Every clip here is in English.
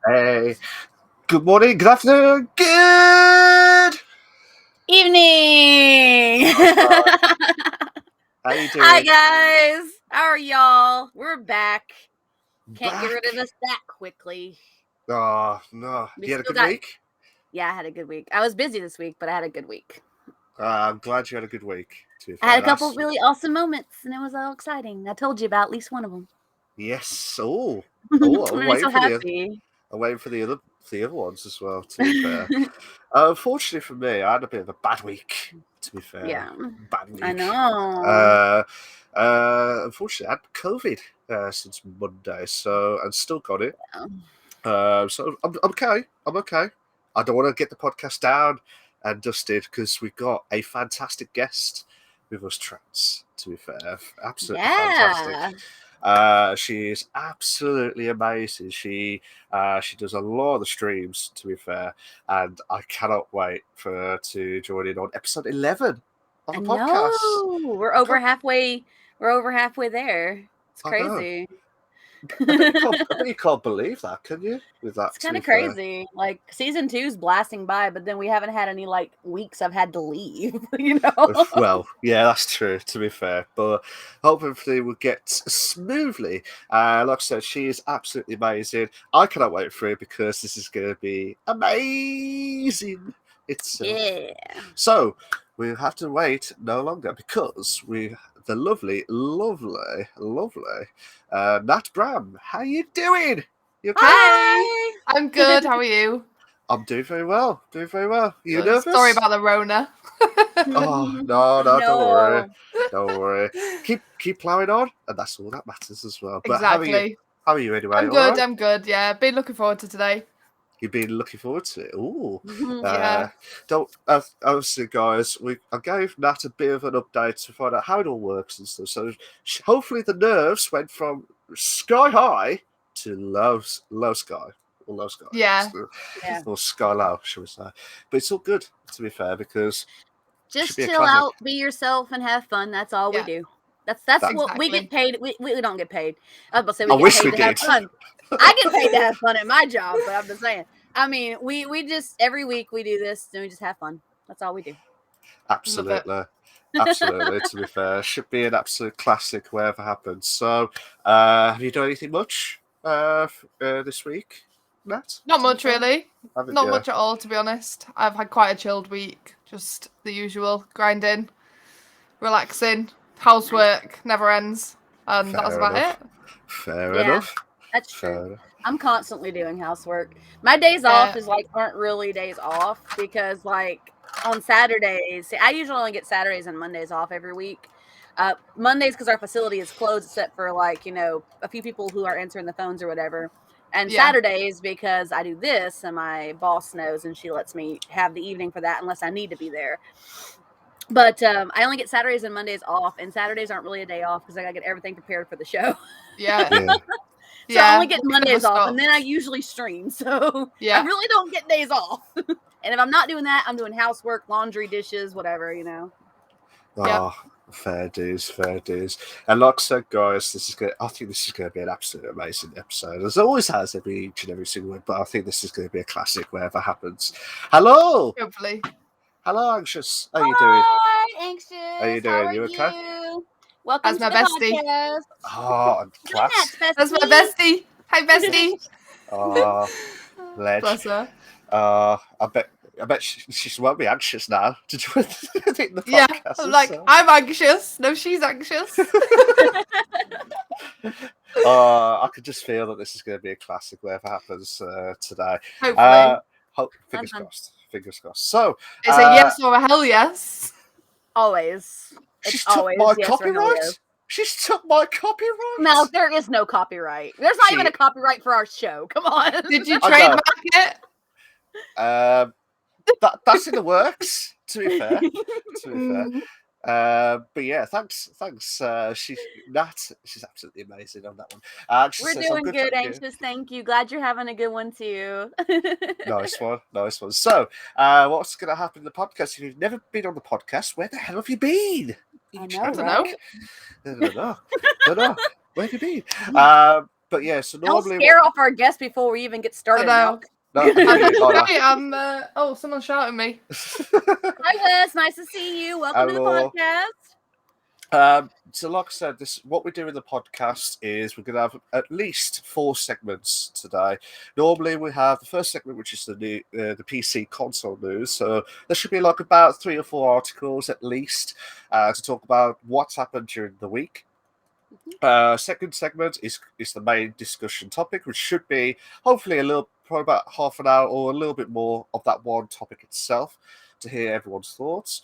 Hey, good morning, good afternoon, good Evening! how you doing? Hi, guys. How are y'all? We're back. Can't get rid Back. of us that quickly. Oh, no. We You had a still good got. week? Yeah, I had a good week. I was busy this week, but I had a good week. I'm glad you had a good week, to be I had fair. a couple really awesome moments, and it was all exciting. I told you about at least one of them. Yes. Oh, It I'm made me waiting so for happy. the other ones as well, to be fair. Unfortunately for me, I had a bit of a bad week, to be fair. Yeah, Bad week. I know. Unfortunately, I had COVID since Monday, so and still got it. Yeah. So I'm okay. I'm okay. I don't want to get the podcast down and dusted because we've got a fantastic guest with us, Trans. To be fair, absolutely fantastic. She is absolutely amazing. She does a lot of the streams, to be fair, and I cannot wait for her to join in on episode 11 of I the podcast. know. We're over halfway. We're over halfway there. It's I know. crazy. I bet you can't believe that, can you? With that, It's kind of crazy. Like season 2's blasting by, but then we haven't had any like weeks I've had to leave. Well, yeah, that's true. To be fair, but hopefully we'll get smoothly. Like I said, she is absolutely amazing. I cannot wait for it because this is going to be amazing itself. Yeah. So we'll have to wait no longer because the lovely Nat Bram. How you doing? You okay? Hi. I'm good. How are you? I'm doing very well. Doing very well. You Good. nervous? Sorry about the Rona. Oh no, don't worry. Don't worry. Keep plowing on, and that's all that matters as well. But Exactly. how are you anyway? I'm All good. right? I'm good. Yeah, been looking forward to today. You've been looking forward to it. Ooh. Yeah. Don't obviously, guys. I gave Nat a bit of an update to find out how it all works and stuff. So hopefully the nerves went from sky high to low sky. Or low sky. Yeah. Yeah. Or sky low, shall we say. But it's all good, to be fair, because Just be a chill classic. out, be yourself, and have fun. That's all we Yeah. do. That's what we Exactly. get paid. We don't get paid. I was about to say we I get wish paid we to have did. fun. I get paid to have fun at my job, but I'm just saying. I mean, we just every week we do this and we just have fun. That's all we do. Absolutely. Absolutely, to be fair. Should be an absolute classic wherever happens. So, have you done anything much this week, Nat? Not much really. Haven't Not you? much at all, to be honest. I've had quite a chilled week. Just the usual grinding, relaxing, housework never ends, and that was about it. Fair Yeah, enough. That's Fair true. enough. I'm constantly doing housework. My days off is like aren't really days off because like on Saturdays, see, I usually only get Saturdays and Mondays off every week. Mondays because our facility is closed except for like a few people who are answering the phones or whatever. And Yeah. Saturdays because I do this and my boss knows and she lets me have the evening for that unless I need to be there. But I only get Saturdays and Mondays off, and Saturdays aren't really a day off because I gotta get everything prepared for the show. Yeah. Yeah. So I only Yeah. get Look at the Mondays off, stuff. and then I usually stream. So I Yeah. really don't get days off. And if I'm not doing that, I'm doing housework, laundry, dishes, whatever. Oh, fair dues, fair dues. And like I said, guys, I think this is going to be an absolute amazing episode, as it always has each and every single week. But I think this is going to be a classic wherever happens. Hello, Hopefully. hello, Anxious. How you doing? Hi, Anxious. How you doing? How are You okay? you? Welcome That's to my the bestie. podcast. Oh, class. That's my bestie. Hi, bestie. Oh, ledge. Bless her. I bet she's won't be anxious now to join the podcast. Yeah, I'm like, I'm anxious. No, she's anxious. I could just feel that this is going to be a classic wherever happens today. Hopefully. Fingers crossed. Fingers crossed. So, it's a yes or a hell yes. Always. She's It's took always my yes or no copyright. yes. She's took my copyright. No, there is no copyright. There's not even a copyright for our show. Come on. Did you trademark it? That's in the works. To be fair. But yeah, thanks. Nat, she's absolutely amazing on that one. We're doing good, Anxious. Thank you. Glad you're having a good one too. Nice one. So, what's going to happen in the podcast? If you've never been on the podcast, where the hell have you been? I know, I don't right? know. Don't know. Where have you been? But yeah, so Don't normally scare off our guests before we even get started. know. No, Oh, someone's shouting me. Hi, Wes. Nice to see you. Welcome to the Hello. podcast. So like I said, what we do in the podcast is we're going to have at least 4 segments today. Normally we have the first segment, which is the PC console news. So there should be like about 3 or 4 articles at least to talk about what's happened during the week. Second segment is the main discussion topic, which should be hopefully probably about half an hour or a little bit more of that one topic itself to hear everyone's thoughts.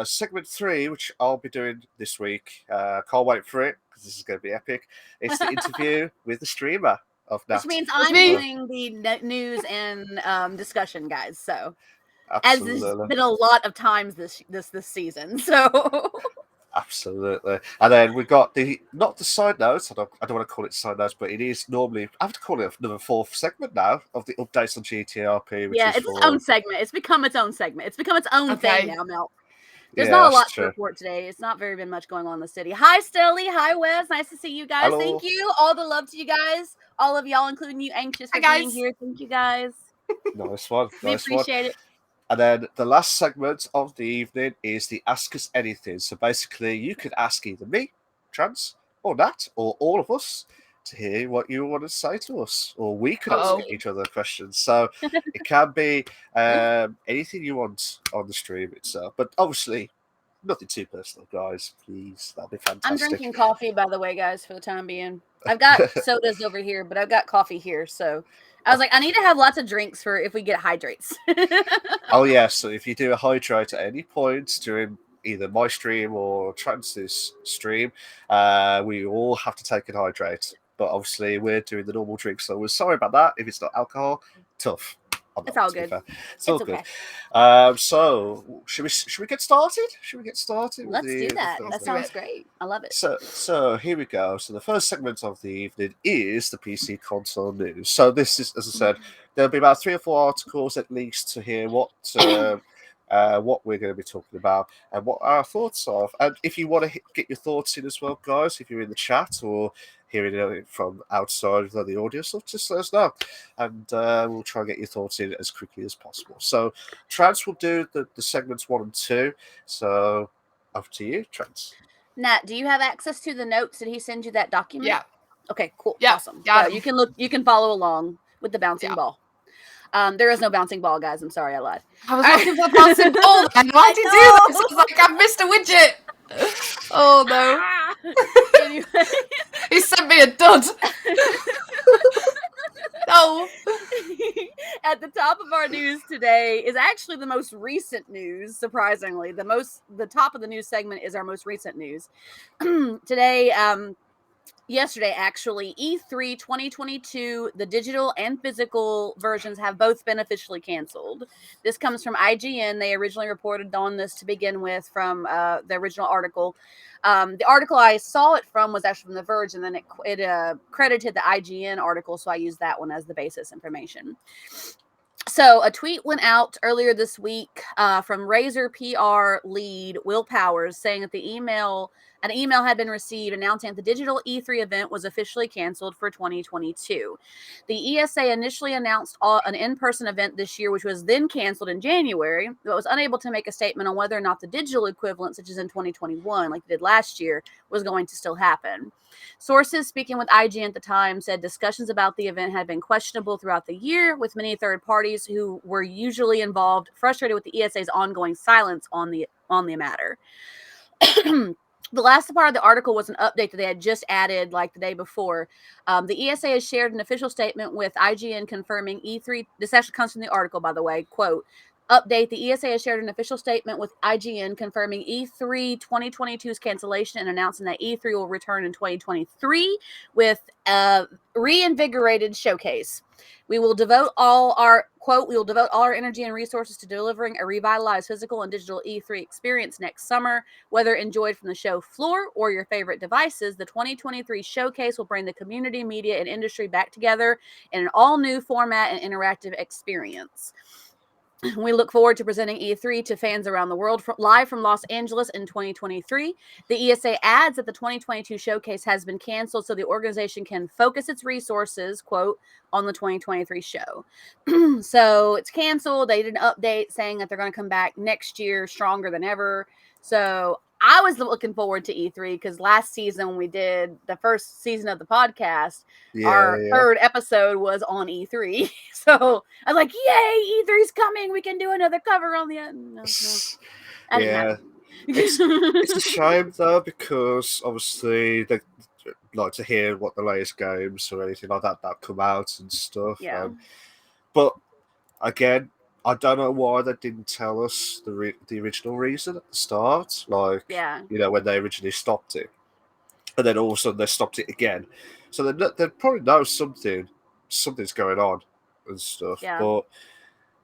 Segment 3, which I'll be doing this week, can't wait for it because this is going to be epic. It's the interview with the streamer of Nat. Which means I'm doing the news and discussion, guys. So, Absolutely. as there's been a lot of times this season, so. Absolutely. And then we've got not the side notes, I don't want to call it side notes, but it is normally, I have to call it another 4th segment now of the updates on GTRP. Which is it's its own segment. It's become its own segment. It's become its own thing now, Mel. There's not a lot to report today. It's not been much going on in the city. Hi, Stelly. Hi, Wes. Nice to see you guys. Hello. Thank you. All the love to you guys. All of y'all, including you, anxious for being here. Thank you, guys. Nice one. We appreciate it. And then the last segment of the evening is the Ask Us Anything. So basically, you could ask either me, Trans, or Nat, or all of us to hear what you want to say to us. Or we could ask each other questions. So it can be anything you want on the stream itself. But obviously, nothing too personal, guys. Please, that'll be fantastic. I'm drinking coffee, by the way, guys, for the time being. I've got sodas over here, but I've got coffee here, so... I was like, I need to have lots of drinks for if we get hydrates. Oh, yeah. So if you do a hydrate at any point during either my stream or Trans's stream, we all have to take an hydrate. But obviously, we're doing the normal drink, so we're sorry about that. If it's not alcohol, tough. It's all good. It's all good. Okay. So should we get started? Let's do that. That sounds great. I love it. So here we go. So the first segment of the evening is the PC console news. So this is, as I said, there'll be about 3 or 4 articles at least to hear what we're going to be talking about and what our thoughts are. And if you want to get your thoughts in as well, guys, if you're in the chat or hearing it from outside of the audio stuff, just let us know, and we'll try and get your thoughts in as quickly as possible. So Trans will do the segments 1 and 2. So over to you, Trans. Nat, do you have access to the notes? Did he send you that document? Yeah. Okay, cool. Yeah. Awesome. So you can follow along with the bouncing ball. There is no bouncing ball, guys. I'm sorry, I lied. I was looking for a bouncing ball. And why did you do this? I was like, I've missed a widget. Oh no. Anyway. He sent me a dud. No. At the top of our news today is actually the most recent news, surprisingly. The top of the news segment is our most recent news. Today, yesterday, actually, E3 2022, the digital and physical versions have both been officially canceled. This comes from IGN. They originally reported on this to begin with from the original article. The article I saw it from was actually from The Verge, and then it credited the IGN article, so I used that one as the basis information. So a tweet went out earlier this week from Razer PR lead Will Powers saying that an email had been received announcing that the digital E3 event was officially canceled for 2022. The ESA initially announced an in-person event this year, which was then canceled in January, but was unable to make a statement on whether or not the digital equivalent, such as in 2021, like it did last year, was going to still happen. Sources speaking with IGN at the time said discussions about the event had been questionable throughout the year, with many third parties who were usually involved frustrated with the ESA's ongoing silence on the matter. The last part of the article was an update that they had just added like the day before. The ESA has shared an official statement with IGN confirming E3. This actually comes from the article, by the way. Quote, update, the ESA has shared an official statement with IGN confirming E3 2022's cancellation and announcing that E3 will return in 2023 with a reinvigorated showcase. We will devote all our energy and resources to delivering a revitalized physical and digital E3 experience next summer. Whether enjoyed from the show floor or your favorite devices, the 2023 showcase will bring the community, media, and industry back together in an all-new format and interactive experience. We look forward to presenting E3 to fans around the world live from Los Angeles in 2023. The ESA adds that the 2022 showcase has been canceled so the organization can focus its resources, quote, on the 2023 show. So it's canceled. They did an update saying that they're going to come back next year stronger than ever. So I was looking forward to E3 because last season when we did the first season of the podcast, our third episode was on E3. So I was like, yay, E3's coming. We can do another cover on the end. No. It's a shame though, because obviously they like to hear what the latest games or anything like that come out and stuff. Yeah. But again, I don't know why they didn't tell us the original reason at the start. Like, when they originally stopped it, and then all of a sudden they stopped it again. So they probably know something's going on and stuff. Yeah. But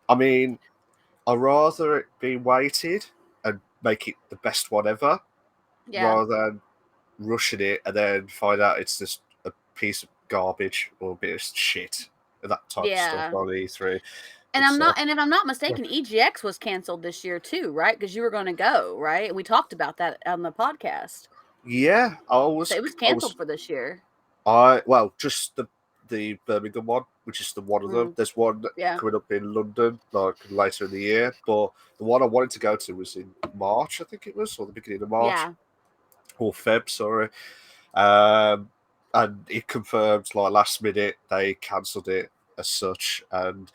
I mean, I'd rather it be weighted and make it the best one ever, rather than rushing it and then find out it's just a piece of garbage or a bit of shit and that type of stuff on E3. And if I'm not mistaken, EGX was canceled this year too, right? Because you were going to go, right? We talked about that on the podcast. Yeah, So it was canceled for this year. Just the Birmingham one, which is the one of them. There's one coming up in London, like later in the year. But the one I wanted to go to was in March, I think it was, or the beginning of March. Yeah. Or Feb, sorry. And it confirmed, like, last minute, they cancelled it as such. And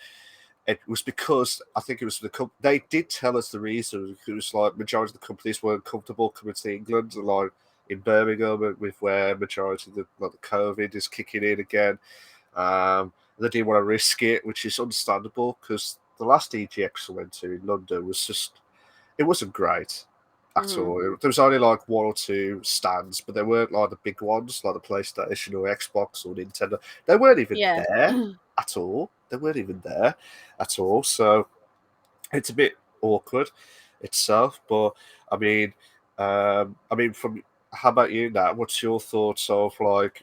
it was because, I think it was they did tell us the reason. It was like majority of the companies weren't comfortable coming to England, like in Birmingham, with where majority of the COVID is kicking in again. They didn't want to risk it, which is understandable, because the last EGX I went to in London was it wasn't great at all. There was only like one or two stands, but they weren't like the big ones, like the PlayStation or Xbox or Nintendo. They weren't even there at all. They weren't even there at all. So it's a bit awkward itself. But I mean, from how about you, Nat? What's your thoughts of like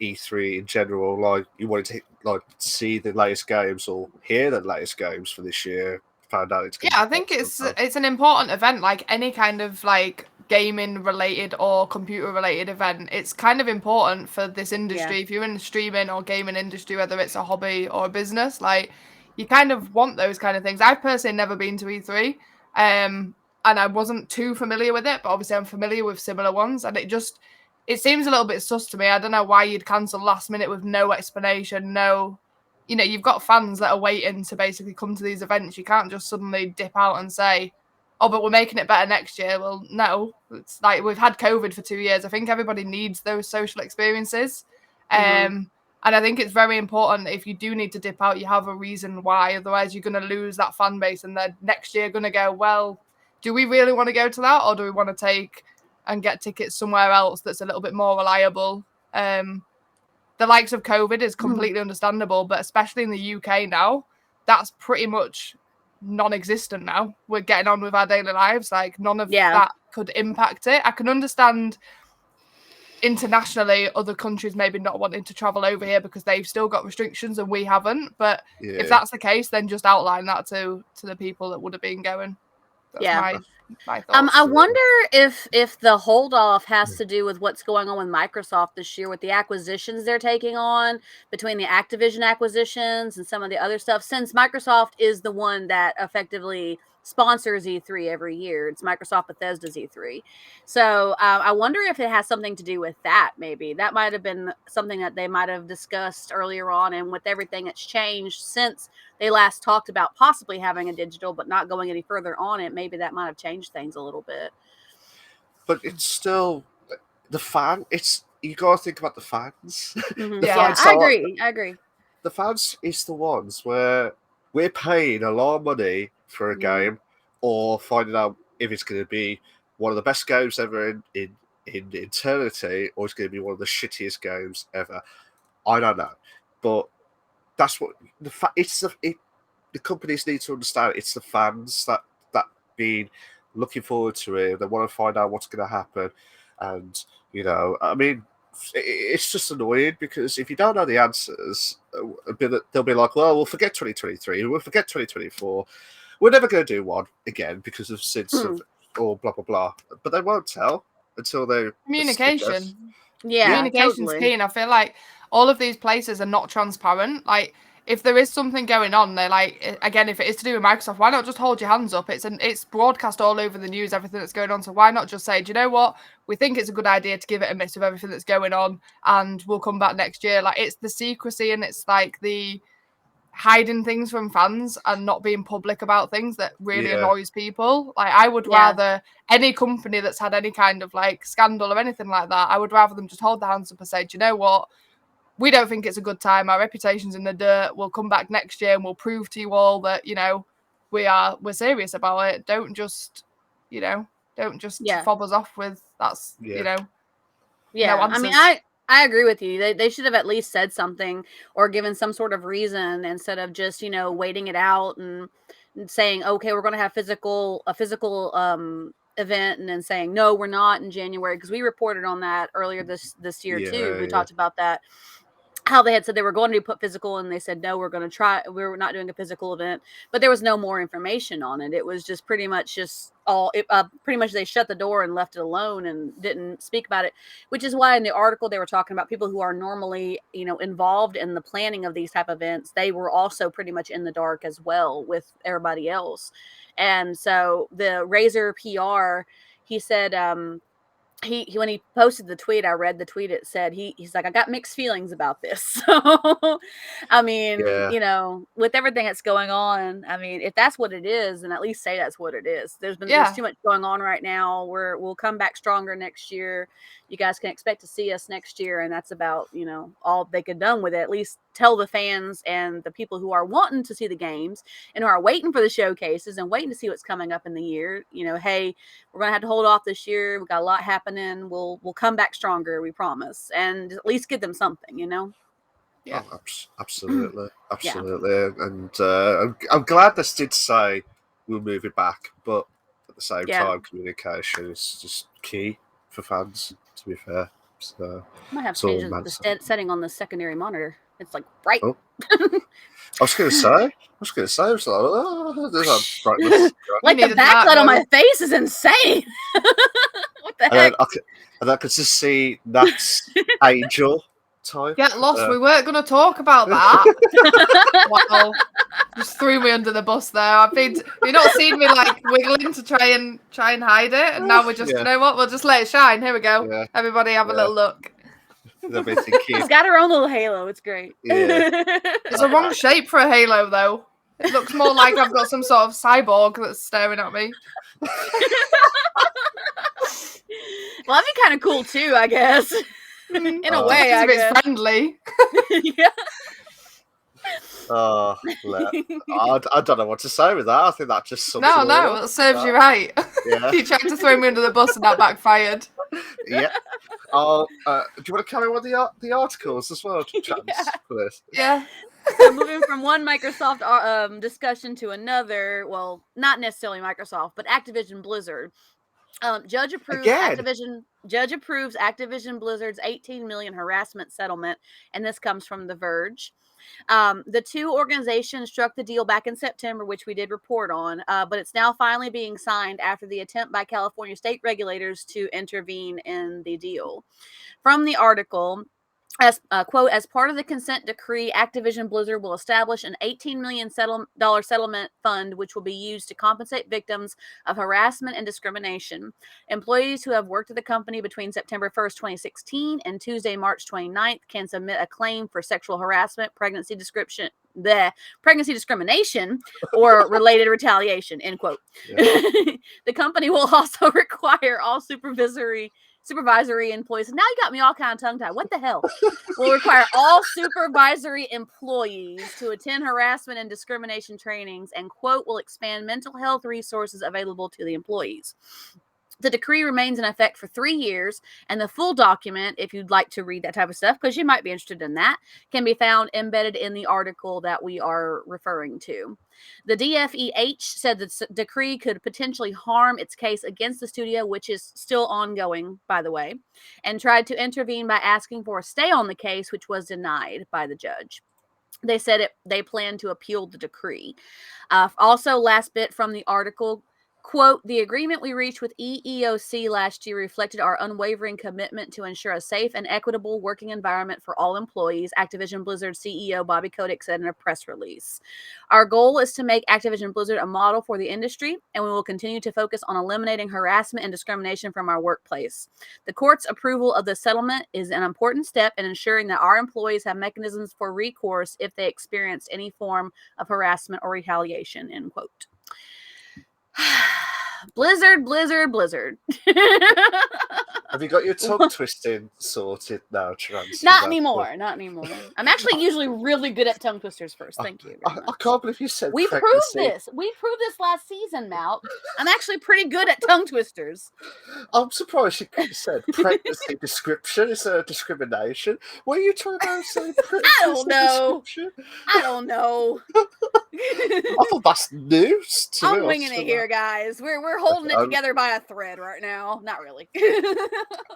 E3 in general? Like, you wanted to see the latest games or hear the latest games for this year? Found out it's I think it's an important event, like any kind of like gaming related or computer related event. It's kind of important for this industry. If you're in the streaming or gaming industry, whether it's a hobby or a business, like, you kind of want those kind of things. I've personally never been to E3, and I wasn't too familiar with it, but obviously I'm familiar with similar ones, and it seems a little bit sus to me. I don't know why you'd cancel last minute with no explanation, you've got fans that are waiting to basically come to these events. You can't just suddenly dip out and say, oh, but we're making it better next year. Well, no. It's like, we've had COVID for 2 years. I think everybody needs those social experiences. And I think it's very important, if you do need to dip out, you have a reason why. Otherwise, you're going to lose that fan base. And then next year, going to go, well, do we really want to go to that? Or do we want to take and get tickets somewhere else that's a little bit more reliable? The likes of COVID is completely understandable, but especially in the UK now, that's pretty much non-existent now. We're getting on with our daily lives. Like, none of that could impact it. I can understand internationally other countries maybe not wanting to travel over here because they've still got restrictions and we haven't. But if that's the case, then just outline that to the people that would have been going. That's my thoughts. I wonder if the hold off has to do with what's going on with Microsoft this year, with the acquisitions they're taking on, between the Activision acquisitions and some of the other stuff, since Microsoft is the one that effectively sponsors E3 every year. It's Microsoft Bethesda's E3. So I wonder if it has something to do with that. Maybe that might have been something that they might have discussed earlier on, and with everything that's changed since they last talked about possibly having a digital but not going any further on it, maybe that might have changed things a little bit. But it's still the fan. You got to think about the fans. I agree. The fans is the ones where we're paying a lot of money for a game, or finding out if it's going to be one of the best games ever in eternity, or it's going to be one of the shittiest games ever. I don't know, but that's what the companies need to understand. It's the fans that been looking forward to it. They want to find out what's going to happen, and I mean, it's just annoying because if you don't know the answers, they'll be like, well, we'll forget 2023, we'll forget 2024. we're never going to do one again because of SIDS or blah blah blah. But they won't tell until they communication. Yeah, communication's key, and I feel like all of these places are not transparent. Like, if there is something going on, they're like, again, if it is to do with Microsoft, why not just hold your hands up? It's broadcast all over the news, everything that's going on. So why not just say, do you know what? We think it's a good idea to give it a miss of everything that's going on, and we'll come back next year. Like, it's the secrecy and it's like the hiding things from fans and not being public about things that really annoys people. Like, I would rather any company that's had any kind of like scandal or anything like that, I would rather them just hold their hands up and say, do you know what? We don't think it's a good time. Our reputation's in the dirt. We'll come back next year and we'll prove to you all that, you know, we're serious about it. Don't just fob us off with that's, you know. Yeah, no answers. I mean, I agree with you. They should have at least said something or given some sort of reason instead of just, you know, waiting it out and saying, okay, we're going to have a physical event, and then saying, no, we're not in January, because we reported on that earlier this year too. We talked about that. How they had said they were going to put physical, and they said, no, we're not doing a physical event, but there was no more information on it. It was just pretty much they shut the door and left it alone and didn't speak about it, which is why in the article they were talking about people who are normally, you know, involved in the planning of these type of events. They were also pretty much in the dark as well with everybody else. And so the Razor PR, he said, he when he posted the tweet, I read the tweet. It said he's like, I got mixed feelings about this. So, I mean, you know, with everything that's going on, I mean, if that's what it is, then at least say that's what it is. There's too much going on right now. We'll come back stronger next year. You guys can expect to see us next year, and that's about, you know, all they could done with it. At least tell the fans and the people who are wanting to see the games and who are waiting for the showcases and waiting to see what's coming up in the year, you know, hey, we're gonna have to hold off this year. We've got a lot happening. We'll come back stronger, we promise, and at least give them something, you know. Yeah, absolutely. And I'm glad this did say we'll move it back, but at the same time, communication is just key for fans. To be fair, so I might have to change the setting on the secondary monitor. It's like bright. Oh. I was going to say, it's like, oh, there's a brightness. Like the backlight on my face is insane. What the heck? And I could just see that's Angel type. Get lost. We weren't going to talk about that. Wow. Just threw me under the bus there. You've not seen me like wiggling to try and hide it, and now we're just, you know what? We'll just let it shine. Here we go. Yeah. Everybody have a little look. She's got her own little halo. It's great. Yeah. It's a wrong shape for a halo, though. It looks more like I've got some sort of cyborg that's staring at me. Well, that'd be kind of cool too, I guess. In a way, I guess. It's friendly. Yeah. I don't know what to say with that. I think that just sums it up. It serves you right. Yeah. You tried to throw me under the bus and that backfired. Yeah. Do you want to carry on with the articles as well, Chance, for this? Yeah. So moving from one Microsoft discussion to another, well, not necessarily Microsoft, but Activision Blizzard. Judge approves Activision Blizzard's $18 million harassment settlement, and this comes from The Verge. The two organizations struck the deal back in September, which we did report on, but it's now finally being signed after the attempt by California state regulators to intervene in the deal. From the article, as quote, as part of the consent decree, Activision Blizzard will establish an $18 million settlement fund, which will be used to compensate victims of harassment and discrimination. Employees who have worked at the company between September 1st, 2016 and Tuesday, March 29th can submit a claim for sexual harassment, pregnancy discrimination, or related retaliation, end quote. Yeah. The company will also require all supervisory employees. Now you got me all kind of tongue-tied. What the hell? Will require all supervisory employees to attend harassment and discrimination trainings, and quote, will expand mental health resources available to the employees. The decree remains in effect for 3 years, and the full document, if you'd like to read that type of stuff, because you might be interested in that, can be found embedded in the article that we are referring to. The DFEH said the decree could potentially harm its case against the studio, which is still ongoing, by the way, and tried to intervene by asking for a stay on the case, which was denied by the judge. They said they plan to appeal the decree. Also, last bit from the article, quote, the agreement we reached with EEOC last year reflected our unwavering commitment to ensure a safe and equitable working environment for all employees, Activision Blizzard CEO Bobby Kotick said in a press release. Our goal is to make Activision Blizzard a model for the industry, and we will continue to focus on eliminating harassment and discrimination from our workplace. The court's approval of the settlement is an important step in ensuring that our employees have mechanisms for recourse if they experience any form of harassment or retaliation, end quote. Blizzard. Have you got your tongue twisting sorted now, Trans? Not anymore. I'm actually usually really good at tongue twisters first. Thank you very much. I can't believe you said We pregnancy. proved this. We proved this last season, Mal. I'm actually pretty good at tongue twisters. I'm surprised you said pregnancy description. It's a discrimination. What are you trying to say? I don't know. I thought that's news to me. I'm winging it here, guys. We're holding it together by a thread right now. Not really.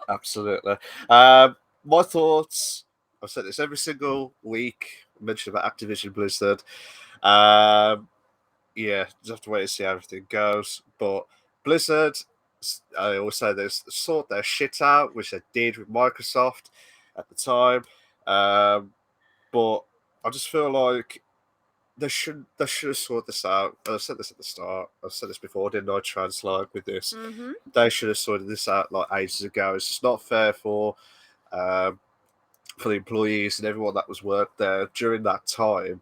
Absolutely. My thoughts. I've said this every single week. I mentioned about Activision Blizzard. Yeah, just have to wait and see how everything goes. But Blizzard, I always say they sort their shit out, which they did with Microsoft at the time. But I just feel like they should have sorted this out. I said this at the start. I've said this before, didn't I? Translate with this. Mm-hmm. They should have sorted this out like ages ago. It's just not fair for the employees and everyone that was worked there during that time,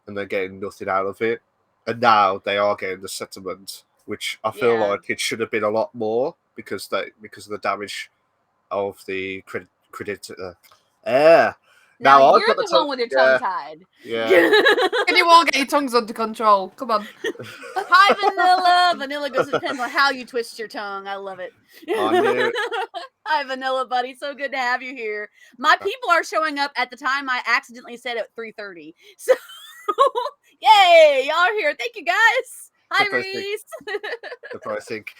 and they're getting nothing out of it. And now they are getting the settlement, which I feel like it should have been a lot more because of the damage of the credit. Now you're the one with your tongue tied. Yeah. Can you all get your tongues under control? Come on. Hi, Vanilla. Vanilla goes, depends on how you twist your tongue. I love it. Hi, Vanilla, buddy. So good to have you here. My people are showing up at the time I accidentally said at 3:30. So, yay, y'all are here. Thank you, guys. Hi, Reese. They'll probably think,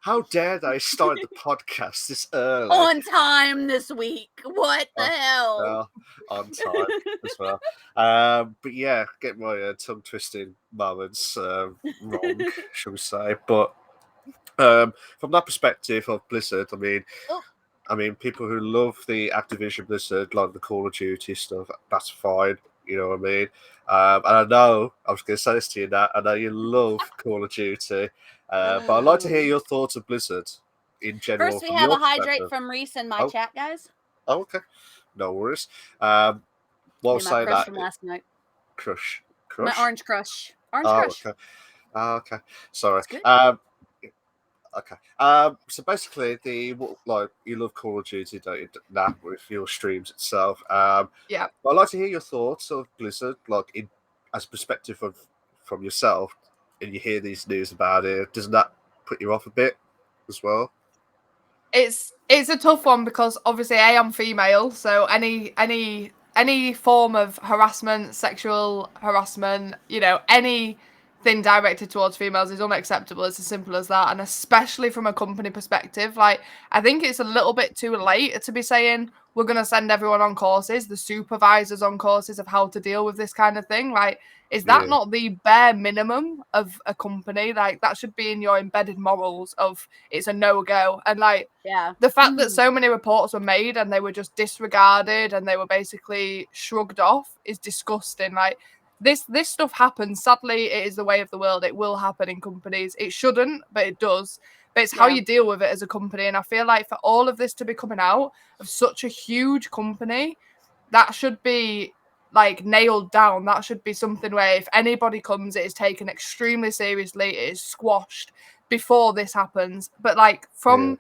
how dare they start the podcast this early? On time this week. What the hell? Well, on time as well. But yeah, get my tongue twisting moments wrong, shall we say. But from that perspective of Blizzard, I mean, people who love the Activision Blizzard, like the Call of Duty stuff, that's fine. You know what I mean? And I know, I was going to say this to you now, I know you love Call of Duty. But I'd like to hear your thoughts of Blizzard in general. First, we have a hydrate from Reese in my chat, guys. Oh, okay. No worries. What was saying that? From last night. Crush. My orange crush. Crush. Okay. Okay. Sorry. Okay. So basically, you love Call of Duty, don't you? Nah, with your streams itself. Yeah. But I'd like to hear your thoughts of Blizzard, like as a perspective from yourself. And you hear these news about it, doesn't that put you off a bit as well? It's a tough one because obviously I'm female, so any form of harassment, sexual harassment, anything directed towards females is unacceptable. It's as simple as that. And especially from a company perspective, like I think it's a little bit too late to be saying we're going to send everyone on courses, the supervisors on courses of how to deal with this kind of thing. Like, is that not the bare minimum of a company? Like, that should be in your embedded morals of it's a no-go. And, the fact that so many reports were made and they were just disregarded and they were basically shrugged off is disgusting. Like, this stuff happens. Sadly, it is the way of the world. It will happen in companies. It shouldn't, but it does. But it's how you deal with it as a company. And I feel like for all of this to be coming out of such a huge company, that should be nailed down. That should be something where if anybody comes, it is taken extremely seriously. It is squashed before this happens. But from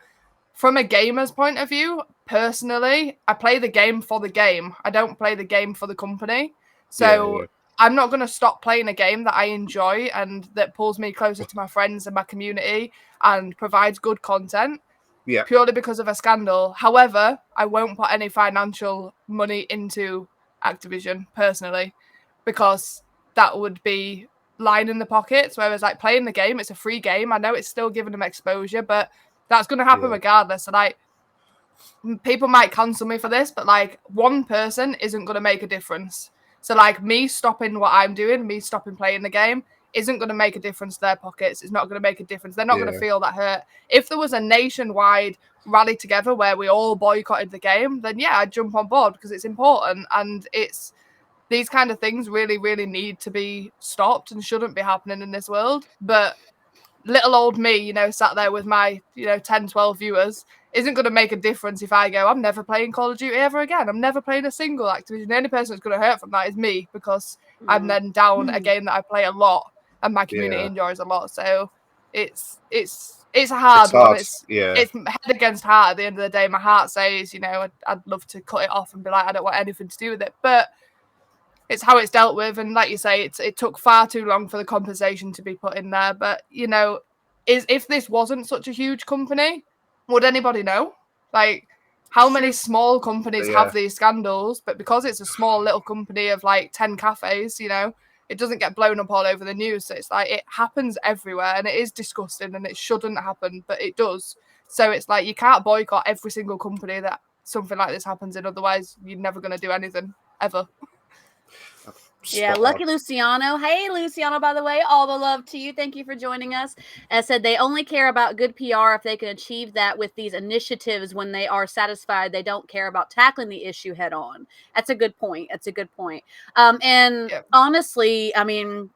a gamer's point of view, personally, I play the game for the game. I don't play the game for the company. So I'm not going to stop playing a game that I enjoy and that pulls me closer to my friends and my community and provides good content purely because of a scandal. However, I won't put any financial money into Activision personally because that would be lying in the pockets, whereas playing the game, it's a free game. I know it's still giving them exposure, but that's going to happen regardless. So people might cancel me for this, but one person isn't going to make a difference. So like me stopping what I'm doing, me stopping playing the game isn't going to make a difference to their pockets. It's not going to make a difference. They're not going to feel that hurt. If there was a nationwide rally together where we all boycotted the game, then yeah, I'd jump on board because it's important, and it's these kind of things really, really need to be stopped and shouldn't be happening in this world. But little old me, you know, sat there with my, 10, 12 viewers, isn't going to make a difference if I go, I'm never playing Call of Duty ever again. I'm never playing a single Activision. The only person that's going to hurt from that is me, because I'm then down a game that I play a lot and my community enjoys a lot. So it's a hard one. It's head against heart at the end of the day. My heart says, I'd love to cut it off and be like, I don't want anything to do with it. But it's how it's dealt with, and like you say, it took far too long for the compensation to be put in there. But if this wasn't such a huge company, would anybody know? Like, how many small companies have these scandals? But because it's a small little company of like 10 cafes, it doesn't get blown up all over the news. So it's like it happens everywhere, and it is disgusting, and it shouldn't happen, but it does. So it's like you can't boycott every single company that something like this happens in. Otherwise, you're never going to do anything ever. Lucky Luciano. Hey, Luciano, by the way, all the love to you. Thank you for joining us. As said, they only care about good PR if they can achieve that with these initiatives. When they are satisfied, they don't care about tackling the issue head on. That's a good point. Honestly, I mean,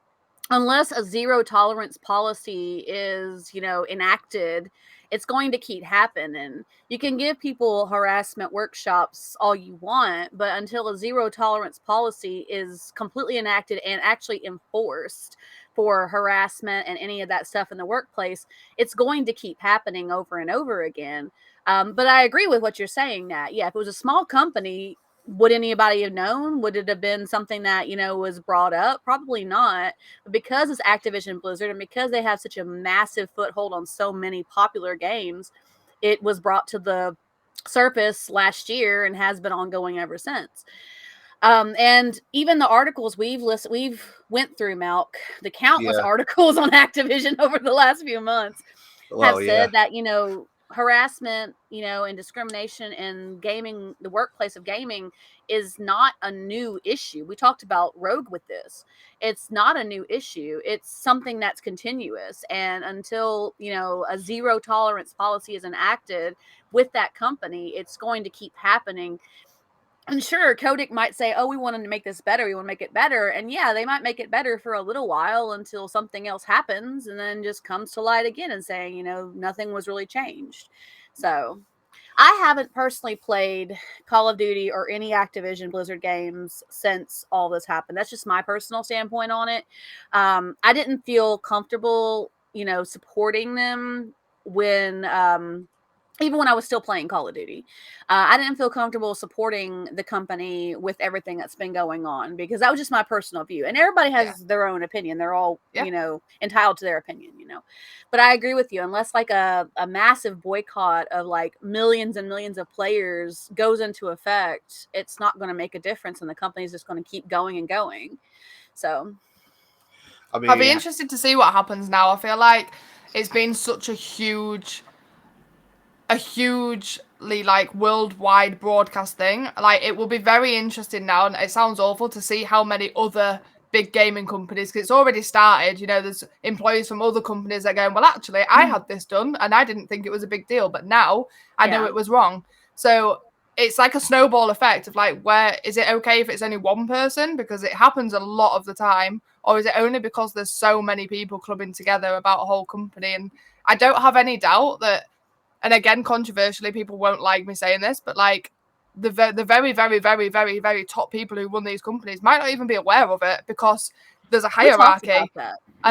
unless a zero tolerance policy is, enacted, it's going to keep happening. You can give people harassment workshops all you want, but until a zero tolerance policy is completely enacted and actually enforced for harassment and any of that stuff in the workplace, it's going to keep happening over and over again. But I agree with what you're saying, Nat. Yeah, if it was a small company, would anybody have known? Would it have been something that, was brought up? Probably not. But because it's Activision Blizzard and because they have such a massive foothold on so many popular games, it was brought to the surface last year and has been ongoing ever since. And even the articles we've went through, Malk, the countless articles on Activision over the last few months have said that, harassment, and discrimination in gaming, the workplace of gaming, is not a new issue. We talked about Rogue with this. It's not a new issue. It's something that's continuous. And until, a zero tolerance policy is enacted with that company, it's going to keep happening. And sure, Kotick might say, oh, we want to make this better. We want to make it better. And yeah, they might make it better for a little while until something else happens and then just comes to light again and saying, nothing was really changed. So I haven't personally played Call of Duty or any Activision Blizzard games since all this happened. That's just my personal standpoint on it. I didn't feel comfortable, supporting them when even when I was still playing Call of Duty. I didn't feel comfortable supporting the company with everything that's been going on, because that was just my personal view. And everybody has their own opinion. They're all, entitled to their opinion, But I agree with you. Unless like a massive boycott of like millions and millions of players goes into effect, it's not going to make a difference, and the company's just going to keep going and going. So I mean, I'll be interested to see what happens now. I feel like it's been such a hugely like worldwide broadcast thing. Like, it will be very interesting now, and it sounds awful, to see how many other big gaming companies, because it's already started, there's employees from other companies that are going, well, actually, I had this done and I didn't think it was a big deal, but now I know it was wrong. So it's like a snowball effect of like, where is it okay if it's only one person, because it happens a lot of the time, or is it only because there's so many people clubbing together about a whole company? And I don't have any doubt that, and again, controversially, people won't like me saying this, but like the very, very, very, very, very top people who run these companies might not even be aware of it, because there's a hierarchy.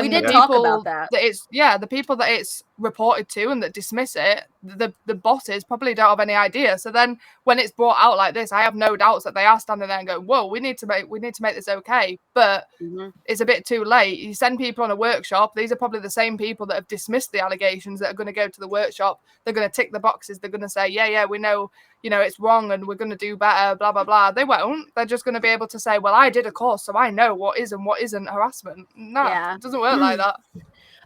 We did talk about that. The people that it's reported to and that dismiss it, the bosses probably don't have any idea. So then when it's brought out like this, I have no doubts that they are standing there and go, whoa, we need to make this okay. But it's a bit too late. You send people on a workshop. These are probably the same people that have dismissed the allegations that are going to go to the workshop. They're going to tick the boxes. They're going to say, yeah, we know, it's wrong and we're going to do better, blah, blah, blah. They won't. They're just going to be able to say, well, I did a course, so I know what is and what isn't harassment. No, it doesn't work like that.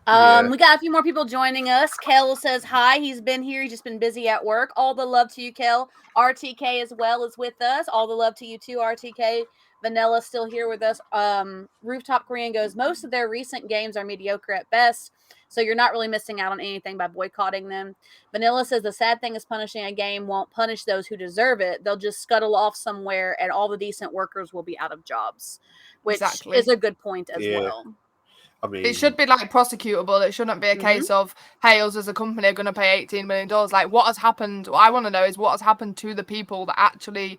We got a few more people joining us. Kel says hi. He's been here. He's just been busy at work. All the love to you, Kel. RTK as well is with us. All the love to you too, RTK. Vanilla still here with us. Rooftop Korean goes, most of their recent games are mediocre at best, so you're not really missing out on anything by boycotting them. Vanilla says the sad thing is punishing a game won't punish those who deserve it. They'll just scuttle off somewhere and all the decent workers will be out of jobs, which is a good point as well. I mean, it should be like prosecutable. It shouldn't be a case of, hey, us as a company are going to pay $18 million. Like, what has happened? What I want to know is what has happened to the people that actually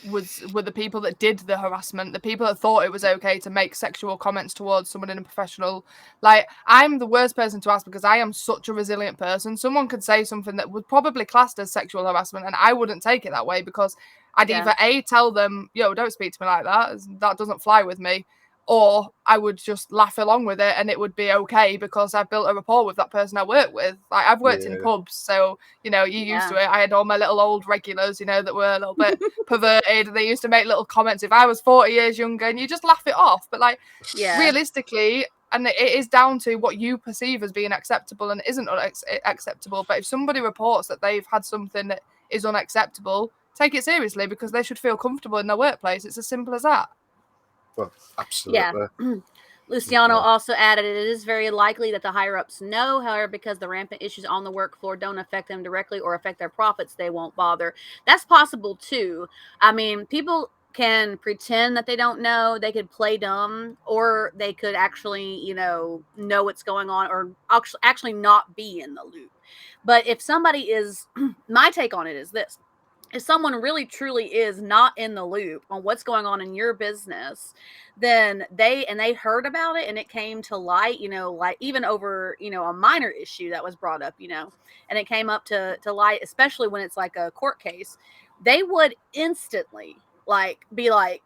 were the people that did the harassment, the people that thought it was okay to make sexual comments towards someone in a professional. Like, I'm the worst person to ask because I am such a resilient person. Someone could say something that would probably classed as sexual harassment and I wouldn't take it that way because I'd either A, tell them, yo, don't speak to me like that. That doesn't fly with me. Or I would just laugh along with it and it would be okay because I've built a rapport with that person I work with. Like, I've worked in pubs, so, you know, you're used to it. I had all my little old regulars, you know, that were a little bit perverted. And they used to make little comments if I was 40 years younger and you just laugh it off. But, like, realistically, and it is down to what you perceive as being acceptable and isn't acceptable. But if somebody reports that they've had something that is unacceptable, take it seriously because they should feel comfortable in their workplace. It's as simple as that. Well, absolutely. Yeah. Luciano also added, it is very likely that the higher-ups know, however, because the rampant issues on the work floor don't affect them directly or affect their profits, they won't bother. That's possible, too. I mean, people can pretend that they don't know. They could play dumb, or they could actually, you know what's going on, or actually not be in the loop. But if somebody is, my take on it is this. If someone really truly is not in the loop on what's going on in your business, then they heard about it and it came to light, like even over, a minor issue that was brought up, and it came up to light, especially when it's like a court case, they would instantly be like,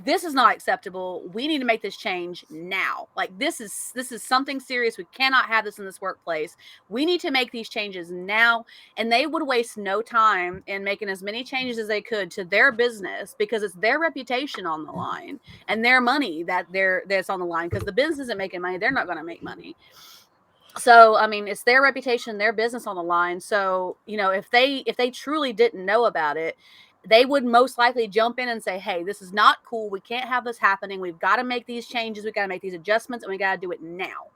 this is not acceptable. We need to make this change now. Like, this is something serious. We cannot have this in this workplace. We need to make these changes now. And they would waste no time in making as many changes as they could to their business, because it's their reputation on the line and their money that's on the line, because the business isn't making money. They're not going to make money. So, I mean, it's their reputation, their business on the line. So, if they truly didn't know about it, they would most likely jump in and say, hey, this is not cool. We can't have this happening. We've got to make these changes. We've got to make these adjustments, and we got to do it now.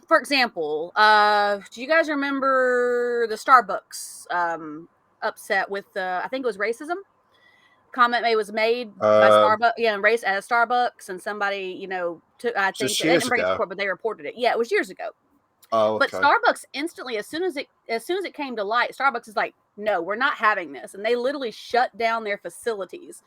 For example, do you guys remember the Starbucks upset with I think it was racism? Comment was made by Starbucks, race at Starbucks, and somebody, I think they didn't bring it to court, but they reported it. Yeah, it was years ago. Oh, okay. But Starbucks instantly, as soon as it came to light, Starbucks is like, no, we're not having this. And they literally shut down their facilities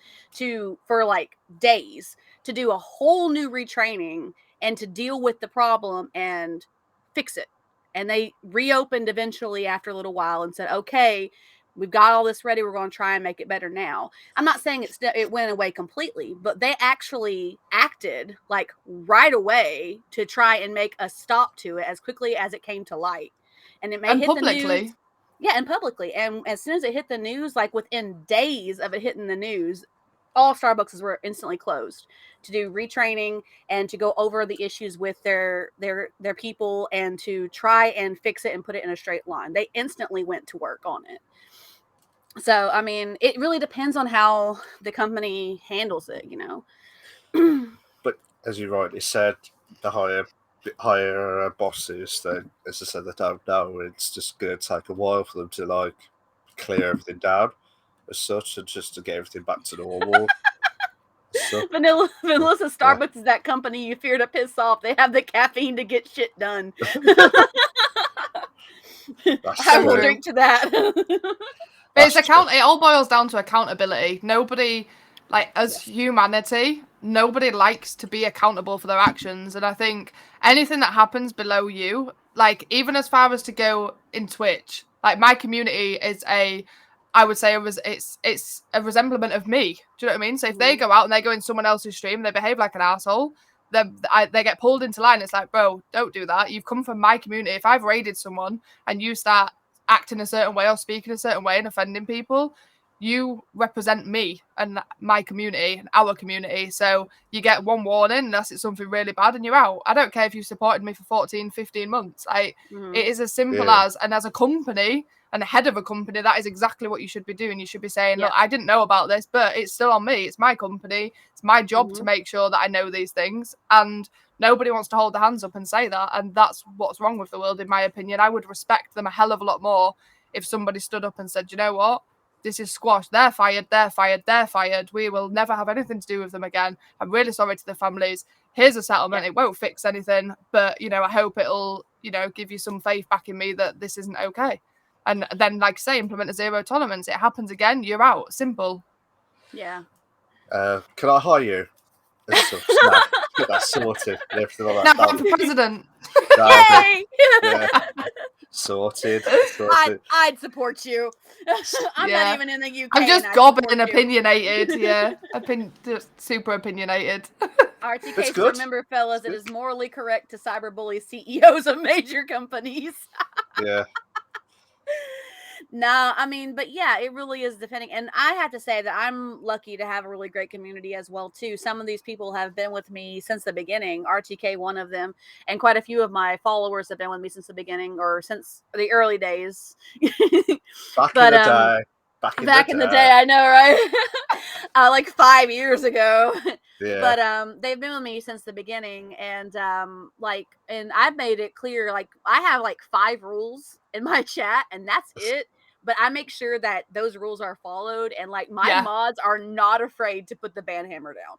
for like days to do a whole new retraining and to deal with the problem and fix it. And they reopened eventually after a little while and said, okay, we've got all this ready. We're going to try and make it better now. I'm not saying it went away completely, but they actually acted like right away to try and make a stop to it as quickly as it came to light. And it may hit publicly. The news. Yeah, and publicly. And as soon as it hit the news, like within days of it hitting the news, all Starbucks were instantly closed to do retraining and to go over the issues with their people and to try and fix it and put it in a straight line. They instantly went to work on it. So, I mean, it really depends on how the company handles it, But as you rightly said, the higher bosses, then, as I said, they don't know. It's just going to take a while for them to clear everything down, as such, and just to get everything back to normal. Vanilla says Starbucks is that company you fear to piss off. They have the caffeine to get shit done. I will drink to that. But it all boils down to accountability. Nobody, as humanity, nobody likes to be accountable for their actions. And I think anything that happens below you, even as far as to go in Twitch, my community is I would say it's a resemblement of me. Do you know what I mean? So if they go out and they go in someone else's stream, they behave like an asshole, they get pulled into line. It's like, bro, don't do that. You've come from my community. If I've raided someone and you start acting a certain way or speaking a certain way and offending people, you represent me and my community and our community. So you get one warning unless it's something really bad and you're out. I don't care if you supported me for 14, 15 months. It is as simple as, and as a company and the head of a company, that is exactly what you should be doing. You should be saying, look, I didn't know about this, but it's still on me. It's my company. It's my job to make sure that I know these things. And nobody wants to hold their hands up and say that. And that's what's wrong with the world, in my opinion. I would respect them a hell of a lot more if somebody stood up and said, you know what? This is squashed. They're fired. They're fired. They're fired. We will never have anything to do with them again. I'm really sorry to the families. Here's a settlement. It won't fix anything, but, you know, I hope it'll, you know, give you some faith back in me that this isn't okay. And then, like I say, implement a zero tolerance. It happens again, you're out. Simple. Yeah. Can I hire you? Get that sorted. Everything like that. Now I'm for president. Yay! Yeah. Sorted. I'd support you. I'm not even in the UK. I'm just gobbing and opinionated. Just super opinionated. RTK, so remember, fellas, it is morally correct to cyberbully CEOs of major companies. Yeah. No, I mean, but yeah, it really is defending. And I have to say that I'm lucky to have a really great community as well, too. Some of these people have been with me since the beginning, RTK, one of them, and quite a few of my followers have been with me since the beginning or since the early days. Back in the day. Back in the day, I know, right? Like 5 years ago. Yeah. But they've been with me since the beginning, and and I've made it clear, like I have like 5 rules in my chat, and that's it. But I make sure that those rules are followed, and like my mods are not afraid to put the ban hammer down.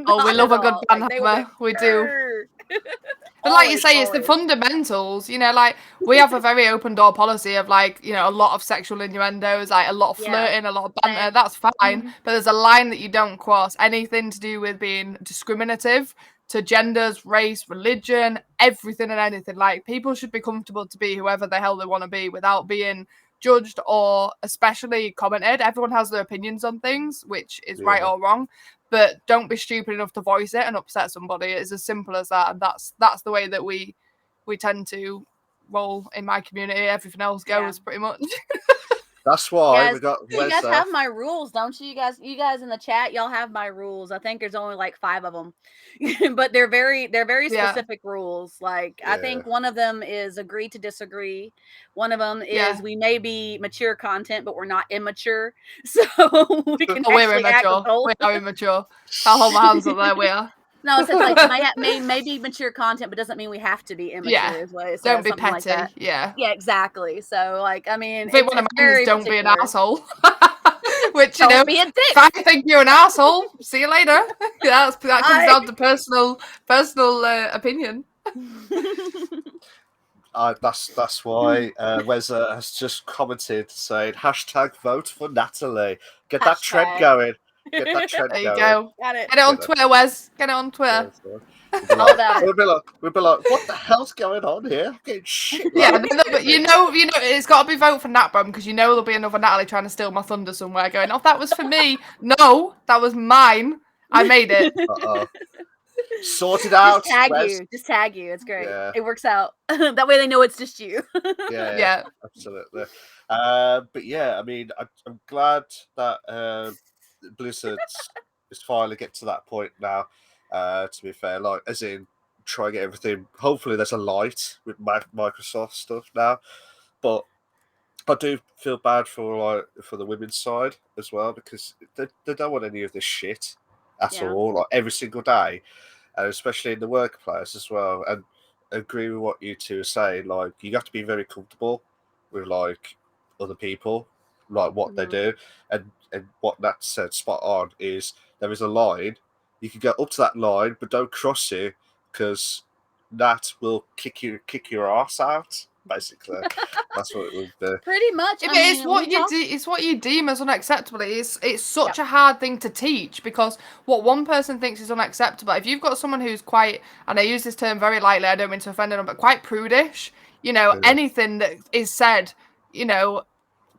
Oh, we love a good ban hammer. We do. But like you say, it's the fundamentals, you know, like we have a very open door policy of like, you know, a lot of sexual innuendos, like a lot of flirting, a lot of banter, that's fine. But there's a line that you don't cross. Anything to do with being discriminative to genders, race, religion, everything and anything. Like people should be comfortable to be whoever the hell they want to be without being judged or especially commented. Everyone has their opinions on things, which is right or wrong. But don't be stupid enough to voice it and upset somebody. It's as simple as that. And that's the way that we tend to roll in my community. Everything else goes pretty much. That's why we got. You guys have my rules, don't you? You guys in the chat, y'all have my rules. I think there's only like 5 of them, but they're very specific rules. Like I think one of them is agree to disagree. One of them is we may be mature content, but we're not immature, so we can. We're immature. We are immature. I'll hold my hands up there. We are. No, it's like may be mature content, but doesn't mean we have to be immature. Yeah. Don't be petty. Like yeah, exactly. So, like, I mean, one of mine is don't be an asshole. Which don't you know, be a dick. If I think you're an asshole, see you later. That comes down to personal opinion. That's why Weza has just commented saying #vote for Natalie. Get that trend going. Get that trend there you going. go. Got it. Get it on Twitter, Wes. Get it on Twitter. We'll be like, what the hell's going on here? I'm getting shit. Yeah, but you know, it's got to be vote for Natbrum because you know there'll be another Natalie trying to steal my thunder somewhere. Going, oh, that was for me. No, that was mine. I made it. Sort it out. Just tag you. It's great. Yeah. It works out. That way they know it's just you. Yeah. Absolutely. But yeah, I mean, I'm glad that Blizzard is finally get to that point now. To be fair, like as in try and get everything. Hopefully, there's a light with Microsoft stuff now, but I do feel bad for the women's side as well because they don't want any of this shit at all. Like every single day, and especially in the workplace as well. And I agree with what you two are saying. Like you have to be very comfortable with like other people, like what they do, and what Nat said spot on is there is a line. You can go up to that line, but don't cross it because Nat will kick your ass out. Basically, that's what it would be. Pretty much. It's what you deem as unacceptable. It's such a hard thing to teach because what one person thinks is unacceptable. If you've got someone who's quite, and I use this term very lightly, I don't mean to offend anyone, but quite prudish. You know, anything that is said, you know,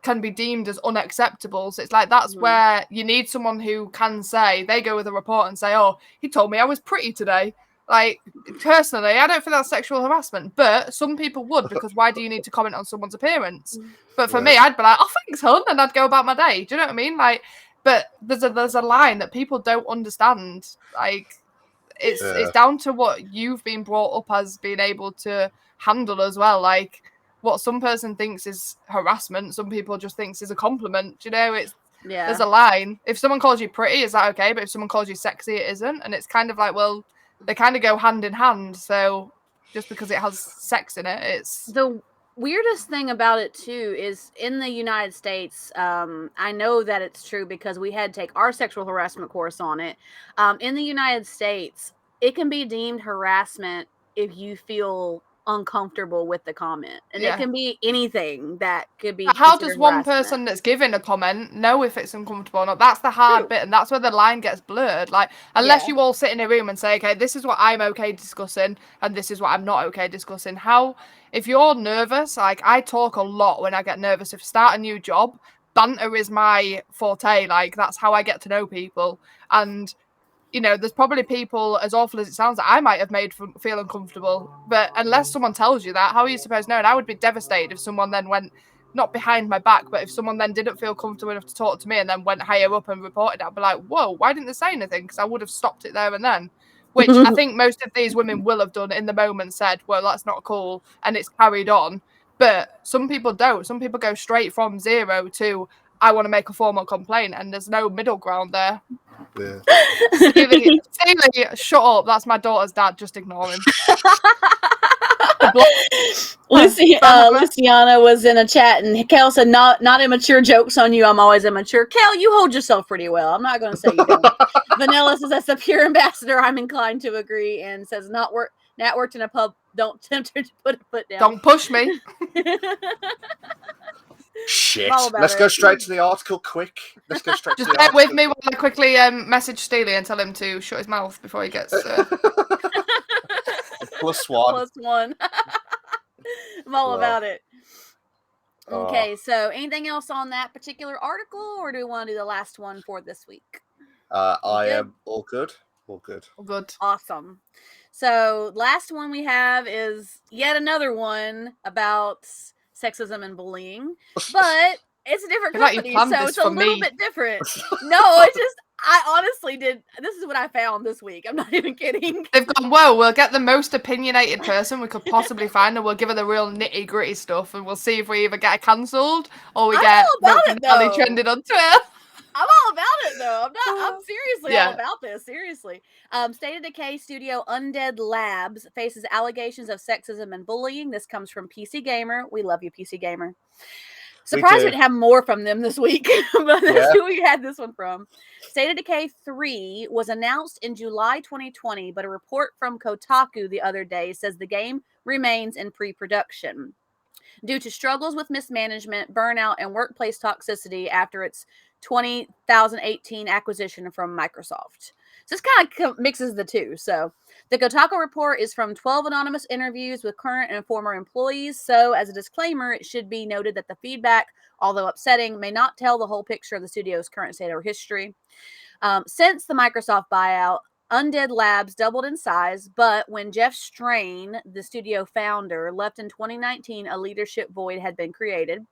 can be deemed as unacceptable. So it's like that's where you need someone who can say, they go with a report and say, oh, he told me I was pretty today. Like, personally, I don't think that's sexual harassment, but some people would, because why do you need to comment on someone's appearance? But for me, I'd be like, oh, thanks, hon, and I'd go about my day. Do you know what I mean? Like, but there's a line that people don't understand. Like, it's down to what you've been brought up as being able to handle as well. Like, what some person thinks is harassment, some people just thinks is a compliment. You know, there's a line. If someone calls you pretty, is that okay? But if someone calls you sexy, it isn't. And it's kind of like, well, they kind of go hand in hand. So just because it has sex in it, it's the weirdest thing about it too is in the United States. I know that it's true because we had to take our sexual harassment course on it. In the United States, it can be deemed harassment if you feel uncomfortable with the comment, and it can be anything that could be. How does one person that's giving a comment know if it's uncomfortable or not? That's the hard bit, and that's where the line gets blurred. Like, unless you all sit in a room and say, okay, this is what I'm okay discussing and this is what I'm not okay discussing. How, if you're nervous, like, I talk a lot when I get nervous. If I start a new job, banter is my forte. Like, that's how I get to know people. And you know, there's probably people, as awful as it sounds, that I might have made feel uncomfortable. But unless someone tells you that, how are you supposed to know? And I would be devastated if someone then went, not behind my back, but if someone then didn't feel comfortable enough to talk to me and then went higher up and reported it, I'd be like, whoa, why didn't they say anything? Because I would have stopped it there and then. Which I think most of these women will have done in the moment, said, well, that's not cool, and it's carried on. But some people don't. Some people go straight from 0 to, I want to make a formal complaint, and there's no middle ground there. Yeah. Steely, shut up. That's my daughter's dad. Just ignore him. Luciana was in a chat, and Kel said, not immature, jokes on you. I'm always immature. Kel, you hold yourself pretty well. I'm not going to say you don't. Vanilla says, that's the pure ambassador. I'm inclined to agree, and says, not worked in a pub. Don't tempt her to put a foot down. Don't push me. Shit. Let's go straight to the article, quick. Let's go straight to the article. With me while I quickly message Steely and tell him to shut his mouth before he gets... +1. +1. I'm all about it. Okay, so anything else on that particular article, or do we want to do the last one for this week? I am all good. All good. All good. Awesome. So last one we have is yet another one about sexism and bullying, but it's a different company, so it's a little bit different. No, I honestly did. This is what I found this week. I'm not even kidding. They've gone, well, we'll get the most opinionated person we could possibly find, and we'll give her the real nitty gritty stuff, and we'll see if we either get her cancelled or we get Ali trended on Twitter. I'm all about it though. I'm seriously all about this. Seriously. State of Decay studio Undead Labs faces allegations of sexism and bullying. This comes from PC Gamer. We love you, PC Gamer. Surprised we didn't have more from them this week, but that's who we had this one from. State of Decay 3 was announced in July 2020, but a report from Kotaku the other day says the game remains in pre-production due to struggles with mismanagement, burnout, and workplace toxicity after its 2018 acquisition from Microsoft. So this kind of mixes the two. So the Kotaku report is from 12 anonymous interviews with current and former employees. So as a disclaimer, it should be noted that the feedback, although upsetting, may not tell the whole picture of the studio's current state or history. Since the Microsoft buyout, Undead Labs doubled in size, but when Jeff Strain, the studio founder, left in 2019, a leadership void had been created.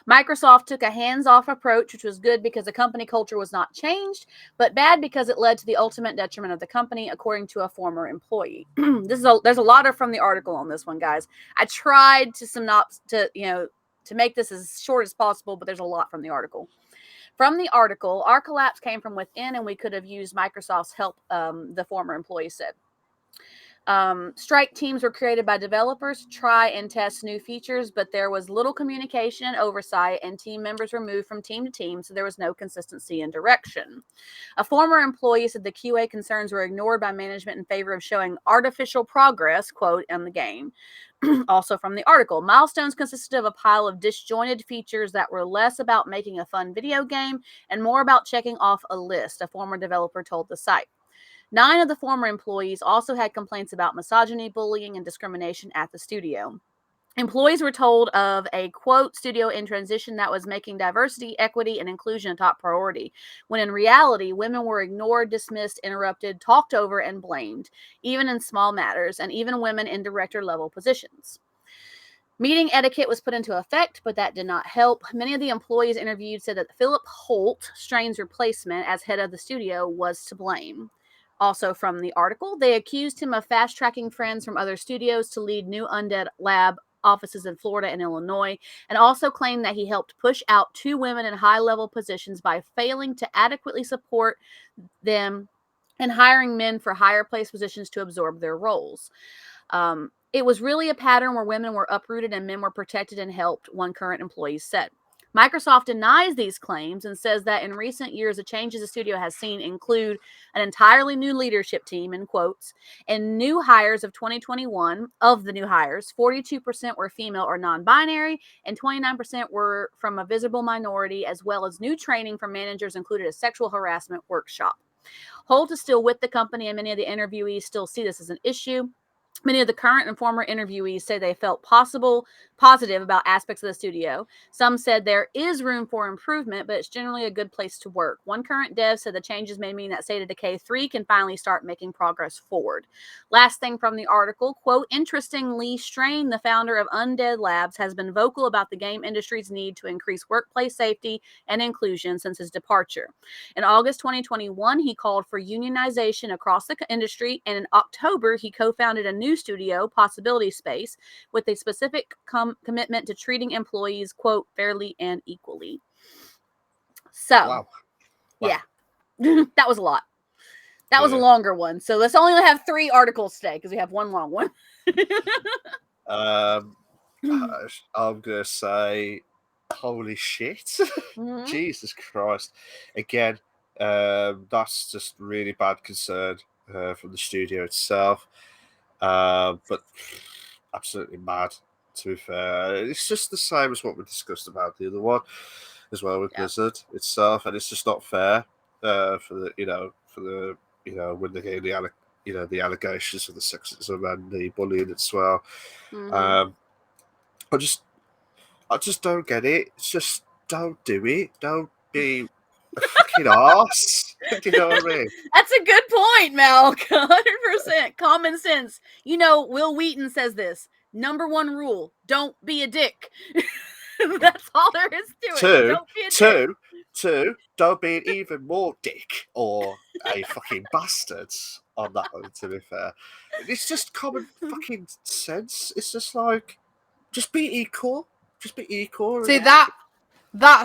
Microsoft took a hands-off approach, which was good because the company culture was not changed, but bad because it led to the ultimate detriment of the company, according to a former employee. There's a lot from the article on this one, guys. I tried to make this as short as possible, but there's a lot from the article. From the article, our collapse came from within, and we could have used Microsoft's help, the former employee said. Strike teams were created by developers to try and test new features, but there was little communication and oversight, and team members were moved from team to team, so there was no consistency and direction. A former employee said the QA concerns were ignored by management in favor of showing artificial progress, quote, in the game. Also from the article, milestones consisted of a pile of disjointed features that were less about making a fun video game and more about checking off a list, a former developer told the site. 9 of the former employees also had complaints about misogyny, bullying, and discrimination at the studio. Employees were told of a, quote, studio in transition that was making diversity, equity, and inclusion a top priority, when in reality, women were ignored, dismissed, interrupted, talked over, and blamed, even in small matters, and even women in director-level positions. Meeting etiquette was put into effect, but that did not help. Many of the employees interviewed said that Philip Holt, Strain's replacement as head of the studio, was to blame. Also from the article, they accused him of fast-tracking friends from other studios to lead new Undead Lab offices in Florida and Illinois, and also claimed that he helped push out 2 women in high-level positions by failing to adequately support them and hiring men for higher-placed positions to absorb their roles. It was really a pattern where women were uprooted and men were protected and helped, one current employee said. Microsoft denies these claims and says that in recent years, the changes the studio has seen include an entirely new leadership team, in quotes, and new hires of 2021. Of the new hires, 42% were female or non-binary, and 29% were from a visible minority, as well as new training from managers included a sexual harassment workshop. Holt is still with the company, and many of the interviewees still see this as an issue. Many of the current and former interviewees say they felt positive about aspects of the studio. Some said there is room for improvement, but it's generally a good place to work. One current dev said the changes may mean that State of Decay 3 can finally start making progress forward. Last thing from the article, quote, interestingly, Strain, the founder of Undead Labs, has been vocal about the game industry's need to increase workplace safety and inclusion since his departure. In August 2021, he called for unionization across the industry, and in October, he co-founded a new studio, Possibility Space, with a specific commitment to treating employees, quote, fairly and equally. So, Wow. Yeah, that was a lot. That was a longer one. So let's only have 3 articles today because we have one long one. I'm gonna say, holy shit. Mm-hmm. Jesus Christ. Again, that's just really bad concern from the studio itself. But absolutely mad, to be fair. It's just the same as what we discussed about the other one as well with Blizzard itself, and it's just not fair for the when they're getting the allegations of the sexism and the bullying as well. Mm-hmm. I just don't get it. It's just don't do it. Don't be a fucking arse. Do you know what I mean? That's a good point, Mel. 100% common sense. Will Wheaton says this. Number 1 rule: don't be a dick. That's all there is to it. Don't be a dick. Two, don't be an even more dick or a fucking bastard on that one, to be fair. It's just common fucking sense. It's just like, just be equal. Just be equal. See, that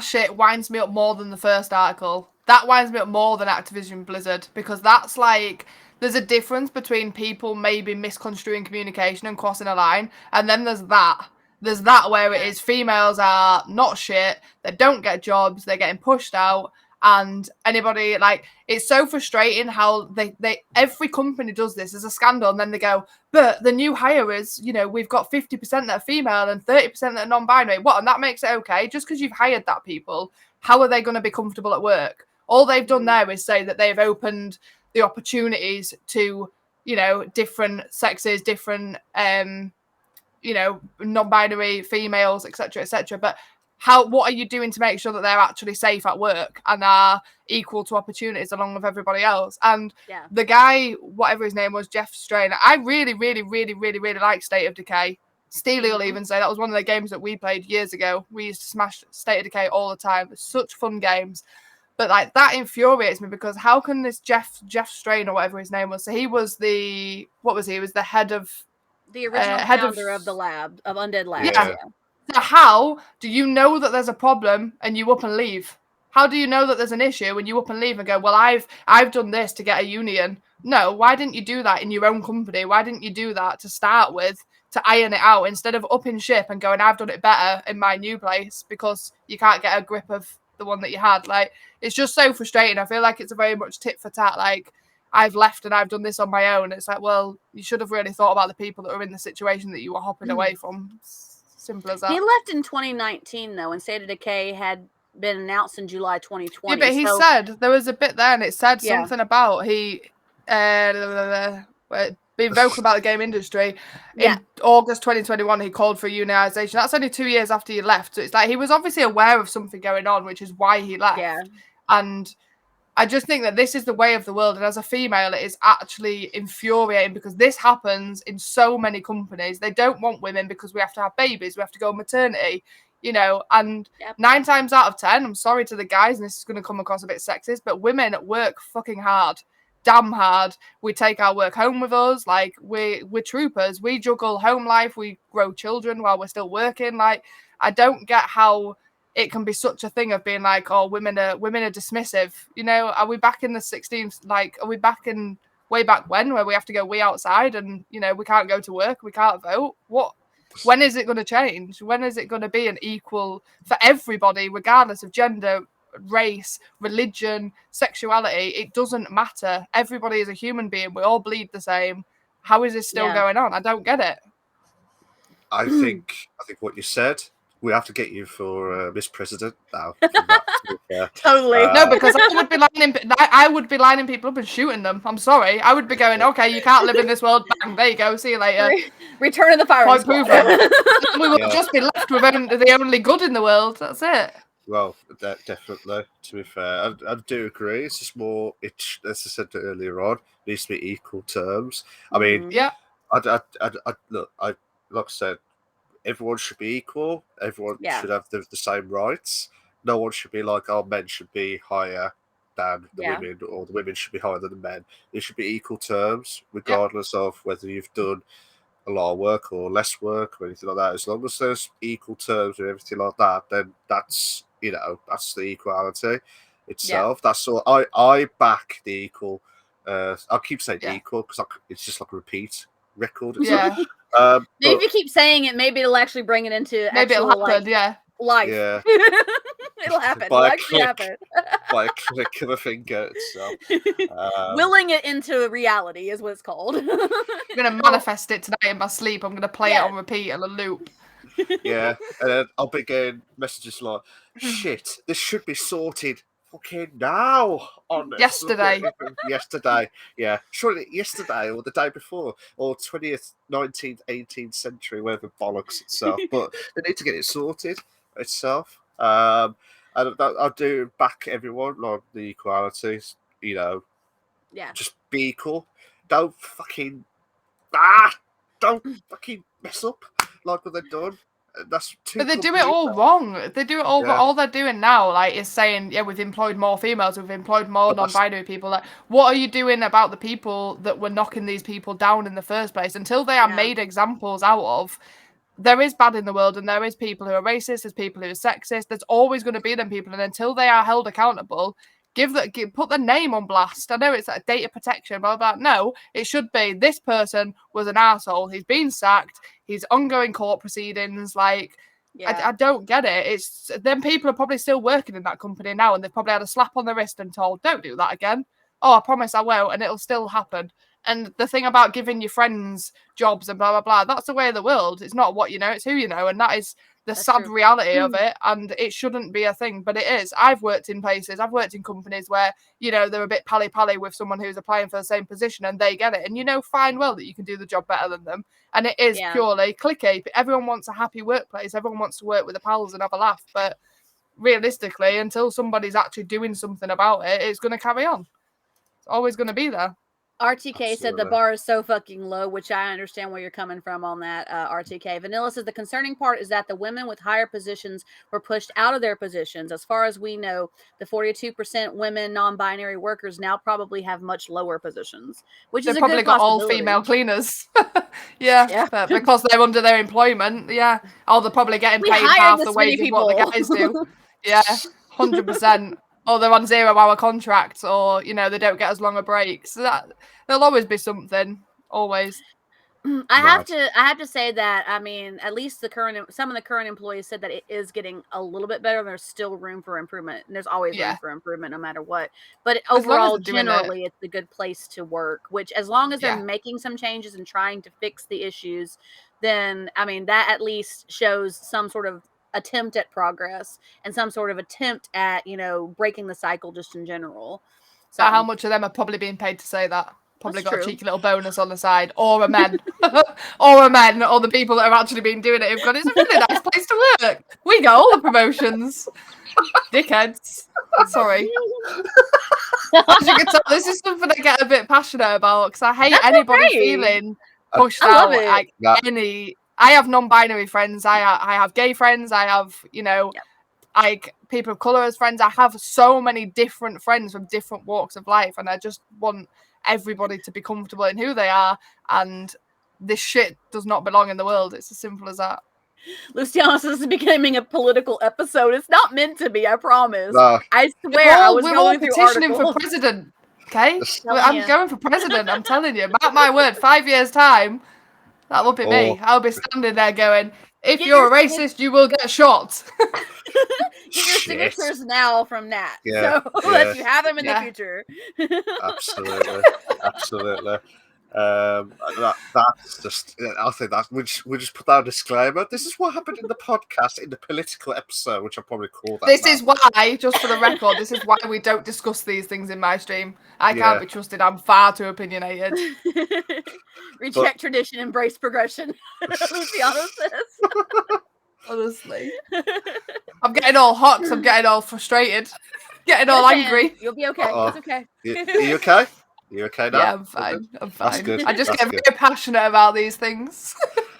shit winds me up more than the first article. That winds me up more than Activision Blizzard, because that's like, there's a difference between people maybe misconstruing communication and crossing a line, and then there's that. There's that where it is females are not shit, they don't get jobs, they're getting pushed out, and anybody, like, it's so frustrating how they every company does this as a scandal, and then they go, but the new hire is, we've got 50% that are female and 30% that are non-binary. What? And that makes it okay? Just because you've hired that people, how are they going to be comfortable at work? All they've done there is say that they've opened the opportunities to, different sexes, different, non-binary females, etc., etc. But what are you doing to make sure that they're actually safe at work and are equal to opportunities along with everybody else? And the guy, whatever his name was, Jeff Strain, I really, really, really, really, really like State of Decay. Steely will even say that was one of the games that we played years ago. We used to smash State of Decay all the time. It's such fun games. But like, that infuriates me, because how can this Jeff Strain or whatever his name was, so he was the head of the original founder of the lab, of Undead Labs. Yeah. So how do you know that there's a problem and you up and leave? How do you know that there's an issue and you up and leave and go, well, I've done this to get a union? No, why didn't you do that in your own company? Why didn't you do that to start with, to iron it out, instead of upping ship and going, I've done it better in my new place because you can't get a grip of the one that you had? Like, it's just so frustrating. I feel like it's a very much tit for tat, like, I've left and I've done this on my own. It's like, well, you should have really thought about the people that were in the situation that you were hopping away from. Simple as that. He left in 2019, though, and State of Decay had been announced in July 2020. Yeah, but he said, there was a bit there, and it said something about being vocal about the game industry. Yeah. In August 2021, he called for unionisation. That's only 2 years after he left. So it's like he was obviously aware of something going on, which is why he left. Yeah. And I just think that this is the way of the world. And as a female, it is actually infuriating because this happens in so many companies. They don't want women because we have to have babies. We have to go on maternity, you know, and 9 times out of 10, I'm sorry to the guys, and this is going to come across a bit sexist, but women work fucking hard, damn hard. We take our work home with us. Like we're troopers. We juggle home life. We grow children while we're still working. Like I don't get how it can be such a thing of being like, oh, women are dismissive. You know, are we back in the 16th? Like, are we back in way back where we have to go way outside and, you know, we can't go to work, we can't vote? What? When is it going to change? When is it going to be an equal for everybody, regardless of gender, race, religion, sexuality? It doesn't matter. Everybody is a human being. We all bleed the same. How is this still going on? I don't get it. I think what you said, we have to get you for Miss President now. Totally. No, because I would be lining people up and shooting them. I'm sorry. I would be going, okay, you can't live in this world. Bang, there you go. See you later. Return of the firing squad. We would just be left with the only good in the world. That's it. Well, definitely. To be fair, I do agree. It's just more. As I said earlier on, it needs to be equal terms. I mean, yeah. Look, like I said, everyone should be equal. Everyone should have the same rights. No one should be like, oh, men should be higher than the women, or the women should be higher than the men. It should be equal terms, regardless of whether you've done a lot of work or less work or anything like that. As long as there's equal terms and everything like that, then that's that's the equality itself. That's all. I back the equal. I keep saying equal because it's just like a repeat record. Yeah. Maybe if you keep saying it, maybe it'll actually bring it into maybe actual, it'll happen. life. Yeah. It'll happen. It'll actually happen. By a click of a finger itself. Willing it into reality is what it's called. I'm going to manifest it tonight in my sleep. I'm going to play it on repeat and a loop. Yeah. And then I'll be getting messages like, shit, this should be sorted fucking now. On yesterday. Yeah. Surely yesterday or the day before or 20th, 19th, 18th century, whatever bollocks itself. But they need to get it sorted itself. And I do back everyone on the equalities, just be equal. Don't fucking mess up like what they've done. That's too. But they do it all wrong. They do it all. Yeah. All they're doing now, is saying, we've employed more females, we've employed more non-binary people. Like, what are you doing about the people that were knocking these people down in the first place? Until they are made examples out of, there is bad in the world, and there is people who are racist, there's people who are sexist. There's always going to be them people, and until they are held accountable, put the name on blast. I know it's like data protection, blah, blah, blah. No, it should be this person was an arsehole. He's been sacked. He's ongoing court proceedings. I don't get it. It's then people are probably still working in that company now, and they've probably had a slap on the wrist and told, don't do that again. Oh, I promise I won't, and it'll still happen. And the thing about giving your friends jobs and blah, blah, blah, that's the way of the world. It's not what you know, it's who you know. And that is the sad reality of it. And it shouldn't be a thing, but it is. I've worked in companies where, they're a bit pally-pally with someone who's applying for the same position and they get it. And fine well that you can do the job better than them. And it is purely cliquey. Everyone wants a happy workplace. Everyone wants to work with the pals and have a laugh. But realistically, until somebody's actually doing something about it, it's going to carry on. It's always going to be there. RTK said the bar is so fucking low, which I understand where you're coming from on that, RTK. Vanilla says the concerning part is that the women with higher positions were pushed out of their positions. As far as we know, the 42% women non-binary workers now probably have much lower positions, which They've is a probably good got all female cleaners. But because they're under their employment, they're probably getting paid half the wage of what the guys do. 100%. Or they're on 0-hour contracts, or they don't get as long a break. So that there'll always be something. Always. I have to say that, I mean, at least some of the current employees said that it is getting a little bit better. There's still room for improvement, and there's always room for improvement no matter what. But overall, generally, it's a good place to work. Which, as long as they're making some changes and trying to fix the issues, then I mean that at least shows some sort of attempt at progress and some sort of attempt at breaking the cycle just in general. So how much of them are probably being paid to say that? probably That's got true. a cheeky little bonus on the side, or a men, or the people that have actually been doing it who've gone, it's a really nice place to work. We get all the promotions. Dickheads. Sorry. As you can tell, this is something I get a bit passionate about because I hate That's anybody okay. feeling pushed I love out. it. Like I have non-binary friends. I have gay friends. I have, like people of color as friends. I have so many different friends from different walks of life, and I just want everybody to be comfortable in who they are. And this shit does not belong in the world. It's as simple as that. Luciana, this is becoming a political episode. It's not meant to be, I promise. No. I swear, I was we're going all through petitioning articles. for president. Okay, Telling I'm ya. going for president. I'm telling you, mark my word. 5 years time, that will be me. I'll be standing there going, "If Get you're a your racist, you will get shot." Get your Shit. signatures now from Nat, Yeah, so that you have them in the Yeah. future. Absolutely, absolutely. That's just. I think that we just put that disclaimer. This is what happened in the podcast in the political episode, which I'll probably call that. This now. is why, just for the record, this is why we don't discuss these things in my stream. I can't be trusted. I'm far too opinionated. Reject tradition, embrace progression. Luciano says. Honestly, I'm getting all hot because I'm getting all frustrated, getting all angry. You'll be okay. It's okay. Are you okay? You okay now? Yeah, I'm fine. I'm fine. That's good. I just That's get good. very passionate about these things.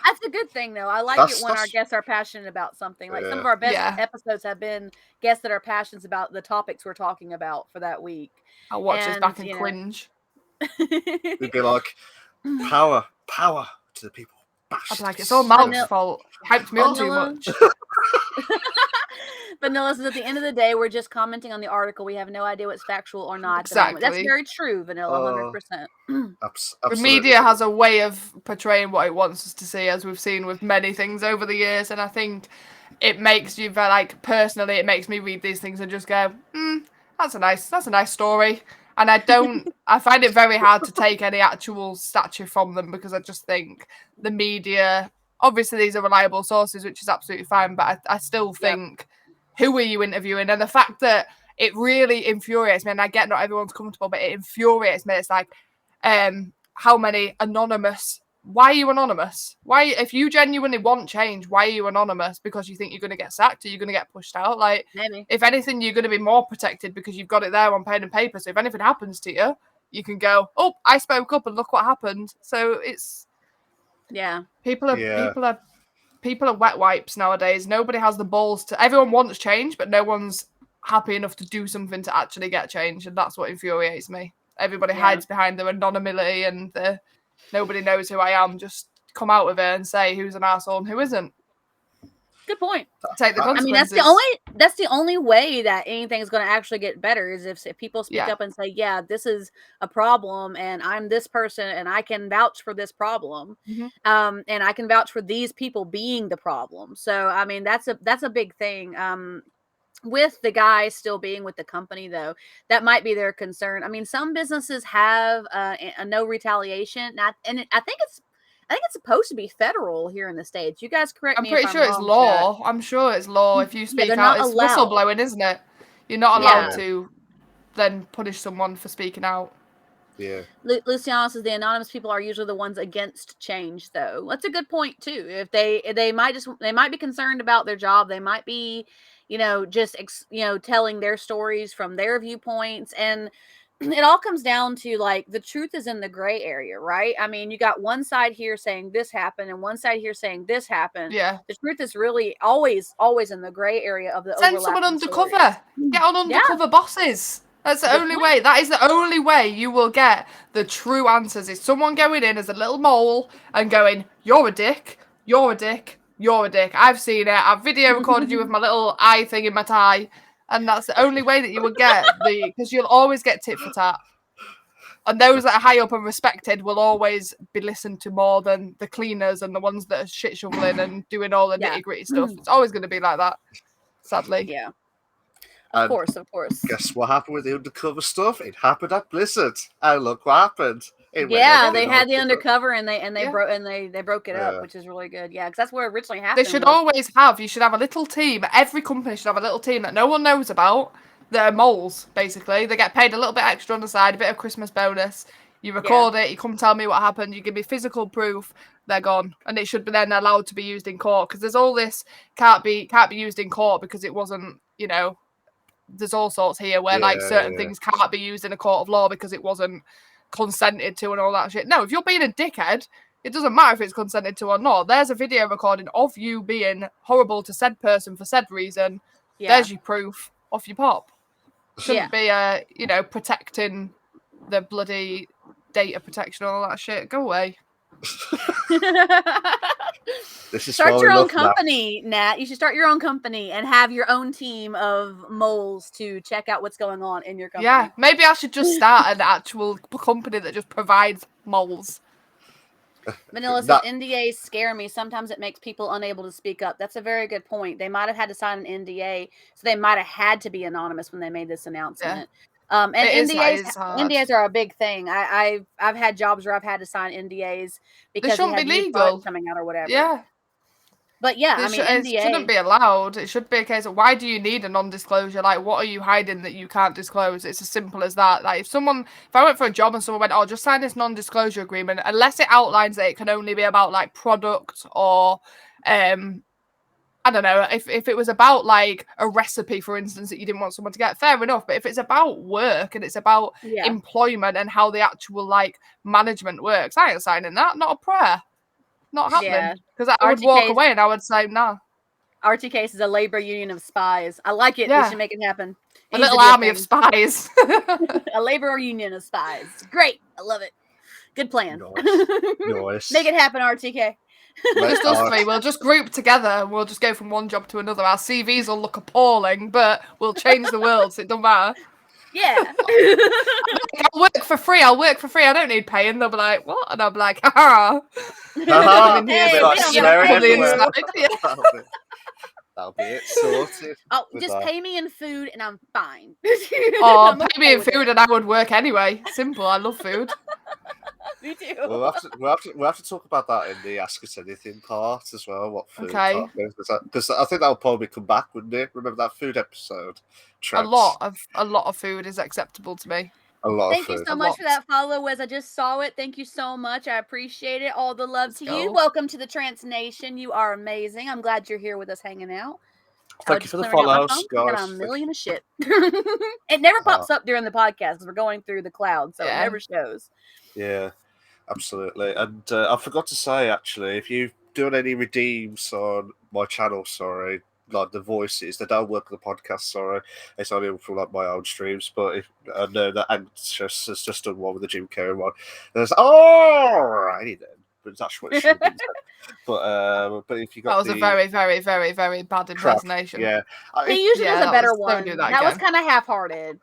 That's a good thing, though. I like it when our guests are passionate about something. Like some of our best episodes have been guests that are passionate about the topics we're talking about for that week. I'll watch this back and cringe. We'd be like, power to the people. I'm like, it's all Mal's fault. Hyped me up too much. Vanilla says, at the end of the day, we're just commenting on the article. We have no idea what's factual or not. Exactly. That's very true, Vanilla, 100%. Absolutely. The media has a way of portraying what it wants us to see, as we've seen with many things over the years, and I think it makes you very, like, personally, it makes me read these things and just go, that's a nice story. And I find it very hard to take any actual stature from them because I just think the media, obviously these are reliable sources, which is absolutely fine, but I still think, who are you interviewing? And the fact that it really infuriates me, and I get not everyone's comfortable, but it infuriates me. It's like, how many anonymous, why are you anonymous? Why, if you genuinely want change, why are you anonymous? Because you think you're going to get sacked or you're going to get pushed out? Like, maybe. If anything, you're going to be more protected because you've got it there on pen and paper. So if anything happens to you, you can go, oh, I spoke up and look what happened. So it's, people are wet wipes nowadays. Nobody has the balls to, everyone wants change, but no one's happy enough to do something to actually get change. And that's what infuriates me. Everybody hides behind their anonymity and nobody knows who I am. Just come out with it and say who's an arsehole and who isn't. Good point. Take the consequences. I mean, that's the only way that anything is going to actually get better is if people speak up and say, yeah, this is a problem and I'm this person and I can vouch for this problem. And I can vouch for these people being the problem. So, I mean, that's a big thing. With the guy still being with the company, though, that might be their concern. I mean, some businesses have a no retaliation, and I think it's supposed to be federal here in the States. You guys correct me. I'm pretty sure it's law. I'm sure it's law. If you speak out, it's whistleblowing, isn't it? You're not allowed to then punish someone for speaking out. Yeah. Luciana says the anonymous people are usually the ones against change, though. That's a good point too. If they might be concerned about their job, they might be, just telling their stories from their viewpoints, and it all comes down to, like, the truth is in the gray area, right? I mean, you got one side here saying this happened and one side here saying this happened. Yeah. The truth is really always in the gray area of the Send someone undercover. Get on undercover bosses. That's the only way. That is the only way you will get the true answers. Is someone going in as a little mole and going, you're a dick, you're a dick, you're a dick. I've seen it. I've video recorded you with my little eye thing in my tie. And that's the only way that you will get because you'll always get tit for tat. And those that are high up and respected will always be listened to more than the cleaners and the ones that are shit shoveling and doing all the nitty gritty stuff. It's always going to be like that, sadly. Yeah. Of course. Guess what happened with the undercover stuff? It happened at Blizzard. And look what happened. They had the undercover and they broke it up, which is really good. Yeah, because that's where it originally happened. They should always have. You should have a little team. Every company should have a little team that no one knows about. They're moles, basically. They get paid a little bit extra on the side, a bit of Christmas bonus. You record it, you come tell me what happened, you give me physical proof, they're gone. And it should be then allowed to be used in court. Because there's all this can't be used in court because it wasn't, there's all sorts here where like certain things can't be used in a court of law because it wasn't consented to and all that shit. No, if you're being a dickhead, it doesn't matter if it's consented to or not. There's a video recording of you being horrible to said person for said reason. There's your proof. Off you pop. Shouldn't be protecting the bloody data protection and all that shit. Go away. This is start your own company, Nat. You should start your own company and have your own team of moles to check out what's going on in your company. Yeah, maybe I should just start an actual company that just provides moles. Vanilla says NDAs scare me. Sometimes it makes people unable to speak up. That's a very good point. They might have had to sign an NDA, so they might have had to be anonymous when they made this announcement. And NDAs are a big thing. I've had jobs where I've had to sign NDAs because they shouldn't be legal coming out or whatever. Yeah. But yeah, it shouldn't be allowed. It should be a case of why do you need a non-disclosure? Like, what are you hiding that you can't disclose? It's as simple as that. Like, if I went for a job and someone went, "Oh, just sign this non-disclosure agreement," unless it outlines that it can only be about like product or, I don't know, if it was about like a recipe, for instance, that you didn't want someone to get, fair enough. But if it's about work and it's about employment and how the actual like management works, I ain't signing that. Not a prayer. Not happening. Because I would walk away and I would say, nah. RTK is a labor union of spies. I like it. We should make it happen. A little army of spies. A labor union of spies. Great. I love it. Good plan. Nice. Make it happen, RTK. Just us three. We'll just group together and we'll just go from one job to another. Our CVs will look appalling, but we'll change the world, so it don't matter. Yeah. I'll work for free. I don't need paying. They'll be like, what? And I'll be like, ha. That'll be it. Sorted. Oh, just pay me in food and I'm fine. Pay me in food and I would work anyway. Simple. I love food. Me too. We'll have to talk about that in the Ask Us Anything part as well. What food? Okay. Because I think that'll probably come back, wouldn't it? Remember that food episode? A lot of food is acceptable to me. Thank you so much for that follow, Wes. I just saw it. Thank you so much. I appreciate it. All the love to you. Welcome to the Trance Nation. You are amazing. I'm glad you're here with us hanging out. Thank you for the follows, guys. Got a million of shit. It never pops up during the podcast because we're going through the cloud, so it never shows. Yeah, absolutely. And I forgot to say, actually, if you've done any redeems on my channel, like the voices, they don't work on the podcast, it's only from like my own streams, but I know that Anxious has just done one with the Jim Carrey one. There's alrighty then. But that's what it should be. But if you got that was a very, very, very, very bad impersonation. Yeah, he usually does a better one. That was kind of half-hearted.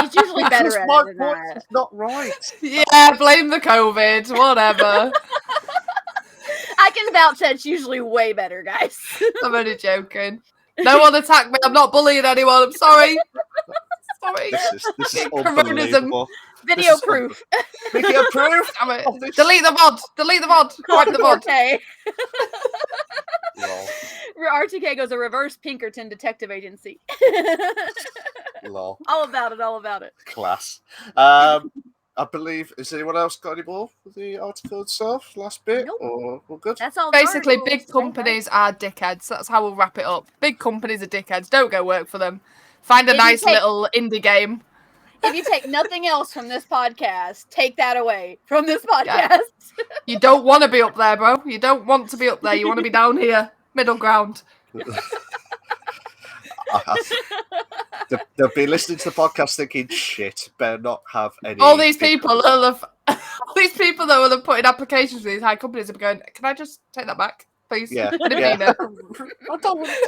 He's usually better at it than that. It's not right. Yeah, blame the COVID. Whatever. I can vouch that it's usually way better, guys. I'm only joking. No one attack me. I'm not bullying anyone. I'm sorry. Sorry. This is unbelievable. Video proof. Video proof. Delete the mod. Delete the mod. Wipe the mod. Okay. RTK goes a reverse Pinkerton detective agency. Lol. All about it. Class. I believe, has anyone else got any more with the article itself? Last bit? Nope. Or we're good? That's all. Basically, big companies are dickheads. That's how we'll wrap it up. Big companies are dickheads. Don't go work for them. Find a nice little indie game. If you take nothing else from this podcast, take that away from this podcast. Yeah. You don't want to be up there, bro. You don't want to be up there. You want to be down here. Middle ground. They'll be listening to the podcast thinking, shit, better not have any. All these people that are putting applications for these high companies are going, can I just take that back, please? Yeah. I didn't mean it.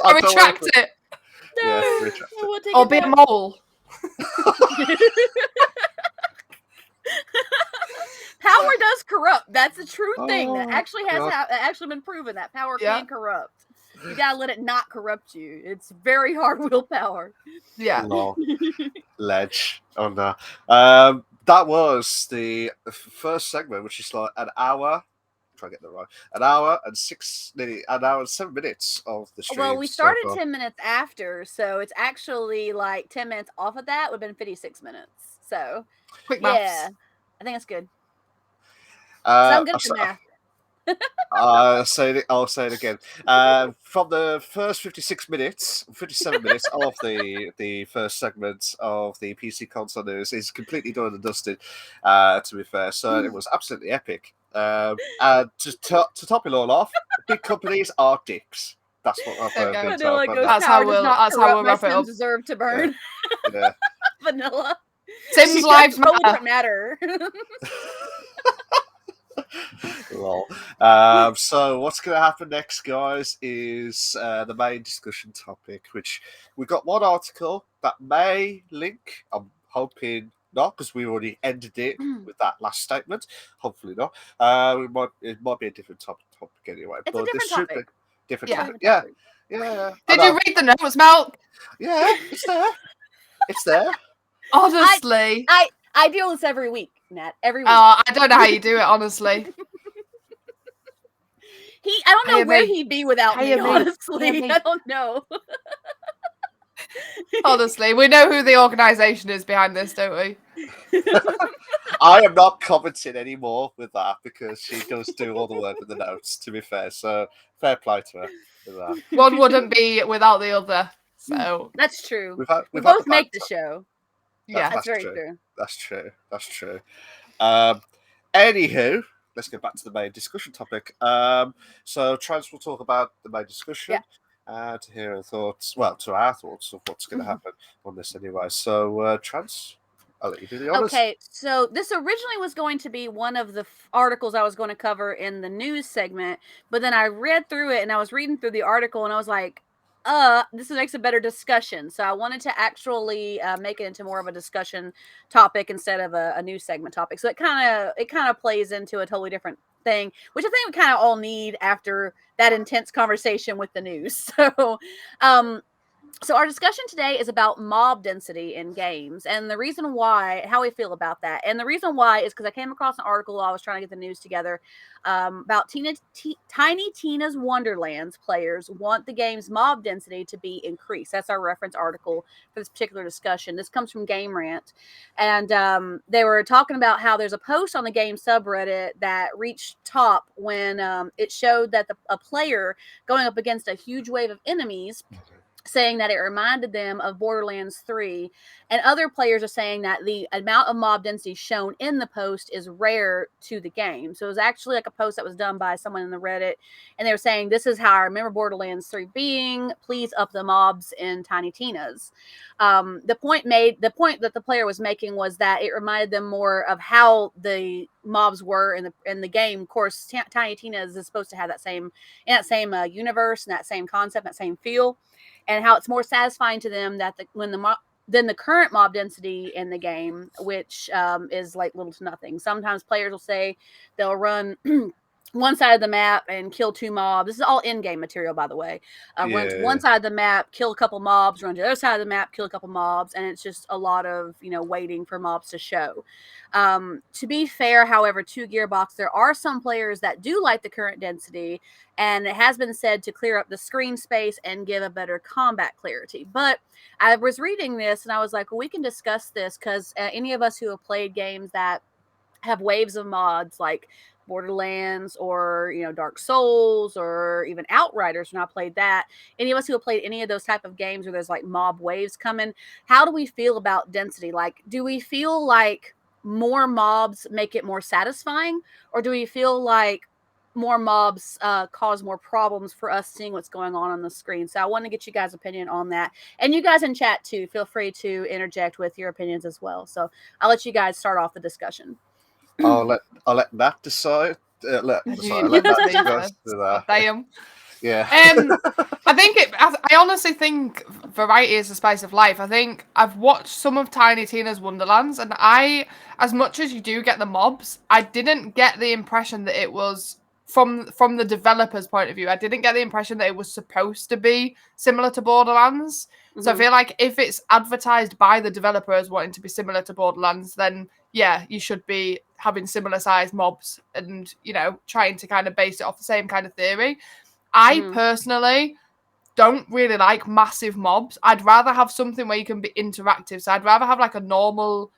I retract it. Yeah, retract it. Or be a mole. Power does corrupt. That's a true thing. That actually has been proven that power can corrupt. You gotta let it not corrupt you. It's very hard willpower. Yeah. Ledge. Oh no. That was the first segment, which is like an hour. Try to get that right. An hour and 7 minutes of the stream. Well, we started 10 minutes after, so it's actually like 10 minutes off of that would have been 56 minutes. So quick maths. Yeah, I think that's good. I'm good at the math. I'll say it again. From the first 57 minutes of the first segment of the PC console news is completely done and dusted, to be fair. So it was absolutely epic. And to top it all off, big companies are dicks. That's what I've been told. That's how we'll wrap it up. Deserve to burn. Yeah. Vanilla. Sims lives matter. Lol. So what's going to happen next, guys, is the main discussion topic, which we got one article that may link. I'm hoping not, because we already ended it with that last statement. Hopefully not. It might be a different topic anyway. It's a different topic. Different topic. Yeah. Did you read the notes, Milk? Yeah, it's there. It's there. Honestly, I deal with this every week, Nat. Every week. I don't know how you do it, honestly. I don't know where he'd be without me, honestly. I don't know. Honestly, we know who the organisation is behind this, don't we? I am not commenting anymore with that because she does do all the work with the notes, to be fair. So fair play to her with that. One wouldn't be without the other. So that's true. We both make the show. Yeah, that's very true. That's true. Anywho, let's get back to the main discussion topic. So Trans will talk about the main discussion to hear our thoughts. Well, to our thoughts of what's going to happen on this anyway. So Trans, I'll let you do the honors. Okay, so this originally was going to be one of the articles I was going to cover in the news segment, but then I read through it and I was reading through the article and I was like, this makes a better discussion. So I wanted to actually make it into more of a discussion topic instead of a news segment topic. So it kind of plays into a totally different thing, which I think we kind of all need after that intense conversation with the news. So our discussion today is about mob density in games and the reason why, how we feel about that. And the reason why is because I came across an article while I was trying to get the news together about Tiny Tina's Wonderlands players want the game's mob density to be increased. That's our reference article for this particular discussion. This comes from Game Rant. And they were talking about how there's a post on the game subreddit that reached top when it showed that a player going up against a huge wave of enemies saying that it reminded them of Borderlands 3, and other players are saying that the amount of mob density shown in the post is rare to the game. So it was actually like a post that was done by someone in the Reddit, and they were saying, this is how I remember Borderlands 3 being, please up the mobs in Tiny Tina's. The point that the player was making was that it reminded them more of how the mobs were in the game. Of course, Tiny Tina's is supposed to have that same universe and that same concept, that same feel, and how it's more satisfying to them that than the current mob density in the game, which is like little to nothing. Sometimes players will say they'll run one side of the map and kill 2 mobs. This is all in-game material, by the way. Run to one side of the map, kill a couple mobs, run to the other side of the map, kill a couple mobs, and it's just a lot of, waiting for mobs to show. To be fair, however, to Gearbox, there are some players that do like the current density, and it has been said to clear up the screen space and give a better combat clarity. But I was reading this, and I was like, well, we can discuss this, because any of us who have played games that have waves of mods, like Borderlands or Dark Souls or even Outriders, when I played that, any of us who have played any of those type of games where there's like mob waves coming, how do we feel about density? Like, do we feel like more mobs make it more satisfying, or do we feel like more mobs cause more problems for us seeing what's going on the screen? So I want to get you guys' opinion on that, and you guys in chat too, feel free to interject with your opinions as well. So I'll let you guys start off the discussion. I'll let Nat decide. Let Nat discuss. Damn. Yeah. I honestly think variety is the spice of life. I think I've watched some of Tiny Tina's Wonderlands, and as much as you do get the mobs, I didn't get the impression that it was from the developer's point of view. I didn't get the impression that it was supposed to be similar to Borderlands. Mm-hmm. So I feel like if it's advertised by the developer as wanting to be similar to Borderlands, then yeah, you should be having similar sized mobs and, trying to kind of base it off the same kind of theory. I personally don't really like massive mobs. I'd rather have something where you can be interactive. So I'd rather have like a normal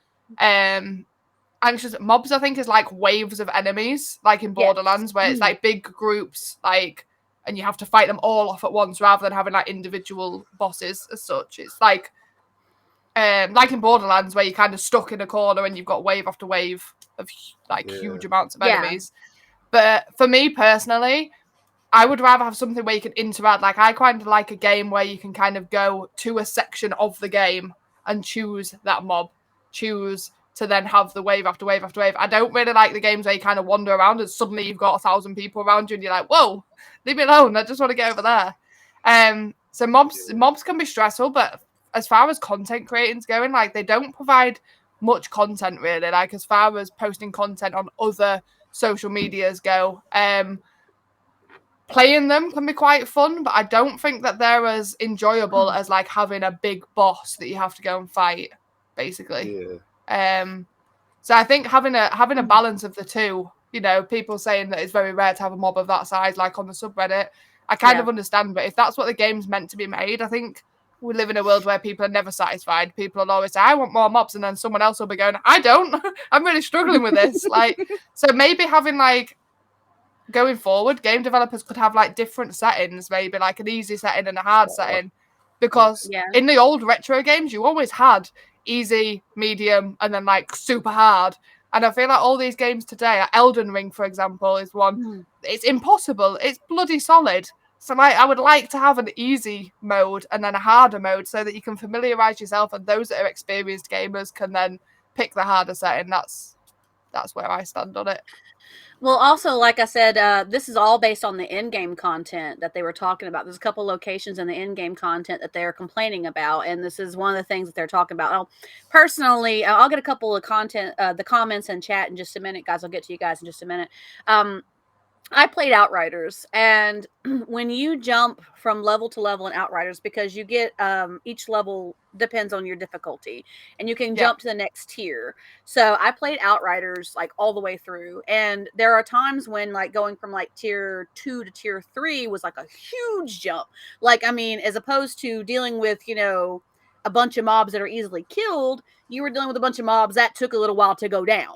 anxious. Mobs, I think, is like waves of enemies, like in Borderlands, where it's like big groups, like, and you have to fight them all off at once rather than having like individual bosses as such. It's like in Borderlands, where you're kind of stuck in a corner and you've got wave after wave of like huge amounts of enemies. But for me personally, I would rather have something where you can interact. Like, I kind of like a game where you can kind of go to a section of the game and choose that mob, choose to then have the wave after wave after wave. I don't really like the games where you kind of wander around and suddenly you've got 1,000 people around you and you're like, whoa, leave me alone. I just want to get over there. So mobs can be stressful, but as far as content creating's going, like, they don't provide much content really. Like, as far as posting content on other social medias go, playing them can be quite fun, but I don't think that they're as enjoyable as like having a big boss that you have to go and fight, basically. So I think having a balance of the two, you know, people saying that it's very rare to have a mob of that size, like on the subreddit, I kind of understand, but if that's what the game's meant to be made, I think we live in a world where people are never satisfied. People will always say, I want more mobs, and then someone else will be going, I don't. I'm really struggling with this. Like, so maybe having like, going forward, game developers could have like different settings, maybe like an easy setting and a hard setting, because in the old retro games you always had easy, medium, and then like super hard. And I feel like all these games today, like Elden Ring for example is one, it's impossible, it's bloody solid. So like, I would like to have an easy mode and then a harder mode so that you can familiarize yourself, and those that are experienced gamers can then pick the harder setting. That's where I stand on it. Well, also, like I said, this is all based on the in-game content that they were talking about. There's a couple locations in the in-game content that they're complaining about, and this is one of the things that they're talking about. Now, personally, I'll get a couple of the comments in chat in just a minute, guys. I'll get to you guys in just a minute. I played Outriders, and when you jump from level to level in Outriders, because you get each level depends on your difficulty, and you can jump to the next tier. So I played Outriders like all the way through, and there are times when like going from like tier 2 to tier 3 was like a huge jump. Like, I mean, as opposed to dealing with, you know, a bunch of mobs that are easily killed, you were dealing with a bunch of mobs that took a little while to go down.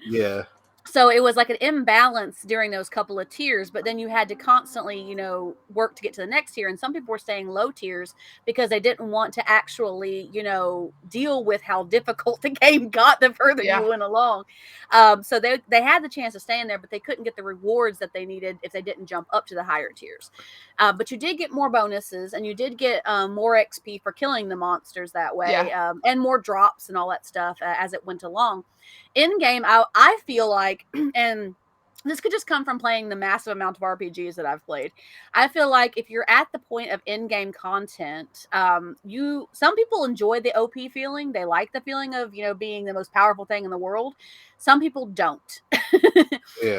Yeah. So it was like an imbalance during those couple of tiers, but then you had to constantly, you know, work to get to the next tier. And some people were staying low tiers because they didn't want to actually, you know, deal with how difficult the game got the further you went along. So they had the chance to stay in there, but they couldn't get the rewards that they needed if they didn't jump up to the higher tiers. But you did get more bonuses, and you did get more XP for killing the monsters that way, and more drops and all that stuff as it went along. In game, I feel like, and this could just come from playing the massive amount of RPGs that I've played. I feel like if you're at the point of in-game content, some people enjoy the OP feeling. They like the feeling of, you know, being the most powerful thing in the world. Some people don't.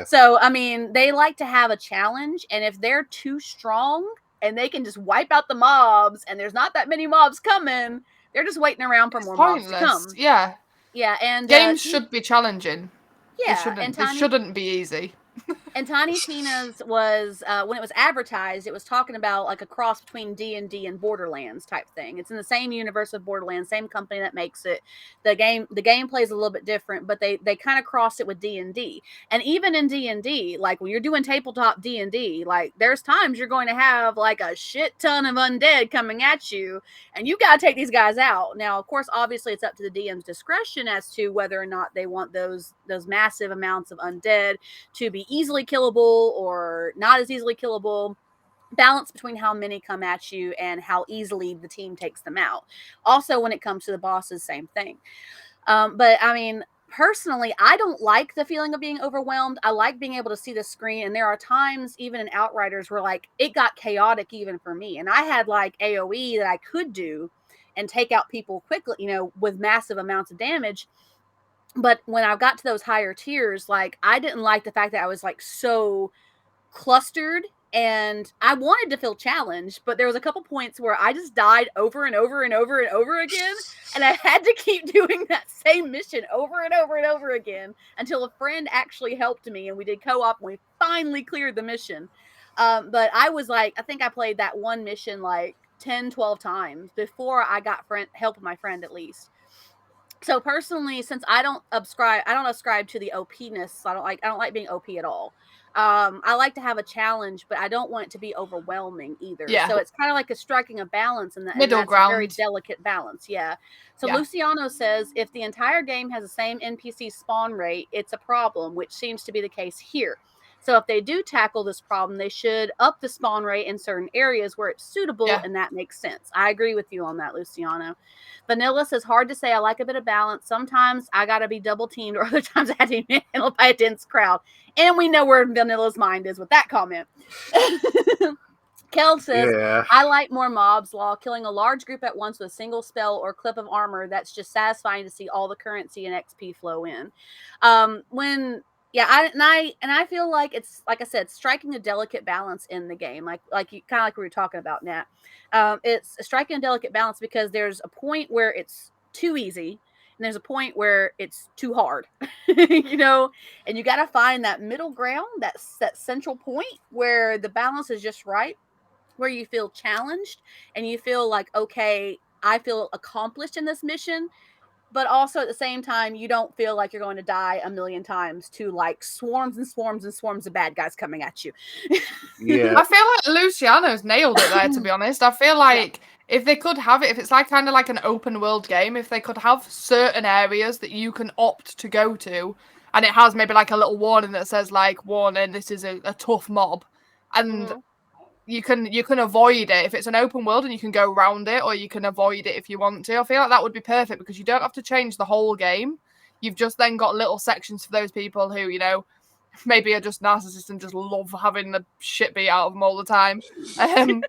So, I mean, they like to have a challenge, and if they're too strong and they can just wipe out the mobs, and there's not that many mobs coming, they're just waiting around for more mobs to come. Yeah, and games should be challenging. Yeah, they shouldn't be easy. And Tiny Tina's was when it was advertised, it was talking about like a cross between D&D and Borderlands type thing. It's in the same universe of Borderlands, same company that makes it. The gameplay is a little bit different, but they kind of crossed it with D&D. And even in D&D, like when you're doing tabletop D&D, like there's times you're going to have like a shit ton of undead coming at you, and you got to take these guys out. Now, of course, obviously it's up to the DM's discretion as to whether or not they want those massive amounts of undead to be easily killable or not as easily killable. Balance between how many come at you and how easily the team takes them out. Also, when it comes to the bosses, same thing. But I mean, personally, I don't like the feeling of being overwhelmed. I like being able to see the screen, and there are times even in Outriders where like it got chaotic even for me, and I had like AoE that I could do and take out people quickly, you know, with massive amounts of damage. But when I got to those higher tiers, like I didn't like the fact that I was like so clustered, and I wanted to feel challenged, but there was a couple points where I just died over and over and over and over again, and I had to keep doing that same mission over and over and over again until a friend actually helped me, and we did co-op, and we finally cleared the mission. But I was like, I think I played that one mission like 10, 12 times before I got help with my friend at least. So personally, since I don't ascribe to the OP-ness. I don't like being OP at all. I like to have a challenge, but I don't want it to be overwhelming either. Yeah. So it's kind of like striking a balance, and Middle that's ground. a very delicate balance. Yeah. So Luciano says if the entire game has the same NPC spawn rate, it's a problem, which seems to be the case here. So if they do tackle this problem, they should up the spawn rate in certain areas where it's suitable, and that makes sense. I agree with you on that, Luciano. Vanilla says, hard to say. I like a bit of balance. Sometimes I got to be double teamed, or other times I had to be handled by a dense crowd. And we know where Vanilla's mind is with that comment. Kel says, I like more mobs, while killing a large group at once with a single spell or clip of armor. That's just satisfying to see all the currency and XP flow in. I feel like it's, like I said, striking a delicate balance in the game, like you kind of like we were talking about, Nat. It's striking a delicate balance because there's a point where it's too easy, and there's a point where it's too hard, and you got to find that middle ground, that central point where the balance is just right, where you feel challenged and you feel like, okay, I feel accomplished in this mission, but also at the same time, you don't feel like you're going to die a million times to like swarms and swarms and swarms of bad guys coming at you. I feel like Luciano's nailed it there, to be honest. I feel like if they could have it, if it's like kind of like an open world game, if they could have certain areas that you can opt to go to, and it has maybe like a little warning that says like, warning, this is a tough mob, and you can avoid it if it's an open world, and you can go around it, or you can avoid it if you want to. I feel like that would be perfect because you don't have to change the whole game. You've just then got little sections for those people who, maybe are just narcissists and just love having the shit beat out of them all the time. And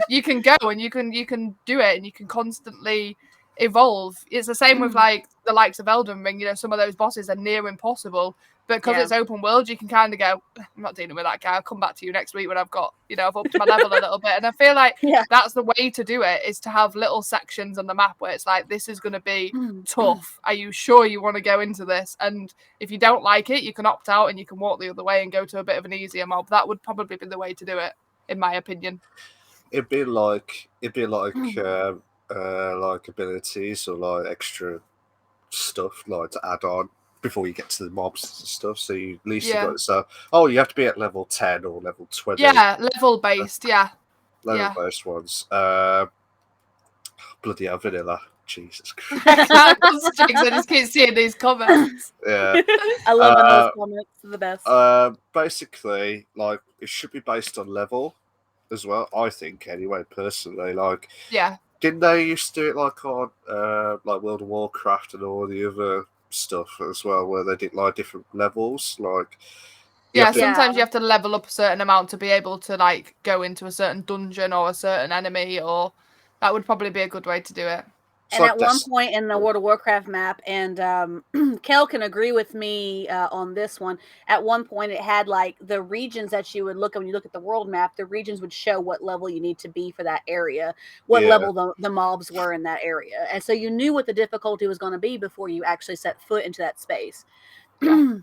you can go and you can do it, and you can constantly evolve. It's the same with like the likes of Elden Ring. Some of those bosses are near impossible, but because it's open world, you can kind of go, I'm not dealing with that guy. I'll come back to you next week when I've got, I've upped my level a little bit. And I feel like that's the way to do it, is to have little sections on the map where it's like, this is going to be tough. Are you sure you want to go into this? And if you don't like it, you can opt out and you can walk the other way and go to a bit of an easier mob. That would probably be the way to do it, in my opinion. It'd be like abilities or like extra stuff like to add on before you get to the mobs and stuff. So you at least you got you have to be at level 10 or level 20. Yeah, level based. Level based ones. Bloody hell, Vanilla. Jesus Christ. I just keep seeing these comments. Yeah. I love those comments. They're the best. Basically, like, it should be based on level as well, I think, anyway, personally. Like, didn't they used to do it like on like World of Warcraft and all the other stuff as well, where they did like different levels? Like, sometimes you have to level up a certain amount to be able to like go into a certain dungeon or a certain enemy, or that would probably be a good way to do it. And at one point in the World of Warcraft map, and Kel can agree with me on this one, at one point it had like the regions that you would look at when you look at the world map, the regions would show what level you need to be for that area, what level the mobs were in that area. And so you knew what the difficulty was going to be before you actually set foot into that space. But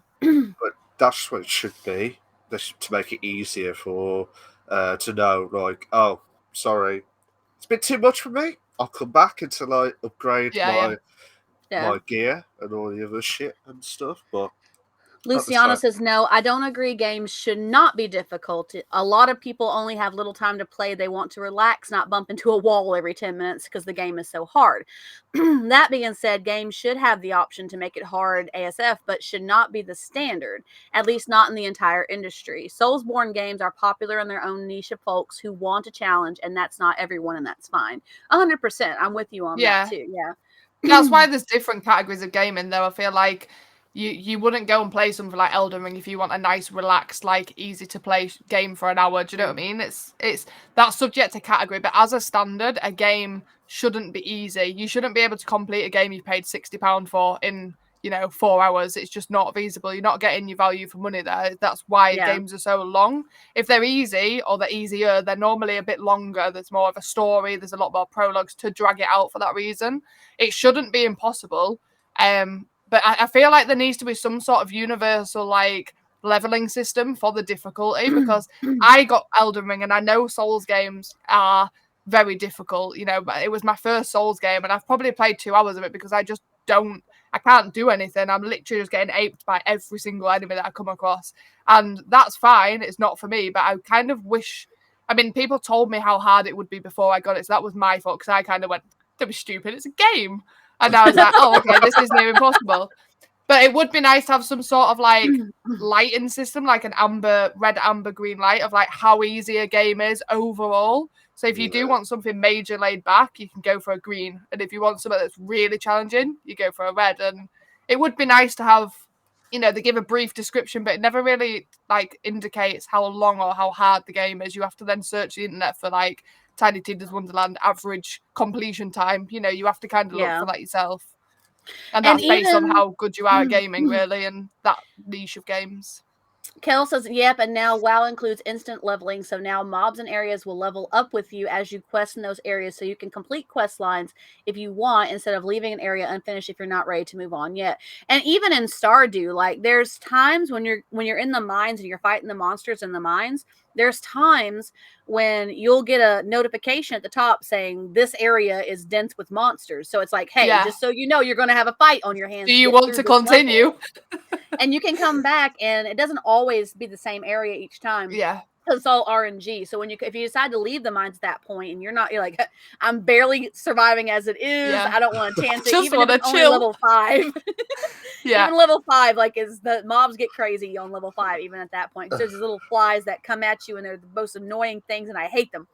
that's what it should be, to make it easier for to know, like, oh, sorry, it's been too much for me. I'll come back until I upgrade my gear and all the other shit and stuff. But Luciano says, no, I don't agree. Games should not be difficult. A lot of people only have little time to play. They want to relax, not bump into a wall every 10 minutes because the game is so hard. That being said, games should have the option to make it hard ASF, but should not be the standard, at least not in the entire industry. Soulsborne games are popular in their own niche of folks who want a challenge, and that's not everyone, and that's fine. 100%. I'm with you on that too. Yeah. That's why there's different categories of gaming, though. I feel like you wouldn't go and play something like Elden Ring if you want a nice, relaxed, like easy to play game for an hour. Do you know what I mean? It's that's subject to category, but as a standard, a game shouldn't be easy. You shouldn't be able to complete a game you paid £60 for in 4 hours. It's just not feasible. You're not getting your value for money there. That's why games are so long. If they're easy or they're easier, they're normally a bit longer. There's more of a story. There's a lot more prologues to drag it out for that reason. It shouldn't be impossible. But I feel like there needs to be some sort of universal like leveling system for the difficulty, because I got Elden Ring and I know Souls games are very difficult. But it was my first Souls game and I've probably played 2 hours of it because I just don't I can't do anything. I'm literally just getting aped by every single enemy that I come across. And that's fine. It's not for me. But I kind of wish... I mean, people told me how hard it would be before I got it. So that was my fault, because I kind of went, don't be stupid. It's a game. And I was like, oh, okay, this is near impossible. But it would be nice to have some sort of like lighting system, like an red, amber, green light of like how easy a game is overall. So if you do want something major laid back, you can go for a green. And if you want something that's really challenging, you go for a red. And it would be nice to have, you know, they give a brief description, but it never really like indicates how long or how hard the game is. You have to then search the internet for like Tiny Tina's Wonderland average completion time. You know, you have to kind of look for that yourself. And that's based on how good you are at gaming, really, and that niche of games. Kel says, yep, and now WoW includes instant leveling, so now mobs and areas will level up with you as you quest in those areas, so you can complete quest lines if you want, instead of leaving an area unfinished if you're not ready to move on yet. And even in Stardew, like, there's times when you're in the mines and you're fighting the monsters in the mines, there's times when you'll get a notification at the top saying this area is dense with monsters. So it's like, hey, just so you know, you're going to have a fight on your hands. Do you want to continue? And you can come back, and it doesn't always be the same area each time. Yeah. It's all RNG. So if you decide to leave the mines at that point, and you're like, I'm barely surviving as it is. Yeah. I don't want to chance it. Even if it's only level 5. Even level 5, like, is the mobs get crazy on level 5, even at that point. There's these little flies that come at you, and they're the most annoying things, and I hate them.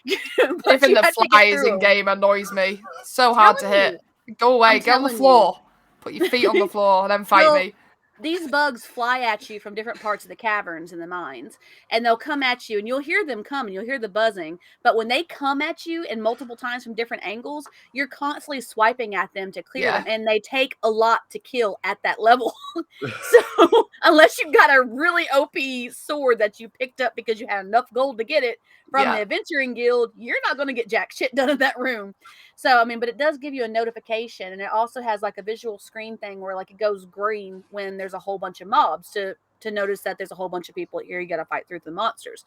Even the flies in game annoys me. So hard to hit. Go away. Get on the floor. Put your feet on the floor, and then fight me. These bugs fly at you from different parts of the caverns in the mines, and they'll come at you, and you'll hear them come, and you'll hear the buzzing. But when they come at you in multiple times from different angles, you're constantly swiping at them to clear them, and they take a lot to kill at that level. So unless you've got a really OP sword that you picked up because you had enough gold to get it from the Adventuring Guild, you're not going to get jack shit done in that room. So, I mean, but it does give you a notification, and it also has like a visual screen thing where like it goes green when there's a whole bunch of mobs to notice that there's a whole bunch of people here. You got to fight through the monsters.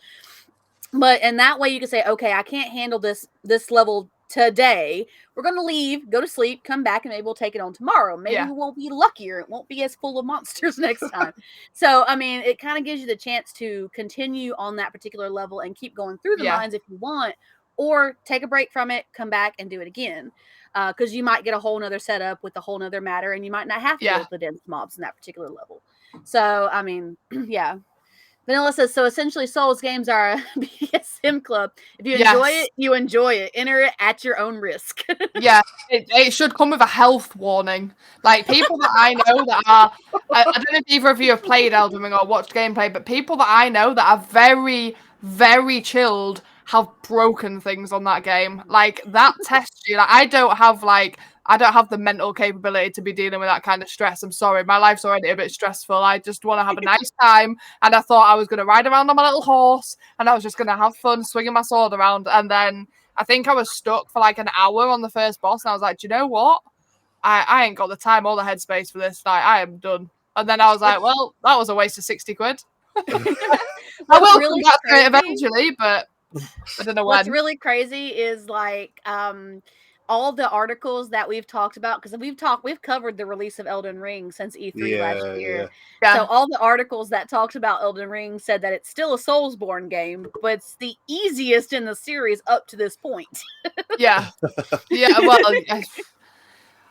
But and that way you can say, okay, I can't handle this level today. We're going to leave, go to sleep, come back, and maybe we'll take it on tomorrow. Maybe we won't be luckier. It won't be as full of monsters next time. So, I mean, it kind of gives you the chance to continue on that particular level and keep going through the mines if you want, or take a break from it, come back and do it again. Because you might get a whole nother setup with a whole nother matter, and you might not have to deal with the dense mobs in that particular level. So, I mean, Vanilla says, so essentially Souls games are a BDSM club. If you enjoy it, you enjoy it. Enter it at your own risk. It should come with a health warning. Like, people that I know that are... I don't know if either of you have played Elden Ring or watched gameplay, but people that I know that are very, very chilled have broken things on that game. Like, that tests you. Like, I don't have the mental capability to be dealing with that kind of stress. I'm sorry. My life's already a bit stressful. I just want to have a nice time. And I thought I was going to ride around on my little horse, and I was just going to have fun swinging my sword around. And then I think I was stuck for like an hour on the first boss. And I was like, do you know what? I ain't got the time or the headspace for this. Like, I am done. And then I was like, well, that was a waste of 60 quid. I will come back to it eventually, but I don't know when. What's really crazy is like all the articles that we've talked about, because we've covered the release of Elden Ring since E3 last year. So all the articles that talked about Elden Ring said that it's still a Soulsborne game, but it's the easiest in the series up to this point. Well,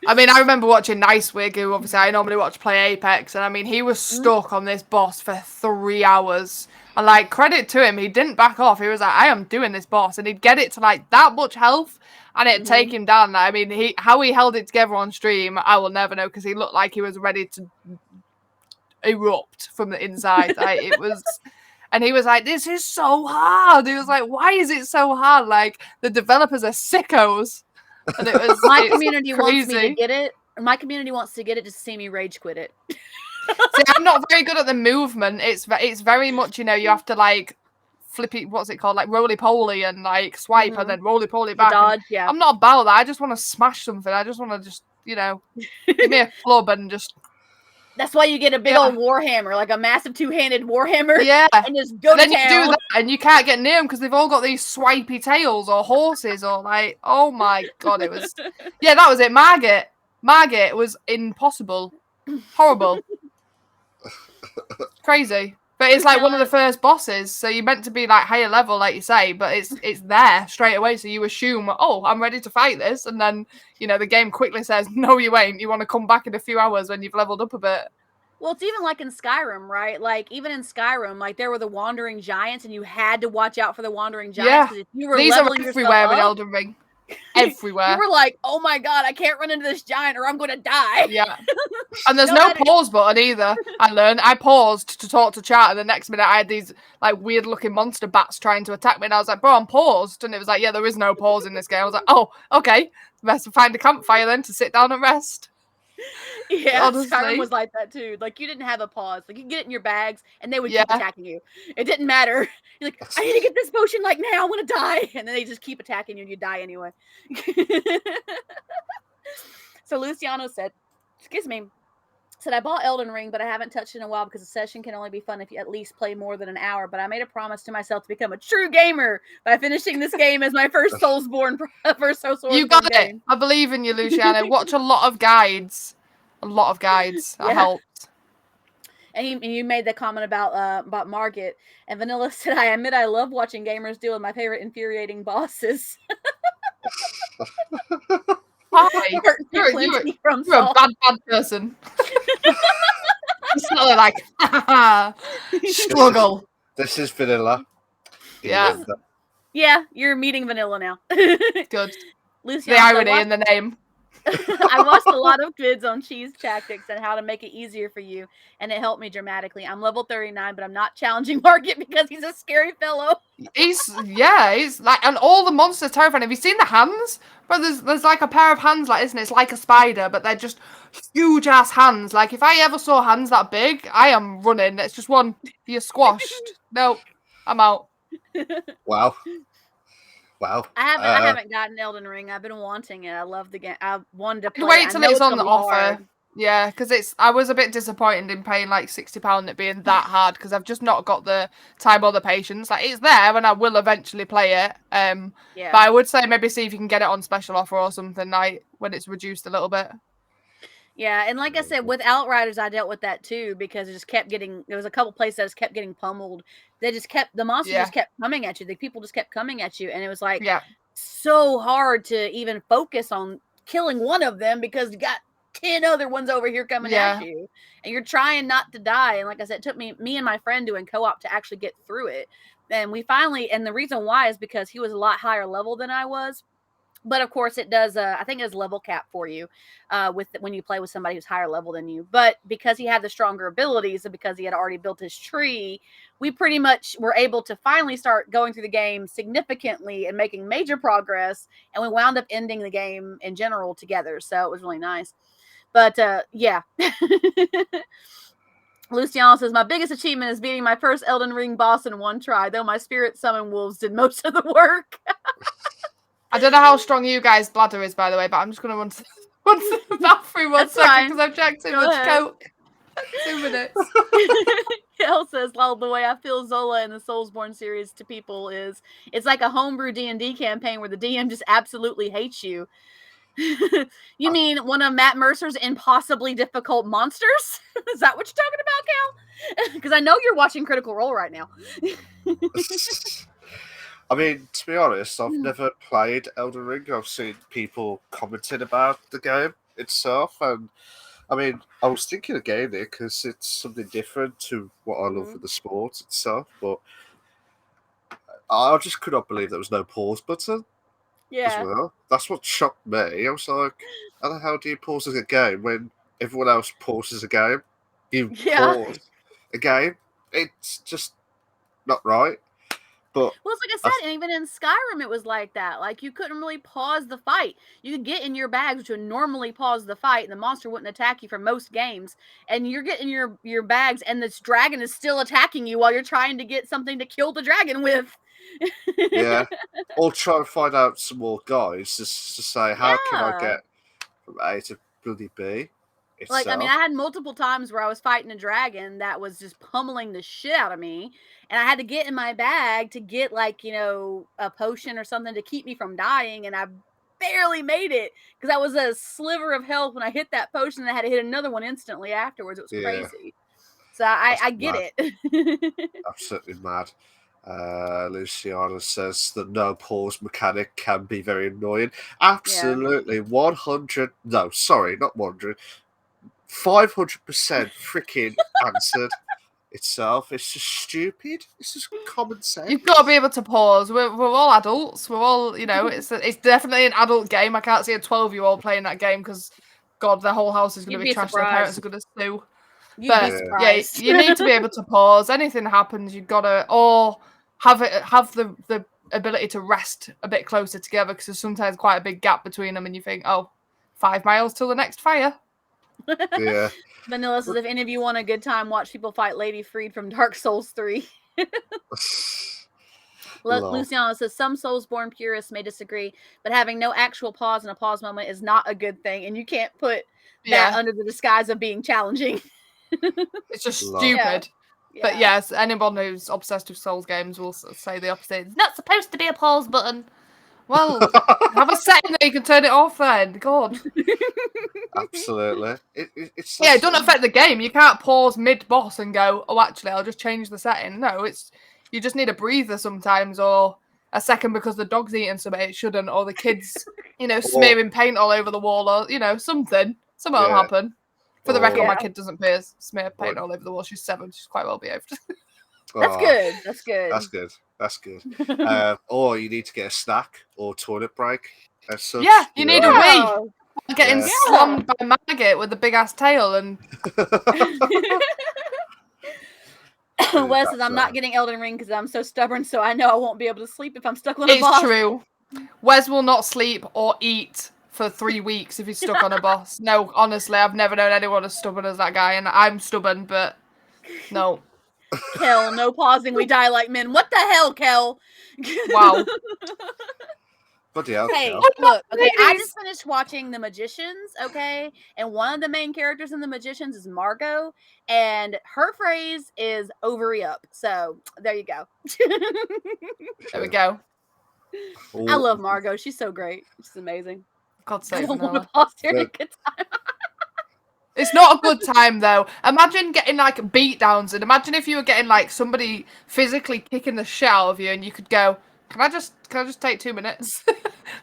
I mean, I remember watching Nicewig, who obviously I normally watch play Apex, and I mean, he was stuck on this boss for 3 hours. And like, credit to him, he didn't back off. He was like, I am doing this boss. And he'd get it to like that much health, and it'd take him down. I mean, how he held it together on stream, I will never know, because he looked like he was ready to erupt from the inside. Like, it was... And he was like, this is so hard. He was like, why is it so hard? Like, the developers are sickos. And it was my community wants me to get it. My community wants to get it to see me rage quit it. See, I'm not very good at the movement. It's very much, you know, you have to like flippy, what's it called, like roly-poly and like swipe and then roly-poly back. Dodge, I'm not about that. I just want to smash something. I just want to you know, give me a club and just... That's why you get a big old warhammer, like a massive two-handed warhammer. And just go to town. You do that, and you can't get near them because they've all got these swipey tails or horses or like, oh my god, it was... Yeah, that was it, Margit. Margit was impossible. Horrible. Crazy. But it's like one of the first bosses, so you're meant to be like higher level, like you say, but it's there straight away, so you assume, oh, I'm ready to fight this, and then, you know, the game quickly says, no, you ain't. You want to come back in a few hours when you've leveled up a bit. Well, it's even like in Skyrim, right? Like, even in Skyrim, like, there were the wandering giants, and you had to watch out for the wandering giants, because if you were These leveling are everywhere yourself in up, Elden Ring. Everywhere. you were like, oh my god, I can't run into this giant or I'm going to die. Yeah. And there's no pause button either. I learned. I paused to talk to chat, and the next minute I had these like weird looking monster bats trying to attack me, and I was like, bro, I'm paused. And it was like, yeah, there is no pause in this game. I was like, oh, okay. Best find a campfire then to sit down and rest. Yeah, honestly. Skyrim was like that too. Like, you didn't have a pause. Like, you get it in your bags, and they would keep attacking you. It didn't matter. You're like, I need to get this potion, like, now, I'm gonna die. And then they just keep attacking you, and you die anyway. So Luciano said, I bought Elden Ring, but I haven't touched it in a while because a session can only be fun if you at least play more than an hour. But I made a promise to myself to become a true gamer by finishing this game as my first Soulsborne You got it. I believe in you, Luciano. Watch a lot of guides. A lot of guides. That helped. And you made the comment about Margit. And Vanilla said, I admit I love watching gamers deal with my favorite infuriating bosses. Hi. You're a bad person. It's not like, struggle. This is Vanilla. Yeah. Yeah, you're meeting Vanilla now. Good. Lucy, the irony in the name. I watched a lot of vids on cheese tactics and how to make it easier for you, and it helped me dramatically. I'm level 39, but I'm not challenging Margit because he's a scary fellow. He's like, and all the monsters terrifying. Have you seen the hands? But there's like a pair of hands like, isn't it? It's like a spider, but they're just huge ass hands. Like, if I ever saw hands that big, I am running. It's just one. You're squashed. Nope, I'm out. Wow. I haven't gotten Elden Ring. I've been wanting it. I love the game. I wanted to play. Wait till it's on the offer. Hard. Yeah, because I was a bit disappointed in paying like £60 and it being that hard because I've just not got the time or the patience. Like, it's there and I will eventually play it. But I would say maybe see if you can get it on special offer or something like when it's reduced a little bit. Yeah, and like I said, with Outriders, I dealt with that too because it just kept getting. There was a couple places that just kept getting pummeled. The monsters just kept coming at you. The people just kept coming at you, and it was like so hard to even focus on killing one of them because you got 10 other ones over here coming at you, and you're trying not to die. And like I said, it took me and my friend doing co-op to actually get through it. And we finally, and the reason why is because he was a lot higher level than I was. But of course, it does. I think it's level cap for you when you play with somebody who's higher level than you. But because he had the stronger abilities and because he had already built his tree, we pretty much were able to finally start going through the game significantly and making major progress. And we wound up ending the game in general together. So it was really nice. But yeah. Luciano says, my biggest achievement is beating my first Elden Ring boss in one try, though my spirit summon wolves did most of the work. I don't know how strong you guys' bladder is, by the way, but I'm just going to run to the bathroom one second because I've drank too much Coke. 2 minutes. Kel says, well, the way I feel Zola in the Soulsborne series to people is it's like a homebrew D&D campaign where the DM just absolutely hates you. You mean one of Matt Mercer's impossibly difficult monsters? Is that what you're talking about, Cal? Because I know you're watching Critical Role right now. I mean, to be honest, I've never played Elden Ring. I've seen people commenting about the game itself, and I mean, I was thinking of getting it because it's something different to what I love with the sport itself, but I just could not believe there was no pause button as well. That's what shocked me. I was like, how the hell do you pause a game when everyone else pauses a game? You pause a game? It's just not right. But, well, it's like I said, and even in Skyrim, it was like that. Like, you couldn't really pause the fight. You could get in your bags, which would normally pause the fight, and the monster wouldn't attack you for most games. And you're getting your bags, and this dragon is still attacking you while you're trying to get something to kill the dragon with. Yeah. Or try and find out some more guys just to say, how can I get from A to bloody B? Itself. Like, I mean, I had multiple times where I was fighting a dragon that was just pummeling the shit out of me. And I had to get in my bag to get, like, you know, a potion or something to keep me from dying. And I barely made it because I was a sliver of health when I hit that potion, and I had to hit another one instantly afterwards. It was crazy. So I get it. Absolutely mad. Luciana says the no pause mechanic can be very annoying. Absolutely. 100. No, sorry, not 100. 500% freaking answered itself. It's just stupid. It's just common sense. You've got to be able to pause. We're all adults. We're all, it's definitely an adult game. I can't see a 12-year-old playing that game because, God, their whole house is going to be trashed. Their parents are going to sue. You'd be surprised. You need to be able to pause. Anything happens, you've got to, or have the ability to rest a bit closer together because there's sometimes quite a big gap between them, and you think, 5 miles till the next fire. Yeah. Vanilla says, if any of you want a good time, watch people fight Lady Freed from Dark Souls 3. Luciano says, some Soulsborne purists may disagree, but having no actual pause and a pause moment is not a good thing, and you can't put that under the disguise of being challenging. It's just stupid. Yeah. But yes, anyone who's obsessed with Souls games will say the opposite. It's not supposed to be a pause button. Well, have a setting that you can turn it off then. God. Absolutely. It's it doesn't affect the game. You can't pause mid-boss and go, actually, I'll just change the setting. No, you just need a breather sometimes, or a second because the dog's eating something it shouldn't, or the kids, smearing paint all over the wall, or, something. Something will happen. For the record, my kid doesn't smear paint all over the wall. She's 7. She's quite well behaved. That's good. That's good. That's good. Or you need to get a snack or toilet break. Yeah, you need a wee. Getting slammed by Maggot with a big ass tail and. Wes says, I'm not getting Elden Ring because I'm so stubborn, so I know I won't be able to sleep if I'm stuck on a boss. It's true. Wes will not sleep or eat for 3 weeks if he's stuck on a boss. No, honestly, I've never known anyone as stubborn as that guy, and I'm stubborn, but no. Kel, no pausing, we die like men. What the hell, Kel? Wow. Bloody hell, hey, Kel. Look, okay, I just finished watching The Magicians, okay? And one of the main characters in The Magicians is Margot, and her phrase is ovary up. So, there you go. There we go. I love Margot. She's so great. She's amazing. God save I don't Vanilla. want to pause during a good time. It's not a good time though. Imagine getting like beat downs, and imagine if you were getting like somebody physically kicking the shit out of you, and you could go, "Can I just take 2 minutes?"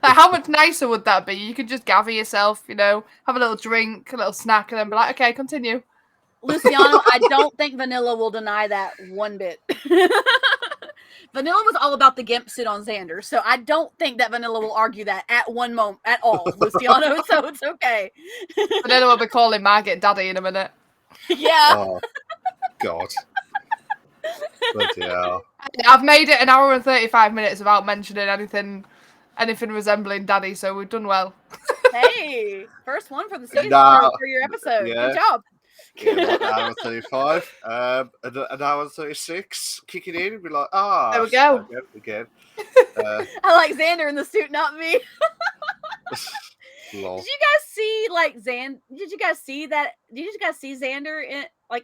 Like, how much nicer would that be? You could just gather yourself, have a little drink, a little snack, and then be like, "Okay, continue." Luciano, I don't think Vanilla will deny that one bit. Vanilla was all about the gimp suit on Xander, so I don't think that Vanilla will argue that at one moment at all, Luciano, so it's okay. Vanilla will be calling Margit daddy in a minute. Yeah. Oh, God. Bloody hell. I've made it an hour and 35 minutes without mentioning anything resembling daddy, so we've done well. Hey, first one for the season for your episode. Yeah. Good job. Yeah, an hour and 35, an hour and 36, kicking in, and be like, there we go. Again. I like Xander in the suit, not me. Lol. Did you guys see Did you guys see that? Did you guys see Xander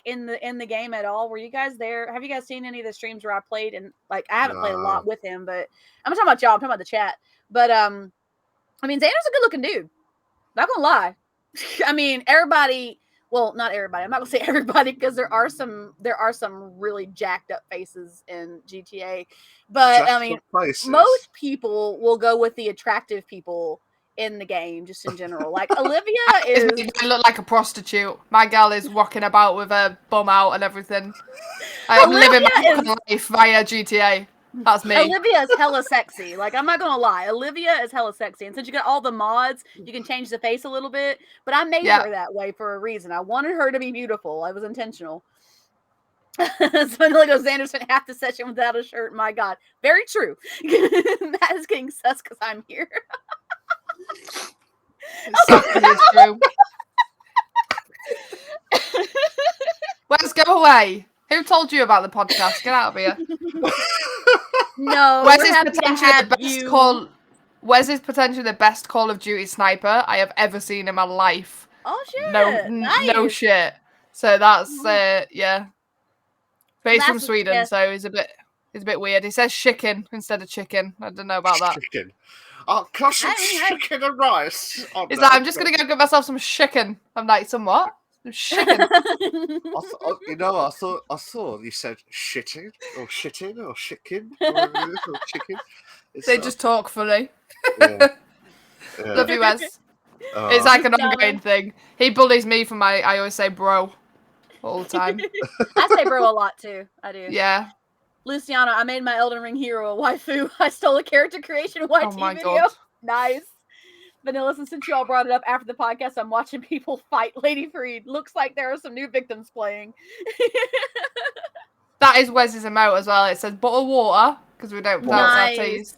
in the game at all? Were you guys there? Have you guys seen any of the streams where I played? And I haven't played a lot with him, but I'm talking about y'all. I'm talking about the chat. But I mean, Xander's a good looking dude. Not gonna lie. I mean, everybody. Well, not everybody. I'm not gonna say everybody because there are some really jacked up faces in GTA. But Jacked I mean, faces. Most people will go with the attractive people in the game, just in general. Like Olivia is. I look like a prostitute. My gal is walking about with her bum out and everything. I'm living my life via GTA. That's me. Olivia is hella sexy. Like, I'm not gonna lie. Olivia is hella sexy. And since you got all the mods, you can change the face a little bit. But I made her that way for a reason. I wanted her to be beautiful. I was intentional. So Vanilla goes, Xander spent half the session without a shirt. My God. Very true. Matt is getting sus because I'm here. It's true. Let's go away. Who told you about the podcast? Get out of here. No, Wes is potentially the best Call of Duty sniper I have ever seen in my life. Oh shit! No shit. So that's yeah. Based from Sweden, so he's a bit weird. He says chicken instead of chicken. I don't know about that. Chicken. Can I have some chicken and rice? He's like, I'm just going to go get myself some chicken. I'm like, some what? Some chicken. I thought you said shitting or chicken or chicken. They just talk funny. Yeah. Love you, Wes. It's like an ongoing thing. He bullies me for I always say bro all the time. I say bro a lot too. I do. Yeah. Luciano, I made my Elden Ring hero a waifu. I stole a character creation YT video. God. Nice. Vanilla, since you all brought it up after the podcast, I'm watching people fight Lady Freed. Looks like there are some new victims playing. That is Wes's emote as well. It says bottled water because we don't pronounce our T's.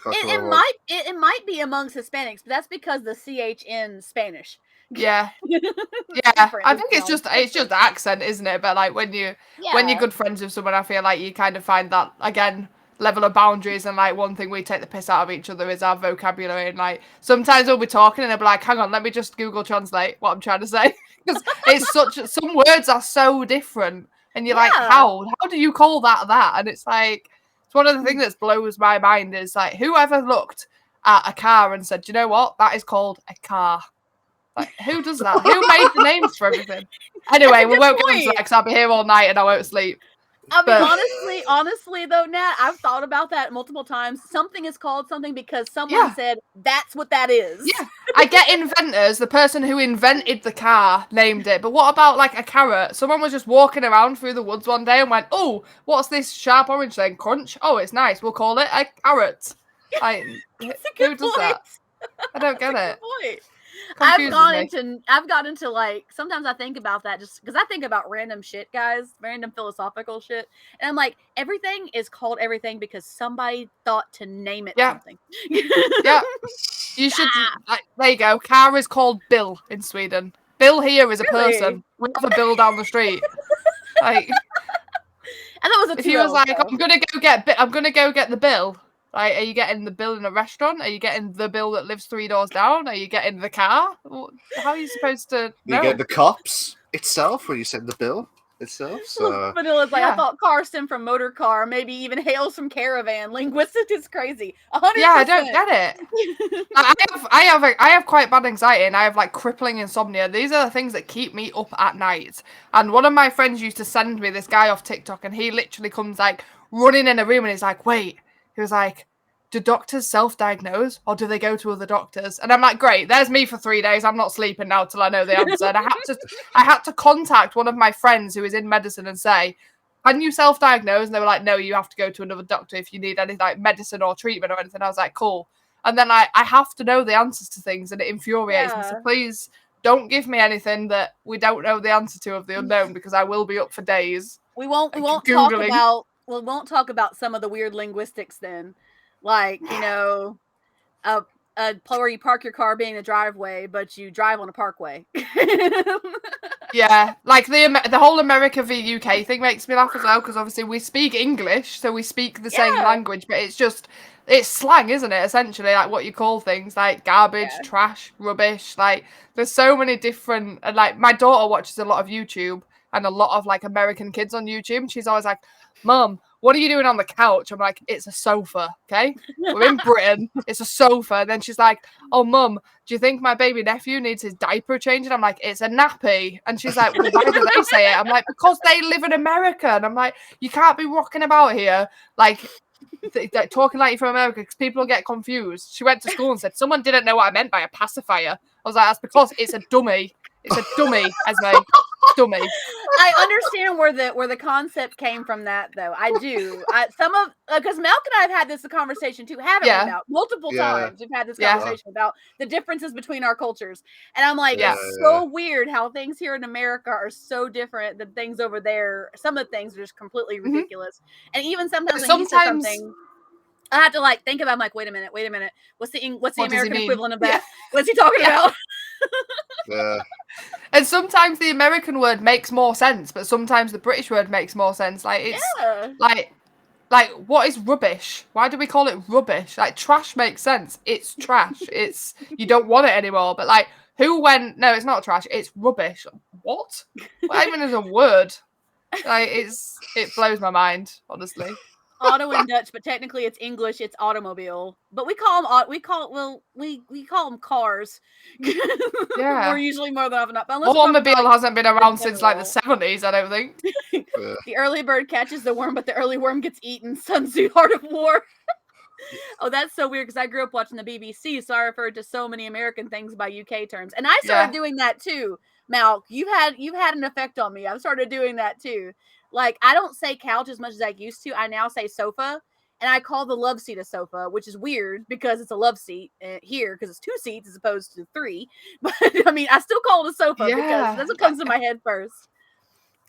It might be amongst Hispanics, but that's because the CH in Spanish. Yeah. Yeah. I think it's just accent, isn't it? But like when you're good friends with someone, I feel like you kind of find that again level of boundaries. And like one thing we take the piss out of each other is our vocabulary. And like sometimes we'll be talking and they'll be like, hang on, let me just Google translate what I'm trying to say. Because it's some words are so different. And you're like, how do you call that? And it's like, it's one of the things that blows my mind is like, whoever looked at a car and said, you know what? That is called a car. Like, who does that? Who made the names for everything? Anyway, we won't get into that because I'll be here all night and I won't sleep. I mean, honestly though, Nat, I've thought about that multiple times. Something is called something because someone said that's what that is. Yeah, I get inventors. The person who invented the car named it. But what about like a carrot? Someone was just walking around through the woods one day and went, "Oh, what's this sharp orange thing? Crunch. Oh, it's nice. We'll call it a carrot." Like, who does that? I don't get it. I've gotten into like sometimes I think about that just because I think about random shit, guys, random philosophical shit, and I'm like, everything is called everything because somebody thought to name it something. Yeah, you should. There you go. Car is called Bill in Sweden. Bill here is a person. We have a Bill down the street. Like, and that was a. If he was like, I'm gonna go get the bill. Like, are you getting the bill in a restaurant? Are you getting the bill that lives 3 doors down? Are you getting the car? How are you supposed to know? You get the cops itself when you send the bill itself. So. Vanilla's like, I thought car stemmed from motor car, maybe even hails from caravan. Linguistic is crazy. 100%. Yeah, I don't get it. I have quite bad anxiety and I have like crippling insomnia. These are the things that keep me up at night. And one of my friends used to send me this guy off TikTok and he literally comes like running in a room and he's like, wait. He was like, do doctors self-diagnose or do they go to other doctors? And I'm like, great, there's me for 3 days. I'm not sleeping now till I know the answer. And I had to contact one of my friends who is in medicine and say, can you self-diagnose? And they were like, no, you have to go to another doctor if you need any like medicine or treatment or anything. I was like, cool. And then I have to know the answers to things and it infuriates me. So please don't give me anything that we don't know the answer to of the unknown because I will be up for days. We won't talk about some of the weird linguistics then. Like, you know, where you park your car being a driveway, but you drive on a parkway. Yeah, like the whole America v UK thing makes me laugh as well, because obviously we speak English, so we speak the same language, but it's slang, isn't it? Essentially, like what you call things like garbage, trash, rubbish. Like there's so many different, and like my daughter watches a lot of YouTube and a lot of like American kids on YouTube, and she's always like, Mum, what are you doing on the couch? I'm like, it's a sofa, okay? We're in Britain. It's a sofa. And then she's like, oh, Mum, do you think my baby nephew needs his diaper changing? I'm like, it's a nappy. And she's like, well, why do they say it? I'm like, because they live in America. And I'm like, you can't be rocking about here, like, talking like you're from America because people get confused. She went to school and said, someone didn't know what I meant by a pacifier. I was like, that's because it's a dummy. It's a dummy, Esme. Dummy. I understand where the concept came from that, though. I do. Because Malk and I have had this conversation too, haven't we? About multiple times. We've had this conversation about the differences between our cultures, and I'm like, it's so weird how things here in America are so different than things over there. Some of the things are just completely ridiculous, and even sometimes when he says something, I have to like think about. I'm like, wait a minute. What's the American equivalent of that? Yeah. What's he talking about? Yeah. And sometimes the American word makes more sense, but sometimes the British word makes more sense. Like it's like what is rubbish? Why do we call it rubbish? Like trash makes sense. It's trash. It's you don't want it anymore. But like who went? No, it's not trash. It's rubbish. What? What even is a word? Like it blows my mind, honestly. auto in Dutch, but technically it's English. It's automobile, but we call them we call them cars. Yeah. We're usually more than often not. Automobile hasn't been around since like the 70s, I don't think. The early bird catches the worm, but the early worm gets eaten. Sun Tzu, Heart of War. Oh, that's so weird because I grew up watching the BBC, so I referred to so many American things by UK terms, and I started doing that too. Malk, you've had an effect on me. I've started doing that too. Like, I don't say couch as much as I used to. I now say sofa, and I call the love seat a sofa, which is weird because it's a love seat here because it's 2 seats as opposed to 3. But I mean, I still call it a sofa because that's what comes to my head first.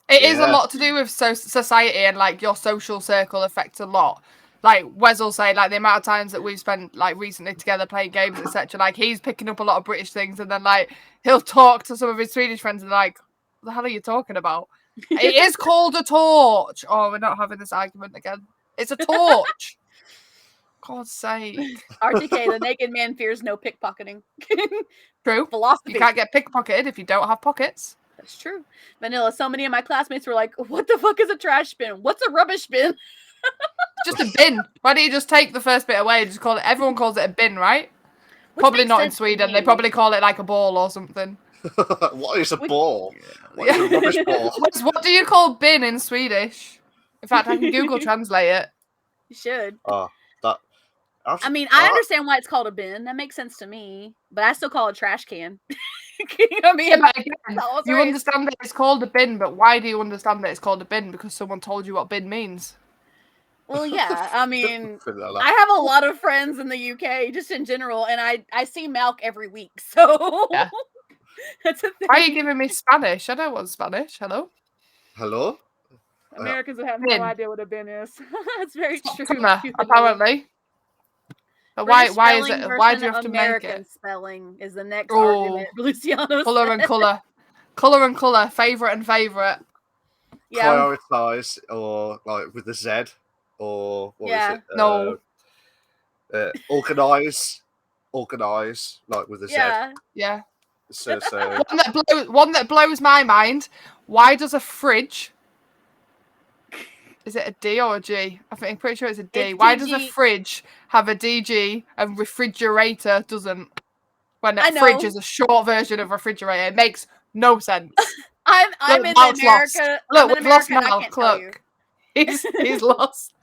It is a lot to do with society, and like your social circle affects a lot. Like Wes will say, like the amount of times that we've spent like recently together playing games, etc. Like he's picking up a lot of British things, and then like he'll talk to some of his Swedish friends, and like, what the hell are you talking about? It is called a torch. Oh, we're not having this argument again. It's a torch. God's sake. RTK, the naked man fears no pickpocketing. True. Philosophy. You can't get pickpocketed if you don't have pockets. That's true. Vanilla, so many of my classmates were like, what the fuck is a trash bin? What's a rubbish bin? Just a bin. Why don't you just take the first bit away and just call it, everyone calls it a bin, right? Which probably not in Sweden. They probably call it like a ball or something. What is a ball? What is a rubbish ball? What do you call bin in Swedish? In fact, I can Google translate it. You should. I mean, I understand why it's called a bin. That makes sense to me. But I still call it a trash can. I mean, you understand that it's called a bin, but why do you understand that it's called a bin? Because someone told you what bin means. Well, yeah. I mean, I have a lot of friends in the UK, just in general, and I see Malk every week. So yeah. That's a thing. Why are you giving me Spanish? I don't want Spanish. Hello? Hello? Americans have no idea what a bin is. That's very true. Apparently. But why is it? Why do you have to American make it? Spelling is the next argument. Luciano. Colour and colour. Colour and colour. Favourite and favourite. Yeah. Prioritise, or like with the Z, or what is it? No. Organise, like with the Z. Yeah. So one that blows my mind. Why does a fridge? Is it a D or a G? I'm pretty sure it's a D. It's Why DG. does a fridge have a DG and refrigerator doesn't? When a fridge is a short version of refrigerator, it makes no sense. I'm in America. Look, we've lost Malk. Look, he's lost.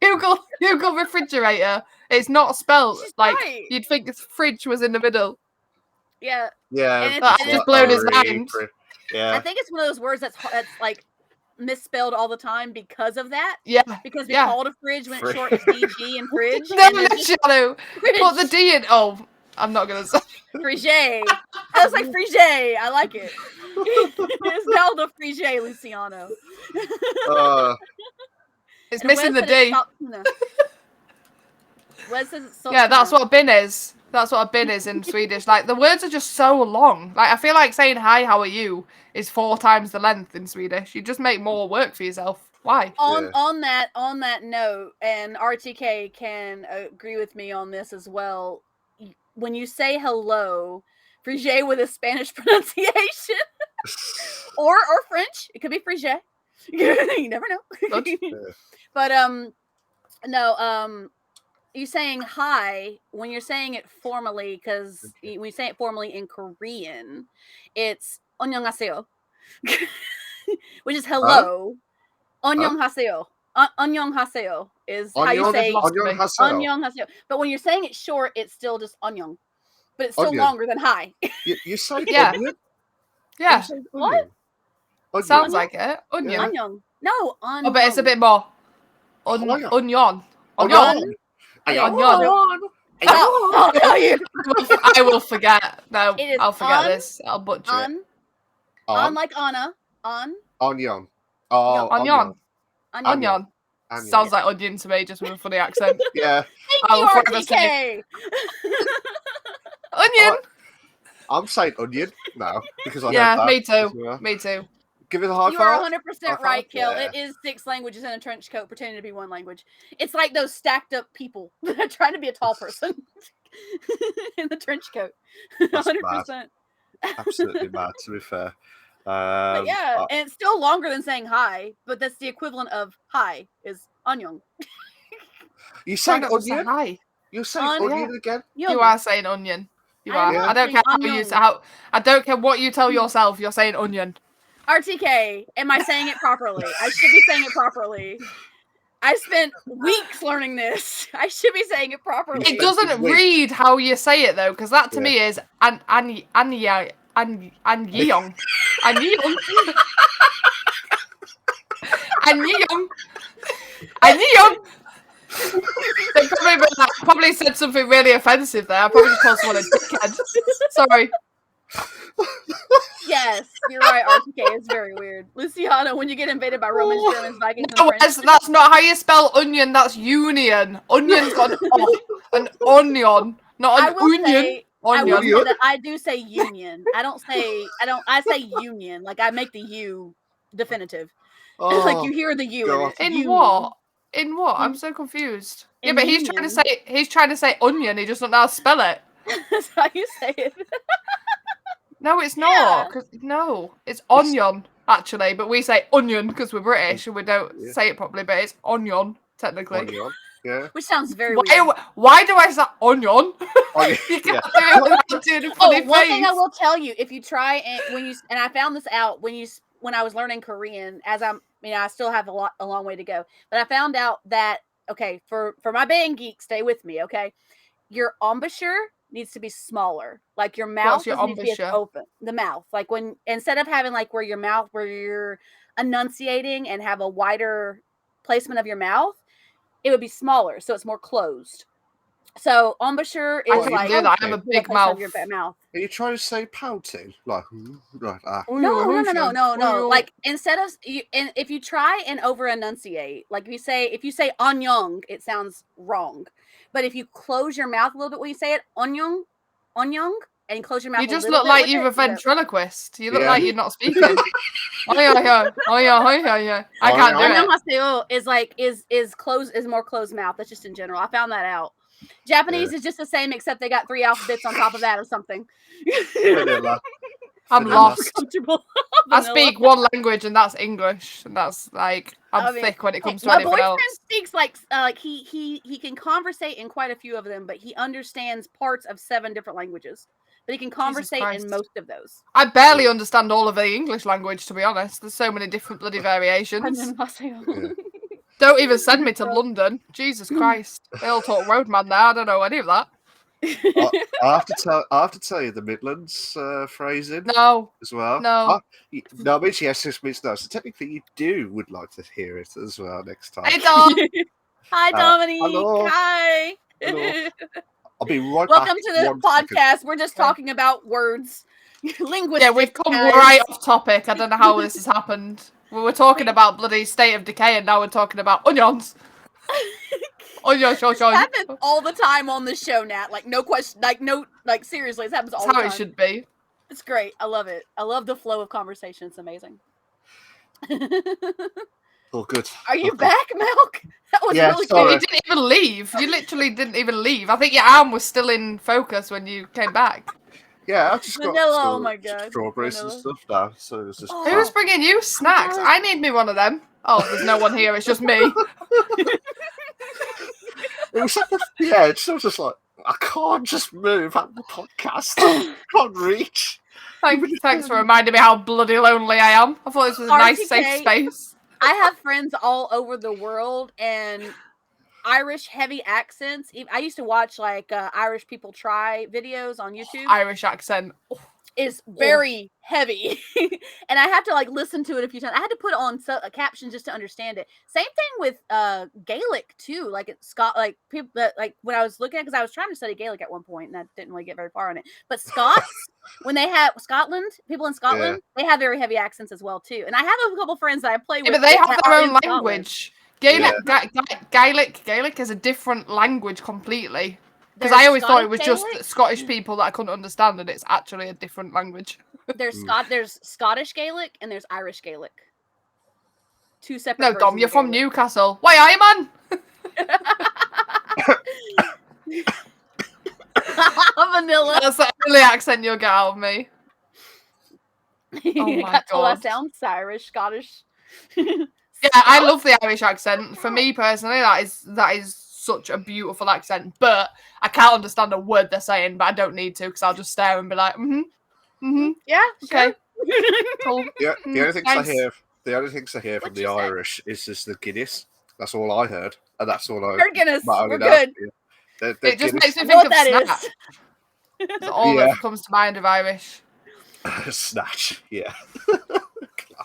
Google refrigerator. It's not spelled like you'd think the fridge was in the middle. Yeah. Yeah. That just blown his mind. Yeah. I think it's one of those words that's like misspelled all the time because of that. Yeah. Because we called a fridge when it's short as DG and fridge. No, Shadow. Put the D in. Oh, I'm not gonna say. Frige. I was like frige. I like it. It's now the frige, Luciano. It's missing the D. Wes says it's yeah, that's what a bin is. That's what a bin is in Swedish. Like, the words are just so long. Like, I feel like saying hi, how are you is 4 times the length in Swedish. You just make more work for yourself. Why? On that note, and RTK can agree with me on this as well. When you say hello, frige with a Spanish pronunciation, or French, it could be frige. You never know. But you saying hi when you're saying it formally, because when you say it formally in Korean, it's annyeonghaseyo, which is hello. Annyeonghaseyo. Annyeonghaseyo is how you say annyeonghaseyo. But when you're saying it short, it's still just annyeong. But it's still longer than hi. You say onion? Yeah. What? Sounds like it. Onion. Annyeong. No, onion. Oh, but it's a bit more. Onion. Onion. I'll tell you. I will forget. No, I'll forget this. I'll butcher it. On like Anna. On. Onion. Oh, onion. Onion. Sounds like onion to me, just with a funny accent. Yeah. Thank you, RTK. Onion. I'm saying onion now because I yeah, heard that. me too. Give it a high five. You are 100% right, Kel. Yeah. It is 6 languages in a trench coat pretending to be one language. It's like those stacked up people trying to be a tall person in the trench coat. 100%. Absolutely mad, to be fair. But yeah, and it's still longer than saying hi, but that's the equivalent of hi is onion. You saying Why not just say onion? hi? You're saying onion again? You are saying onion. You are. am I don't care I don't care what you tell yourself. You're saying onion. RTK, am I saying it properly? I should be saying it properly. I spent weeks learning this. I should be saying it properly. It doesn't read how you say it though, because that to me is an yeong. An yeong. They probably said something really offensive there. I probably just called someone a dickhead. Sorry. Yes, you're right, RTK. It's very weird. Luciana, when you get invaded by Romans, Germans, Vikings, and French. That's not how you spell onion, that's union. Onion's got an onion, not an onion. I will say that I do say union. I say union. Like I make the U definitive. Like you hear the U in what? In what? I'm so confused. Yeah, but he's trying to say onion, he just doesn't know how to spell it. That's how you say it. No, it's not. No, it's onion, actually. But we say onion because we're British and we don't say it properly, but it's onion, technically. Onion, yeah. Which sounds very weird. Why do I say onion? You can't do it without doing a funny face. One thing I will tell you, if you try and I found this out when I was learning Korean, I still have a long way to go, but I found out that, okay, for my band geek, stay with me, okay? Your embouchure needs to be smaller. Like your mouth needs to be open. The mouth, like when instead of having like where you're enunciating and have a wider placement of your mouth, it would be smaller, so it's more closed. So embouchure is I have a big mouth. Your mouth. Are you trying to say pouting? Like No. Like instead of if you try and over enunciate, like if you say onyong, it sounds wrong. But if you close your mouth a little bit when you say it, onyong, and you close your mouth, you just look like you're a ventriloquist. You look like you're not speaking. I can't do it. Is more closed mouth. That's just in general. I found that out. Japanese is just the same, except they got 3 alphabets on top of that or something. I'm lost. I speak one language, and that's English, and that's like I'm thick when it comes to anything else. My boyfriend speaks like he can conversate in quite a few of them, but he understands parts of 7 different languages. But he can conversate in most of those. I barely understand all of the English language, to be honest. There's so many different bloody variations. Don't even send me to London. Jesus Christ. They all talk roadman there. I don't know any of that. I have to tell you the Midlands phrasing. No. As well. No. No, it means yes, it means no. So technically you would like to hear it as well next time. Hey, Dom. Hi, Dominique. Hello. Hi. Hello. I'll be right Welcome back. Welcome to the podcast. Second. We're just talking about words. Linguistics. Yeah, we've come right off topic. I don't know how this has happened. We were talking about bloody State of Decay, and now we're talking about onions. Onions. It happens all the time on this show, Nat. Like, no question. Like, seriously, it happens all the time. That's how it should be. It's great. I love it. I love the flow of conversation. It's amazing. Oh, good. Are you back, Milk? That was really cool. You didn't even leave. You literally didn't even leave. I think your arm was still in focus when you came back. Yeah, I just got oh my God. strawberries and stuff now. So it was just Who's bringing you snacks? I need me one of them. Oh, there's no one here. It's just me. It was like, it's just like, I can't just move at the podcast. I can't reach. Thanks for reminding me how bloody lonely I am. I thought this was a nice, safe space. I have friends all over the world, and Irish heavy accents. I used to watch like Irish people try videos on YouTube. Irish accent is very heavy, and I have to like listen to it a few times. I had to put on a caption just to understand it. Same thing with Gaelic too. Like it's like people like when I was looking at, because I was trying to study Gaelic at one point, and I didn't really get very far on it. But Scots, when they have people in Scotland, they have very heavy accents as well too. And I have a couple friends that I play with. But they have their own language. Gaelic is a different language completely. Because I always thought it was just Scottish people that I couldn't understand, and it's actually a different language. There's Scottish Gaelic and there's Irish Gaelic. 2 separate. No, Dom, you're from Newcastle. Why are you, man? Vanilla. That's the only accent you'll get out of me. Oh my got told I God. sound Irish, Scottish. Yeah, I love the Irish accent. For me personally, that is such a beautiful accent. But I can't understand a word they're saying, but I don't need to because I'll just stare and be like, Yeah, okay, sure. cool. Yeah, the only things Thanks. I hear from What'd the you say? Irish is just the Guinness. That's all I heard, and that's all I. Heard Guinness. Not only We're that, good. yeah. The It just Guinness. makes me I know think what of that Snap. is. That's all Yeah. that comes to mind of Irish. Snatch. Yeah.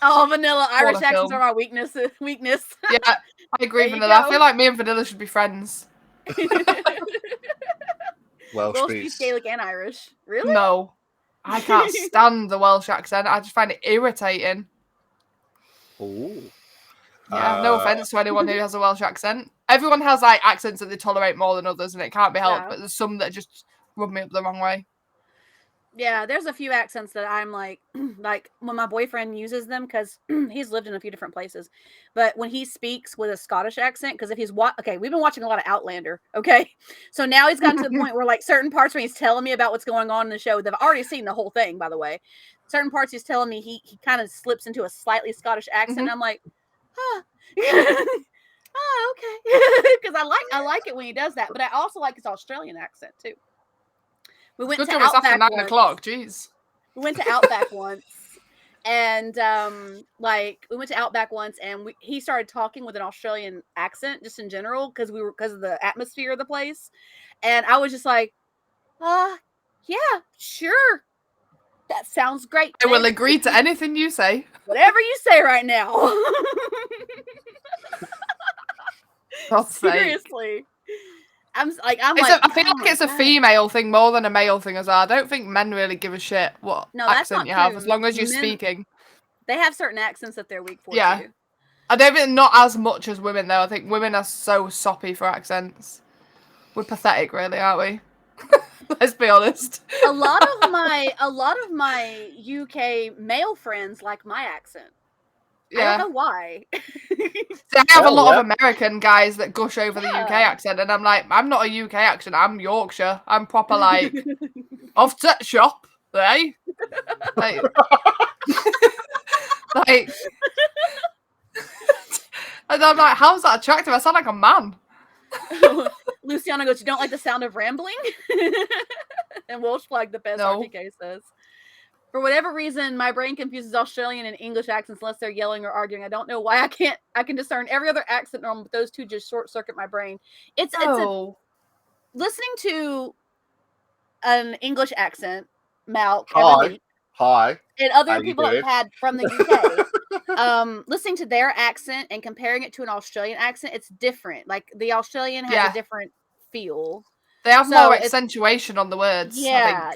Oh, Vanilla. Irish What a accents film. are my weakness. Yeah, I agree, There you Vanilla. I go. feel like me and Vanilla should be friends. Welsh Welsh, beats. Gaelic, and Irish. Really? No, I can't stand the Welsh accent. I just find it irritating. Ooh. Yeah, no offense to anyone who has a Welsh accent. Everyone has like accents that they tolerate more than others, and it can't be helped. Yeah. But there's some that just rub me up the wrong way. Yeah, there's a few accents that I'm like, like when my boyfriend uses them because he's lived in a few different places. But when he speaks with a Scottish accent, because if he's okay, we've been watching a lot of Outlander. Okay, so now he's gotten to the point where like certain parts when he's telling me about what's going on in the show, they've already seen the whole thing, by the way. Certain parts he's telling me he kind of slips into a slightly Scottish accent. And I'm like, huh. Oh, okay. Because I like it when he does that, but I also like his Australian accent too. We went Good to job it's after Outback 9 o'clock. Jeez. We went to Outback once, and like we went to Outback once, and he started talking with an Australian accent just in general because of the atmosphere of the place, and I was just like, yeah, sure, that sounds great. I will agree to anything you say. Whatever you say right now. Seriously. I'm like, I feel like it's a God. female thing more than a male thing as well. I don't think men really give a shit what accent you have as long as you're speaking. They have certain accents that they're weak for too. I don't think not as much as women though. I think women are so soppy for accents. We're pathetic, really, aren't we? Let's be honest. A lot of my UK male friends like my accent. I don't know why. See, I have a lot of American guys that gush over the UK accent, and I'm like, I'm not a UK accent. I'm Yorkshire. I'm proper like off to shop, eh? Like, like, and I'm like, how's that attractive? I sound like a man. Luciana goes, you don't like the sound of rambling? And Welsh flag the best, No. RTK says. For whatever reason, my brain confuses Australian and English accents unless they're yelling or arguing. I don't know why I can discern every other accent normal, but those two just short circuit my brain. Listening to an English accent, Malk, every week. Hi. And other people I've had from the UK, listening to their accent and comparing it to an Australian accent, it's different. Like the Australian has a different feel. They have more accentuation on the words. Yeah.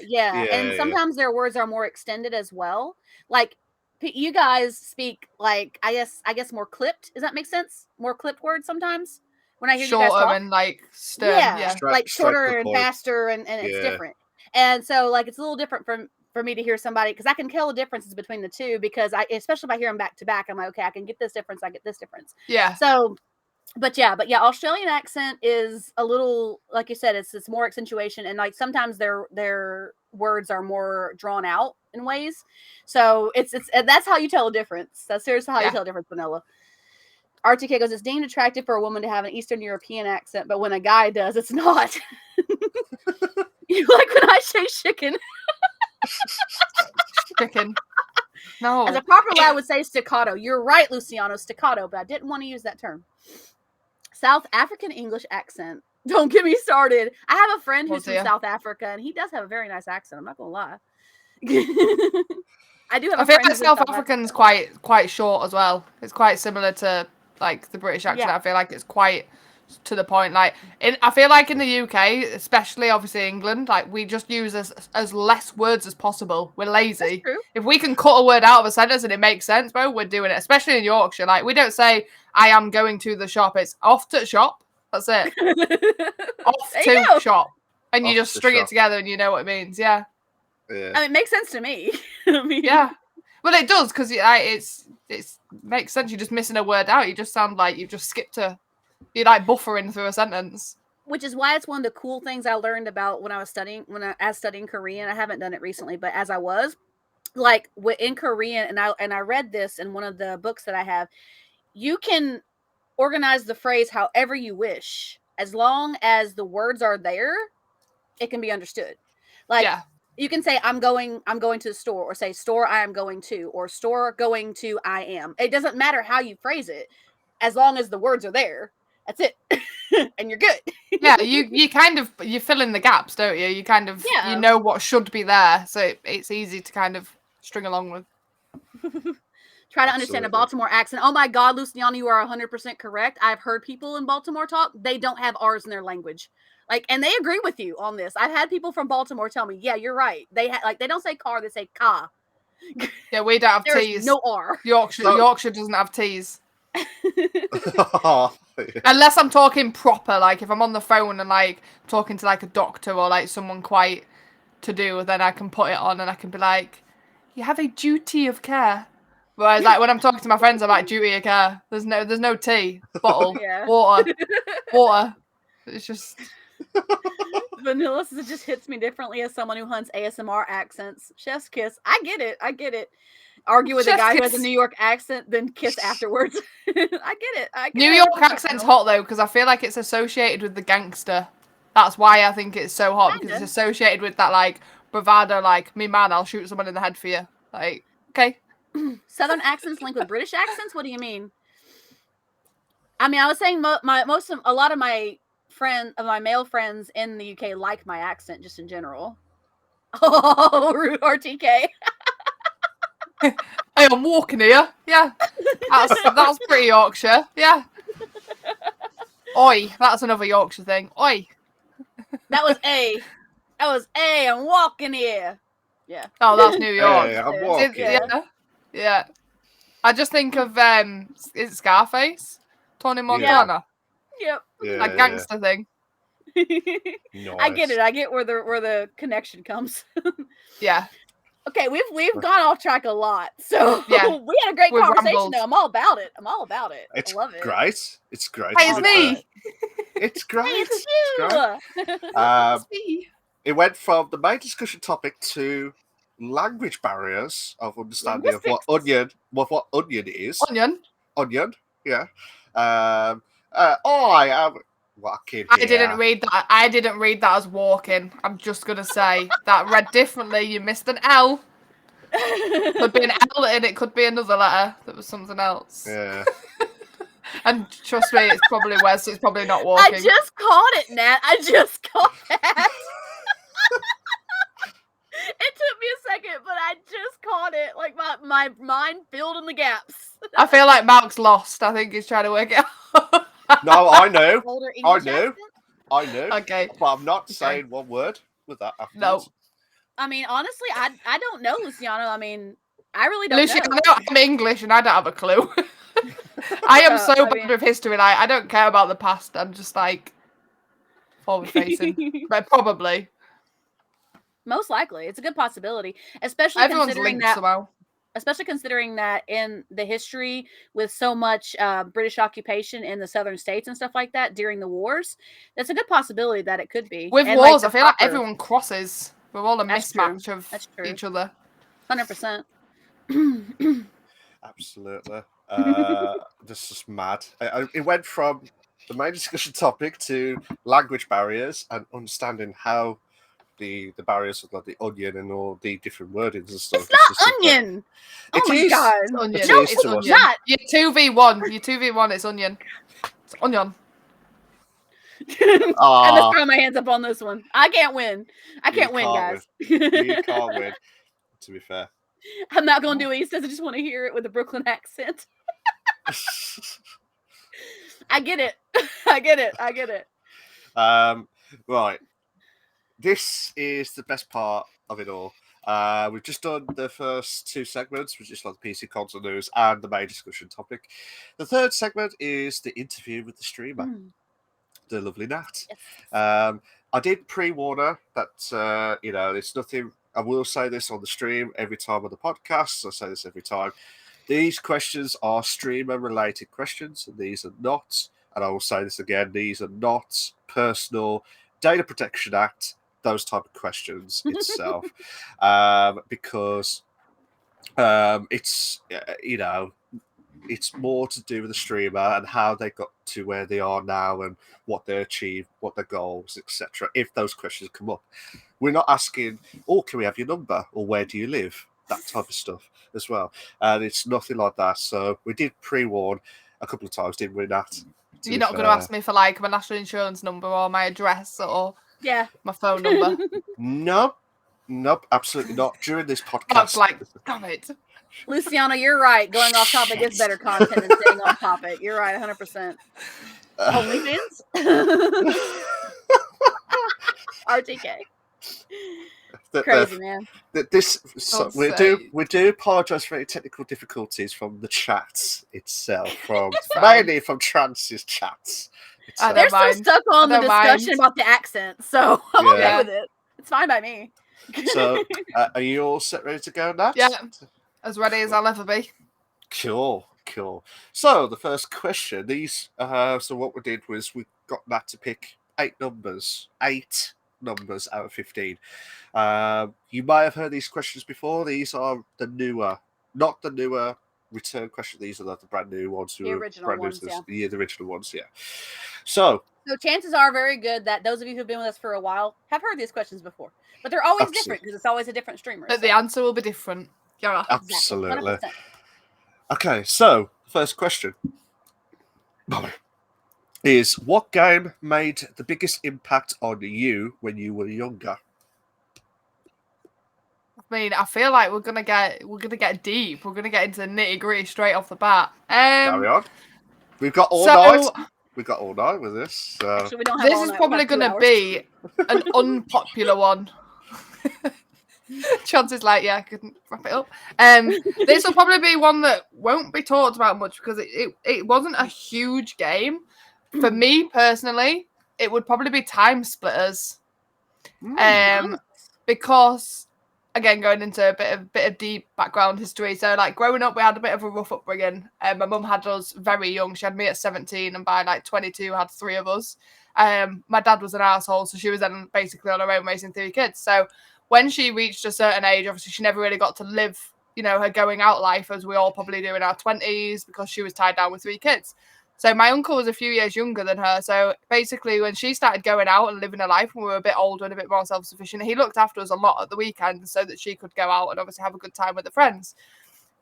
And sometimes their words are more extended as well. Like you guys speak like I guess more clipped. Does that make sense? More clipped words sometimes. When I hear you guys talk, and like stern, like shorter and faster, and it's different. And so like it's a little different for me to hear somebody because I can tell the differences between the two because especially if I hear them back to back, I'm like, okay, I can get this difference. I get this difference. Yeah. So. But yeah, Australian accent is a little, like you said, it's more accentuation, and like sometimes their words are more drawn out in ways. So it's that's how you tell a difference. That's seriously how you tell a difference, Vanilla. RTK goes, it's deemed attractive for a woman to have an Eastern European accent, but when a guy does, it's not. You like when I say chicken? Chicken. No. As a proper lad, I would say staccato. You're right, Luciano, staccato, but I didn't want to use that term. South African English accent. Don't get me started. I have a friend who's from South Africa, and he does have a very nice accent. I'm not gonna lie. I do have. I feel like South African's quite short as well. It's quite similar to like the British accent. I feel like it's quite to the point. Like I feel like in the UK, especially obviously England, like we just use as less words as possible. We're lazy. If we can cut a word out of a sentence and it makes sense, bro, we're doing it. Especially in Yorkshire, like we don't say I am going to the shop. It's off to shop. That's it. Off to shop, and you just string it together, and you know what it means. Yeah. I mean, it makes sense to me. I mean, yeah. Well, it does because it makes sense. You're just missing a word out. You just sound like you've just skipped you're like buffering through a sentence. Which is why it's one of the cool things I learned about when I was studying Korean. I haven't done it recently, but as I was, like in Korean, and I read this in one of the books that I have. You can organize the phrase however you wish, as long as the words are there. It can be understood. Like you can say I'm going to the store, or say store I am going to, or store going to I am. It doesn't matter how you phrase it, as long as the words are there. That's it. And you're good. Yeah, you kind of you fill in the gaps, don't you? You kind of you know what should be there, so it's easy to kind of string along with. Try to understand a Baltimore accent. Oh my God, Luciano, you are 100% correct. I've heard people in Baltimore talk. They don't have R's in their language. Like, and they agree with you on this. I've had people from Baltimore tell me, yeah, you're right. They they don't say car, they say ka. Yeah, we don't have There's T's. no R. Yorkshire doesn't have T's. Unless I'm talking proper, like if I'm on the phone and like talking to like a doctor or like someone quite to do, then I can put it on and I can be like, you have a duty of care. Whereas like when I'm talking to my friends, I'm like, duty of care. There's no tea, bottle, water. It's just Vanilla just hits me differently as someone who hunts ASMR accents. Chef's kiss. I get it. Argue with a guy who has a New York accent, then kiss afterwards. I get it. New York accent's hot though, because I feel like it's associated with the gangster. That's why I think it's so hot, because it's associated with that like bravado, like, me man, I'll shoot someone in the head for you. Like, okay. Southern accents linked with British accents? What do you mean? I mean, I was saying a lot of my male friends in the UK like my accent just in general. Oh, rude RTK. Hey, I'm walking here. Yeah, that's pretty Yorkshire. Yeah. Oi, that's another Yorkshire thing. Oi. That was A. I'm walking here. Yeah. Oh, that's New York. Hey, I'm walking. Yeah. I just think of is it Scarface? Tony Montana. Yep. That gangster thing. Nice. I get it. I get where the connection comes. Yeah. Okay, we've gone off track a lot. So we had a great conversation though. I'm all about it. It's I love it. Great. It's great. Hey, it's me. It's great. Hey, it's you. It's me. It went from the main discussion topic to language barriers of understanding of what onion is. Onion. Yeah. I am. What a kid. I didn't read that. I didn't read that as walking. I'm just gonna say that read differently. You missed an L. Could be an L and it could be another letter that was something else. Yeah. And trust me, it's probably Wes. It's probably not walking. I just caught it, Nat. I just caught that. It took me a second, but I just caught it. Like my mind filled in the gaps. I feel like Mark's lost. I think he's trying to work it out. No, I know. I know. Okay. But I'm not saying one word with that afterwards. No. I mean, honestly, I don't know, Luciano. I mean, I really don't Luciano, know. I'm English and I don't have a clue. I am so bad with history. Like, I don't care about the past. I'm just like forward facing. But probably. Most likely. It's a good possibility. Especially Everyone's considering linked that somehow. Especially considering that in the history with so much British occupation in the southern states and stuff like that during the wars, that's a good possibility that it could be. With and wars, I feel like everyone crosses. We're all a mismatch of each other. 100%. Absolutely. This is mad. It went from the main discussion topic to language barriers and understanding how the barriers of like the onion and all the different wordings and stuff. It's not onion. Oh my god. It's onion. No, it's not. You're 2v1. You're 2v1. It's onion. It's onion. I'm just throwing my hands up on this one. I can't win. I can't win, guys. You can't win. To be fair, I'm not going to do it. He says I just want to hear it with a Brooklyn accent. I get it. I get it. Right. This is the best part of it all. We've just done the first two segments, which is like the PC console news and the main discussion topic. The third segment is the interview with the streamer, the lovely Nat. Yes. I did pre-warn her that, it's nothing. I will say this on the stream every time on the podcast. I say this every time. These questions are streamer-related questions, and these are not, and I will say this again, these are not personal Data Protection Act, those type of questions itself. Because It's it's more to do with the streamer and how they got to where they are now and what they achieved, what their goals, etc. If those questions come up, we're not asking, "Oh, can we have your number?" or "Where do you live?" That type of stuff as well, and it's nothing like that. So we did pre-warn a couple of times, didn't we, Nat? You're not going to ask me for like my national insurance number or my address or my phone number. Nope, absolutely not. During this podcast, That's like, damn it. Luciano, you're right. Going off topic is better content than staying on topic. You're right, 100%. OnlyFans? RTK. Crazy, man. We do apologise for any technical difficulties from the chat itself, mainly from Trance's chats. They're so stuck on the discussion about the accent, so I'm okay with it. It's fine by me. So, are you all set, ready to go, Nat? Yeah, as ready as I'll ever be. Cool. So, the first question, so what we did was we got Nat to pick 8 numbers out of 15. You might have heard these questions before. These are not the newer return questions. These are the brand new ones. The original ones, the original ones, yeah. So chances are very good that those of you who've been with us for a while have heard these questions before. But they're always different because it's always a different streamer. But the answer will be different. Yeah, absolutely. Exactly. Okay, so first question is, what game made the biggest impact on you when you were younger? I mean, I feel like we're gonna get deep. We're gonna get into the nitty gritty straight off the bat. Carry on. We've got all night. We've got all night with this. So. Actually, we don't have this is probably gonna be an unpopular one. Chances like, I couldn't wrap it up. This will probably be one that won't be talked about much because it wasn't a huge game. For me personally, it would probably be Time Splitters. Because, again, going into a bit of deep background history. So, like, growing up, we had a bit of a rough upbringing. My mum had us very young. She had me at 17, and by, like, 22, had 3 of us. My dad was an arsehole, so she was then basically on her own raising 3 kids. So, when she reached a certain age, obviously, she never really got to live, her going out life, as we all probably do in our 20s, because she was tied down with 3 kids. So my uncle was a few years younger than her. So basically, when she started going out and living her life, when we were a bit older and a bit more self-sufficient, he looked after us a lot at the weekends so that she could go out and obviously have a good time with her friends.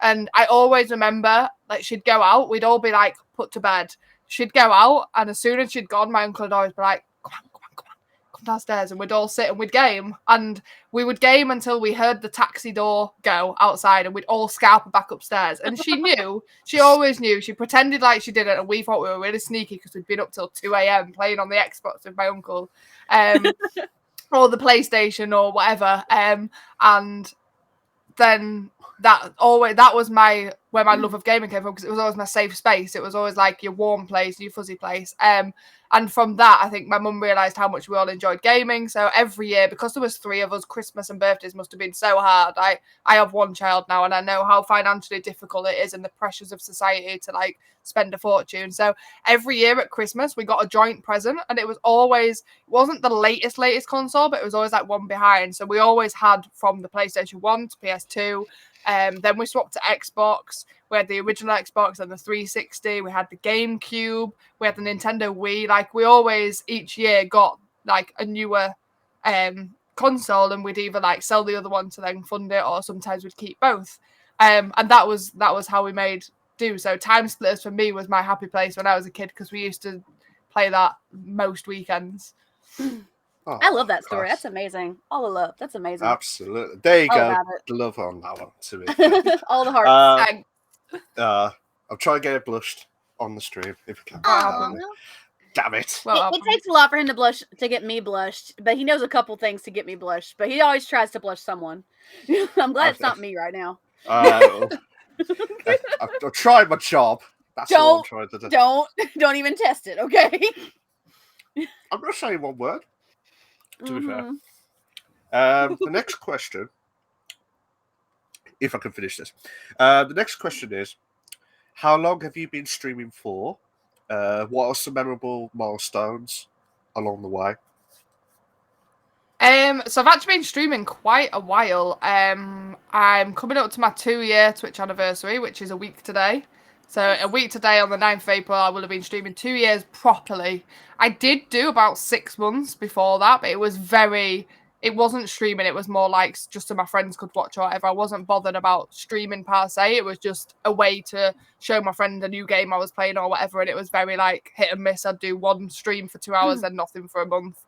And I always remember, like, she'd go out, we'd all be like put to bed. She'd go out, and as soon as she'd gone, my uncle would always be like, come downstairs, and we'd all sit and we'd game, and we would game until we heard the taxi door go outside, and we'd all scalper back upstairs. And she always knew. She pretended like she didn't, and we thought we were really sneaky because we'd been up till 2 a.m. playing on the Xbox with my uncle, or the PlayStation or whatever. And then that was where my love of gaming came from, because it was always my safe space. It was always like your warm place, your fuzzy place. And from that, I think my mum realised how much we all enjoyed gaming. So every year, because there was 3 of us, Christmas and birthdays must have been so hard. I have 1 child now, and I know how financially difficult it is and the pressures of society to, like, spend a fortune. So every year at Christmas, we got a joint present, and it wasn't the latest console, but it was always like one behind. So we always had from the PlayStation 1 to PS2. Then we swapped to Xbox. We had the original Xbox and the 360. We had the GameCube. We had the Nintendo Wii. Like, we always each year got like a newer console, and we'd either like sell the other one to then fund it, or sometimes we'd keep both. And that was how we made do. So Time Splitters for me was my happy place when I was a kid, because we used to play that most weekends. Oh, I love that story. That's amazing. All the love. That's amazing. Absolutely. There you go. The love on that one to me. All the hearts. I'm trying to get it blushed on the stream if I can. Damn it. It takes a lot for him to blush, to get me blushed, but he knows a couple things to get me blushed, but he always tries to blush someone. I'm glad it's not me right now. I've tried my job. That's all I'm trying to do. Don't even test it, okay? I'm not saying one word, to be fair. The next question, if I can finish this. The next question is, how long have you been streaming for? What are some memorable milestones along the way? So I've actually been streaming quite a while. I'm coming up to my 2-year Twitch anniversary, which is a week today. So a week today on the 9th of April, I will have been streaming 2 years properly. I did do about 6 months before that, but it wasn't streaming. It was more like just so my friends could watch or whatever. I wasn't bothered about streaming per se. It was just a way to show my friend a new game I was playing or whatever. And it was very like hit and miss. I'd do one stream for 2 hours and nothing for a month.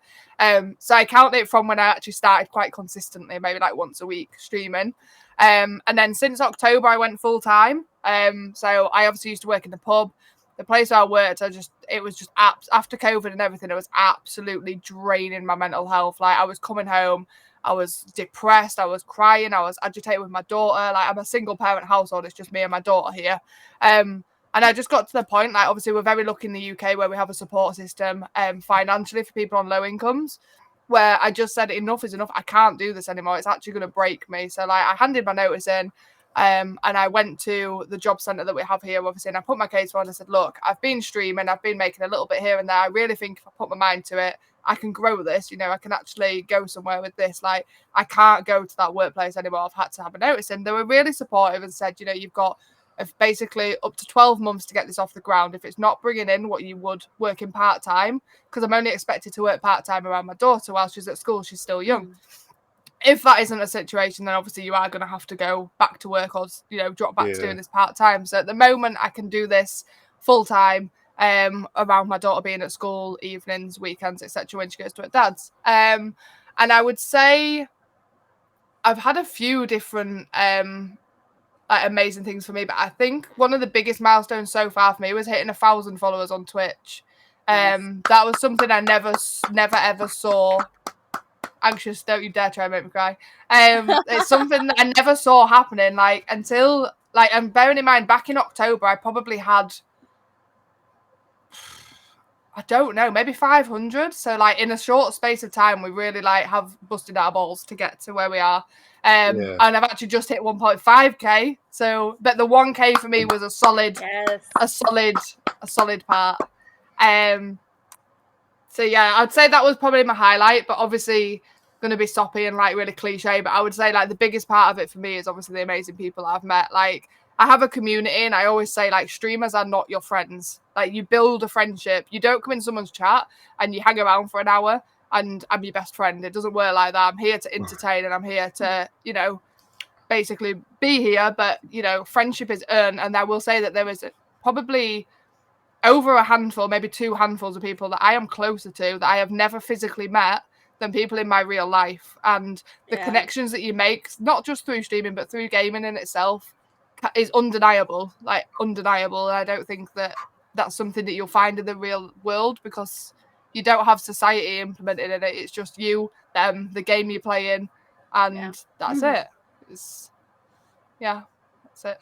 So I count it from when I actually started quite consistently, maybe like once a week streaming. And then since October, I went full time. So I obviously used to work in the pub. The place where I worked, it was just after COVID and everything, it was absolutely draining my mental health. Like I was coming home, I was depressed, I was crying, I was agitated with my daughter. Like I'm a single parent household, it's just me and my daughter here. And I just got to the point, like obviously we're very lucky in the UK where we have a support system financially for people on low incomes, where I just said enough is enough. I can't do this anymore. It's actually going to break me. So like I handed my notice in and I went to the job centre that we have here, obviously, and I put my case forward and I said, look, I've been streaming, I've been making a little bit here and there. I really think if I put my mind to it, I can grow this, you know, I can actually go somewhere with this. Like I can't go to that workplace anymore. I've had to have a notice. And they were really supportive and said, you know, you've got basically up to 12 months to get this off the ground. If it's not bringing in what you would working part-time, because I'm only expected to work part-time around my daughter while she's at school, she's still young. If that isn't a situation, then obviously you are going to have to go back to work or, you know, drop back to doing this part-time. So at the moment I can do this full-time around my daughter being at school, evenings, weekends, etc. when she goes to her dad's. And I would say I've had a few different amazing things for me, but I think one of the biggest milestones so far for me was hitting 1,000 followers on Twitch. That was something I never ever saw. Anxious, don't you dare try and make me cry. It's something that I never saw happening, like until like, and bearing in mind back in October I probably had, I don't know, maybe 500. So like in a short space of time we really like have busted our balls to get to where we are. And I've actually just hit 1.5k. So, but the 1k for me was a solid part. So yeah, I'd say that was probably my highlight, but obviously going to be soppy and like really cliche. But I would say like the biggest part of it for me is obviously the amazing people I've met. Like I have a community, and I always say like streamers are not your friends. Like you build a friendship. You don't come in someone's chat and you hang around for an hour and I'm your best friend. It doesn't work like that. I'm here to entertain and I'm here to, you know, basically be here. But, you know, friendship is earned. And I will say that there is probably over a handful, maybe 2 handfuls of people that I am closer to that I have never physically met than people in my real life. And the connections that you make, not just through streaming, but through gaming in itself, is undeniable. Like, undeniable. And I don't think that that's something that you'll find in the real world because you don't have society implemented in it. It's just you, them, the game you're playing, and that's it. That's it.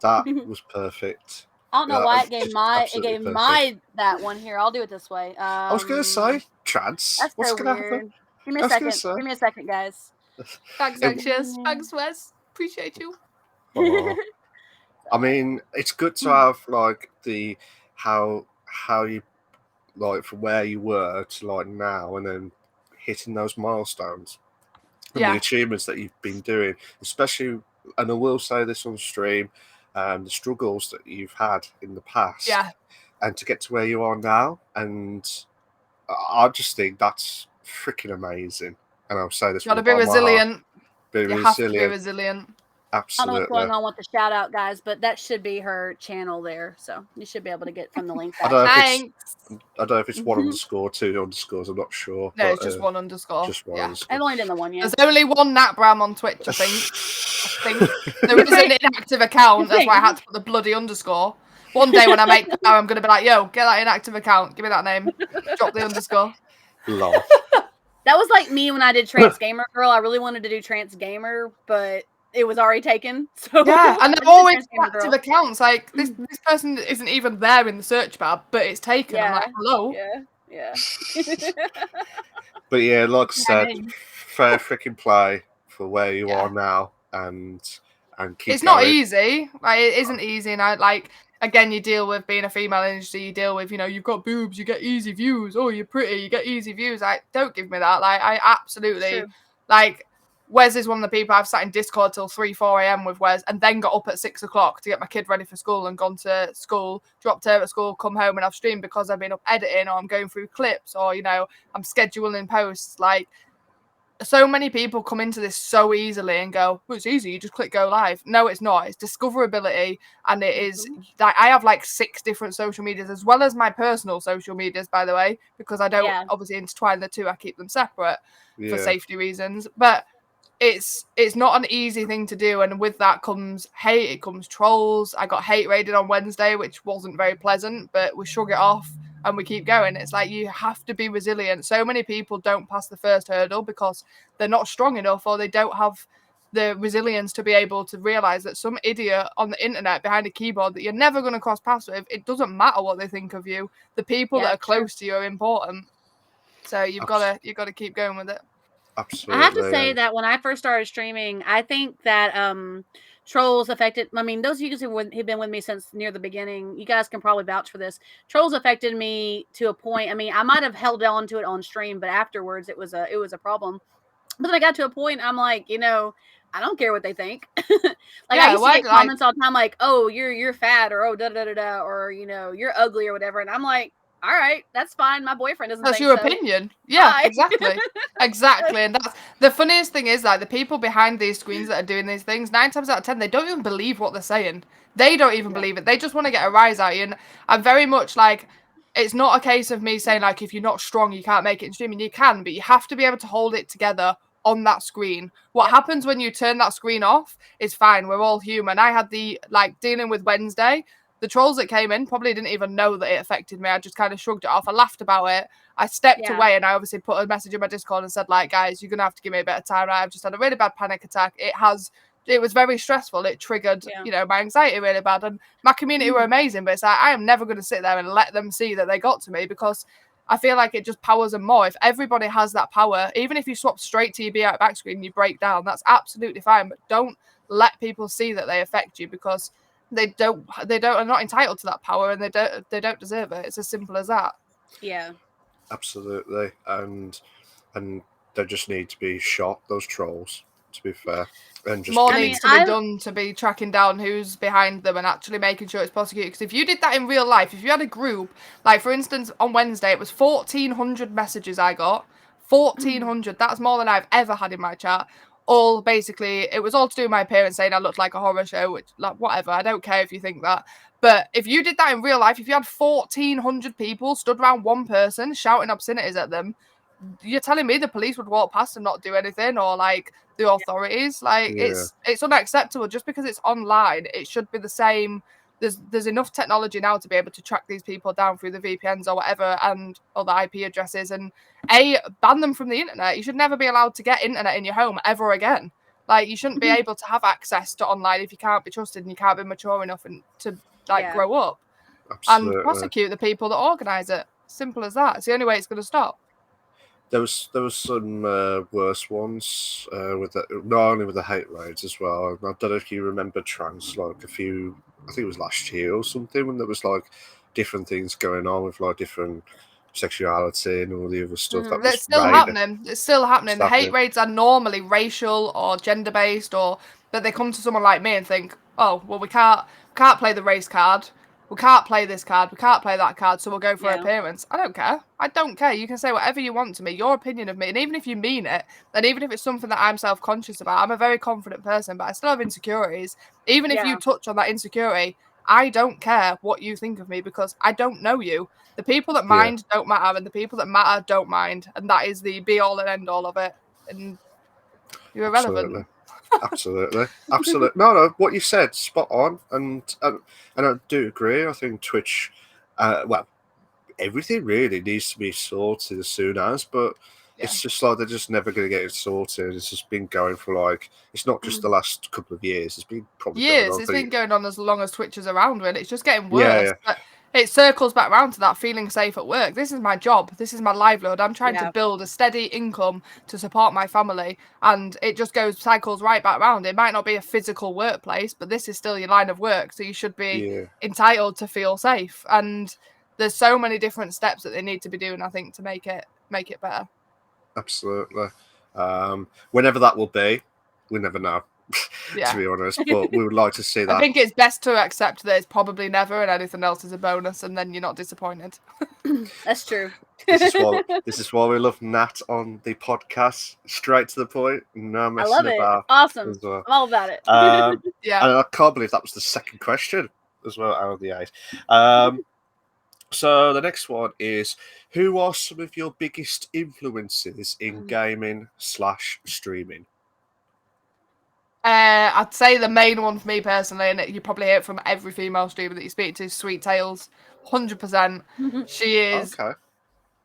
That was perfect. I don't know why it gave my that one here. I'll do it this way. I was going to say, Trans. That's what's so going to weird. happen? Give me a second. Give me a second, guys. Thanks, Anxious. Thanks, Wes. Appreciate you. Oh. I mean, it's good to have like the how you like from where you were to like now, and then hitting those milestones and the achievements that you've been doing, especially. And I will say this on stream. The struggles that you've had in the past, and to get to where you are now, and I just think that's freaking amazing. And I'll say this: you gotta be resilient. Have to be resilient. Absolutely. I don't know what's going on with the shout out, guys, but that should be her channel there, so you should be able to get from the link. I don't know if it's 1 underscore, 2 underscores. I'm not sure. No, it's just 1 underscore. Just 1 underscore. I've only done the one. There's only 1 Nat Bram on Twitch, I think. There is an inactive account. That's why I had to put the bloody underscore. One day when I make power, I'm gonna be like, yo, get that inactive account. Give me that name. Drop the underscore. Lol. That was like me when I did Trans Gamer Girl. I really wanted to do Trans Gamer, but it was already taken. So yeah, and they're always active accounts. Like this person isn't even there in the search bar, but it's taken. I'm like, hello. Yeah. But yeah, like I said, fair freaking play for where you are now, and keep. It's not easy. Like it isn't easy, and I like again, you deal with being a female industry, you deal with, you've got boobs, you get easy views. Oh, you're pretty, you get easy views. Like, don't give me that. Like, I absolutely, like, Wes is one of the people I've sat in Discord till 3, 4 a.m. with Wes and then got up at 6 o'clock to get my kid ready for school and gone to school, dropped her at school, come home and I've streamed because I've been up editing or I'm going through clips or, I'm scheduling posts. Like, so many people come into this so easily and go, well, it's easy, you just click go live. No, it's not. It's discoverability, and it is like I have like 6 different social medias as well as my personal social medias, by the way, because I don't obviously intertwine the two. I keep them separate for safety reasons. But it's not an easy thing to do, and with that comes hate, it comes trolls. I got hate raided on Wednesday, which wasn't very pleasant, but we shrug it off and we keep going. It's like you have to be resilient. So many people don't pass the first hurdle because they're not strong enough or they don't have the resilience to be able to realize that some idiot on the internet behind a keyboard that you're never going to cross paths with, it doesn't matter what they think of you. The people that are close to you are important. So you've got to keep going with it. Absolutely. I have to say that when I first started streaming, I think that trolls affected. I mean, those of you who've been with me since near the beginning, you guys can probably vouch for this. Trolls affected me to a point. I mean, I might have held on to it on stream, but afterwards, it was a problem. But then I got to a point. I'm like, I don't care what they think. I used to get comments all the time, like, "Oh, you're fat," or "Oh, da da da da," or "You're ugly," or whatever. And I'm like, all right, that's fine. My boyfriend doesn't. That's think your so. opinion. Yeah, exactly. Exactly. And that's the funniest thing is that the people behind these screens that are doing these things, 9 times out of 10, they don't even believe what they're saying. They don't even believe it. They just want to get a rise out of you. And I'm very much like, it's not a case of me saying, like, if you're not strong, you can't make it in streaming. You can, but you have to be able to hold it together on that screen. What happens when you turn that screen off is fine. We're all human. I had dealing with Wednesday. The trolls that came in probably didn't even know that it affected me. I just kind of shrugged it off. I laughed about it. I stepped away and I obviously put a message in my Discord and said, like, guys, you're going to have to give me a bit of time. I've just had a really bad panic attack. It was very stressful. It triggered, my anxiety really bad. And my community were amazing, but it's like, I am never going to sit there and let them see that they got to me because I feel like it just powers them more. If everybody has that power, even if you swap straight to your B out back screen and you break down, that's absolutely fine. But don't let people see that they affect you because they are not entitled to that power and they don't deserve it. It's as simple as that. Yeah. Absolutely. And they just need to be shot, those trolls, to be fair. And just more needs to be done to be tracking down who's behind them and actually making sure it's prosecuted. Because if you did that in real life, if you had a group, like for instance on Wednesday, it was 1,400 messages I got. 1,400. That's more than I've ever had in my chat. All basically, it was all to do with my appearance, saying I looked like a horror show, which, like, whatever, I don't care if you think that. But if you did that in real life, if you had 1,400 people stood around one person shouting obscenities at them, you're telling me the police would walk past and not do anything, or like the authorities? Like, it's unacceptable. Just because it's online, it should be the same. There's enough technology now to be able to track these people down through the VPNs or whatever and other IP addresses and ban them from the internet. You should never be allowed to get internet in your home ever again. Like, you shouldn't be able to have access to online if you can't be trusted and you can't be mature enough and to grow up. Absolutely. And prosecute the people that organise it. Simple as that. It's the only way it's going to stop. There was some worse ones with not only with the hate raids as well. I don't know if you remember trans, like I think it was last year or something, when there was like different things going on with like different sexuality and all the other stuff. That's still happening. It's still happening. The hate raids are normally racial or gender based, but they come to someone like me and think, oh, well, we can't play the race card. We can't play this card. We can't play that card. So we'll go for appearance. I don't care. I don't care. You can say whatever you want to me. Your opinion of me. And even if you mean it, and even if it's something that I'm self-conscious about, I'm a very confident person, but I still have insecurities. Even if you touch on that insecurity, I don't care what you think of me because I don't know you. The people that mind don't matter, and the people that matter don't mind. And that is the be-all and end-all of it. And you're irrelevant. Absolutely. No, what you said, spot on, and I do agree. I think Twitch, everything really needs to be sorted as soon as, but it's just like they're just never going to get it sorted. It's just been going for like, it's not just the last couple of years. It's been probably years. It's been going on as long as Twitch is around, really. It's just getting worse. But it circles back around to that feeling safe at work. This is my job. This is my livelihood. I'm trying to build a steady income to support my family. And it just cycles right back around. It might not be a physical workplace, but this is still your line of work. So you should be entitled to feel safe. And there's so many different steps that they need to be doing, I think, to make it better. Absolutely. Whenever that will be, we never know. To be honest, but we would like to see that. I think it's best to accept that it's probably never, and anything else is a bonus, and then you're not disappointed. That's true. This is why we love Nat on the podcast. Straight to the point, no messing about. Awesome. Well. I'm all about it. And I can't believe that was the second question as well out of the 8. So the next one is: who are some of your biggest influences in gaming / streaming? I'd say the main one for me personally, and you probably hear it from every female streamer that you speak to, is Sweet Tails. 100%. She is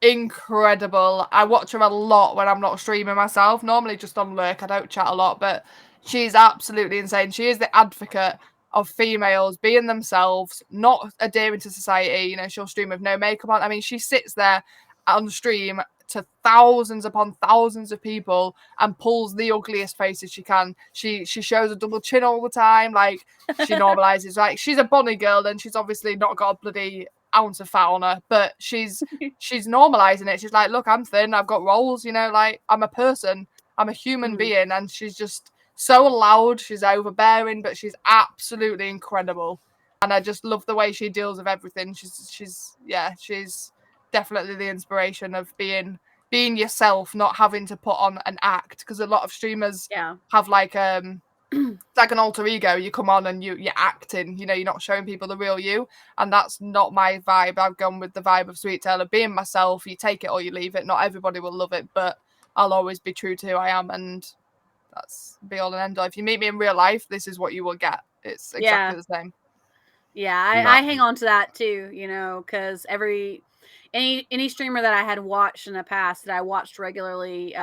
incredible. I watch her a lot when I'm not streaming myself. Normally just on lurk. I don't chat a lot, but she's absolutely insane. She is the advocate of females being themselves, not adhering to society. You know, she'll stream with no makeup on. I mean, she sits there on stream to thousands upon thousands of people and pulls the ugliest faces she can. She shows a double chin all the time. Like, she normalizes. Like, she's a bunny girl and she's obviously not got a bloody ounce of fat on her, but she's normalizing it. She's like, look, I'm thin, I've got rolls, you know, like, I'm a person, I'm a human being. And she's just so loud, she's overbearing, but she's absolutely incredible. And I just love the way she deals with everything. She's definitely the inspiration of being yourself, not having to put on an act, because a lot of streamers have like it's like an alter ego. You come on and you're acting, you know, you're not showing people the real you, and that's not my vibe. I've gone with the vibe of Sweet Tail, of being myself. You take it or you leave it. Not everybody will love it, but I'll always be true to who I am, and that's be all and end all. If you meet me in real life, this is what you will get. It's exactly the same. I hang on to that too, you know, because any streamer that I had watched in the past that I watched regularly,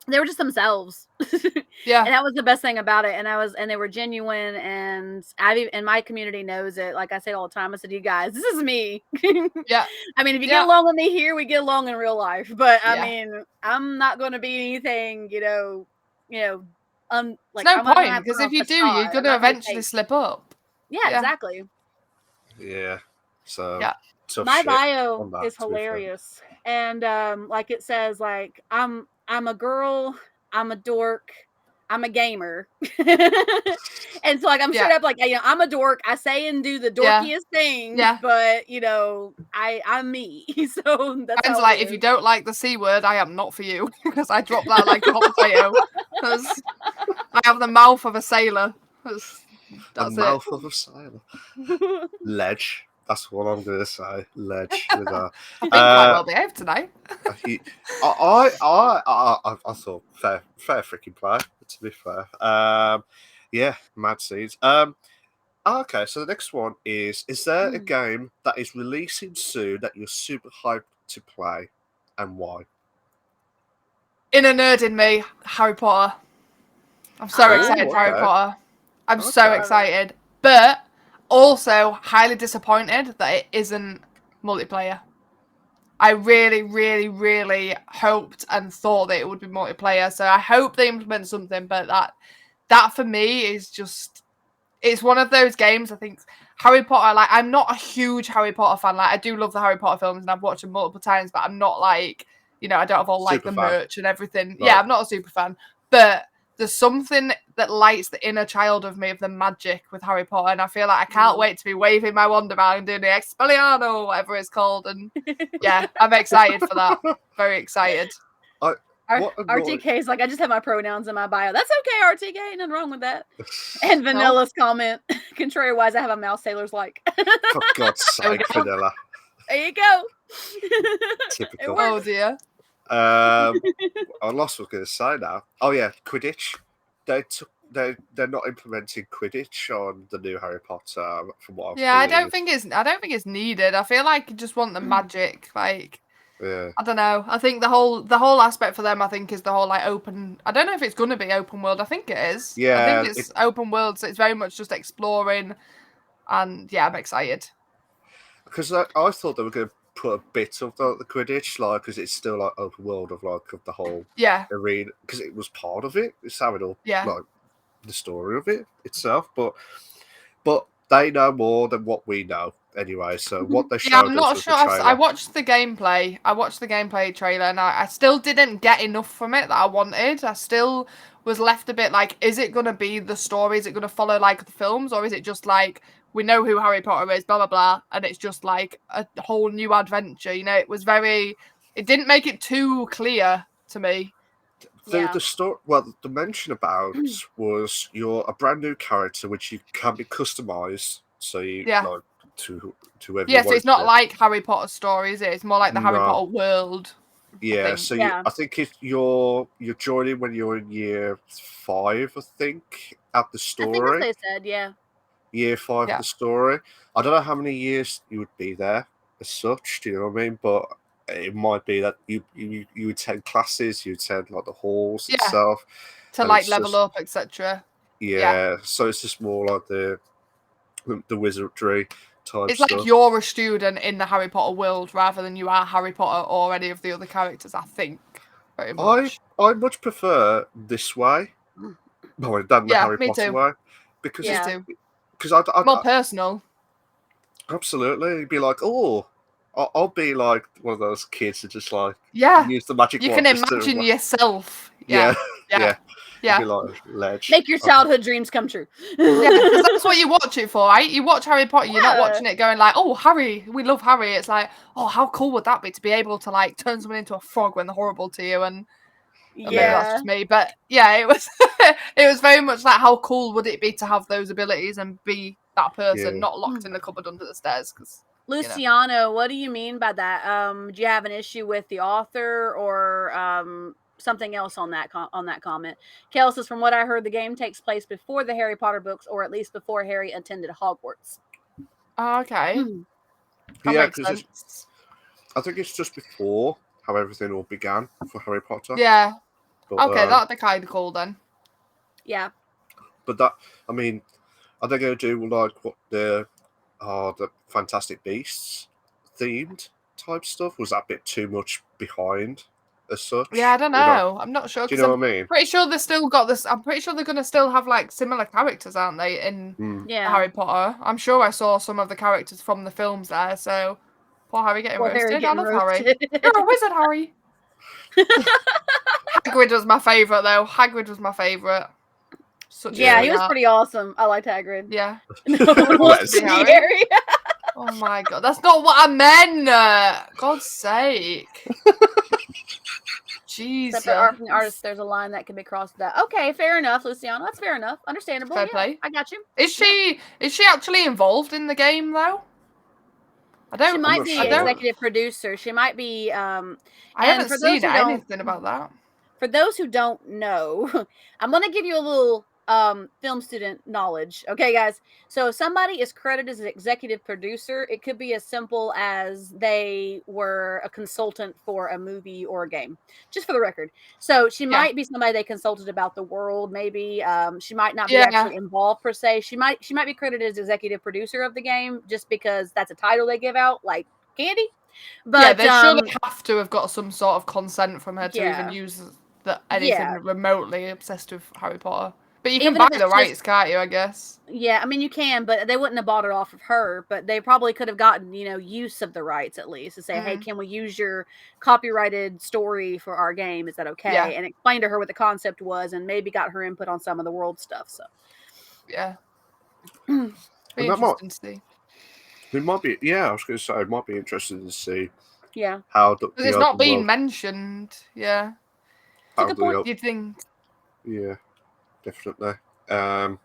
they were just themselves. And that was the best thing about it. And they were genuine, and and my community knows it. Like I said all the time, I said, you guys, this is me. I mean, if you get along with me here, we get along in real life. But I mean, I'm not going to be anything, like, no point, because if you do, you're going to eventually slip up. Exactly. So my bio is hilarious, and like it says, like, I'm a girl, I'm a dork, I'm a gamer. And so, like, I'm straight up like, you know, I'm a dork, I say and do the dorkiest things, but, you know, I'm me. So that's how like, if you don't like the C word, I am not for you, because I drop that like a hot potato. I have the mouth of a sailor. That's the mouth of a sailor. Ledge. That's what I'm going to say. Ledge. With that. I think quite well behaved tonight. I thought fair freaking play, to be fair. Mad seeds. Okay, so the next one is there a game that is releasing soon that you're super hyped to play, and why? Inner nerd in me, Harry Potter. I'm so excited for Harry Potter. I'm so excited. But also highly disappointed that it isn't multiplayer. I really, really, really hoped and thought that it would be multiplayer. So I hope they implement something, but that for me is just, it's one of those games. I think Harry Potter, like, I'm not a huge Harry Potter fan. Like, I do love the Harry Potter films and I've watched them multiple times, but I'm not like, you know, I don't have all like the merch and everything. Right. Yeah, I'm not a super fan, but there's something that lights the inner child of me, of the magic with Harry Potter, and I feel like I can't wait to be waving my wand around and doing the Expelliarmus, whatever it's called, and yeah, I'm excited for that. Very excited. RTK's like, I just have my pronouns in my bio. That's okay, RTK, ain't nothing wrong with that. And Vanilla's comment, contrary-wise, I have a mouse sailors like. For God's sake, Vanilla. There you go. Typical. Oh dear. I lost what I was going to say now. Oh yeah, Quidditch. They're not implementing Quidditch on the new Harry Potter, from what I've heard. I don't think it's needed. I feel like you just want the magic, like. Yeah. I don't know. I think the whole aspect for them, I think, is the whole like open. I don't know if it's going to be open world. I think it is. Yeah. I think it's open world, so it's very much just exploring. And yeah, I'm excited. because I thought they were going to put a bit of the Quidditch, like, because it's still like open world of the whole arena, because it was part of it. It's how it all like the story of it itself, but they know more than what we know anyway. So what they showed I'm not sure. I watched the gameplay. I watched the gameplay trailer, and I still didn't get enough from it that I wanted. I still was left a bit like, is it going to be the story? Is it going to follow like the films, or is it just like we know who Harry Potter is, blah blah blah, and it's just like a whole new adventure? You know, it was very. It didn't make it too clear to me. The story, well, the mention about was you're a brand new character which you can be customized, so you like to whoever. Yeah, so it's not like Harry Potter story, is it? It's more like the Harry Potter world. Yeah, so I think if you're joining when you're in year 5, I think, at the story. I think that's what they said, Year 5 of the story. I don't know how many years you would be there as such. Do you know what I mean? But it might be that you attend classes, you attend like the halls itself to like level up, etc. Yeah, so it's just more like the wizardry type it's stuff. Like you're a student in the Harry Potter world rather than you are Harry Potter or any of the other characters, I think. Very much. I much prefer this way than the Harry Potter way. Because I more personal. Absolutely. You'd be like, oh, I'll be like one of those kids that just like use the magic wand. You can imagine yourself. Yeah. Be like, ledge. Make your childhood dreams come true. Because that's what you watch it for, right? You watch Harry Potter, you're not watching it going like, oh, Harry, we love Harry. It's like, oh, how cool would that be to be able to like turn someone into a frog when they're horrible to you? And maybe that's just me, but it was it was very much like, how cool would it be to have those abilities and be that person, not locked in the cupboard under the stairs? Because Luciano, what do you mean by that? Do you have an issue with the author or something else on that comment? Kel says, from what I heard, the game takes place before the Harry Potter books, or at least before Harry attended Hogwarts. Okay. Yeah, because I think it's just before how everything all began for Harry Potter. Yeah. But, okay, that'd be kind of cool then. Yeah. But that, I mean, are they going to do like what the Fantastic Beasts themed type stuff? Was that a bit too much behind as such? Yeah, I don't know. I'm not sure. Do you know what I mean? Pretty sure they've still got this. I'm pretty sure they're going to still have like similar characters, aren't they? In Harry Potter. I'm sure I saw some of the characters from the films there. So poor Harry getting roasted. I love Harry. You're a wizard, Harry. Hagrid was my favourite though. Hagrid was my favourite. He was pretty awesome. I liked Hagrid. Yeah. Harry. Oh my god, that's not what I meant. God's sake. Jesus. Art from the artist, there's a line that can be crossed. That okay, fair enough, Luciano. That's fair enough. Understandable. Fair play. I got you. Is she actually involved in the game though? She might be executive producer. She might be. I haven't seen anything about that. For those who don't know, I'm going to give you a little film student knowledge. Okay, guys. So if somebody is credited as an executive producer, it could be as simple as they were a consultant for a movie or a game, just for the record. So she might be somebody they consulted about the world. Maybe she might not be actually involved per se. She might be credited as executive producer of the game just because that's a title they give out, like candy. But they surely have to have got some sort of consent from her to even use anything remotely obsessed with Harry Potter. But you can buy the rights, can't you, I guess? Yeah, I mean, you can, but they wouldn't have bought it off of her. But they probably could have gotten, use of the rights at least to say, hey, can we use your copyrighted story for our game? Is that okay? Yeah. And explain to her what the concept was and maybe got her input on some of the world stuff. So, yeah. Be interesting to see. It might be, I was going to say, it might be interesting to see how it's not being mentioned. Yeah. It's a good point. You'd think. Yeah, definitely. But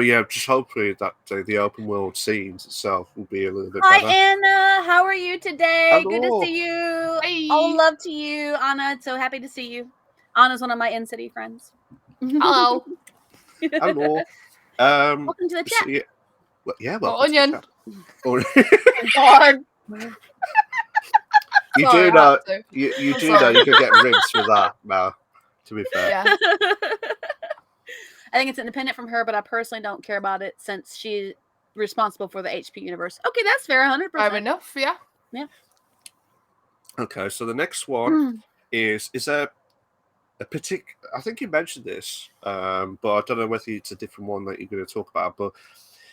yeah, just hopefully that the open world scenes itself will be a little bit better. Hi, Anna. How are you today? Hello. Good to see you. Hey. All love to you, Anna. So happy to see you. Anna's one of my in-city friends. Hello. Hello. Welcome to the chat. Well, onion. God. You do know you can get rinsed with that now, to be fair. Yeah. I think it's independent from her, but I personally don't care about it since she responsible for the HP universe. Okay, that's fair, 100%. Fair enough, yeah. Yeah. Okay, so the next one is there a particular? I think you mentioned this, but I don't know whether it's a different one that you're going to talk about. But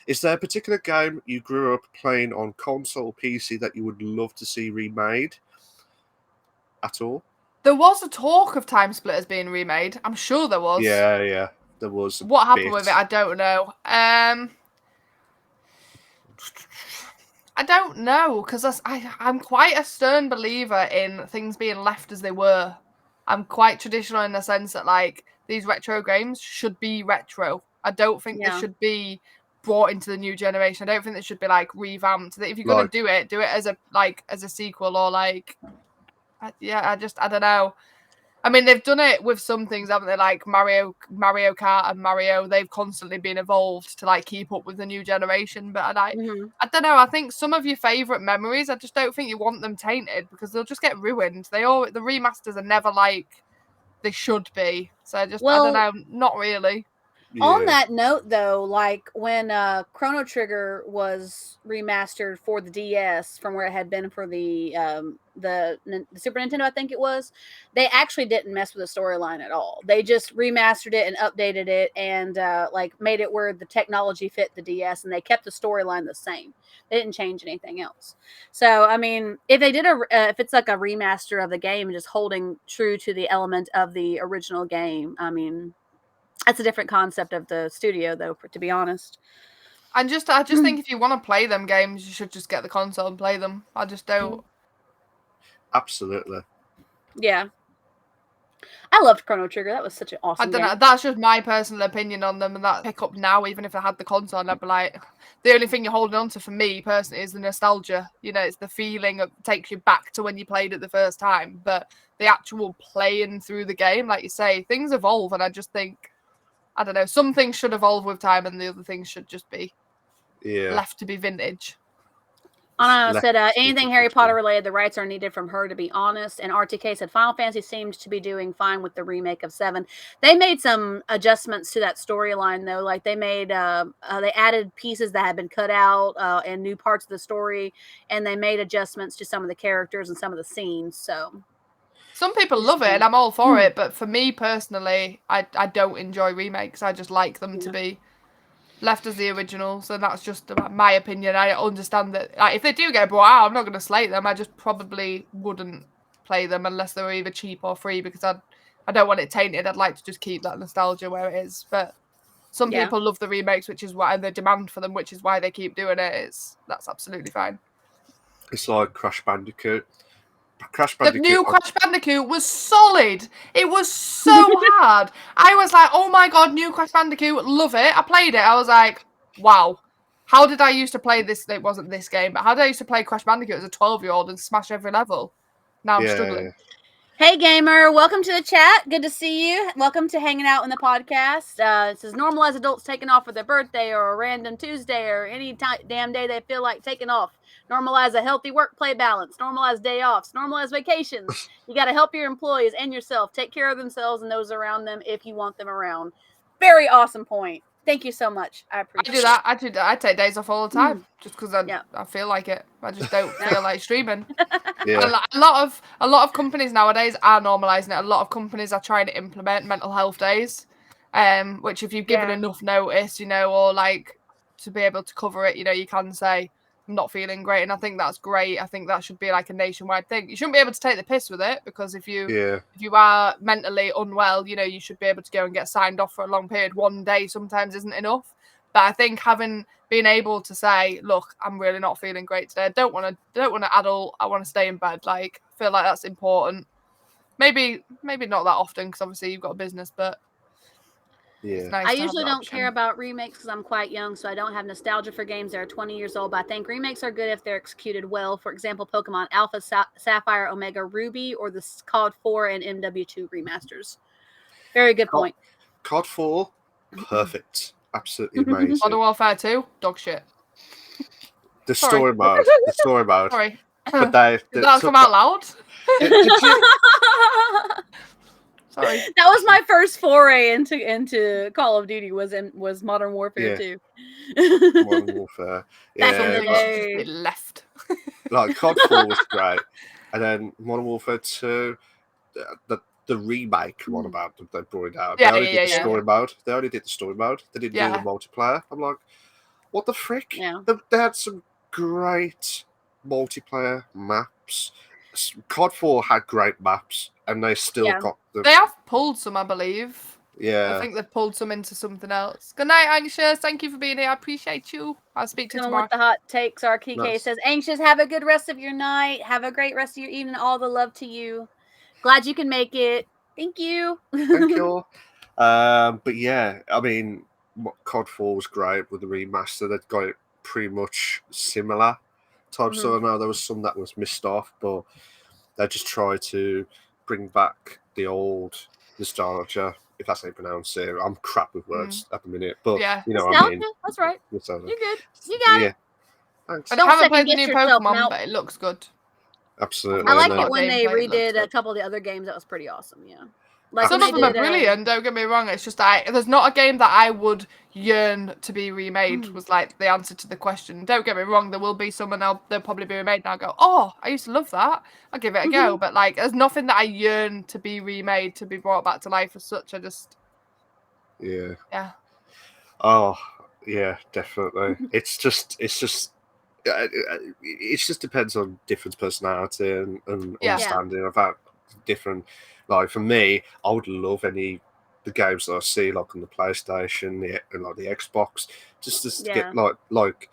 is there a particular game you grew up playing on console or PC that you would love to see remade at all? There was a talk of Time Splitters being remade. I'm sure there was. Yeah, there was. What happened with it, I don't know. I don't know, because I'm quite a stern believer in things being left as they were. I'm quite traditional in the sense that, like, these retro games should be retro. I don't think they should be brought into the new generation. I don't think they should be, like, revamped. If you're going to do it as a sequel or, like... I don't know. I mean, they've done it with some things, haven't they? Like Mario Kart and Mario, they've constantly been evolved to like keep up with the new generation. But I don't know. I think some of your favourite memories, I just don't think you want them tainted because they'll just get ruined. The remasters are never like they should be. So I don't know. Not really. Yeah. On that note, though, like when Chrono Trigger was remastered for the DS from where it had been for the Super Nintendo, I think it was, they actually didn't mess with the storyline at all. They just remastered it and updated it and like made it where the technology fit the DS, and they kept the storyline the same. They didn't change anything else. So, I mean, if they did if it's like a remaster of the game and just holding true to the element of the original game, I mean. That's a different concept of the studio, though, to be honest. I just think if you want to play them games, you should just get the console and play them. I just don't. Absolutely. Yeah. I loved Chrono Trigger. That was such an awesome game. Know. That's just my personal opinion on them, and that pick up now, even if I had the console, and I'd be like, the only thing you're holding on to for me personally is the nostalgia. You know, it's the feeling of takes you back to when you played it the first time. But the actual playing through the game, like you say, things evolve, and I just think. I don't know. Some things should evolve with time, and the other things should just be left to be vintage. Anna said, anything Harry Potter related, the rights are needed from her, to be honest. And RTK said, Final Fantasy seems to be doing fine with the remake of 7. They made some adjustments to that storyline, though. Like, they made, they added pieces that had been cut out and new parts of the story, and they made adjustments to some of the characters and some of the scenes, so... Some people love it, and I'm all for it, but for me personally, I don't enjoy remakes. I just like them to be left as the originals, and that's just my opinion. I understand that if they do get brought out, I'm not going to slate them. I just probably wouldn't play them unless they were either cheap or free, because I don't want it tainted. I'd like to just keep that nostalgia where it is. But some people love the remakes, which is why, and the demand for them, which is why they keep doing it. That's absolutely fine. It's like Crash Bandicoot. The new Crash Bandicoot was solid. It was so hard. I was like, oh my god, new Crash Bandicoot, love it. I played it. I was like, wow. How did I used to play this? It wasn't this game, but how did I used to play Crash Bandicoot as a 12-year-old and smash every level? Now I'm struggling. Hey, gamer. Welcome to the chat. Good to see you. Welcome to hanging out in the podcast. It says, normalize adults taking off for their birthday or a random Tuesday or any damn day they feel like taking off. Normalize a healthy work-play balance. Normalize day offs. Normalize vacations. You got to help your employees and yourself take care of themselves and those around them if you want them around. Very awesome point. Thank you so much. I appreciate it. I do that. I take days off all the time just because I feel like it. I just don't feel like streaming. A lot of companies nowadays are normalising it. A lot of companies are trying to implement mental health days, which if you've given enough notice, you know, or like to be able to cover it, you know, you can say, I'm not feeling great, and I think that's great. I think that should be like a nationwide thing. You shouldn't be able to take the piss with it, because if you are mentally unwell, you know, you should be able to go and get signed off for a long period. One day sometimes isn't enough. But I think being able to say, look, I'm really not feeling great today. I don't want to adult. I want to stay in bed. Like, I feel like that's important. Maybe not that often, because obviously you've got a business, but it's nice I usually don't care about remakes because I'm quite young, so I don't have nostalgia for games that are 20 years old, but I think remakes are good if they're executed well. For example, Pokemon Alpha, Sapphire, Omega, Ruby, or the COD 4 and MW2 remasters. Very good point. COD 4, perfect. Absolutely amazing. Modern Warfare 2, dog shit. The story mode. Sorry. But did that come out loud? Did you... Sorry. That was my first foray into Call of Duty. Was Modern Warfare 2. Modern Warfare. That's Yeah, something like, should just be left. like COD 4 was great, and then Modern Warfare 2, the remake one about them, they brought it out. They only did the story mode. They only did the story mode. They didn't do the multiplayer. I'm like, what the frick? Yeah. They had some great multiplayer maps. COD 4 had great maps, and they still got them. They have pulled some, I believe. Yeah. I think they've pulled some into something else. Good night, Anxious. Thank you for being here. I appreciate you. I'll speak to you tomorrow. With the hot takes, our KK says, Anxious, have a good rest of your night. Have a great rest of your evening. All the love to you. Glad you can make it. Thank you. Thank you. But yeah, I mean, COD 4 was great with the remaster. They'd got it pretty much similar type. So I know there was some that was missed off, but they just tried to bring back the old nostalgia, if that's how you pronounce it. I'm crap with words at the minute, but you know what I mean. That's right. Nostalgia. You're good. You got it. Thanks. I haven't played the new Pokemon, but it looks good. Absolutely. I like it when they redid a couple of the other games. That was pretty awesome. Yeah. Like some of them are brilliant, don't get me wrong. It's just there's not a game that I would yearn to be remade, was like the answer to the question. Don't get me wrong, there will be some and they'll probably be remade and I'll go, oh, I used to love that. I'll give it a go. But like there's nothing that I yearn to be remade, to be brought back to life as such. I just Yeah. Oh, yeah, definitely. It just depends on different personality and understanding about different. Like for me, I would love the games that I see like on the PlayStation and like the Xbox, just to get like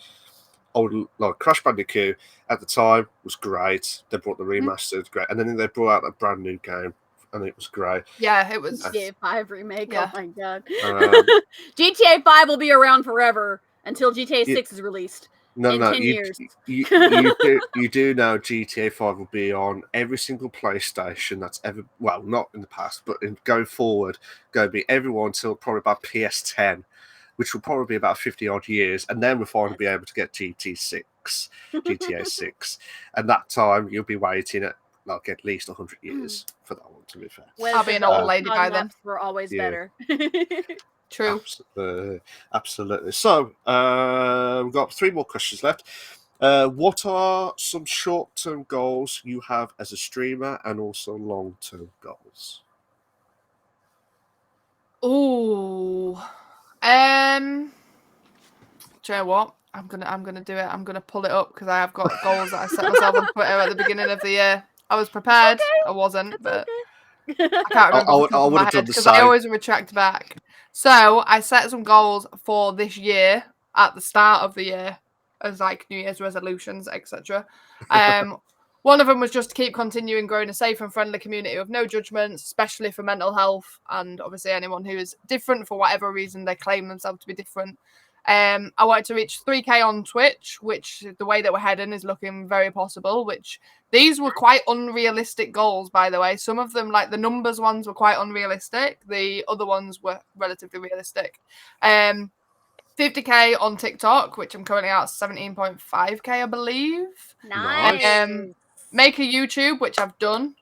old like Crash Bandicoot at the time was great. They brought the remastered, great, and then they brought out a brand new game. And it was great. Yeah, it was. GTA 5 remake. Oh my god. GTA 5 will be around forever until GTA 6 is released. In 10 years. You do know GTA 5 will be on every single PlayStation that's ever, well, not in the past, but going forward, going to be everyone until probably about PS10, which will probably be about 50 odd years, and then we'll finally be able to get GTA 6, and that time you'll be waiting at least 100 years for that one, to be fair. I'll be an old lady by then. We're always better. True. Absolutely. So, we've got 3 more questions left. What are some short-term goals you have as a streamer and also long-term goals? Ooh. Do you know what? I'm gonna do it. I'm gonna pull it up because I have got goals that I set myself on Twitter at the beginning of the year. I was prepared. I wasn't, but I can't remember. I would have done the same. I always retract back. So I set some goals for this year at the start of the year as like New Year's resolutions, etc. One of them was just to keep continuing growing a safe and friendly community with no judgments, especially for mental health and obviously anyone who is different for whatever reason they claim themselves to be different. I wanted to reach 3K on Twitch, which the way that we're heading is looking very possible, which these were quite unrealistic goals, by the way. Some of them, like the numbers ones, were quite unrealistic. The other ones were relatively realistic. 50K on TikTok, which I'm currently at 17.5K, I believe. Nice. Make a YouTube, which I've done.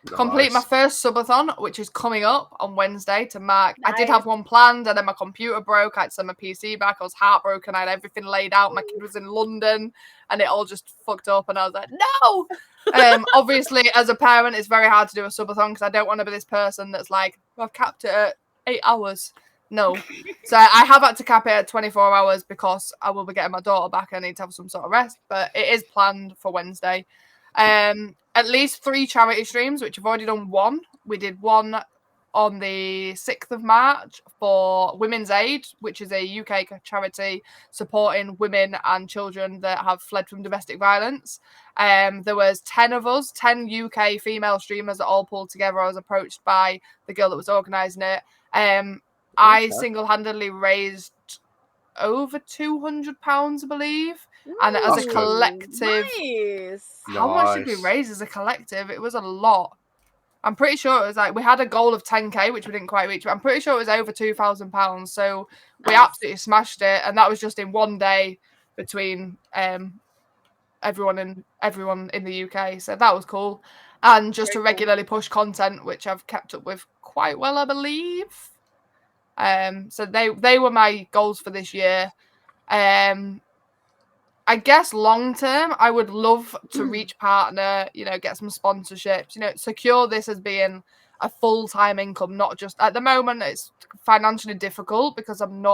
Nice. Complete my first subathon, which is coming up on Wednesday to mark. Nice. I did have one planned, and then my computer broke. I had to send my PC back. I was heartbroken. I had everything laid out. My kid was in London, and it all just fucked up. And I was like, no. Obviously, as a parent, it's very hard to do a subathon because I don't want to be this person that's like, I've capped it at 8 hours. No. So I have had to cap it at 24 hours because I will be getting my daughter back. I need to have some sort of rest, but it is planned for Wednesday. At least 3 charity streams, which I've already done one. We did one on the 6th of March for Women's Aid, which is a UK charity supporting women and children that have fled from domestic violence. There was 10 of us, 10 UK female streamers that all pulled together. I was approached by the girl that was organising it. I single-handedly raised over £200, I believe. And as a collective, how much did we raise as a collective? It was a lot. I'm pretty sure it was like, we had a goal of 10K, which we didn't quite reach, but I'm pretty sure it was over £2,000. So we absolutely smashed it. And that was just in one day between everyone in the UK. So that was cool. And just to regularly push content, which I've kept up with quite well, I believe. So they were my goals for this year. I guess long term, I would love to reach partner, get some sponsorships, secure this as being a full-time income, not just at the moment. It's financially difficult because I'm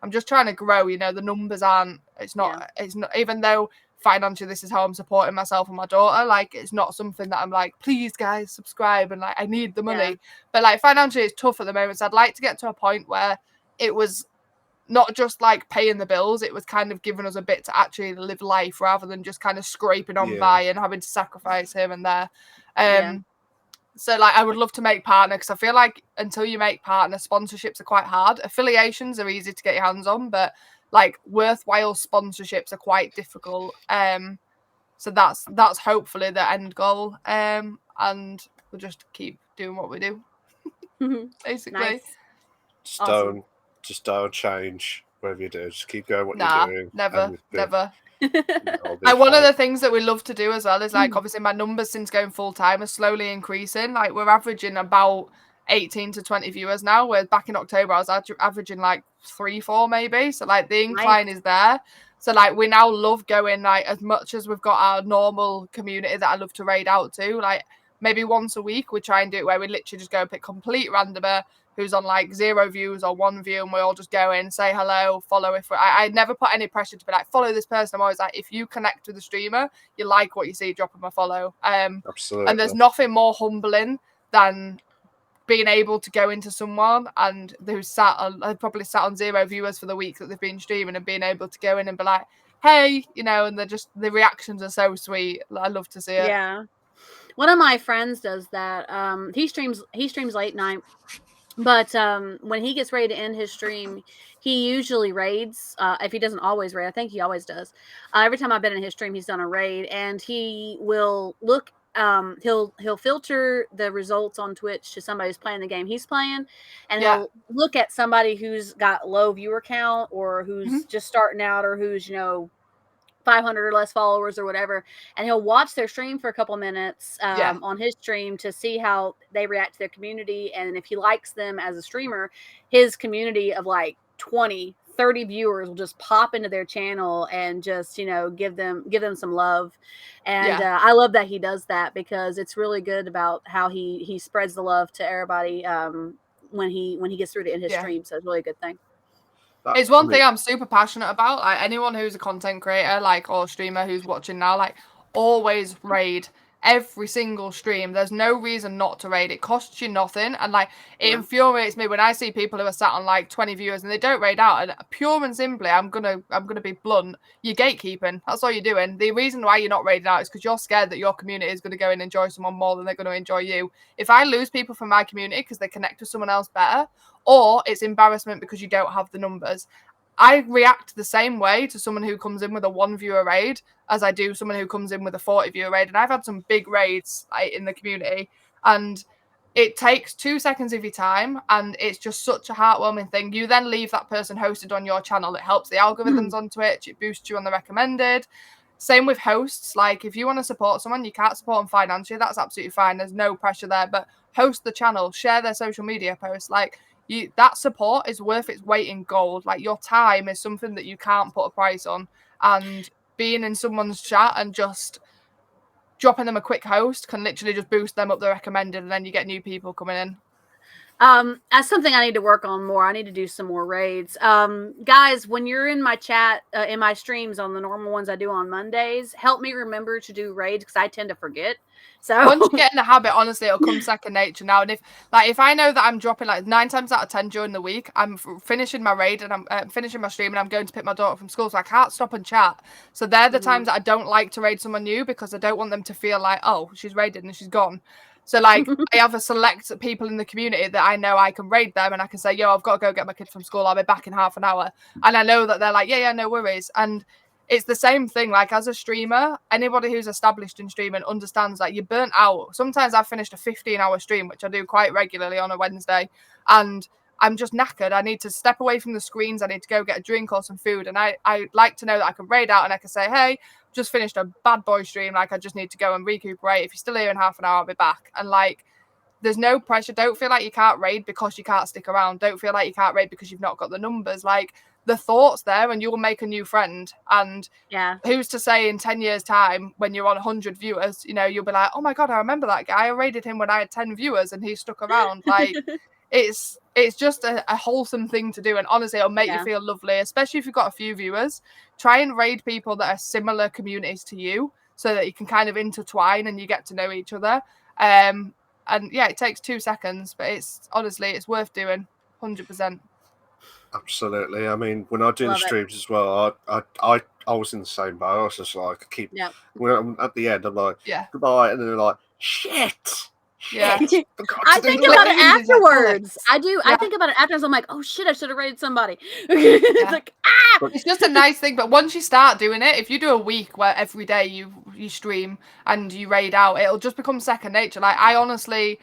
just trying to grow. The numbers aren't. It's not. Even though financially this is how I'm supporting myself and my daughter. Like, it's not something that I'm like, please guys subscribe and like I need the money. But like financially, it's tough at the moment. So I'd like to get to a point where it was not just like paying the bills, it was kind of giving us a bit to actually live life rather than just kind of scraping on by and having to sacrifice here and there. So like I would love to make partner, because I feel like until you make partner, sponsorships are quite hard. Affiliations are easy to get your hands on, but like worthwhile sponsorships are quite difficult. So that's hopefully the end goal. And we'll just keep doing what we do. Basically. Nice. Just don't change whatever you do. Just keep going what you're doing. Never. Like one of the things that we love to do as well is like obviously my numbers since going full time are slowly increasing. Like we're averaging about 18 to 20 viewers now, where back in October I was averaging like 3-4 maybe. So like the incline is there. So like we now love going, like as much as we've got our normal community that I love to raid out to, like maybe once a week we try and do it where we literally just go pick complete randomer who's on like 0 views or 1 view, and we all just go in, say hello, follow. I never put any pressure to be like, follow this person. I'm always like, if you connect with the streamer, you like what you see, drop them a follow. Absolutely. And there's nothing more humbling than being able to go into someone and who's probably sat on 0 viewers for the week that they've been streaming, and being able to go in and be like, hey, and the reactions are so sweet. I love to see it. Yeah. One of my friends does that. He streams late night. But when he gets ready to end his stream, he usually raids. If he doesn't always raid, I think he always does. Every time I've been in his stream, he's done a raid, and he will look. He'll filter the results on Twitch to somebody who's playing the game he's playing, and he'll look at somebody who's got low viewer count or who's just starting out or who's 500 or less followers or whatever, and he'll watch their stream for a couple minutes on his stream to see how they react to their community, and if he likes them as a streamer, his community of like 20-30 viewers will just pop into their channel and just give them some love. And I love that he does that, because it's really good about how he spreads the love to everybody when he gets through to end his stream. So it's really a good thing. It's one thing I'm super passionate about. Like anyone who's a content creator, like, or streamer who's watching now, like, always raid every single stream. There's no reason not to raid. It costs you nothing, and like it infuriates me when I see people who are sat on like 20 viewers and they don't raid out. And pure and simply, I'm gonna be blunt, you're gatekeeping. That's all you're doing. The reason why you're not raiding out is because you're scared that your community is going to go and enjoy someone more than they're going to enjoy you. If I lose people from my community because they connect with someone else better, or it's embarrassment because you don't have the numbers, I react the same way to someone who comes in with a 1 viewer raid as I do someone who comes in with a 40 viewer raid. And I've had some big raids in the community, and it takes 2 seconds of your time, and it's just such a heartwarming thing. You then leave that person hosted on your channel. It helps the algorithms on Twitch. It boosts you on the recommended. Same with hosts. Like, if you want to support someone, you can't support them financially, that's absolutely fine. There's no pressure there. But host the channel, share their social media posts. Like, that support is worth its weight in gold. Like, your time is something that you can't put a price on, and being in someone's chat and just dropping them a quick host can literally just boost them up the recommended, and then you get new people coming in. That's something I need to work on more. I need to do some more raids. Guys, when you're in my chat, in my streams on the normal ones I do on Mondays, help me remember to do raids, because I tend to forget. So once you get in the habit, honestly, it'll come second nature now. And if I know that I'm dropping like 9 times out of 10 during the week, I'm finishing my raid and I'm finishing my stream and I'm going to pick my daughter from school, so I can't stop and chat. So they're the times that I don't like to raid someone new, because I don't want them to feel like, oh, she's raided and she's gone. So like I have a select people in the community that I know I can raid them, and I can say, yo, I've got to go get my kid from school, I'll be back in half an hour. And I know that they're like, yeah, no worries. And it's the same thing. Like, as a streamer, anybody who's established in streaming understands that you're burnt out. Sometimes I've finished a 15-hour stream, which I do quite regularly on a Wednesday, and I'm just knackered. I need to step away from the screens. I need to go get a drink or some food. And I like to know that I can raid out and I can say, hey, just finished a bad boy stream. Like, I just need to go and recuperate. If you're still here in half an hour, I'll be back. And like, there's no pressure. Don't feel like you can't raid because you can't stick around. Don't feel like you can't raid because you've not got the numbers. Like, the thought's there and you'll make a new friend. And who's to say in 10 years time, when you're on 100 viewers, you know, you'll be like, oh my God, I remember that guy. I raided him when I had 10 viewers and he stuck around. Like, it's just a wholesome thing to do. And honestly, it'll make you feel lovely, especially if you've got a few viewers. Try and raid people that are similar communities to you so that you can kind of intertwine and you get to know each other. And yeah, it takes 2 seconds, but it's honestly, it's worth doing 100%. Absolutely. I mean, when I do the streams as well, I was in the same boat. I was just like, when I'm at the end, I'm like, goodbye, and then they're like, shit. I think about it afterwards. I do. I think about it afterwards. I'm like, oh shit, I should have raided somebody. It's like, it's just a nice thing. But once you start doing it, if you do a week where every day you stream and you raid out, it'll just become second nature. Like, I honestly,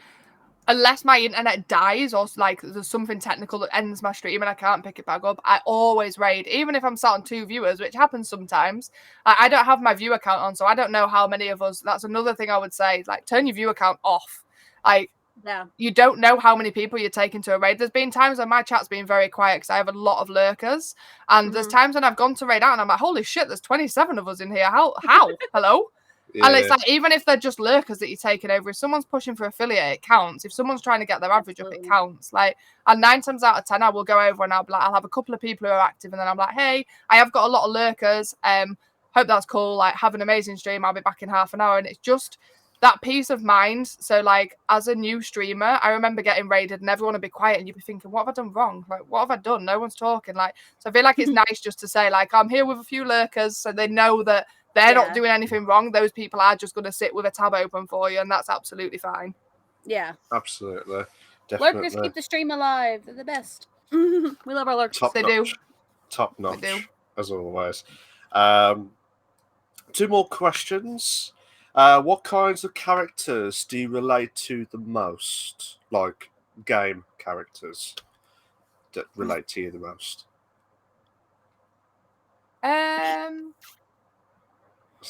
unless my internet dies or like there's something technical that ends my stream and I can't pick it back up, I always raid, even if I'm sat on 2 viewers, which happens sometimes. I don't have my viewer count on, so I don't know how many of us. That's another thing I would say. Like, turn your viewer count off. Like, you don't know how many people you're taking to a raid. There's been times when my chat's been very quiet because I have a lot of lurkers, and there's times when I've gone to raid out and I'm like, holy shit, there's 27 of us in here. How? Hello? And it's like, even if they're just lurkers that you're taking over, if someone's pushing for affiliate, it counts. If someone's trying to get their average up, it counts. Like, and 9 times out of 10, I will go over and I'll be like, I'll have a couple of people who are active, and then I'm like, hey, I have got a lot of lurkers. Hope that's cool. Like, have an amazing stream. I'll be back in half an hour. And it's just that peace of mind. So, like, as a new streamer, I remember getting raided and everyone would be quiet and you'd be thinking, what have I done wrong? Like, what have I done? No one's talking. Like, so I feel like it's nice just to say, like, I'm here with a few lurkers, so they know that they're not doing anything wrong. Those people are just going to sit with a tab open for you, and that's absolutely fine. Yeah. Absolutely. Definitely. Lurkers keep the stream alive. They're the best. We love our lurkers. Top notch. Top notch, as always. 2 more questions. What kinds of characters do you relate to the most? Like, game characters that relate to you the most?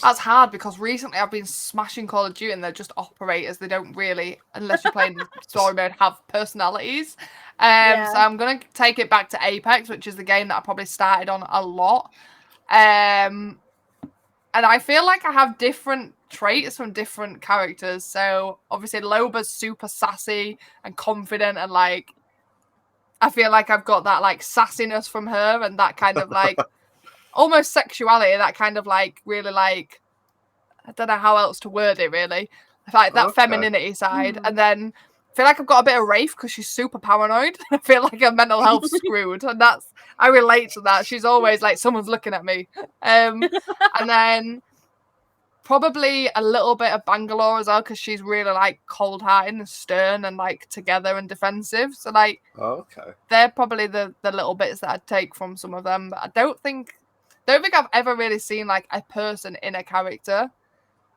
That's hard because recently I've been smashing Call of Duty and they're just operators. They don't really, unless you're playing story mode, have personalities. So I'm going to take it back to Apex, which is the game that I probably started on a lot. And I feel like I have different traits from different characters. So obviously Loba's super sassy and confident, and like, I feel like I've got that like sassiness from her and that kind of like almost sexuality, that kind of like really like, I don't know how else to word it really, like that femininity side. And then I feel like I've got a bit of Wraith because she's super paranoid. I feel like her mental health's screwed, and I relate to that. She's always like, someone's looking at me. And then probably a little bit of Bangalore as well, because she's really like cold-hearted and stern and like together and defensive. So like, they're probably the little bits that I'd take from some of them. But I don't think I've ever really seen like a person in a character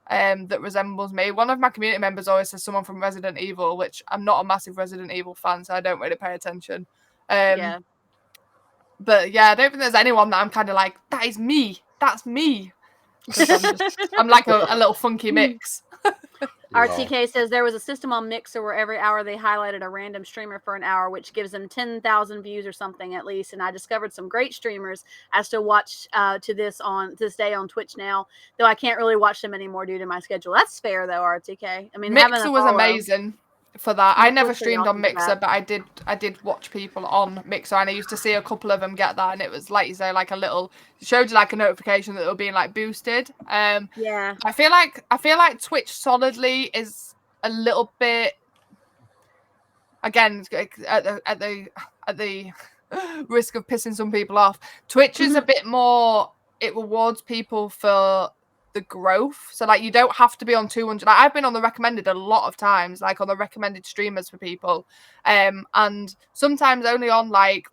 that resembles me. One of my community members always says someone from Resident Evil, which I'm not a massive Resident Evil fan, so I don't really pay attention. But yeah, I don't think there's anyone that I'm kind of like, that is me. That's me. I'm like a little funky mix. RTK says there was a system on Mixer where every hour they highlighted a random streamer for an hour, which gives them 10,000 views or something at least. And I discovered some great streamers. I still watch to this day on Twitch now, though I can't really watch them anymore due to my schedule. That's fair though, RTK. I mean, Mixer was amazing for that. I never streamed on Mixer, but I did watch people on Mixer, and I used to see a couple of them get that, and it was like you say, like a little, showed you like a notification that they were being like boosted. I feel like Twitch solidly is a little bit, again, at the risk of pissing some people off, Twitch is a bit more, it rewards people for the growth. So like, you don't have to be on 200. Like, I've been on the recommended a lot of times, like on the recommended streamers for people, and sometimes only on like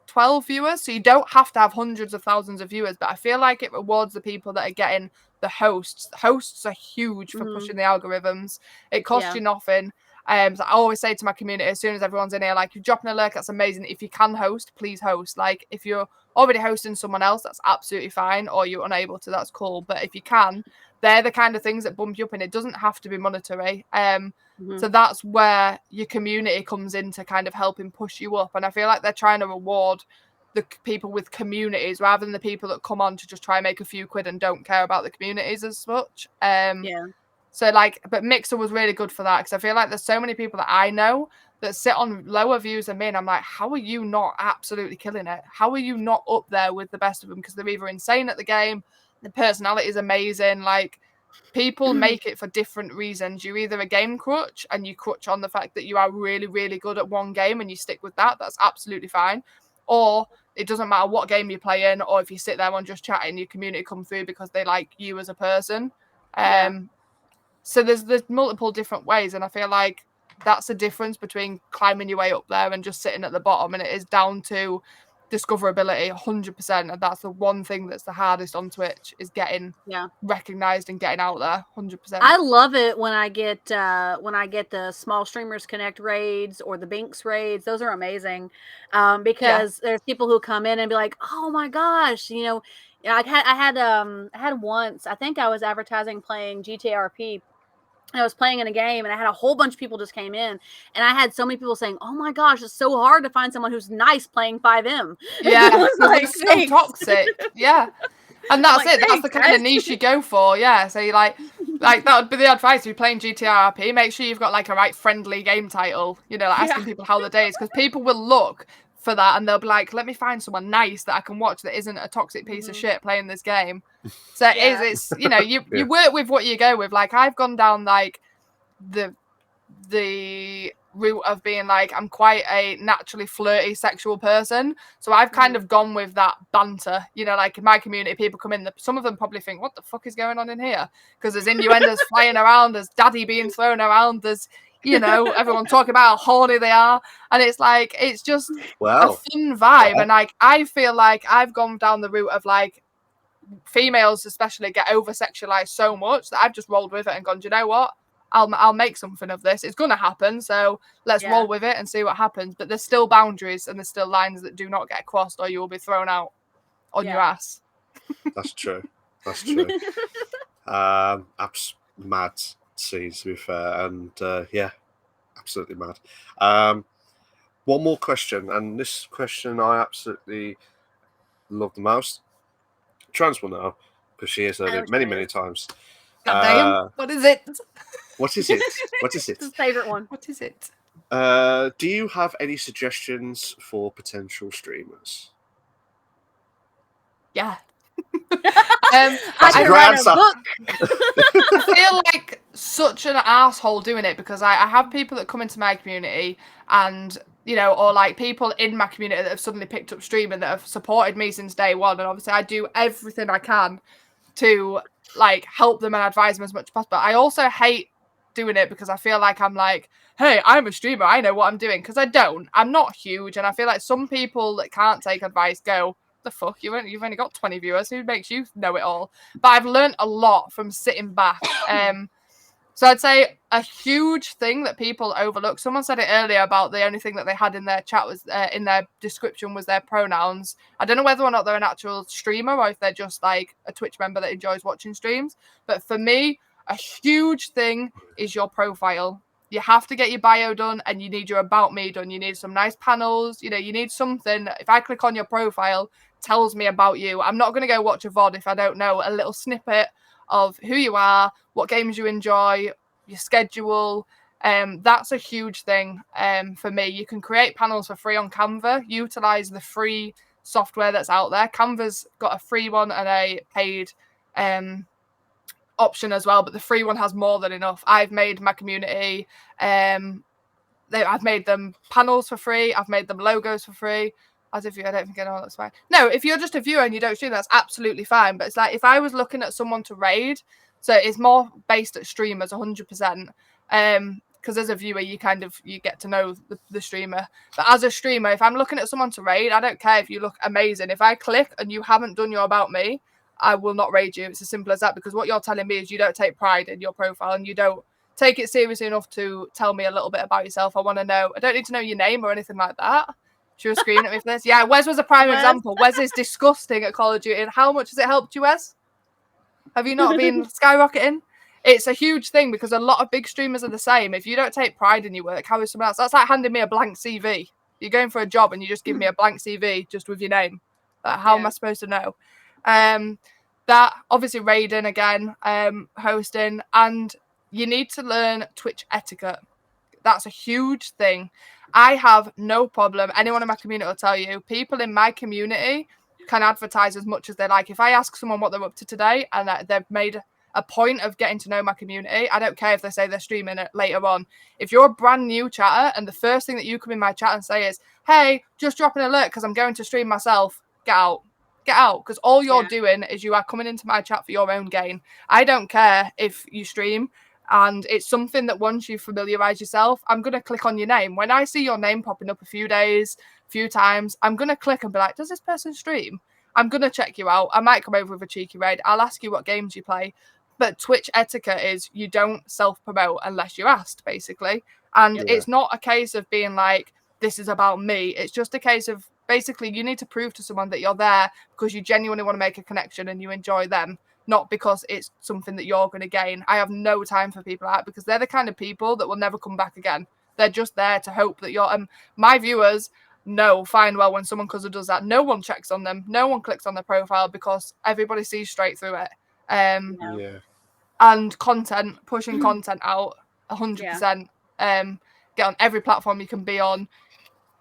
12 viewers, so you don't have to have hundreds of thousands of viewers. But I feel like it rewards the people that are getting the hosts. The hosts are huge for pushing the algorithms. It costs you nothing, So I always say to my community, as soon as everyone's in here, like, you drop an alert, that's amazing. If you can host, please host. Like, if you're already hosting someone else, that's absolutely fine, or you're unable to, that's cool. But if you can, they're the kind of things that bump you up, and it doesn't have to be monetary. So that's where your community comes in to kind of helping push you up. And I feel like they're trying to reward the people with communities rather than the people that come on to just try and make a few quid and don't care about the communities as much. So, like, but Mixer was really good for that, because I feel like there's so many people that I know that sit on lower views than me, and I'm like, how are you not absolutely killing it? How are you not up there with the best of them? Because they're either insane at the game, the personality is amazing. Like, people make it for different reasons. You're either a game crutch and you crutch on the fact that you are really, really good at one game and you stick with that. That's absolutely fine. Or it doesn't matter what game you play in, or if you sit there and just chat and your community come through because they like you as a person. So there's multiple different ways, and I feel like that's the difference between climbing your way up there and just sitting at the bottom, and it is down to discoverability 100%, and that's the one thing that's the hardest on Twitch, is getting recognized and getting out there 100%. I love it when I get the Small Streamers Connect raids or the Binks raids. Those are amazing, because there's people who come in and be like, oh my gosh, you know, I had once, I think I was advertising playing GTRP. I was playing in a game and I had a whole bunch of people just came in, and I had so many people saying, oh my gosh, it's so hard to find someone who's nice playing 5M. Yeah, it's like, so toxic. Yeah. And that's it. That's the kind of niche you go for. Yeah. So you like that would be the advice. If you're playing GTRP, make sure you've got like a right friendly game title, you know, like asking people how the day is, because people will look for that and they'll be like, let me find someone nice that I can watch that isn't a toxic piece of shit playing this game. So it's you know, you work with what you go with. Like, I've gone down like the route of being like, I'm quite a naturally flirty sexual person, so I've kind of gone with that banter, you know, like in my community people come in, some of them probably think, what the fuck is going on in here, because there's innuendos flying around, there's daddy being thrown around, there's, you know, everyone talking about how horny they are, and it's like, it's just a fun vibe. And like, I feel like I've gone down the route of like, females especially get over sexualized so much that I've just rolled with it and gone, do you know what, I'll make something of this. It's gonna happen, so let's roll with it and see what happens. But there's still boundaries and there's still lines that do not get crossed, or you will be thrown out on your ass. That's true. That's true. Mad scenes, to be fair, and absolutely mad. One more question, and this question I absolutely love the most. Trans will know, because she has heard it many times. God damn. What is it? What is it? What is it? His favorite one. What is it? Do you have any suggestions for potential streamers? Yeah. I write a book. I feel like such an asshole doing it, because I have people that come into my community and, you know, or like people in my community that have suddenly picked up streaming that have supported me since day one, and obviously I do everything I can to like help them and advise them as much as possible. I also hate doing it because I feel like I'm like, hey, I'm a streamer, I know what I'm doing, because I don't. I'm not huge, and I feel like some people that can't take advice go, the fuck, you've only got 20 viewers, who makes you know it all? But I've learned a lot from sitting back. So I'd say a huge thing that people overlook, someone said it earlier about the only thing that they had in their chat was in their description was their pronouns. I don't know whether or not they're an actual streamer or if they're just like a Twitch member that enjoys watching streams. But for me, a huge thing is your profile. You have to get your bio done, and you need your about me done. You need some nice panels. You know, you need something. If I click on your profile, tells me about you. I'm not going to go watch a VOD if I don't know a little snippet of who you are, what games you enjoy, your schedule. That's a huge thing for me. You can create panels for free on Canva. Utilize the free software that's out there. Canva's got a free one and a paid option as well, but the free one has more than enough. I've made my community, I've made them panels for free. I've made them logos for free. As if I don't think anyone looks fine. No, if you're just a viewer and you don't stream, that's absolutely fine. But it's like if I was looking at someone to raid, so it's more based at streamers 100%. Because as a viewer, you get to know the streamer. But as a streamer, if I'm looking at someone to raid, I don't care if you look amazing. If I click and you haven't done your about me, I will not raid you. It's as simple as that, because what you're telling me is you don't take pride in your profile and you don't take it seriously enough to tell me a little bit about yourself. I want to know. I don't need to know your name or anything like that. She was screaming at me for this. Yeah, Wes was a prime example. Wes is disgusting at Call of Duty. And how much has it helped you, Wes? Have you not been skyrocketing? It's a huge thing because a lot of big streamers are the same. If you don't take pride in your work, how is someone else? That's like handing me a blank CV. You're going for a job and you just give me a blank CV just with your name. How am I supposed to know? That obviously Raiden again, hosting, and you need to learn Twitch etiquette. That's a huge thing. I have no problem. Anyone in my community will tell you, people in my community can advertise as much as they like. If I ask someone what they're up to today and they've made a point of getting to know my community, I don't care if they say they're streaming it later on. If you're a brand new chatter and the first thing that you come in my chat and say is, hey, just drop an alert because I'm going to stream myself, get out. Get out, because all you're doing is you are coming into my chat for your own gain. I don't care if you stream and it's something that once you familiarize yourself, I'm going to click on your name. When I see your name popping up a few times, I'm going to click and be like, does this person stream? I'm going to check you out. I might come over with a cheeky raid. I'll ask you what games you play. But Twitch etiquette is you don't self-promote unless you're asked, basically. And it's not a case of being like, this is about me. It's just a case of basically you need to prove to someone that you're there because you genuinely want to make a connection and you enjoy them, not because it's something that you're going to gain. I have no time for people like that because they're the kind of people that will never come back again. They're just there to hope that you're... my viewers know fine well when someone cousin does that. No one checks on them. No one clicks on their profile because everybody sees straight through it. And content, pushing content out 100%. Get on every platform you can be on.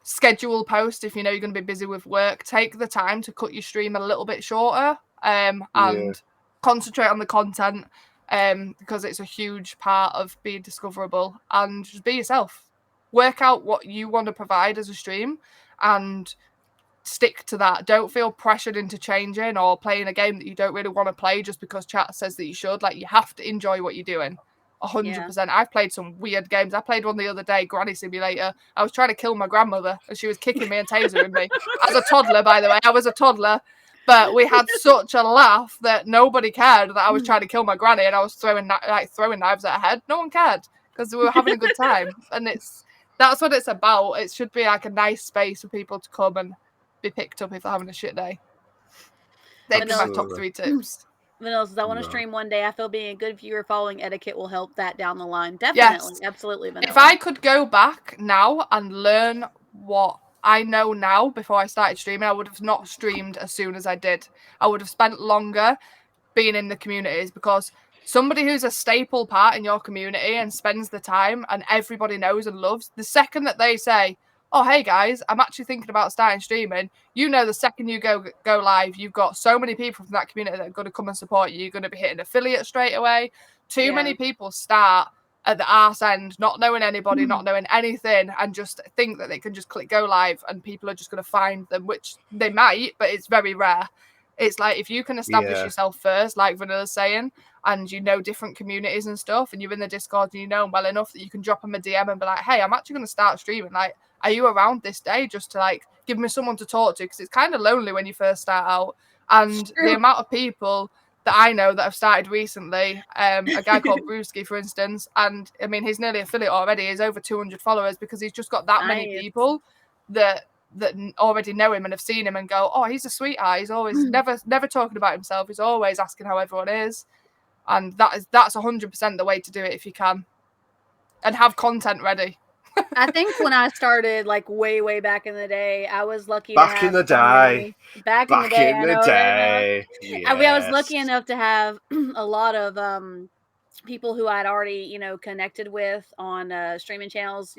Schedule posts if you know you're going to be busy with work. Take the time to cut your stream a little bit shorter and concentrate on the content because it's a huge part of being discoverable. And just be yourself. Work out what you want to provide as a stream and stick to that. Don't feel pressured into changing or playing a game that you don't really want to play just because chat says that you should. Like, you have to enjoy what you're doing. 100%. I've played some weird games. I played one the other day, Granny Simulator. I was trying to kill my grandmother and she was kicking me and tasering me. As a toddler, by the way. I was a toddler. But we had such a laugh that nobody cared that I was trying to kill my granny and I was throwing knives at her head. No one cared because we were having a good time. And that's what it's about. It should be like a nice space for people to come and be picked up if they're having a shit day. They'd be my top 3 tips. Vanilla, I want to stream one day. I feel being a good viewer, following etiquette will help that down the line. Definitely. Yes. Absolutely, Vanilla. If I could go back now and learn what I know now before I started streaming, I would have not streamed as soon as I did. I would have spent longer being in the communities because somebody who's a staple part in your community and spends the time and everybody knows and loves, the second that they say, oh, hey guys, I'm actually thinking about starting streaming, you know the second you go live, you've got so many people from that community that are going to come and support you. You're going to be hitting affiliate straight away. Too many people start at the arse end, not knowing anybody, not knowing anything, and just think that they can just click go live and people are just going to find them, which they might, but it's very rare. It's like if you can establish yourself first, like Vanilla's saying, and you know different communities and stuff, and you're in the Discord and you know them well enough that you can drop them a DM and be like, hey, I'm actually going to start streaming. Like, are you around this day? Just to like give me someone to talk to, because it's kind of lonely when you first start out. And the amount of people that I know that have started recently, a guy called Brewski, for instance, and I mean, he's nearly affiliate already. He's over 200 followers because he's just got that many people that already know him and have seen him and go, oh, he's a sweetheart. He's always never talking about himself. He's always asking how everyone is. And that's 100% the way to do it if you can. And have content ready. I think when I started, like way back in the day, I was lucky. Back in the day. I was lucky enough to have a lot of people who I'd already, connected with on streaming channels.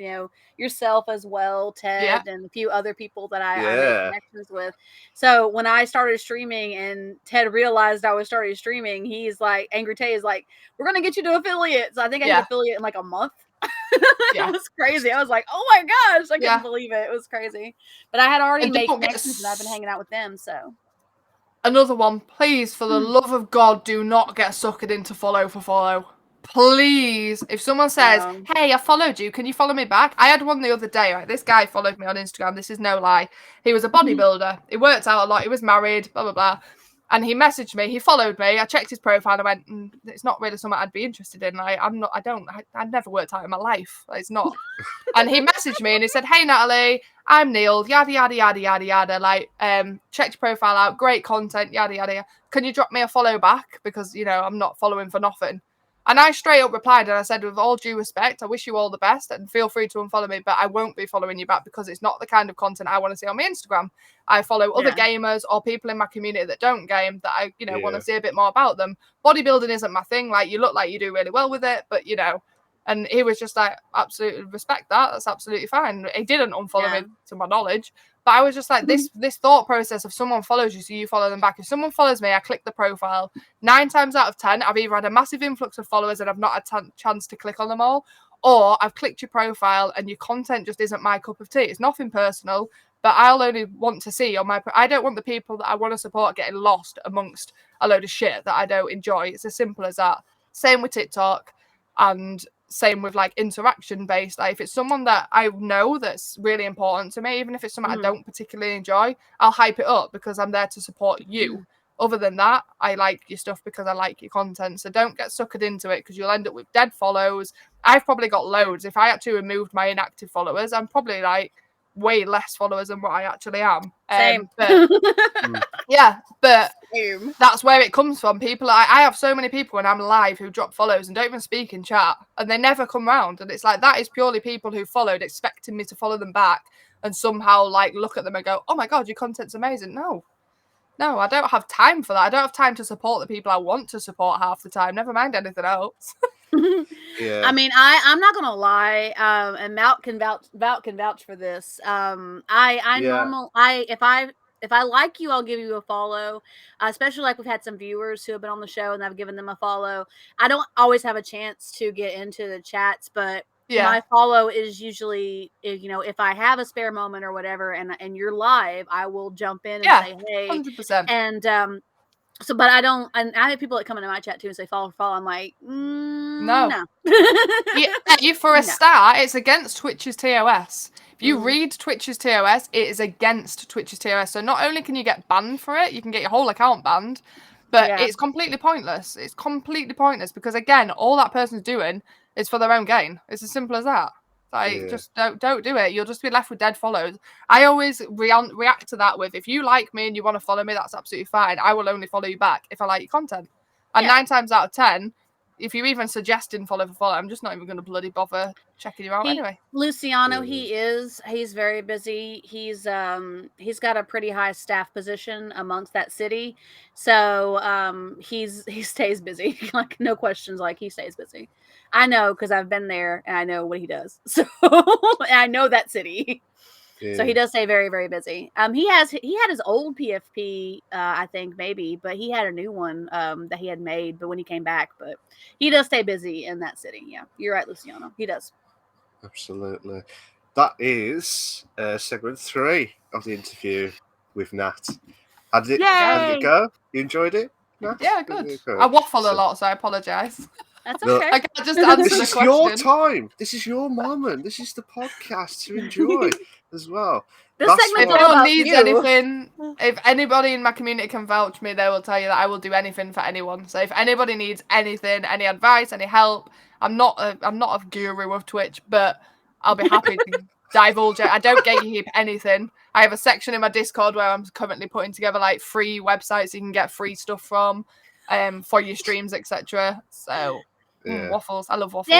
Yourself as well, Ted, and a few other people that I made connections with. So when I started streaming and Ted realized I was starting streaming, he's like, Angry Tay is like, we're gonna get you to affiliate. So I think I hit affiliate in like a month. It was crazy. I was like, oh my gosh, I couldn't believe it. It was crazy. But I had already made connections and I've been hanging out with them. So another one, please, for the love of God, do not get suckered into follow for follow. Please. If someone says, hey, I followed you, can you follow me back? I had one the other day, right? This guy followed me on Instagram. This is no lie. He was a bodybuilder. It worked out a lot. He was married, blah, blah, blah. And he messaged me, he followed me, I checked his profile and I went, it's not really something I'd be interested in. Like, I'd never worked out in my life. Like, it's not. And he messaged me and he said, hey, Natalie, I'm Neil, yada, yada, yada, yada, yada. Like, checked your profile out, great content, yada, yada, yada. Can you drop me a follow back? Because, I'm not following for nothing. And I straight up replied and I said, with all due respect, I wish you all the best and feel free to unfollow me, but I won't be following you back because it's not the kind of content I want to see on my Instagram. I follow other gamers or people in my community that don't game that I, want to see a bit more about them. Bodybuilding isn't my thing. Like, you look like you do really well with it, but, and he was just like, absolutely respect that. That's absolutely fine. He didn't unfollow me to my knowledge. But I was just like, this thought process of someone follows you, so you follow them back. If someone follows me, I click the profile. 9 times out of 10, I've either had a massive influx of followers and I've not had a chance to click on them all, or I've clicked your profile and your content just isn't my cup of tea. It's nothing personal, but I'll only want to see on my... I don't want the people that I want to support getting lost amongst a load of shit that I don't enjoy. It's as simple as that. Same with TikTok and... same with like interaction based. Like if it's someone that I know that's really important to me, even if it's something I don't particularly enjoy, I'll hype it up because I'm there to support you. Other than that, I like your stuff because I like your content. So don't get suckered into it because you'll end up with dead follows. I've probably got loads. If I actually removed my inactive followers, I'm probably like way less followers than what I actually am. Same. But that's where it comes from. People, I have so many people when I'm live who drop follows and don't even speak in chat, and they never come round. And it's like, that is purely people who followed expecting me to follow them back and somehow like look at them and go, oh my God, your content's amazing. No, I don't have time for that. I don't have time to support the people I want to support half the time. Never mind anything else. I mean, I'm not gonna lie, and Mout can vouch for this. If I like you, I'll give you a follow. Especially like we've had some viewers who have been on the show and I've given them a follow. I don't always have a chance to get into the chats, but my follow is usually, if I have a spare moment or whatever, and you're live, I will jump in and say, hey, 100%. And so, but I don't, and I have people that come into my chat too and say follow. I'm like, no. For a start, it's against Twitch's TOS. If you read Twitch's TOS, it is against Twitch's TOS. So not only can you get banned for it, you can get your whole account banned, but it's completely pointless. It's completely pointless because, again, all that person's doing is for their own gain. It's as simple as that. Like, just don't do it. You'll just be left with dead follows. I always react to that with, if you like me and you want to follow me, that's absolutely fine. I will only follow you back if I like your content. And 9 times out of 10, if you're even suggesting follow for follow, I'm just not even going to bloody bother checking you out anyway. Luciano, he's very busy. He's got a pretty high staff position amongst that city. So he stays busy. Like, no questions, like, he stays busy. I know because I've been there and I know what he does. So I know that city. So he does stay very, very busy. He had his old PFP, I think maybe, but he had a new one that he had made. But when he came back, but he does stay busy in that city. Yeah, you're right, Luciano. He does. Absolutely. That is segment 3 of the interview with Nat. How did it go? You enjoyed it, Nat? Yeah, good. I waffle a lot, so I apologise. That's okay. I can't just answer this the is question. your time. This is your moment. This is the podcast to enjoy as well. This segment's if all about needs you. Anything, if anybody in my community can vouch me, they will tell you that I will do anything for anyone. So if anybody needs anything, any advice, any help, I'm not a guru of Twitch, but I'll be happy to divulge it. I don't gatekeep anything. I have a section in my Discord where I'm currently putting together like free websites you can get free stuff from, for your streams, etc. So. Waffles. I love waffles.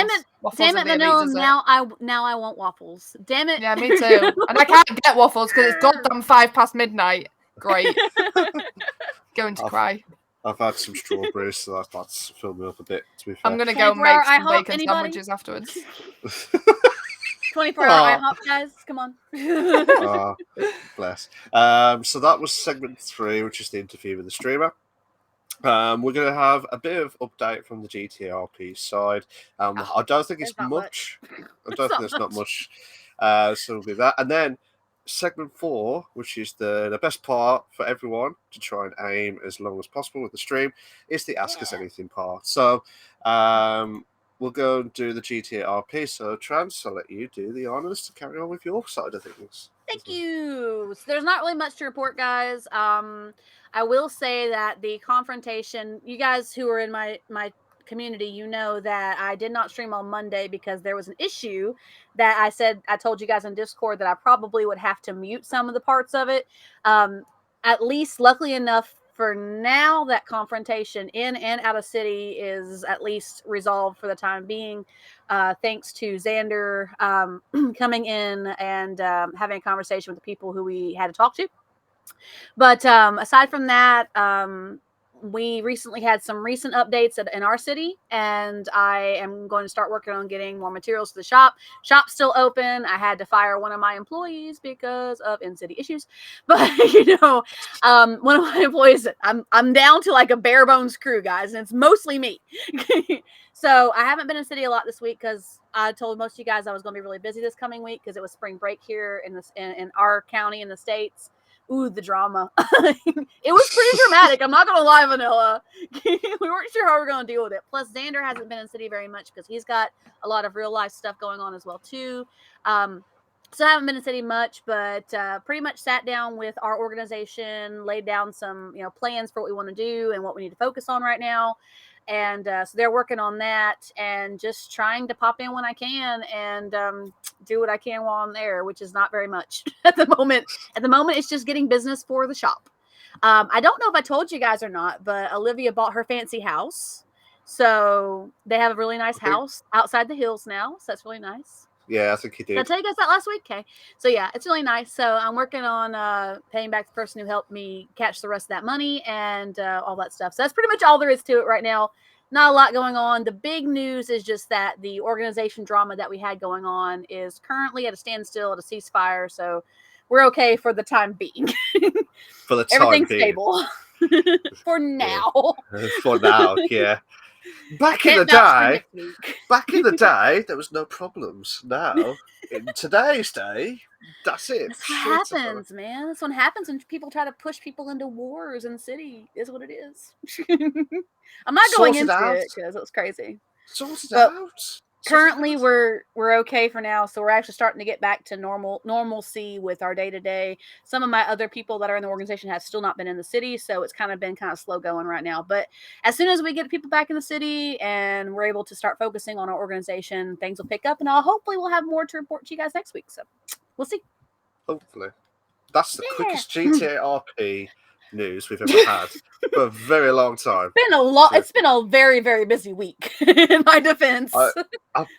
Damn it, Manila. Now I want waffles. Damn it. Yeah, me too. And I can't get waffles because it's goddamn 5 past midnight. Great. Going to cry. I've had some strawberries, so that's filled me up a bit, to be fair. I'm going to go make some bacon sandwiches afterwards. 24-hour IHOP, guys. Come on. Bless. So that was segment 3, which is the interview with the streamer. We're going to have a bit of update from the GTRP side. I don't think it's much. I don't think there's not much. So we'll do that. And then segment 4, which is the best part for everyone to try and aim as long as possible with the stream, is the Ask Us Anything part. So we'll go and do the GTA RP. So, Trans, I'll let you do the honors to carry on with your side of things. Thank you. So there's not really much to report, guys. I will say that the confrontation, you guys who are in my community, you know that I did not stream on Monday because there was an issue that I told you guys on Discord that I probably would have to mute some of the parts of it. At least, luckily enough, for now, that confrontation in and out of city is at least resolved for the time being, thanks to Xander coming in and having a conversation with the people who we had to talk to. But aside from that, we recently had some recent updates in our city, and I am going to start working on getting more materials to the shop. Shop's still open. I had to fire one of my employees because of in-city issues, but one of my employees, I'm down to like a bare bones crew, guys, and it's mostly me. So I haven't been in city a lot this week because I told most of you guys I was going to be really busy this coming week because it was spring break here in our county in the States. Ooh, the drama. It was pretty dramatic. I'm not going to lie, Vanilla. We weren't sure how we were going to deal with it. Plus, Xander hasn't been in city very much because he's got a lot of real life stuff going on as well, too. So I haven't been in city much, but pretty much sat down with our organization, laid down some plans for what we want to do and what we need to focus on right now. And so they're working on that and just trying to pop in when I can and do what I can while I'm there, which is not very much at the moment. At the moment, it's just getting business for the shop. I don't know if I told you guys or not, but Olivia bought her fancy house. So they have a really nice house outside the hills now. So that's really nice. Yeah, I think you did. Did I tell you guys that last week? Okay. So yeah, it's really nice. So I'm working on paying back the person who helped me catch the rest of that money and all that stuff. So that's pretty much all there is to it right now. Not a lot going on. The big news is just that the organization drama that we had going on is currently at a standstill, at a ceasefire. So we're okay for the time being. For the time Everything's being. Stable. For now. Yeah. For now, yeah. Back in the day, there was no problems. Now, in today's day, that's it. That's what happens, man. That's what happens when people try to push people into wars in the city. Is what it is. I'm not going into it because it was crazy. Sort it out. Currently, we're okay for now, so we're actually starting to get back to normalcy with our day-to-day. Some of my other people that are in the organization have still not been in the city, so it's been kind of slow going right now. But as soon as we get people back in the city and we're able to start focusing on our organization, things will pick up, and hopefully we'll have more to report to you guys next week. So we'll see. Hopefully, that's the quickest GTA RP news we've ever had for a very long time. It's been a very, very busy week in my defense.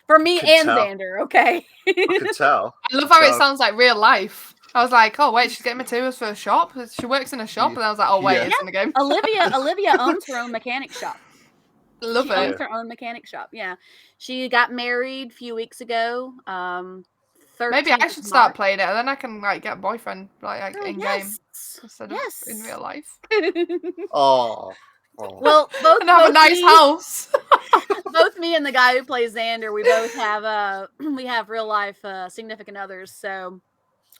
For me and Xander, okay? I can tell. I love how it sounds like real life. I was like, oh wait, she's getting materials for a shop. She works in a shop, and I was like, oh wait, it's in the game. Olivia owns her own mechanic shop. She owns her own mechanic shop. Yeah, she got married a few weeks ago. Maybe I should start playing it, and then I can get a boyfriend in game instead of in real life. Oh. Well, both have a nice house. Both me and the guy who plays Xander, we both have real life significant others. So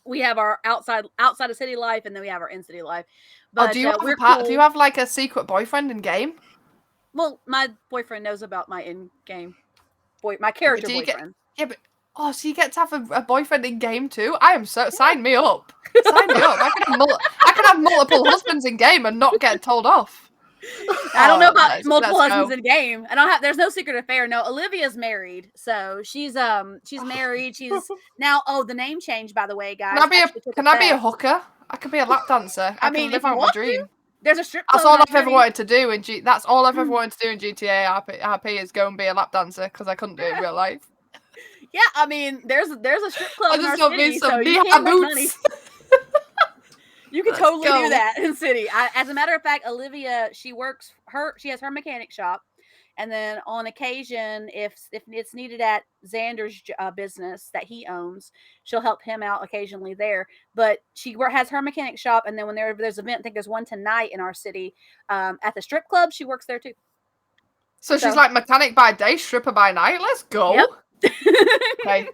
we have our outside of city life, and then we have our in city life. But do you have like a secret boyfriend in game? Well, my boyfriend knows about my in game my character boyfriend. Oh, so you get to have a boyfriend in game too? I am sign me up. Sign me up. I can have multiple husbands in game and not get told off. I don't know about multiple husbands in game. There's no secret affair. No, Olivia's married, so she's married. She's now. Oh, the name changed, by the way, guys. Can I be a hooker? I can be a lap dancer. I can live out my dream. There's a strip club. That's all I've ever wanted to do in That's all I've ever wanted to do in GTA RP is go and be a lap dancer because I couldn't do it in real life. Yeah, I mean, there's a strip club in our city, so you can make money. You can totally do that in city. As a matter of fact, Olivia, she has her mechanic shop, and then on occasion, if it's needed at Xander's business that he owns, she'll help him out occasionally there. But she has her mechanic shop, and then when there's an event, I think there's one tonight in our city at the strip club. She works there too. So she's like mechanic by day, stripper by night. Let's go. Yep. Okay.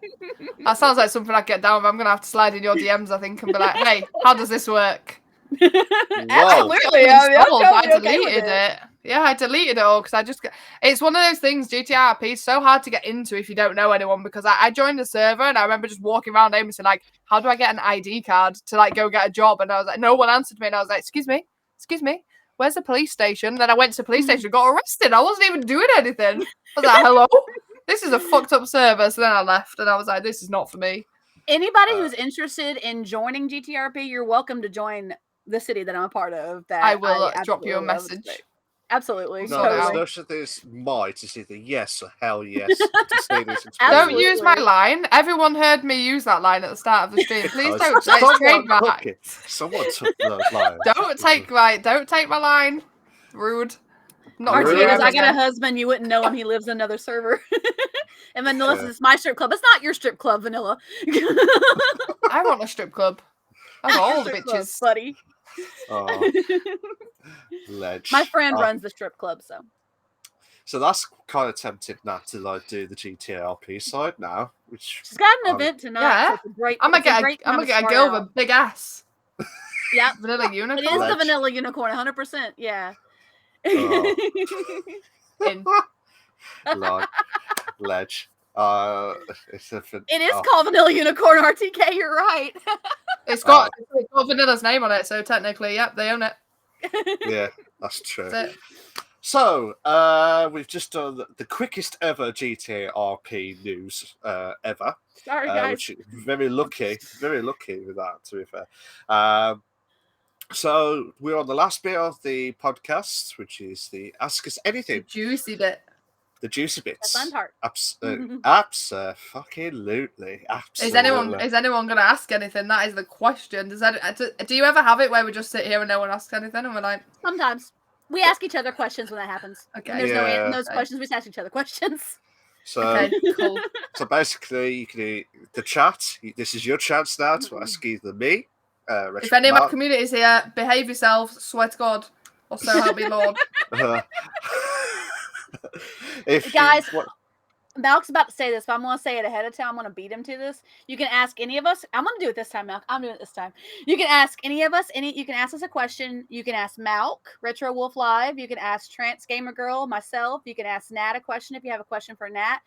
That sounds like something I'd get down with. I'm gonna have to slide in your DMs, I think, and be like, "Hey, how does this work?" Absolutely. I deleted it. Yeah, I deleted it all because it's one of those things, GTRP is so hard to get into if you don't know anyone, because I joined the server and I remember just walking around aimlessly like, how do I get an ID card to like go get a job? And I was like, no one answered me, and I was like, excuse me, where's the police station? And then I went to the police station and got arrested. I wasn't even doing anything. I was like, hello? This is a fucked up server. So then I left and I was like, this is not for me. Anybody who's interested in joining GTRP, you're welcome to join the city that I'm a part of. That I will drop you a message. Absolutely. No, totally. there's no such thing as might. It's either yes or hell yes. To see this experience. Don't use my line. Everyone heard me use that line at the start of the stream. Please don't. It's trademark. Someone took the line. Don't take my line. Rude. Not Martinez, I got a husband. You wouldn't know him. He lives in another server. And Vanilla says, it's my strip club. It's not your strip club, Vanilla. I want a strip club. That's all the bitches. Club, buddy. Oh. Ledge. My friend runs the strip club, so. So that's kind of tempted now to like do the GTRP side now, which she's got an event tonight. Yeah, so it's I'm gonna get a girl with a big ass. Yeah, vanilla unicorn. It is the vanilla unicorn, 100%. Yeah. Ledge. It is called Vanilla Unicorn RTK. You're right. It's got Vanilla's name on it, so technically, yep, they own it. Yeah, that's true. That's it. So, we've just done the quickest ever GTRP news ever. Sorry, guys. Which very lucky with that, to be fair. So, we're on the last bit of the podcast, which is the Ask Us Anything. The juicy bit. The juicy bits. The fun part. Absolutely. Is anyone going to ask anything? That is the question. Do you ever have it where we just sit here and no one asks anything, and we're like? Sometimes we ask each other questions when that happens. Okay. And there's no those questions. We just ask each other questions. So, okay, cool. So basically, you can the chat. This is your chance now to ask either me. If any of my communities here, behave yourselves. Swear to God, or so help me Lord. Guys, Malk's about to say this, but I'm going to say it ahead of time. I'm going to beat him to this. You can ask any of us. I'm going to do it this time, Malk. I'm doing it this time. You can ask any of us. You can ask us a question. You can ask Malk, Retro Wolf Live. You can ask Trance Gamer Girl, myself. You can ask Nat a question if you have a question for Nat.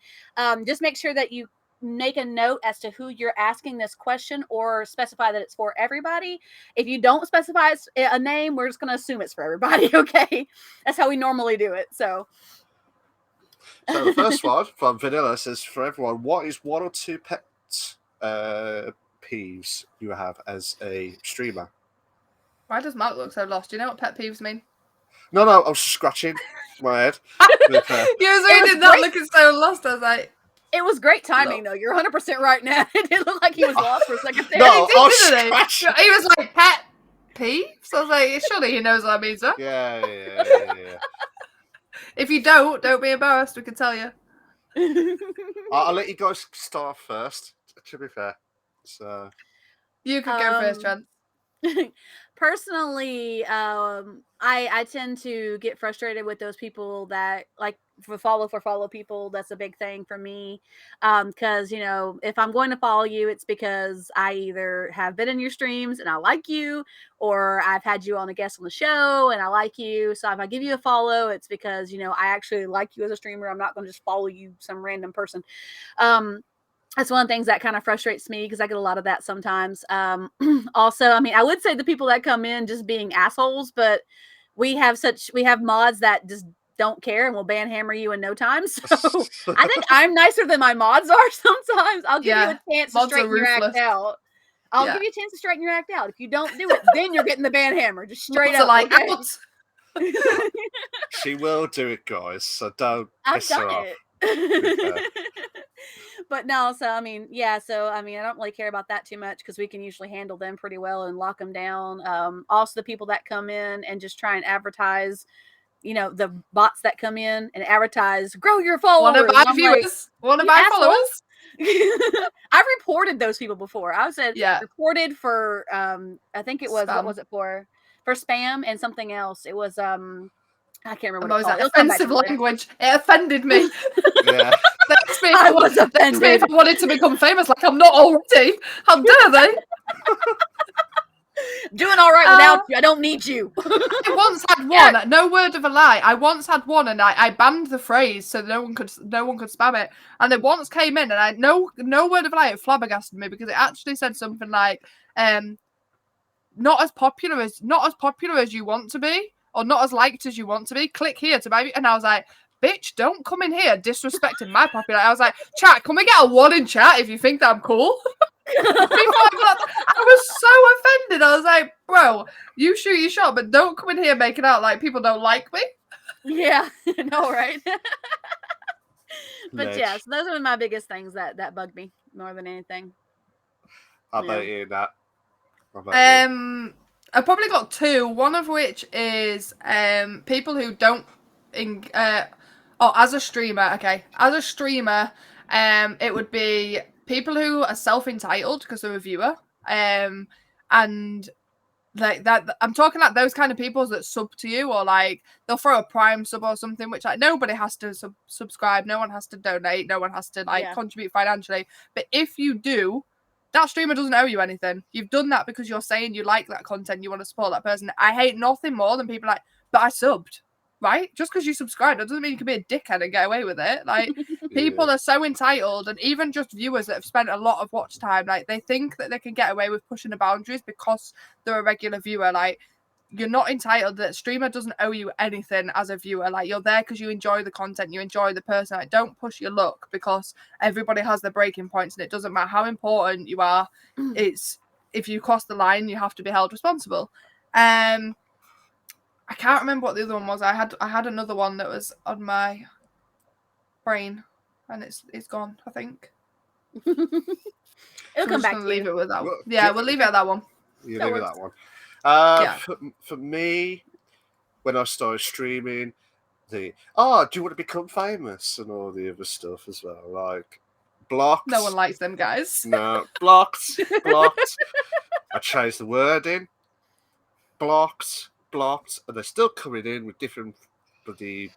Just make sure that you make a note as to who you're asking this question, or specify that it's for everybody. If you don't specify a name, we're just going to assume it's for everybody. Okay, that's how we normally do it. So the first one from Vanilla says, for everyone, what is one or two pet peeves you have as a streamer? Why does Mark look so lost? Do you know what pet peeves mean? No, I was just scratching my head. You was reading that looking so lost. I was like, it was great timing, though. You're 100% right now. It didn't look like he was lost for a second there. No, he was like, pet peeves? I was like, surely he knows what I mean, sir. Yeah. If you don't be embarrassed, we can tell you. I'll let you guys start first, to be fair. So you could go first, Trent. Personally, I tend to get frustrated with those people that like follow people. That's a big thing for me. Because if I'm going to follow you, it's because I either have been in your streams and I like you, or I've had you on a guest on the show and I like you. So if I give you a follow, it's because I actually like you as a streamer. I'm not going to just follow you, some random person. That's one of the things that kind of frustrates me, because I get a lot of that sometimes. Also, I would say the people that come in just being assholes, but we have mods that just don't care and will banhammer you in no time. So I think I'm nicer than my mods are sometimes. I'll give you a chance to straighten your act out. I'll give you a chance to straighten your act out. If you don't do it, then you're getting the banhammer. Just straight up. Like, okay? She will do it, guys. So don't I've done it. But no, so I don't really care about that too much, because we can usually handle them pretty well and lock them down. Also, the people that come in and just try and advertise, the bots that come in and advertise, grow your followers. One of my viewers, one of my followers. I've reported those people before. I said reported for I think it was spam. What was it for? For spam and something else. It was I can't remember what it was. Offensive language. It offended me. Yeah. I was offended. If I wanted to become famous, like I'm not already. How dare they? Doing all right without you. I don't need you. I once had one. No word of a lie. I once had one, and I banned the phrase so no one could spam it. And it once came in, and I no word of a lie. It flabbergasted me because it actually said something like, not as popular as you want to be, or not as liked as you want to be. Click here to buy me. And I was like, bitch, don't come in here disrespecting my popularity. I was like, chat, can we get a 1 in chat if you think that I'm cool? I was so offended. I was like, bro, you shoot your shot, but don't come in here making out like people don't like me. Yeah, no, right? But Ledge. yes, those are my biggest things that bug me more than anything. How about you, Nat? How about you? I've probably got 2. One of which is people who don't. As a streamer, okay. As a streamer, it would be people who are self-entitled because they're a viewer, and like that. I'm talking like those kind of people that sub to you, or like they'll throw a Prime sub or something, which like nobody has to subscribe, no one has to donate, no one has to contribute financially. But if you do, that streamer doesn't owe you anything. You've done that because you're saying you like that content, you want to support that person. I hate nothing more than people like, but I subbed. Right? Just because you subscribe, that doesn't mean you can be a dickhead and get away with it. Like, people are so entitled, and even just viewers that have spent a lot of watch time, like, they think that they can get away with pushing the boundaries because they're a regular viewer. Like, you're not entitled. That streamer doesn't owe you anything as a viewer. Like, you're there because you enjoy the content, you enjoy the person. Like, don't push your luck because everybody has their breaking points, and it doesn't matter how important you are. It's if you cross the line, you have to be held responsible. I can't remember what the other one was. I had another one that was on my brain, and it's gone, I think. It'll come back to leave you. It with that one. Yeah, we'll leave it at that one. You leave it at that one. Yeah. For me, when I started streaming, do you want to become famous and all the other stuff as well, like blocked. No one likes them guys. No, blocked. I changed the wording. Blocked, and they're still coming in with different bloody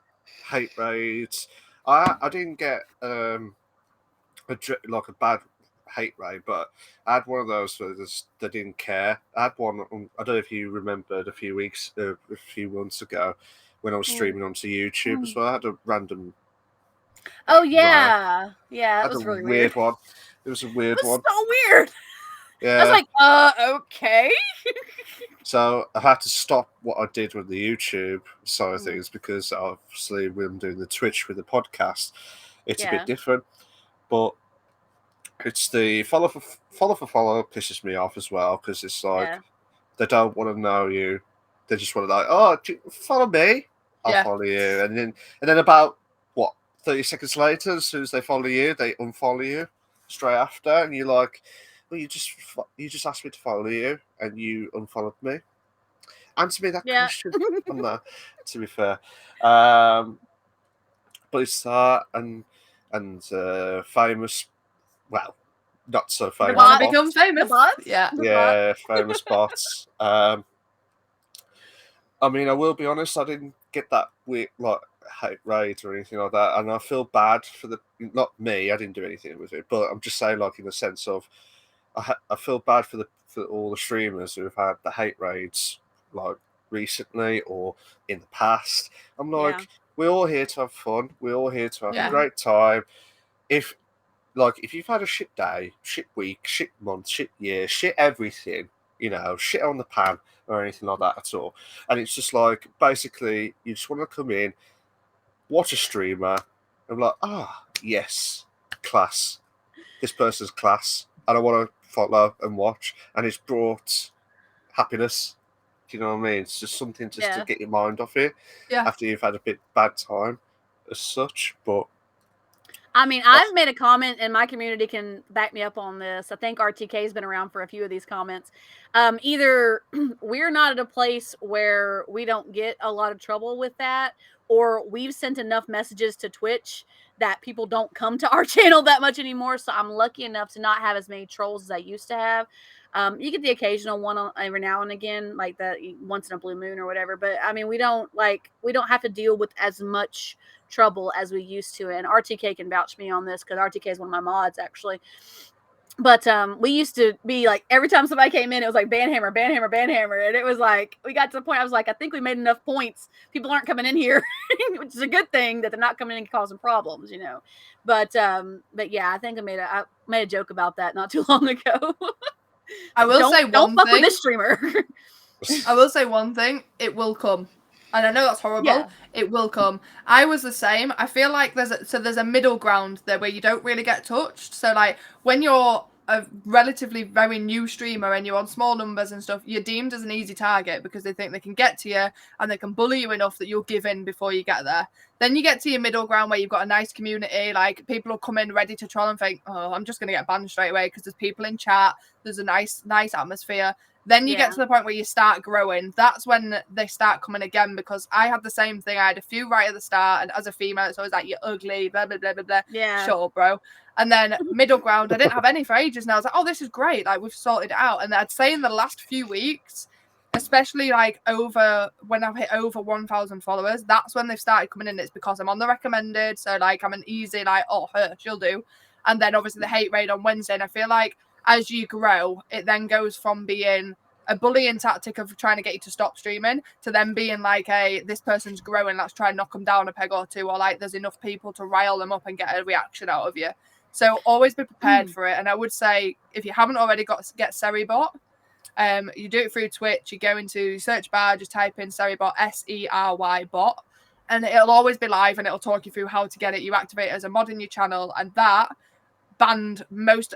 hate raids. I didn't get a bad hate raid, but I had one of those where they didn't care. I had one. I don't know if you remembered a few months ago when I was streaming onto YouTube as well. I had a random. Oh yeah, it was really weird one. It was a weird one. So weird. Yeah. I was like, okay. So I had to stop what I did with the YouTube side of things because obviously when I'm doing the Twitch with the podcast, it's a bit different. But it's the follow for follow pisses me off as well because it's like they don't want to know you. They just want to follow me. I'll follow you. And then about 30 seconds later, as soon as they follow you, they unfollow you straight after, and you're like, well, you just asked me to follow you, and you unfollowed me. Answer me that question on that. To be fair, but it's that and famous. Well, not so famous. Want to become famous? Famous bots. I mean, I will be honest. I didn't get that weird hate raid or anything like that, and I feel bad for not me. I didn't do anything with it, but I'm just saying, like, in the sense of. I feel bad for all the streamers who have had the hate raids like recently or in the past. I'm like, we're all here to have fun. We're all here to have a great time. If you've had a shit day, shit week, shit month, shit year, shit everything, shit on the pan or anything like that at all, and it's just like basically you just want to come in, watch a streamer, and be like, yes, class. This person's class. And I want to follow and watch, and it's brought happiness. Do you know what I mean? It's just something to get your mind off it after you've had a bit bad time as such. But I mean, I've made a comment, and my community can back me up on this. I think RTK has been around for a few of these comments. Either we're not at a place where we don't get a lot of trouble with that, or we've sent enough messages to Twitch that people don't come to our channel that much anymore. So I'm lucky enough to not have as many trolls as I used to have. You get the occasional one every now and again, like that once in a blue moon or whatever. But I mean, we don't have to deal with as much trouble as we used to. And RTK can vouch me on this because RTK is one of my mods actually. But we used to be like, every time somebody came in, it was like banhammer, banhammer, banhammer. And it was like, we got to the point, I was like, I think we made enough points. People aren't coming in here, which is a good thing that they're not coming in and causing problems, you know. But yeah, I think I made a joke about that not too long ago. I will say don't fuck with this streamer. I will say one thing, it will come. And I know that's horrible. Yeah. It will come. I was the same. I feel like there's a middle ground there where you don't really get touched. So like when you're a relatively very new streamer and you're on small numbers and stuff, you're deemed as an easy target because they think they can get to you and they can bully you enough that you'll give in before you get there. Then you get to your middle ground where you've got a nice community, like people will come in ready to troll and think, oh, I'm just going to get banned straight away because there's people in chat, there's a nice atmosphere. Then you get to the point where you start growing. That's when they start coming again, because I had the same thing. I had a few right at the start, and as a female, it's always like, you're ugly, blah, blah, blah, blah, blah. Yeah. Sure, bro. And then middle ground, I didn't have any for ages, and I was like, oh, this is great. Like, we've sorted it out. And I'd say in the last few weeks, especially like when I've hit over 1,000 followers, that's when they've started coming in. It's because I'm on the recommended. So, like, I'm an easy, like, oh, her, she'll do. And then obviously the hate raid on Wednesday. And I feel like as you grow, it then goes from being a bullying tactic of trying to get you to stop streaming to then being like, hey, this person's growing, let's try and knock them down a peg or two, or like there's enough people to rile them up and get a reaction out of you. So always be prepared for it. And I would say if you haven't already get Seribot, you do it through Twitch, you go into search bar, just type in Seribot, SERY bot, and it'll always be live and it'll talk you through how to get it. You activate it as a mod in your channel, and that banned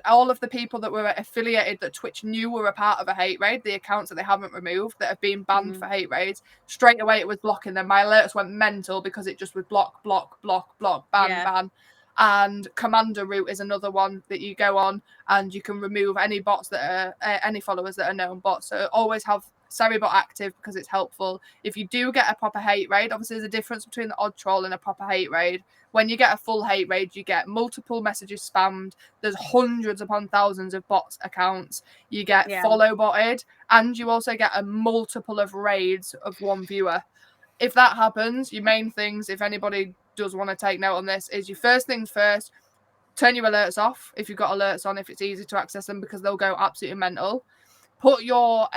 all of the people that were affiliated that Twitch knew were a part of a hate raid, the accounts that they haven't removed that have been banned for hate raids. Straight away it was blocking them. My alerts went mental because it just would block, ban. And Commander Route is another one that you go on and you can remove any bots that are any followers that are known bots. So always have Seribot active because it's helpful. If you do get a proper hate raid, obviously there's a difference between the odd troll and a proper hate raid. When you get a full hate raid, you get multiple messages spammed. There's hundreds upon thousands of bots accounts. You get follow botted, and you also get a multiple of raids of one viewer. If that happens, your main things, if anybody does want to take note on this, is your first things first, turn your alerts off if you've got alerts on, if it's easy to access them, because they'll go absolutely mental. Put your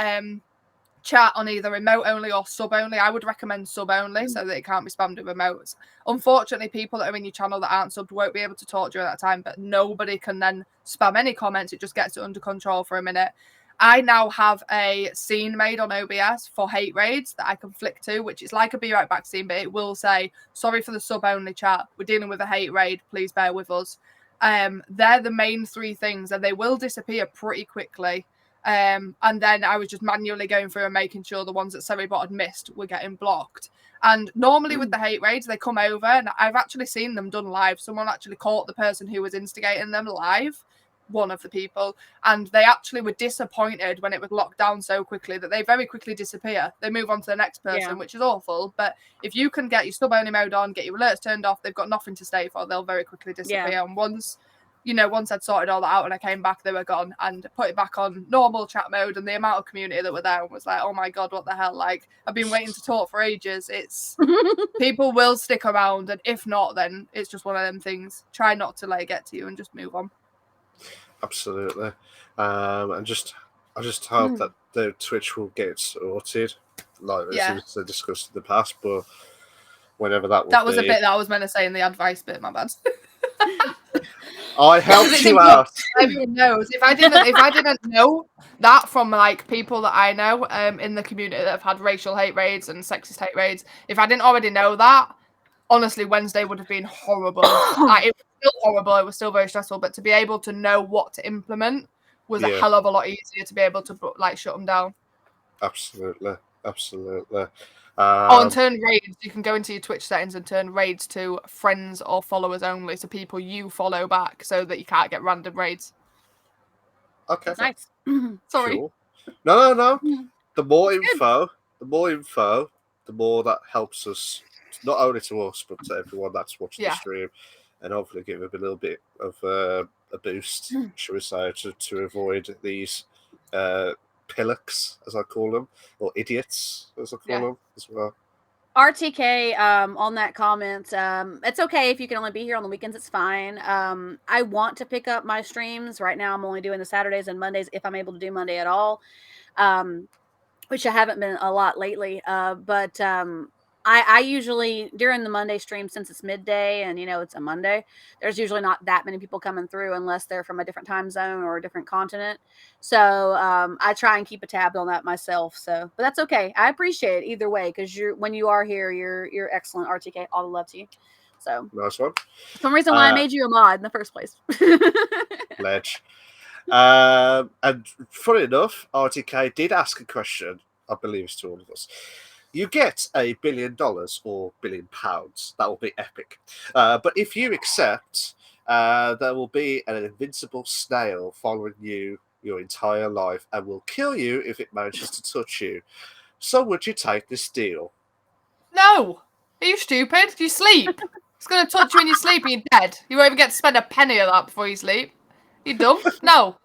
chat on either remote only or sub only. I would recommend sub only so that it can't be spammed with remotes. Unfortunately, people that are in your channel that aren't subbed won't be able to talk during that time, but nobody can then spam any comments. It just gets it under control for a minute. I now have a scene made on OBS for hate raids that I can flick to, which is like a Be Right Back scene, but it will say, sorry for the sub only chat. We're dealing with a hate raid. Please bear with us. They're the main three things, and they will disappear pretty quickly. And then I was just manually going through and making sure the ones that Seribot had missed were getting blocked. And normally with the hate raids, they come over, and I've actually seen them done live. Someone actually caught the person who was instigating them live, one of the people, and they actually were disappointed when it was locked down so quickly that they very quickly disappear. They move on to the next person, which is awful. But if you can get your sub-only mode on, get your alerts turned off, they've got nothing to stay for. They'll very quickly disappear. And once I'd sorted all that out and I came back, they were gone, and put it back on normal chat mode, and the amount of community that were there was like, oh my God, what the hell? Like, I've been waiting to talk for ages. It's people will stick around, and if not, then it's just one of them things. Try not to let it get to you and just move on. Absolutely. And I just hope that the Twitch will get it sorted, like as they discussed in the past, but whenever that was a bit that I was meant to say in the advice bit, my bad. I helped you out. Everyone knows. If I didn't know that from like people that I know in the community that have had racial hate raids and sexist hate raids, if I didn't already know that, honestly, Wednesday would have been horrible. It was still horrible. It was still very stressful. But to be able to know what to implement was a hell of a lot easier to be able to like shut them down. Absolutely. And turn raids. You can go into your Twitch settings and turn raids to friends or followers only, so people you follow back, so that you can't get random raids. Okay. Nice. Sorry. Sure. No. The more info, the more that helps us, not only to us, but to everyone that's watching the stream, and hopefully give it a little bit of a boost, shall we say, to avoid these pillocks, as I call them, or idiots, as I call them, as well. RTK, on that comment, it's okay if you can only be here on the weekends, it's fine. I want to pick up my streams. Right now I'm only doing the Saturdays and Mondays if I'm able to do Monday at all, which I haven't been a lot lately. But I usually, during the Monday stream, since it's midday and, it's a Monday, there's usually not that many people coming through unless they're from a different time zone or a different continent. So I try and keep a tab on that myself. So, but that's okay. I appreciate it either way, because when you are here, you're excellent, RTK. All the love to you. So nice one. Some reason why I made you a mod in the first place. Ledge. And funny enough, RTK did ask a question, I believe it's to all of us. You get $1 billion or £1 billion. That will be epic. But if you accept, there will be an invincible snail following you your entire life and will kill you if it manages to touch you. So would you take this deal? No. Are you stupid? Do you sleep? It's going to touch you when you sleep and you're dead. You won't even get to spend a penny of that before you sleep. You dumb? No.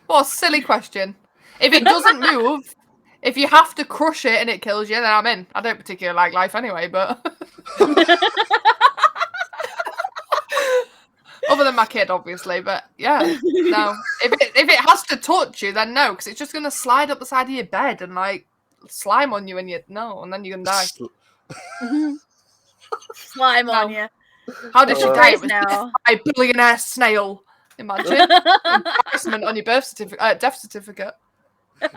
What a silly question. If it doesn't move, if you have to crush it and it kills you, then I'm in. I don't particularly like life anyway, but... Other than my kid, obviously, but yeah, no. If it has to touch you, then no, because it's just going to slide up the side of your bed and, like, slime on you and and then you're going to die. Slime on you. How did she die? It was now. A billionaire snail. Imagine. Embarrassment on your death certificate.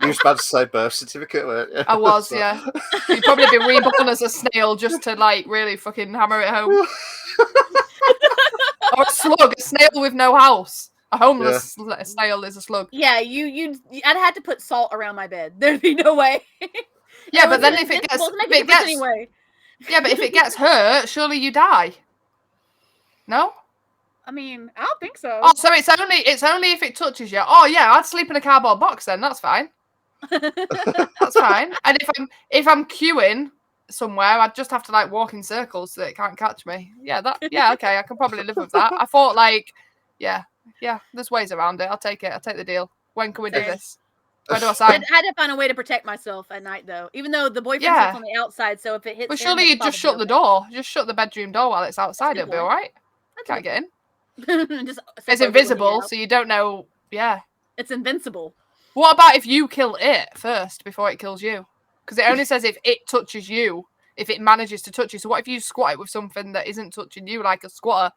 You was about to say birth certificate, weren't you? I was, yeah. You'd probably be reborn as a snail just to, like, really fucking hammer it home. Or a slug, a snail with no house. A homeless snail is a slug. Yeah, I'd have to put salt around my bed. There'd be no way. Yeah, but then if it gets anyway. Yeah, but if it gets hurt, surely you die. No? I mean, I don't think so. Oh, so it's only if it touches you. Oh yeah, I'd sleep in a cardboard box then. That's fine. That's fine. And if I'm queuing somewhere, I'd just have to like walk in circles so that it can't catch me. Yeah, okay, I can probably live with that. I thought yeah, there's ways around it. I'll take it. I'll take the deal. When can we do this? Where do I sign? I had to find a way to protect myself at night though. Even though the boyfriend sits on the outside, so if it hits well, surely you just shut the door. Just shut the bedroom door while it's outside. It'll be all right. Can't get in. It's invisible, so you don't know. Yeah. It's invincible. What about if you kill it first before it kills you? Because it only says if it touches you, if it manages to touch you. So what if you squat it with something that isn't touching you, like a squatter?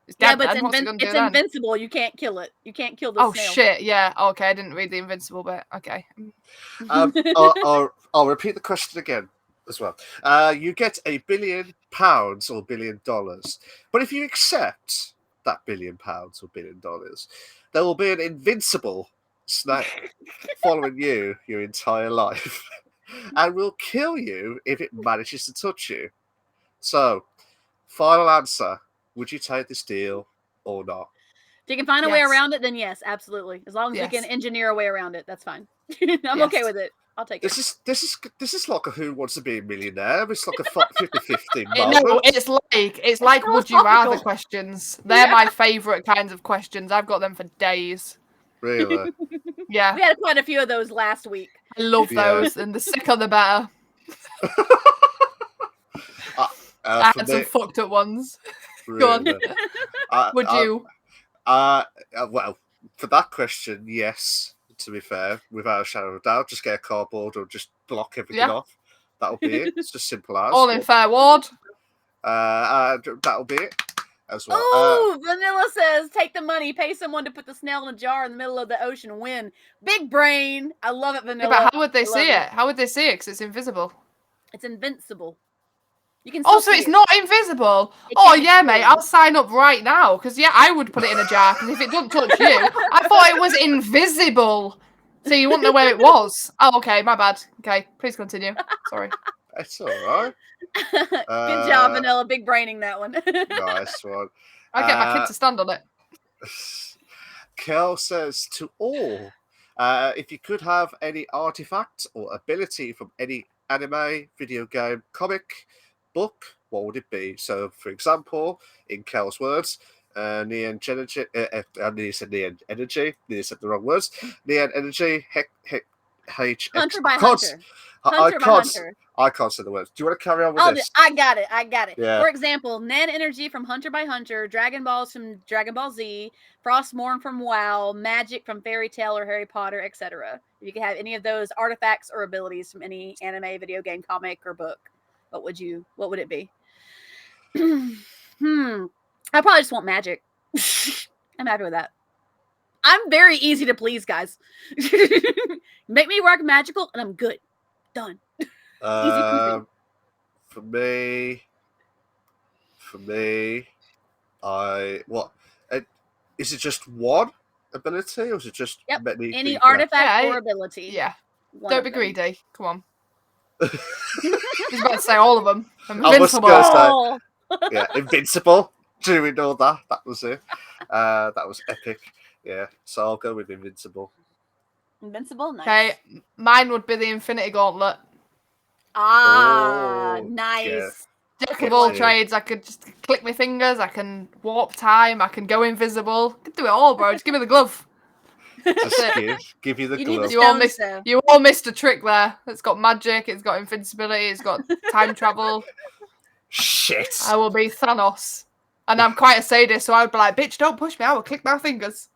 It's dead, but it's invincible. You can't kill it. You can't kill the snail. Oh shit! Yeah. Okay, I didn't read the invincible bit. Okay. I'll repeat the question again as well. You get £1 billion or $1 billion, but if you accept that £1 billion or $1 billion, there will be an invincible snake following you your entire life and will kill you if it manages to touch you. So, final answer. Would you take this deal or not? If you can find a way around it, then yes, absolutely. As long as we can engineer a way around it, that's fine. I'm okay with it. I'll take it. This is like a Who Wants to Be a Millionaire. It's like a 50-50 moment. No, it's like would you rather questions. They're my favourite kinds of questions. I've got them for days. Really? Yeah. We had quite a few of those last week. I love those, and the sicker the better. I had some fucked up ones. Really? Go on. Would you? Well, for that question, yes. To be fair, without a shadow of a doubt, just get a cardboard or just block everything off. That'll be it. It's just simple as. All in fair ward. That'll be it as well. Oh, Vanilla says, take the money, pay someone to put the snail in a jar in the middle of the ocean, win. Big brain. I love it, Vanilla. Yeah, but how would they see it? How would they see it? Because it's invisible. It's invincible. You can also, it's not invisible. Oh, yeah, mate. I'll sign up right now. Because, yeah, I would put it in a jar. Because if it doesn't touch you, I thought it was invisible. So you wouldn't know where it was. Oh, okay. My bad. Okay. Please continue. Sorry. It's all right. Good job, Vanilla. Big braining that one. Nice one. I'll get my kid to stand on it. Kel says to all, if you could have any artifact or ability from any anime, video game, comic, book, what would it be? So, for example, in Kel's words, neon energy. I nearly said neon energy. Nearly said the wrong words. Neon energy. Hunter by Hunter. I can't say the words. Do you want to carry on with this? I got it. Yeah. For example, Nan Energy from Hunter x Hunter, Dragon Balls from Dragon Ball Z, Frostmourne from WoW, Magic from Fairy Tail or Harry Potter, etc. If you could have any of those artifacts or abilities from any anime, video game, comic, or book, what would it be? I probably just want magic. I'm happy with that. I'm very easy to please, guys. Make me rock magical and I'm good. Done. For me, is it just one ability or is it just many? Any artifact or ability? Yeah. Don't be greedy. Come on. I was about to say all of them. Invincible. Yeah, invincible. Doing all that. That was it. That was epic. Yeah. So I'll go with invincible. Invincible, nice. Okay, mine would be the Infinity Gauntlet. Nice. Jack of all trades. I could just click my fingers. I can warp time. I can go invisible. I can do it all, bro. Just give me the glove. Just give you the glove. You all missed a trick there. It's got magic. It's got invincibility. It's got time travel. Shit. I will be Thanos. And I'm quite a sadist, so I would be like, bitch, don't push me. I will click my fingers.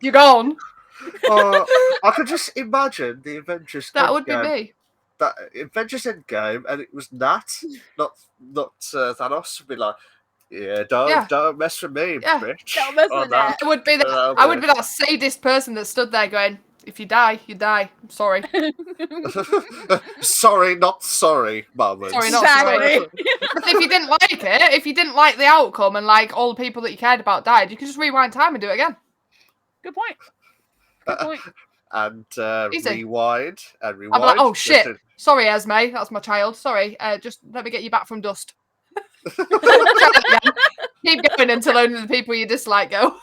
You're gone. I could just imagine the Avengers. That would be me. That Avengers Endgame, and it was Nat, not Thanos. Would be like, don't mess with me, bitch. Don't mess with that. I would be that sadist person that stood there going, if you die, you die. I'm sorry. Sorry, not sorry, moment. Sorry, not sorry. But if you didn't like the outcome and like all the people that you cared about died, you could just rewind time and do it again. Good point. Good point. And rewind and rewind. I'm like, oh shit. Sorry, Esme, that's my child. Sorry, just let me get you back from dust. Keep going until only the people you dislike go.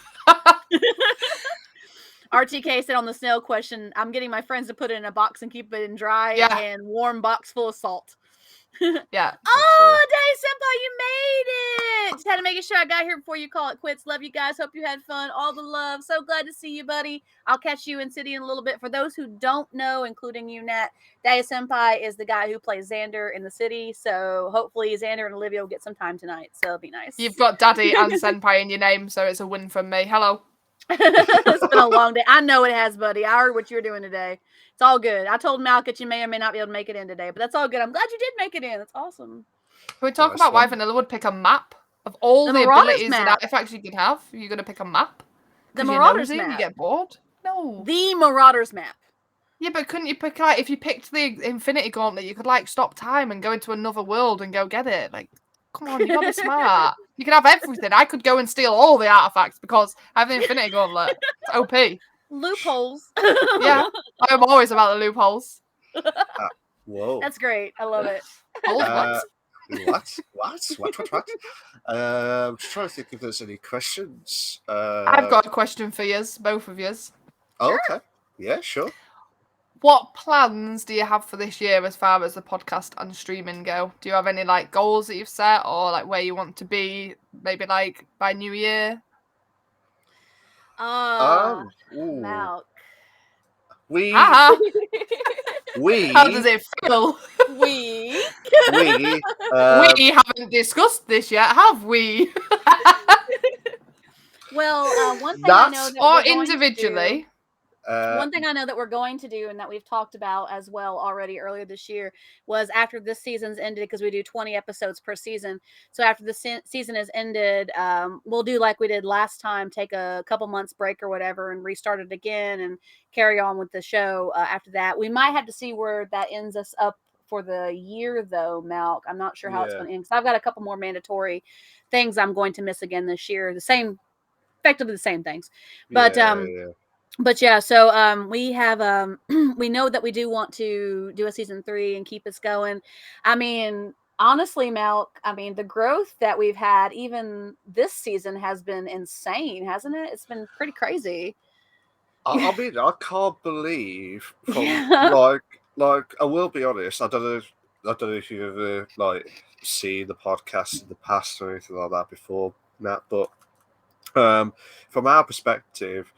RTK said on the snail question, I'm getting my friends to put it in a box and keep it in dry and warm box full of salt. Yeah. Oh, Day Senpai, you made it! Just had to make sure I got here before you call it quits. Love you guys. Hope you had fun. All the love. So glad to see you, buddy. I'll catch you in City in a little bit. For those who don't know, including you, Nat, Day Senpai is the guy who plays Xander in the City. So hopefully Xander and Olivia will get some time tonight. So it'll be nice. You've got Daddy and Senpai in your name, so it's a win from me. Hello. It's been a long day. I know it has, buddy. I heard what you're doing today. It's all good. I told Malk that you may or may not be able to make it in today, but that's all good. I'm glad you did make it in. That's awesome. Can we talk about why Vanilla would pick a map of all the abilities and artifacts you could have? You're going to pick a map? The Marauders map. You get bored? No. The Marauders map. Yeah, but couldn't you pick, like, if you picked the Infinity Gauntlet, you could, like, stop time and go into another world and go get it. Like, come on, you gotta be smart. You can have everything. I could go and steal all the artifacts because I have the Infinity Gauntlet. It's OP. Loopholes. Yeah, I'm always about the loopholes. Whoa. That's great. I love it. What? I'm just trying to think if there's any questions. I've got a question for yous, both of yous. Oh, okay. Yeah, sure. What plans do you have for this year as far as the podcast and streaming go? Do you have any like goals that you've set or like where you want to be maybe like by New Year? Malk. We How does it feel? We haven't discussed this yet, have we? Well, one thing I know that or individually. One thing I know that we're going to do and that we've talked about as well already earlier this year was after this season's ended, because we do 20 episodes per season. So after the season is ended, we'll do like we did last time, take a couple months break or whatever and restart it again and carry on with the show after that. We might have to see where that ends us up for the year though, Malk. I'm not sure how it's going to end because I've got a couple more mandatory things I'm going to miss again this year. Effectively the same things. But But yeah, so we have we know that we do want to do a season 3 and keep us going. I mean, honestly, Malk, I mean, the growth that we've had even this season has been insane, hasn't it? It's been pretty crazy. I mean, I can't believe like I will be honest, I don't know if you've ever like seen the podcast in the past or anything like that before, Nat, but from our perspective,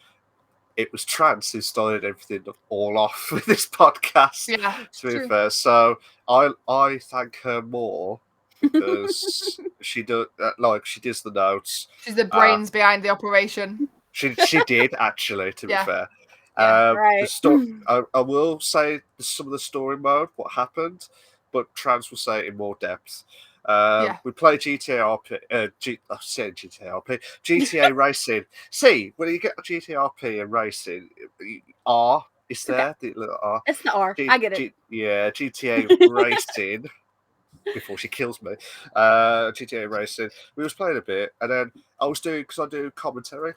it was Trance who started everything all off with this podcast. Yeah, to be fair, so I thank her more because she does she does the notes. She's the brains behind the operation. She did actually. To be fair, right. I will say some of the story mode, what happened, but Trans will say it in more depth. We play GTA Racing. See, when you get GTA RP and racing, R is there, the little R. It's the R. I get it. GTA Racing. Before she kills me, GTA Racing. We was playing a bit, and then I was doing, because I do commentary,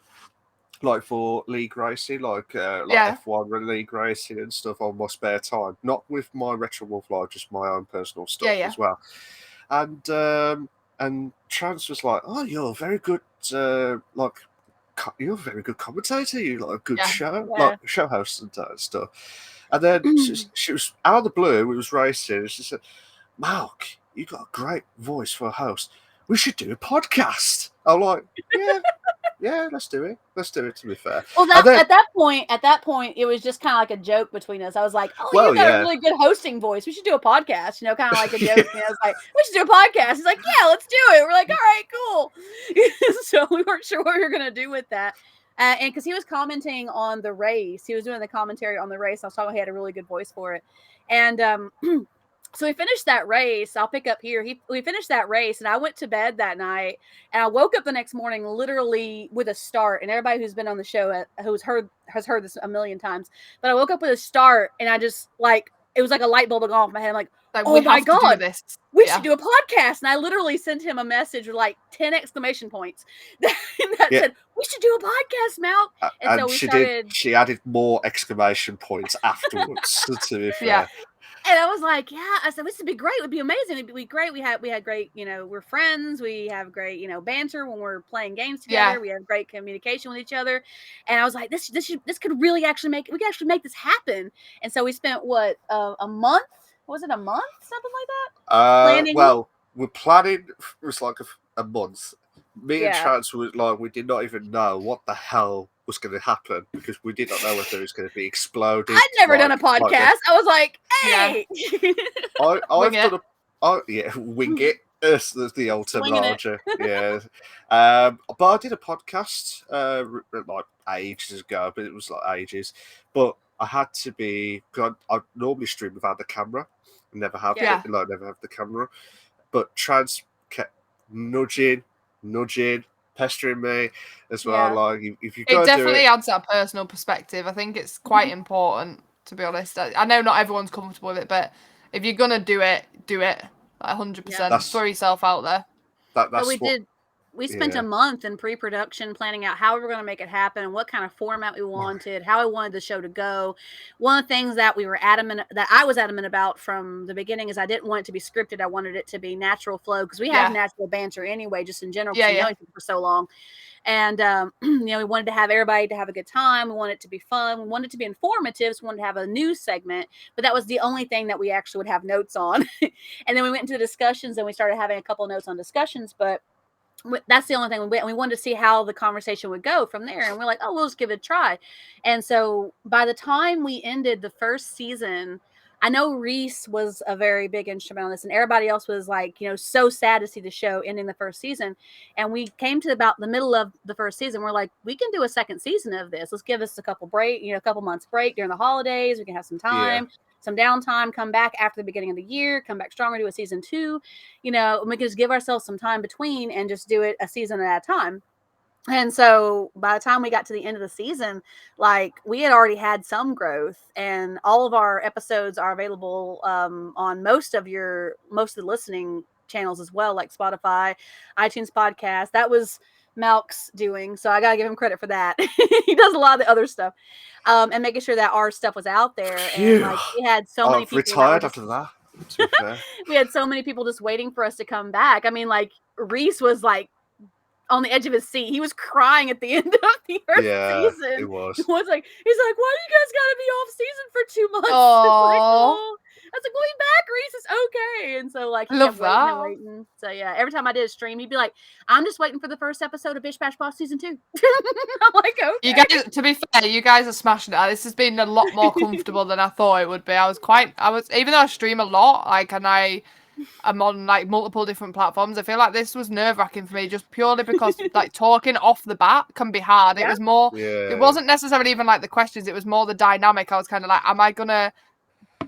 like for league racing, like F1 league racing and stuff on my spare time. Not with my Retro Wolf Live, just my own personal stuff as well. And Trans was like, "Oh, you're a very good, you're a very good commentator. You like a good show, like show host and stuff." And then she was out of the blue. It was racing. And she said, "Mark, you got a great voice for a host. We should do a podcast." I'm like, yeah, let's do it. Let's do it. To be fair, well, at that point, it was just kind of like a joke between us. I was like, "Oh, you got a really good hosting voice. We should do a podcast." Kind of like a joke. I was like, "We should do a podcast." He's like, "Yeah, let's do it." We're like, "All right, cool." So we weren't sure what we were gonna do with that, and because he was commenting on the race, he was doing the commentary on the race. I was talking, he had a really good voice for it, and so we finished that race. I'll pick up here. We finished that race, and I went to bed that night, and I woke up the next morning literally with a start. And everybody who's been on the show has heard this a million times. But I woke up with a start, and I just it was like a light bulb going off my head. I'm like, oh my God, we should do a podcast. And I literally sent him a message with 10 exclamation points that said, we should do a podcast, Malk. And so we started. She added more exclamation points afterwards. To be fair. Yeah. And I was like, I said, this would be great. It would be amazing. It'd be great. We had great, we're friends. We have great, banter when we're playing games together. Yeah. We have great communication with each other. And I was like, this could really actually we could actually make this happen. And so we spent a month? Was it a month? Something like that? Planning? Well, we're planning, it was like a month. Me and Chance were like, we did not even know what the hell was going to happen because we did not know whether it was going to be exploding. I'd never done a podcast. I was like, hey. I've done wing it. That's the old terminology. Yeah. But I did a podcast ages ago, but it was ages. But I had to be, I normally stream without the camera. Never have never have the camera. But Trans kept nudging, pestering me as well. If you go, it definitely adds that personal perspective. I think it's quite important, to be honest. I know not everyone's comfortable with it, but if you're gonna do it 100%. Throw yourself out there. That's we spent a month in pre-production planning out how we were going to make it happen and what kind of format we wanted, how I wanted the show to go. One of the things that I was adamant about from the beginning is I didn't want it to be scripted. I wanted it to be natural flow because we have natural banter anyway, just in general. We've known each other for so long. And, we wanted to have everybody to have a good time. We wanted it to be fun. We wanted it to be informative. So we wanted to have a news segment, but that was the only thing that we actually would have notes on. And then we went into the discussions and we started having a couple of notes on discussions, but that's the only thing we wanted to see how the conversation would go from there. And we're like, we'll just give it a try. And so by the time we ended the first season, I know Reese was a very big instrument on this, and everybody else was so sad to see the show ending the first season. And we came to about the middle of the first season. We're like, we can do a second season of this. Let's give us a couple months break during the holidays. We can have some time, some downtime, come back after the beginning of the year, come back stronger, do a season 2, and we can just give ourselves some time between and just do it a season at a time. And so by the time we got to the end of the season, we had already had some growth, and all of our episodes are available on most of the listening channels as well, like Spotify, iTunes podcast. That was Malk's doing, so I gotta give him credit for that. He does a lot of the other stuff, and making sure that our stuff was out there. And we had so many people retired after that. We had so many people just waiting for us to come back. I mean, Reese was on the edge of his seat. He was crying at the end of the first season. It was. He's like, why do you guys gotta be off season for 2 months? Oh, was like, "Going back, Reese, it's okay." And so like he Love kept waiting and that. waiting. So yeah, every time I did a stream, he'd be like, "I'm just waiting for the first episode of Bish Bash Boss season 2." I'm like, "Okay." You guys, to be fair, you guys are smashing it. This has been a lot more comfortable than I thought it would be. Even though I stream a lot, like, and I'm on like multiple different platforms, I feel like this was nerve-wracking for me just purely because like talking off the bat can be hard. Yeah. It was more, Yeah. it wasn't necessarily even like the questions, it was more the dynamic. I was kind of like, am I gonna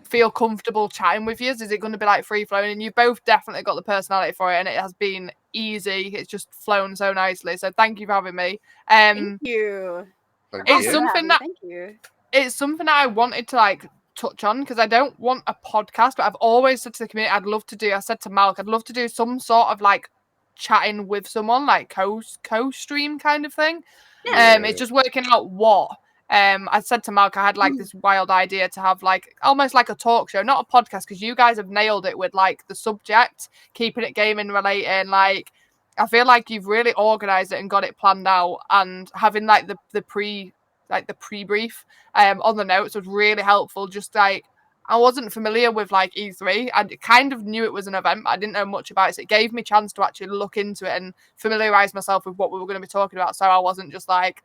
feel comfortable chatting with you? Is it going to be like free flowing? And you both definitely got the personality for it, and it has been easy. It's just flown so nicely. So thank you for having me. Thank you. It's something that thank you. It's something that I wanted to like touch on because I don't want a podcast, but I've always said to the community I'd love to do. I said to Malk, I'd love to do some sort of like chatting with someone, like co-stream kind of thing. It's just working out what. I said to Malk I had like this wild idea to have like almost like a talk show, not a podcast, because you guys have nailed it with like the subject, keeping it gaming related. Like I feel like you've really organized it and got it planned out, and having like the pre-brief on the notes was really helpful. Just like I wasn't familiar with like E3. I kind of knew it was an event, but I didn't know much about it. So it gave me a chance to actually look into it and familiarize myself with what we were going to be talking about. So I wasn't just like,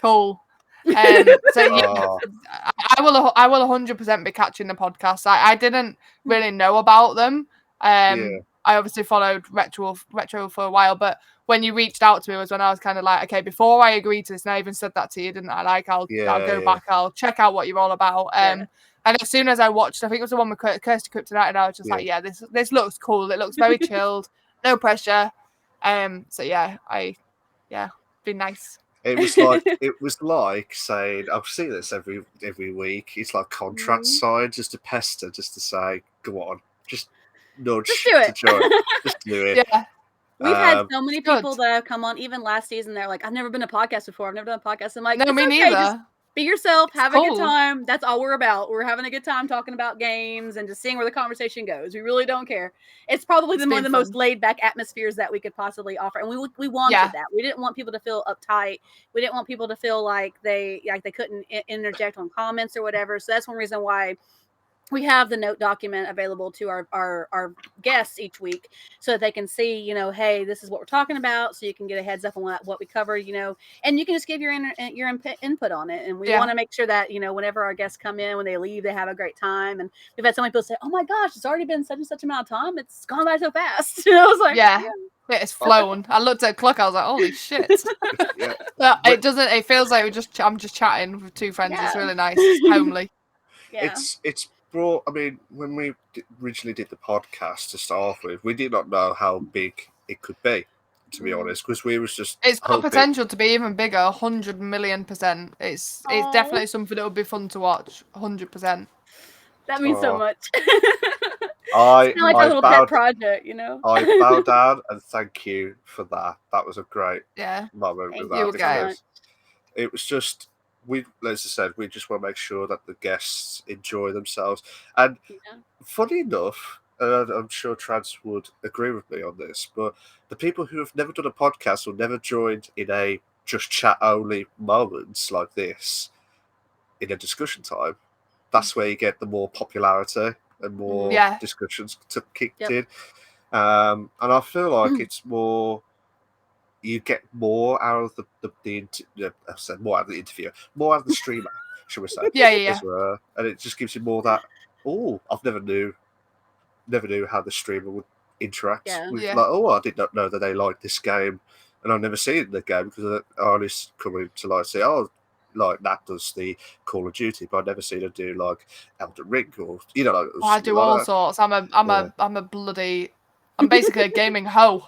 cool. So yeah, I will 100% be catching the podcast. I didn't really know about them. I obviously followed retro for a while, but when you reached out to me was when I was kind of like, okay, before I agreed to this, and I even said that to you, didn't I? Like, I'll go back, I'll check out what you're all about. And as soon as I watched, I think it was the one with Kirsty Kryptonite, and I was just like, yeah, this looks cool. It looks very chilled, no pressure. So yeah, be nice. It was like saying, I've seen this every week. It's like contract signed, just to pester, just to say, go on, just nudge, just do it, just do it. Yeah. We've had so many people that have come on, even last season. They're like, I've never been a podcast before. I've never done a podcast. I'm like, no, me neither. Just be yourself, have a good time. That's all we're about. We're having a good time talking about games and just seeing where the conversation goes. We really don't care. It's probably one of the most laid back atmospheres that we could possibly offer. And we wanted that. We didn't want people to feel uptight. We didn't want people to feel like they couldn't interject on comments or whatever. So that's one reason why we have the note document available to our guests each week so that they can see, hey, this is what we're talking about. So you can get a heads up on what we covered, and you can just give your input on it. And we want to make sure that, whenever our guests come in, when they leave, they have a great time. And we've had so many people say, oh my gosh, it's already been such and such amount of time. It's gone by so fast. I was like, yeah, it's flown. I looked at the clock. I was like, holy shit. But it doesn't, it feels like I'm just chatting with two friends. It's really nice. It's homely. It's brought, I mean, when we originally did the podcast to start off with, we did not know how big it could be, to be honest, because we was just it's got potential to be even bigger, 100 million%. It's definitely something that would be fun to watch, 100%. That means so much. It's like a little pet project, I bow down and thank you for that. That was a great moment with that. Because it was just, as I said, we just want to make sure that the guests enjoy themselves. And funny enough, I'm sure Trans would agree with me on this, but the people who have never done a podcast or never joined in a just chat only moments like this in a discussion time, that's where you get the more popularity and more discussions to kick in. And I feel like it's more, you get more out of more out of the interview, more out of the streamer, shall we say? Yeah. And it just gives you more that. Oh, I've never knew how the streamer would interact with. Like, I did not know that they liked this game, and I've never seen the game because I only come in to like say, oh, like Nat does the Call of Duty, but I've never seen her do like Elden Ring or Like, I do all sorts. I'm basically a gaming hoe.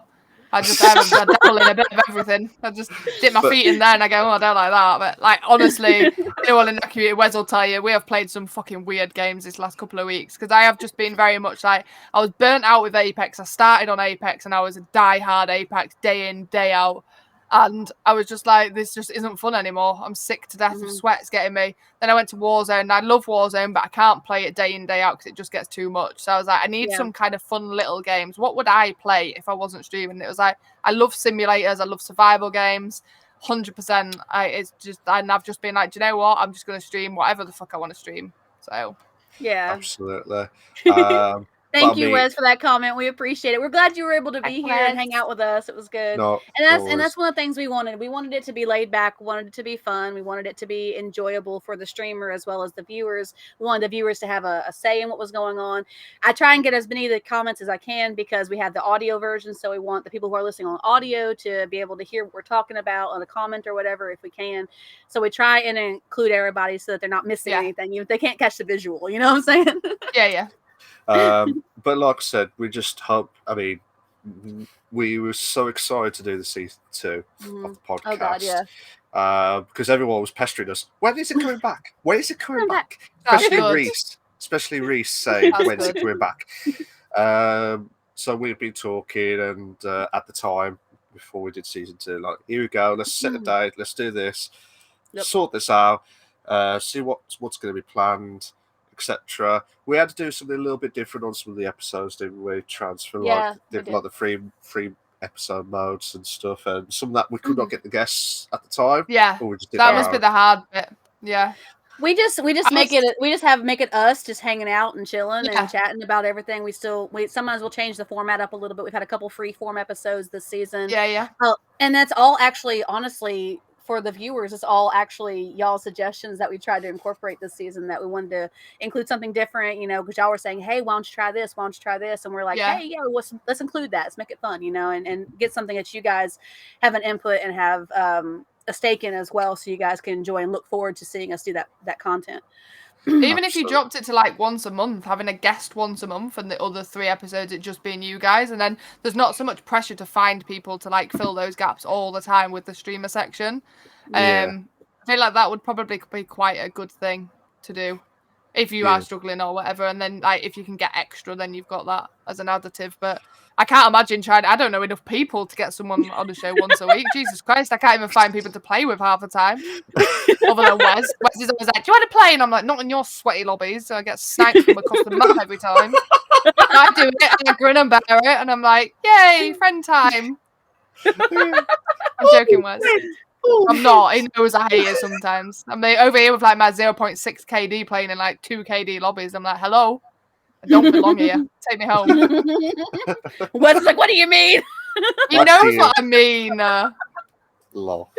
I dabble in a bit of everything. I just dip my feet in there and I go, I don't like that. But like, honestly, all in accurate, Wes will tell you, we have played some fucking weird games this last couple of weeks because I have just been very much like, I was burnt out with Apex. I started on Apex and I was a die-hard Apex day in, day out. And I was just like, this just isn't fun anymore. I'm sick to death of sweats getting me. Then I went to Warzone. I love Warzone, but I can't play it day in, day out because it just gets too much. So I was like, I need some kind of fun little games. What would I play if I wasn't streaming? It was like, I love simulators. I love survival games. 100%. And I've just been like, do you know what? I'm just going to stream whatever the fuck I want to stream. So Yeah. Absolutely. Thank you, Wes, for that comment. We appreciate it. We're glad you were able to be here and hang out with us. It was good. No, and that's one of the things we wanted. We wanted it to be laid back. We wanted it to be fun. We wanted it to be enjoyable for the streamer as well as the viewers. We wanted the viewers to have a say in what was going on. I try and get as many of the comments as I can because we have the audio version. So we want the people who are listening on audio to be able to hear what we're talking about on a comment or whatever if we can. So we try and include everybody so that they're not missing anything. Even if they can't catch the visual, you know what I'm saying? Yeah. But like I said, we just hope. I mean, we were so excited to do the season 2 of the podcast. Oh God, yeah. Because everyone was pestering us. When is it coming back? When is it coming back? Especially Reese saying, "When's it coming back?" So we've been talking, and at the time before we did season 2, like, here we go. Let's set a date. Let's do this. Sort this out. See what's going to be planned, etc. We had to do something a little bit different on some of the episodes, didn't we? Transfer like the free episode modes and stuff, and some that we could not get the guests at the time. Yeah, or we just did that must be the hard bit. Yeah. We just make it us just hanging out and chilling and chatting about everything. We sometimes we'll change the format up a little bit. We've had a couple free form episodes this season. Yeah. And that's all actually, honestly, for the viewers, it's all actually y'all's suggestions that we tried to incorporate this season, that we wanted to include something different, because y'all were saying, hey, why don't you try this? Why don't you try this? And we're like, hey, let's include that. Let's make it fun, and get something that you guys have an input and have a stake in as well, so you guys can enjoy and look forward to seeing us do that content. Even if you dropped it to like once a month, having a guest once a month, and the other 3 episodes it just being you guys, and then there's not so much pressure to find people to like fill those gaps all the time with the streamer section. I feel like that would probably be quite a good thing to do if you are struggling or whatever, and then like if you can get extra, then you've got that as an additive. But I can't imagine I don't know enough people to get someone on the show once a week. Jesus Christ, I can't even find people to play with half the time. Other than Wes. Wes is always like, do you want to play? And I'm like, not in your sweaty lobbies. So I get sniped from across the map every time. I do it, and I grin and bear it, and I'm like, yay, friend time. I'm joking, Wes. I'm not. He knows I hate it sometimes. I'm over here with like my 0.6 KD playing in like 2 KD lobbies. I'm like, hello. I don't belong here. Take me home. Wes is like, what do you mean? He knows what I mean. Lol.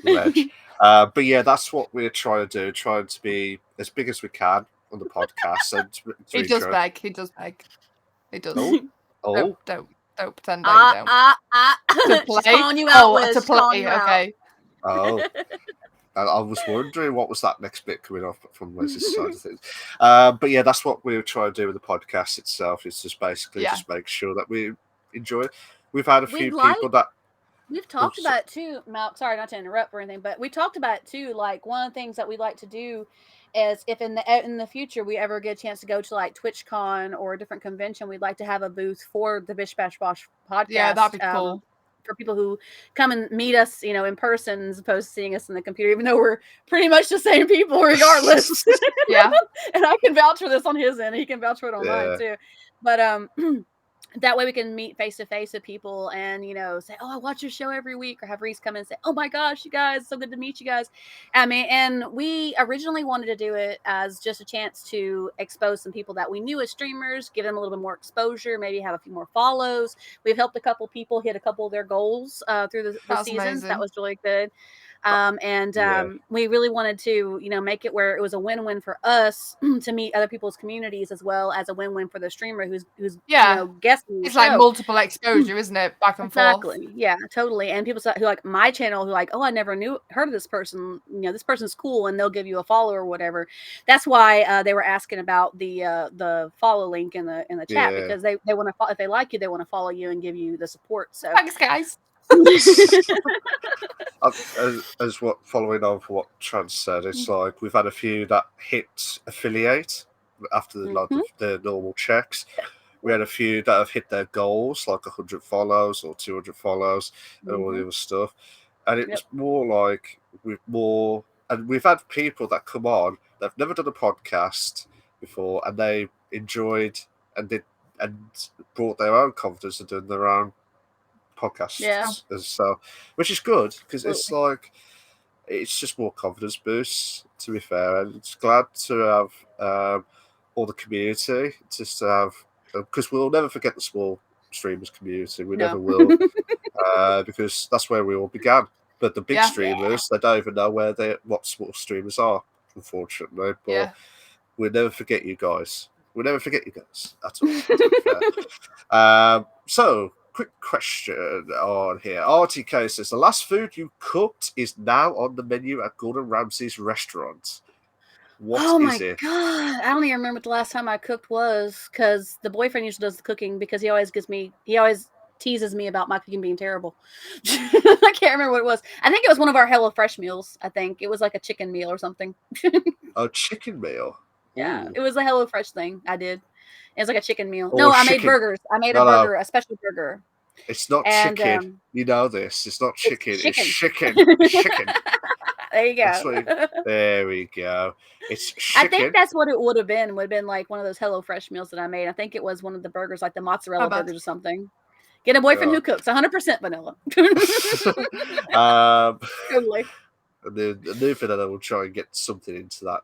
But yeah, that's what we're trying to do. Trying to be as big as we can on the podcast. And He does beg. He does. Oh. Don't pretend that you don't. To play? She's calling you out, to play. Okay. Oh. I was wondering what was that next bit coming off from Wes's side of things. But yeah, that's what we're trying to do with the podcast itself. It's just basically just make sure that we enjoy it. We've had a few people that we've talked about it too. Sorry, not to interrupt or anything, but we talked about it too. Like, one of the things that we like to do is, if in the future we ever get a chance to go to like TwitchCon or a different convention, we'd like to have a booth for the Bish Bash Bosh podcast. Yeah, that'd be cool. For people who come and meet us, in person, as opposed to seeing us in the computer, even though we're pretty much the same people regardless. Yeah. And I can vouch for this on his end. He can vouch for it on mine too. But that way we can meet face to face with people and, say, oh, I watch your show every week, or have Reese come in and say, oh my gosh, you guys, so good to meet you guys. I mean, and we originally wanted to do it as just a chance to expose some people that we knew as streamers, give them a little bit more exposure, maybe have a few more follows. We've helped a couple people hit a couple of their goals through the seasons. Amazing. That was really good. We really wanted to, make it where it was a win-win for us to meet other people's communities, as well as a win-win for the streamer who's guessing. It's like multiple exposure, isn't it? Back and forth. Exactly. Yeah, totally. And people who like my channel, who like, oh, I never heard of this person. This person's cool, and they'll give you a follow or whatever. That's why they were asking about the follow link in the chat, because they want to, if they like you, they want to follow you and give you the support. So thanks, guys. As what following on for what Trans said, it's like we've had a few that hit affiliate after the normal checks. We had a few that have hit their goals, like 100 follows or 200 follows, and all the other stuff. And it was more like and we've had people that come on that've never done a podcast before, and they enjoyed and brought their own confidence in doing their own podcasts, so, which is good, because it's like, it's just more confidence boosts, to be fair. And it's glad to have or the community, just to have, because we'll never forget the small streamers community. We never will, because that's where we all began. But the big streamers, they don't even know what small streamers are, unfortunately. But we'll never forget you guys. We'll never forget you guys at all. To be fair. So, quick question on here. RTK says, the last food you cooked is now on the menu at Gordon Ramsay's restaurant. What is it? Oh my god! I don't even remember what the last time I cooked was, because the boyfriend usually does the cooking, because he always teases me about my cooking being terrible. I can't remember what it was. I think it was one of our HelloFresh meals. I think it was like a chicken meal or something. A chicken meal? Yeah, it was a HelloFresh thing I did. It was like a chicken meal. Or no, I chicken. made burgers. I made a burger, a special burger. It's not chicken. You know this. It's not chicken. It's chicken. Chicken. There you go. There we go. It's chicken. I think that's what it would have been. Would have been like one of those HelloFresh meals that I made. I think it was one of the burgers, like the mozzarella burgers or something. Get a boyfriend who cooks. 100% vanilla. Totally. The new thing that I will try and get something into that.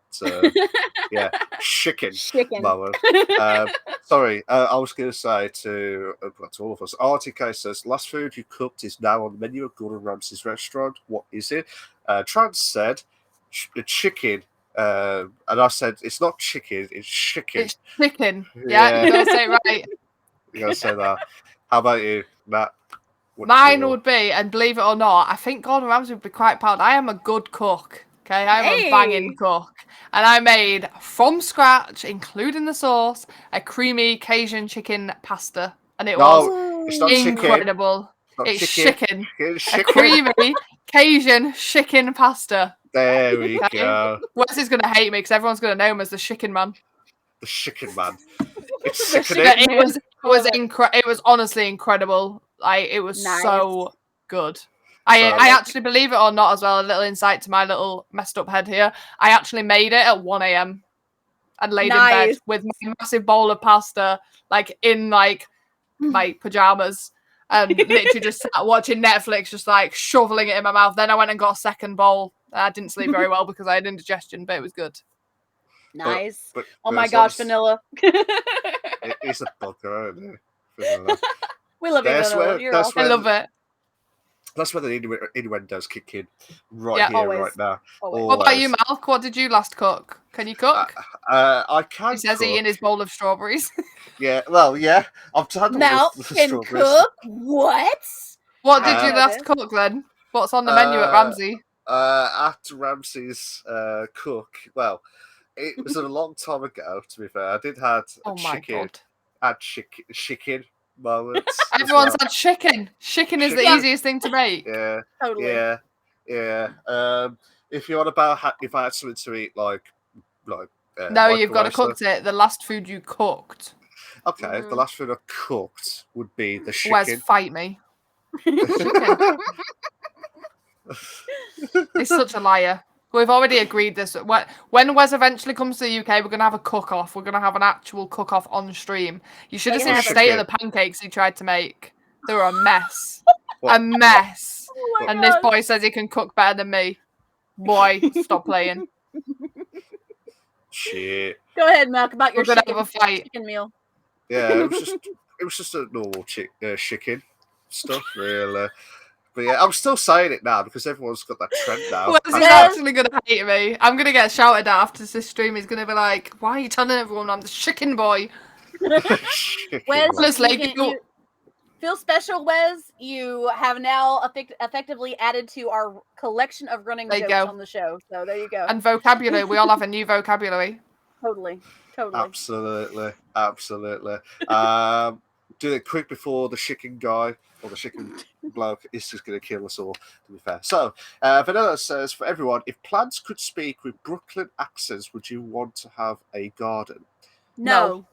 Chicken. Moment. Sorry, I was going to say to all of us. RTK says, last food you cooked is now on the menu at Gordon Ramsay's restaurant. What is it? Trans said chicken. And I said, it's not chicken, it's chicken. It's chicken. Yeah, you got to say it right. You got to say that. How about you, Matt? Mine would be, and believe it or not, I think Gordon Ramsay would be quite proud. I am a good cook. Okay, I'm a banging cook. And I made, from scratch, including the sauce, a creamy Cajun chicken pasta. And it was incredible. It's chicken. A creamy Cajun chicken pasta. There we go. Wes is going to hate me because everyone's going to know him as the chicken man. The chicken man. It's sickening. It was honestly incredible. Like, it was so good. I actually, believe it or not, as well, a little insight to my little messed up head here. I actually made it at 1 a.m. and laid in bed with my massive bowl of pasta, like in like my pajamas, and literally just sat watching Netflix, just like shoveling it in my mouth. Then I went and got a second bowl. I didn't sleep very well because I had indigestion, but it was good. Nice. Oh my gosh, vanilla. It's a bugger, isn't it? We love you, vanilla. I love it. That's where the innuendos kick in right now. Always. What about you, Malk? What did you last cook? Can you cook? I can. He says eating his bowl of strawberries. Yeah, well, yeah. I've tried Malk can cook? What? What did you last cook then? What's on the menu at Ramsay? At Ramsay's cook. Well, it was a long time ago, to be fair. I did have chicken moments. Everyone's had chicken. Chicken is the easiest thing to make. Yeah. Totally. Yeah. If you want about if I had something to eat, like no, you've got to cook it. The last food you cooked. Okay, the last food I cooked would be the chicken. Wes, fight me. He's such a liar. We've already agreed this. When Wes eventually comes to the UK, we're going to have a cook-off. We're going to have an actual cook-off on stream. You should have seen the state of the pancakes he tried to make. They were a mess. A mess. And this boy says he can cook better than me. Boy, stop playing. Shit. Go ahead, Malk, about your chicken meal. Yeah, it was just a normal chicken stuff, really. But yeah, I'm still saying it now because everyone's got that trend now. Wes is actually going to hate me. I'm going to get shouted at after this stream. He's going to be like, why are you telling everyone I'm the chicken boy? Wes, honestly, feel special, Wes. You have now effectively added to our collection of running jokes on the show. So there you go. And vocabulary. We all have a new vocabulary. Totally. Absolutely. Do it quick before the chicken guy or the chicken bloke is just going to kill us all, to be fair. So, Vanilla says, for everyone, if plants could speak with Brooklyn accents, would you want to have a garden? No.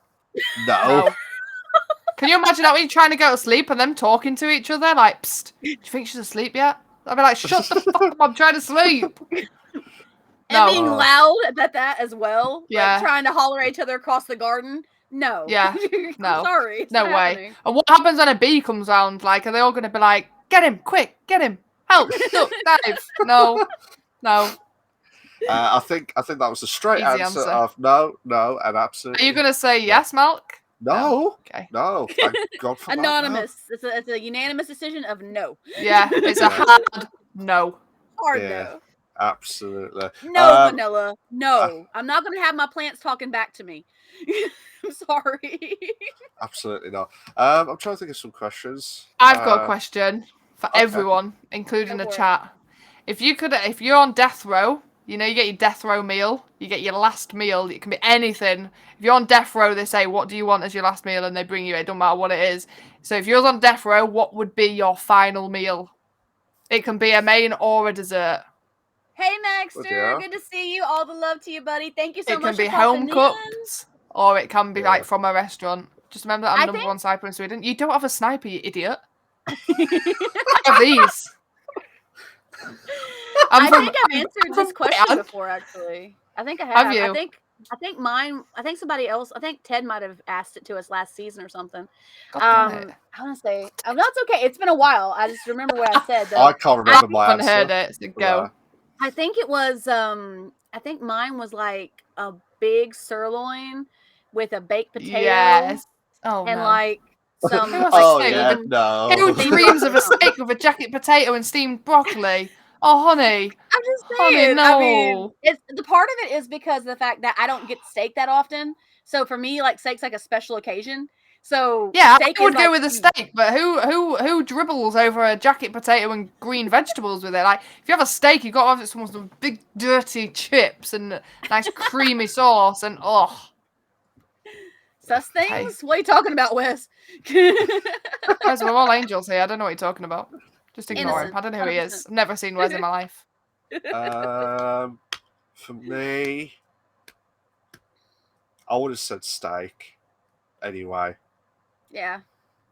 Can you imagine how you're trying to go to sleep and them talking to each other? Like, psst, do you think she's asleep yet? I'd be like, shut the fuck up, I'm trying to sleep. And being loud at that as well. Yeah. Like trying to holler at each other across the garden. No. Yeah. No. Sorry. No way. And what happens when a bee comes round? Like, are they all going to be like, get him, quick, get him, help, look, dive? No. I think that was a straight Easy answer answer. of no, and absolutely. Are you going to say yes, Malk? No. Okay. No. Thank God for Anonymous. that. No. It's a unanimous decision of no. Yeah, it's a hard no. Hard Yeah. no. Absolutely. No, Vanilla. No. I'm not going to have my plants talking back to me. I'm sorry. Absolutely not. I'm trying to think of some questions. I've got a question for okay. everyone, including Go the for chat. If you're on death row, you know, you get your death row meal, you get your last meal, it can be anything. If you're on death row, they say, what do you want as your last meal? And they bring you it, don't matter what it is. So if you're on death row, what would be your final meal? It can be a main or a dessert. Hey, Maxter. yeah. Good to see you. All the love to you, buddy. Thank you so It much can be for popping home in. cooked, or it can be like from a restaurant. Just remember that I'm number one sniper in Sweden. You don't have a sniper, you idiot. I have these. I think I've answered this question before, actually. I think I have. Have you? I think mine. I think somebody else. I think Ted might have asked it to us last season or something. God damn it. I want to say, oh, that's okay. It's been a while. I just remember what I said. Though. I can't remember my haven't answer. heard it. So go. I think it was. I think mine was like a big sirloin with a baked potato. Yes. Oh and no. like some. No. Who dreams of a steak with a jacket potato and steamed broccoli? Oh, honey. I'm just saying. Honey, no. I mean, it's the part of it is because of the fact that I don't get steak that often. So for me, like steak's like a special occasion. So yeah, steak I would is go with a steak, but who dribbles over a jacket potato and green vegetables with it? Like, if you have a steak, you've got to have some big dirty chips and nice creamy sauce and Sus things? Okay. What are you talking about, Wes? Guys, we're all angels here. I don't know what you're talking about. Just ignore him. I don't know who he is. I've never seen Wes in my life. For me, I would have said steak. Anyway. Yeah.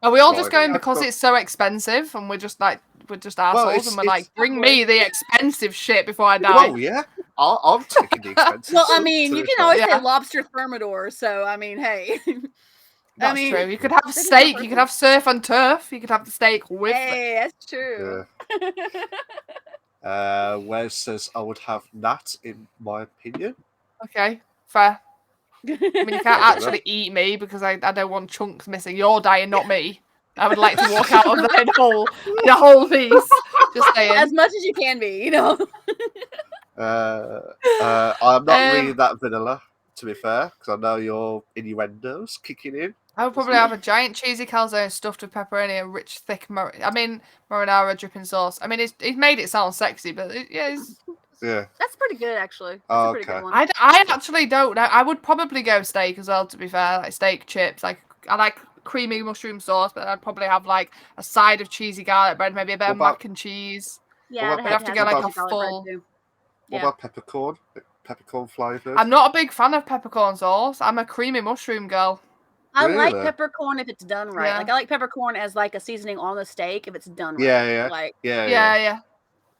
Are we all just going because it's so expensive and we're just assholes and we're like, bring me the expensive shit before I die? Well, yeah. I'm taking the expensive. Well, I mean, you can always say lobster thermidor, so I mean, hey. That's true. You could have steak, you could have surf and turf, you could have the steak with Hey, that's true. Yeah. Wes says I would have Nat, in my opinion. Okay, fair. I mean, you can't actually eat me because I don't want chunks missing. You're dying, not me. I would like to walk out of there in a whole piece. Just saying. As much as you can be, you know. I'm not really that vanilla, to be fair, because I know your innuendos kicking in. I would probably have a giant cheesy calzone stuffed with pepperoni and rich, thick marinara dripping sauce. I mean, he's made it sound sexy, but yeah. That's pretty good, actually. That's a pretty good one. I actually don't know. I would probably go steak as well, to be fair. Like steak, chips. Like I like creamy mushroom sauce, but I'd probably have like a side of cheesy garlic bread, maybe a bit of mac and cheese. Yeah, I'd have to go like a full. What about peppercorn? Peppercorn flavours? I'm not a big fan of peppercorn sauce. I'm a creamy mushroom girl. I like peppercorn if it's done right. Yeah. Like I like peppercorn as like a seasoning on the steak if it's done right. Yeah. Like yeah.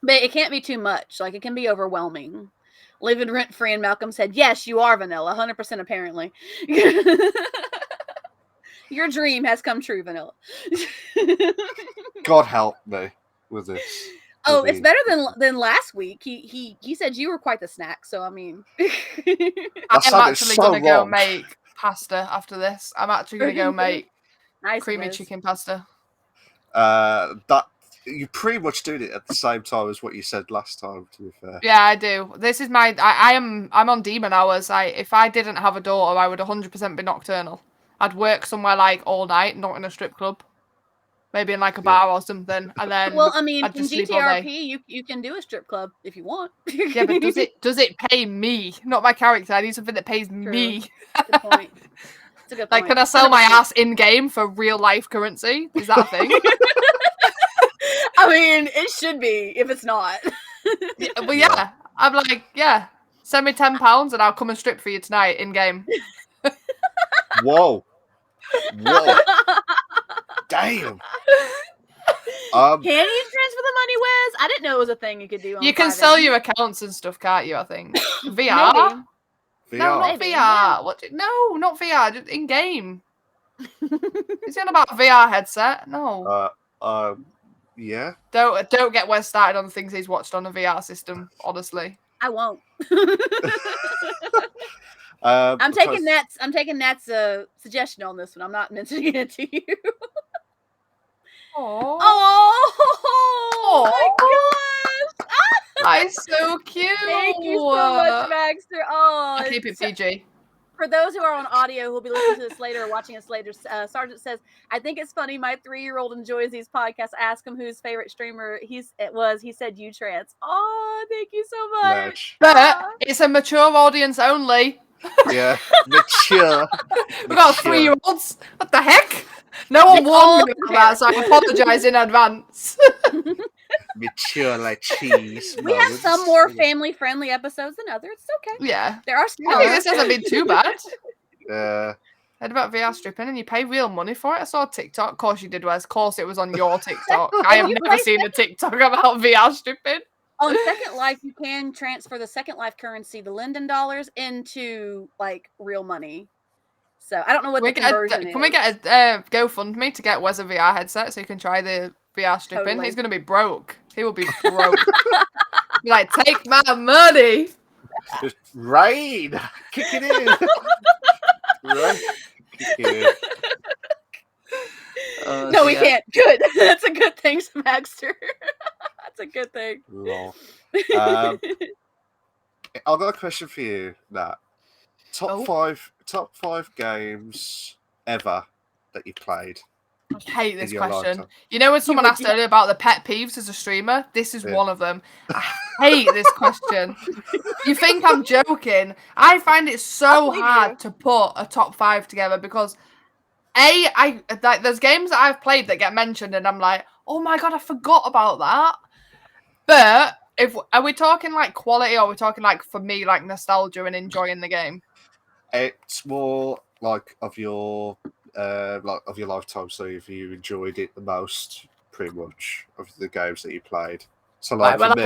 But it can't be too much. Like it can be overwhelming. Living rent free, and Malcolm said, "Yes, you are vanilla, 100% apparently." Your dream has come true, Vanilla. God help me with this. Oh, it's better than last week. He said you were quite the snack. So I mean, I'm actually gonna go make pasta after this. I'm actually gonna go make creamy chicken pasta. That you pretty much doing it at the same time as what you said last time. To be fair, yeah, I do. This is my. I'm on demon hours. If I didn't have a daughter, I would 100% be nocturnal. I'd work somewhere like all night, not in a strip club. Maybe in like a bar or something, and then. Well, I mean, in GTRP, you can do a strip club if you want. Yeah, but does it pay me, not my character? I need something that pays me. Good point. That's a good point. Like, can I sell my ass in game for real life currency? Is that a thing? I mean, it should be if it's not. Well, yeah, I'm like, yeah, send me £10 and I'll come and strip for you tonight in game. Whoa. Damn. Can you transfer the money, Wes? I didn't know it was a thing you could do. You can sell your accounts and stuff, can't you? I think VR. VR. No, not VR. Yeah. What? No, not VR. Just in game. Is it about VR headset? No. Yeah. Don't get Wes started on the things he's watched on a VR system. Honestly. I won't. I'm taking Nat's suggestion on this one. I'm not mentioning it to you. Oh my gosh! That is so cute. Thank you so much, Maxter. Oh, I keep it PG. For those who are on audio who will be listening to this later or watching this later, Sergeant says, I think it's funny. My 3-year-old enjoys these podcasts. I asked him who his favorite streamer he said U-Trans. Oh, thank you so much. But it's a mature audience only. Yeah, mature. We've got 3-year-olds. What the heck? No one warned me about that, so I apologise in advance. Mature like cheese. We have some more family-friendly episodes than others. It's okay. Yeah. There are some. I think this hasn't been too bad. Yeah. Heard about VR stripping and you pay real money for it. I saw a TikTok. Of course you did, Wes. Of course it was on your TikTok. I have never seen a TikTok about VR stripping. On Second Life, you can transfer the Second Life currency, the Linden dollars, into like real money. So I don't know what the conversion is. Can we get a GoFundMe to get Wes a VR headset so he can try the VR stripping? Totally. He's going to be broke. He will be broke. Be like, take my money. Just rain. Kick it in. Right. Kick it in. No, we can't. Good. That's a good thing, Maxter. That's a good thing. I've got a question for you, Nat. Top five games ever that you played. I hate this question. Lifetime. You know when someone asked earlier about the pet peeves as a streamer? This is one of them. I hate this question. You think I'm joking? I find it so hard to put a top 5 together because there's games that I've played that get mentioned and I'm like, oh my god, I forgot about that. But are we talking like quality or are we talking like for me like nostalgia and enjoying the game? It's more like of your lifetime. So if you enjoyed it the most, pretty much of the games that you played. So like for me,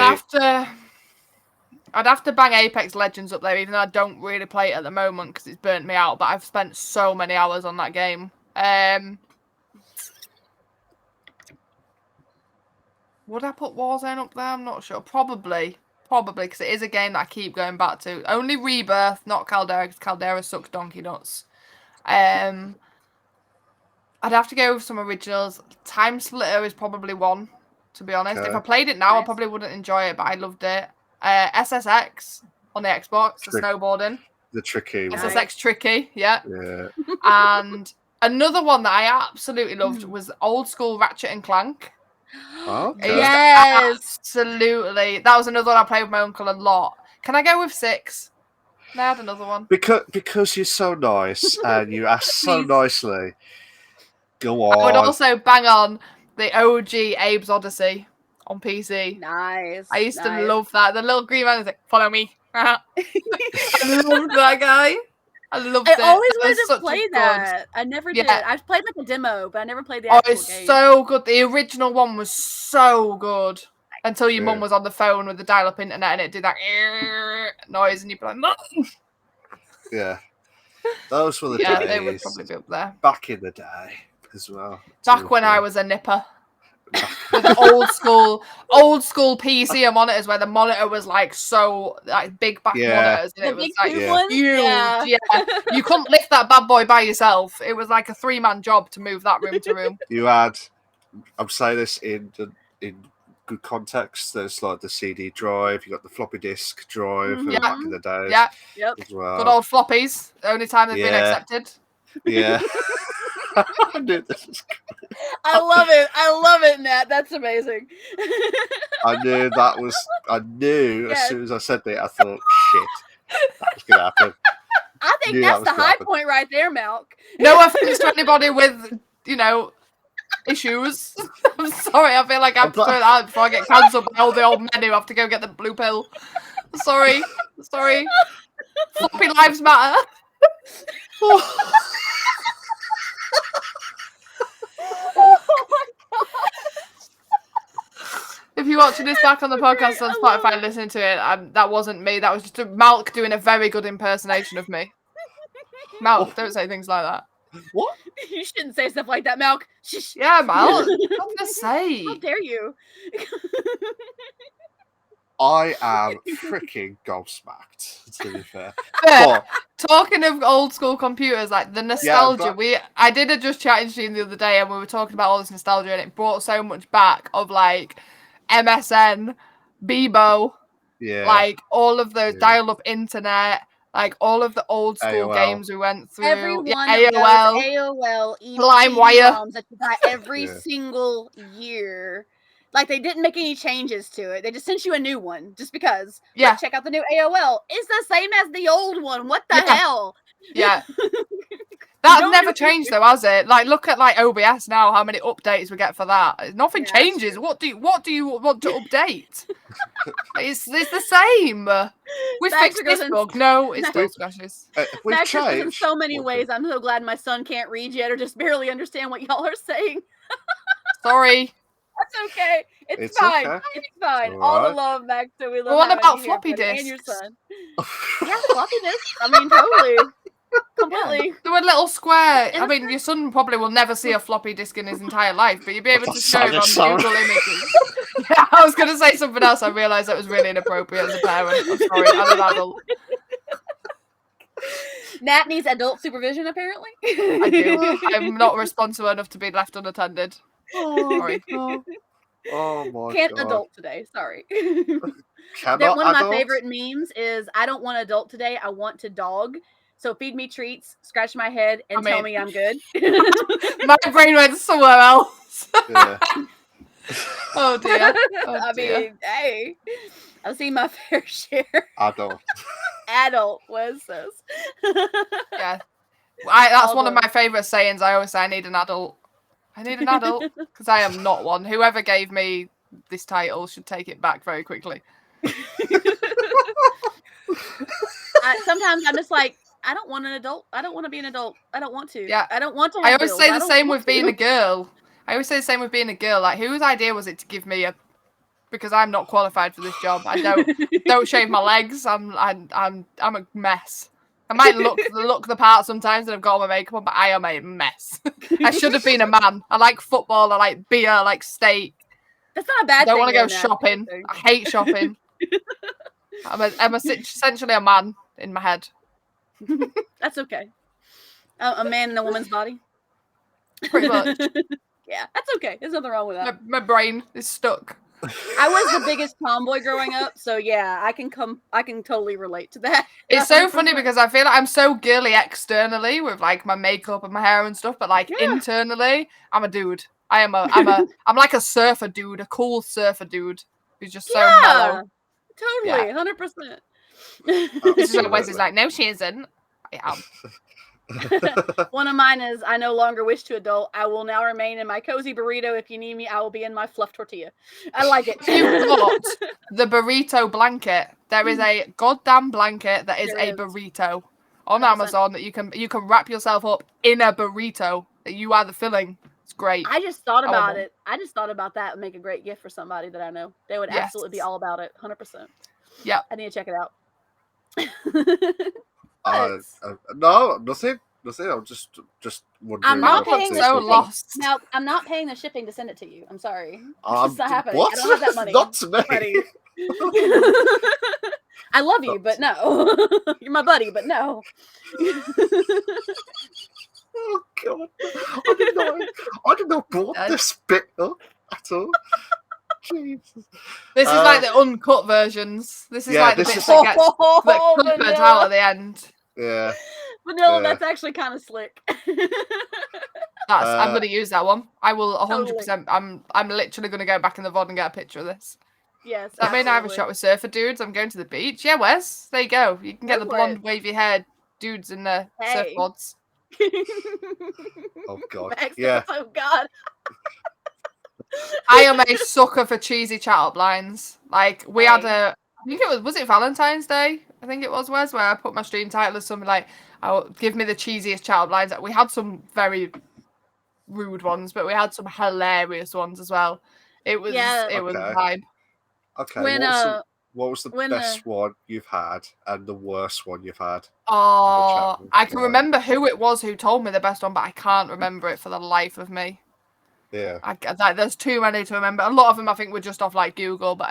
I'd have to bang Apex Legends up there, even though I don't really play it at the moment because it's burnt me out. But I've spent so many hours on that game. Would I put Warzone up there? I'm not sure. Probably, because it is a game that I keep going back to. Only Rebirth, not Caldera, because Caldera sucks donkey nuts. I'd have to go with some originals. Time Splitter is probably one, to be honest. If I played it now, I probably wouldn't enjoy it, but I loved it. SSX on the Xbox, the snowboarding. The tricky one. SSX Tricky, yeah. And another one that I absolutely loved was old school Ratchet and Clank. Okay. Yes, absolutely. That was another one I played with my uncle a lot. Can I go with 6? No, I had another one. Because you're so nice and you ask so nicely. Go on. I would also bang on the OG Abe's Odyssey on PC. Nice. I used to love that. The little green man was like, follow me. I loved that guy. I loved it. I always wanted to play that. I never did. I played like a demo, but I never played the actual game. It's so good. The original one was so good. Until your mum was on the phone with the dial-up internet and it did that noise and you'd be like, no. Yeah. Those were the days. They would probably be up there. Back in the day as well. Back when I was a nipper. With old school PC monitors where the monitor was like big back monitors and it was like huge. You couldn't lift that bad boy by yourself. It was like a 3-man job to move that room to room. You had, I'm saying this in good context. There's like the CD drive. You got the floppy disk drive back in the days. Yep. As well. Good old floppies. The only time they've been accepted. Yeah. I love it, Nat. That's amazing. I knew as soon as I said that, I thought, shit, that was gonna happen. I think that's the high point right there, Malk. No offense to anybody with, issues. I'm sorry, I feel like I have to throw that out before I get cancelled by all the old men who have to go get the blue pill. Sorry. Floppy lives matter. Oh my god! If you're watching this back on the podcast on Spotify and listening to it, that wasn't me. That was just Malk doing a very good impersonation of me. Malk, don't say things like that. What? You shouldn't say stuff like that, Malk. Yeah, Malk. What did I say? How dare you? I am freaking gobsmacked, to be fair. But talking of old school computers, like the nostalgia, I did a Just Chatting stream the other day, and we were talking about all this nostalgia, and it brought so much back of like MSN, Bebo, like all of those dial-up internet, like all of the old school AOL. games we went through. Every one AOL, of those AOL LimeWire that you got every single year. Like, they didn't make any changes to it. They just sent you a new one just because. Yeah. Check out the new AOL. It's the same as the old one. What the hell? Yeah. That's never changed though, has it? Like, look at like OBS now, how many updates we get for that. Nothing changes. What do you want to update? it's the same. We fixed this bug. No, it still crashes. We've changed in so many ways. I'm so glad my son can't read yet or just barely understand what y'all are saying. Sorry. That's okay. It's fine. Okay. It's fine. All the love, Max. So we love. Well, what about floppy disks? And your son. Yeah, floppy disks. I mean, totally. Completely. They were little square. I mean, your son probably will never see a floppy disk in his entire life, but you'll be able to show him on Google Images. Yeah, I was going to say something else. I realised that was really inappropriate as a parent. I'm sorry. I'm an adult. Nat needs adult supervision, apparently. I do. I'm not responsible enough to be left unattended. Sorry. Oh my Can't God. adult today. Sorry. Cannot one of my favorite memes is, I don't want adult today. I want to dog. So feed me treats, scratch my head, and tell me I'm good. My brain went somewhere else. Yeah. Oh dear. I mean, hey, I've seen my fair share. Adult was this. Yeah. That's one of my favourite sayings. I always say I need an adult. I need an adult because I am not one. Whoever gave me this title should take it back very quickly. Sometimes I'm just like, I don't want an adult. I don't want to be an adult. I don't want to. Yeah. I don't want to. I always say the same with being a girl. Like, whose idea was it to give me because I'm not qualified for this job. I don't shave my legs. I'm a mess. I might look the part sometimes and I've got all my makeup on, but I am a mess. I should have been a man. I like football. I like beer. I like steak. That's not a bad thing. I don't want to go shopping. I hate shopping. I'm essentially a man in my head. That's okay. A man in a woman's body. Pretty much. Yeah, that's okay. There's nothing wrong with that. My brain is stuck. I was the biggest tomboy growing up, so yeah, I can totally relate to that. It's so funny because I feel like I'm so girly externally with like my makeup and my hair and stuff, but like internally, I'm a dude. I'm like a surfer dude, a cool surfer dude who's just so mellow. Totally, 100%. This is what Wesley's like. No, she isn't. I am. One of mine is, I no longer wish to adult. I will now remain in my cozy burrito. If you need me, I will be in my fluffed tortilla. I like it. You've got the burrito blanket. There is a goddamn blanket that is a burrito on 100%. Amazon that you can wrap yourself up in a burrito. That you are the filling. It's great. I just thought about it. I just thought about that would make a great gift for somebody that I know. They would absolutely be all about it. 100%. Yeah. I need to check it out. No, nothing. I'm just wondering. I'm not paying so lost. Now, I'm not paying the shipping to send it to you. I'm sorry. It's not happening. What? I don't have that money. Not to me. I love you, but no. You're my buddy, but no. Oh God! I did not brought this bit up at all. Jesus. This is like the uncut versions. This is like the bits that gets clipped out at the end. Yeah. Vanilla, that's actually kind of slick. I'm going to use that one. I will 100%. I'm literally going to go back in the VOD and get a picture of this. Yes. I mean, I have a shot with surfer dudes. I'm going to the beach. Yeah, Wes. There you go. You can get the blonde, wavy haired dudes in the surfboards. Oh God. Max, yeah. Oh God. I am a sucker for cheesy chat-up lines. Like, we had I think it was it Valentine's Day? I think it was, where I put my stream title as something like, give me the cheesiest chat-up lines. We had some very rude ones, but we had some hilarious ones as well. It was a vibe. Okay, what was the best one you've had and the worst one you've had? Oh, I can remember who it was who told me the best one, but I can't remember it for the life of me. Yeah. There's too many to remember. A lot of them I think were just off like Google, but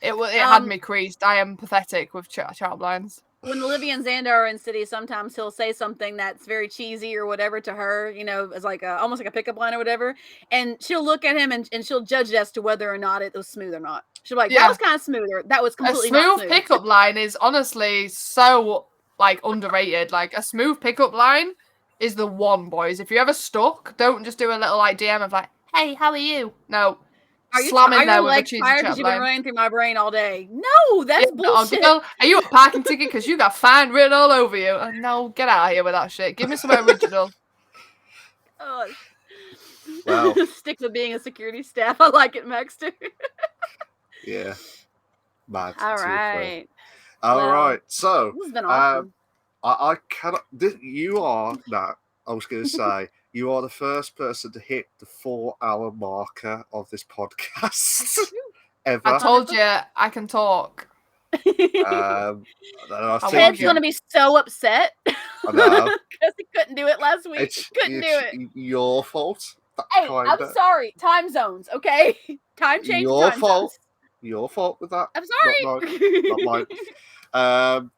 It had me creased. I am pathetic with chat lines. When Olivia and Xander are in city, sometimes he'll say something that's very cheesy or whatever to her, as like almost like a pickup line or whatever. And she'll look at him and she'll judge it as to whether or not it was smooth or not. She'll be like, that was kind of smooth, or that was completely not smooth. A smooth pickup line is honestly so like underrated. Like a smooth pickup line is the one, boys. If you're ever stuck, don't just do a little like DM of like, hey, how are you? No. Are your legs tired because you've been running through my brain all day? No, that's bullshit. Girl, are you a parking ticket because you got fine written all over you? No, get out of here with that shit. Give me some original. Oh. Well, stick with being a security staff. I like it, Maxter. Yeah. Mad. All right. All right. So, this has been awesome. I cannot. You are now. I was going to say you are the first person to hit the 4-hour marker of this podcast ever. I told you I can talk. Ted's going to be so upset. I know. Because he couldn't do it last week. Couldn't do it. Your fault. Hey, I'm sorry. Time zones, okay? Time change. Your time fault. Zones. Your fault with that. I'm sorry. Not mine.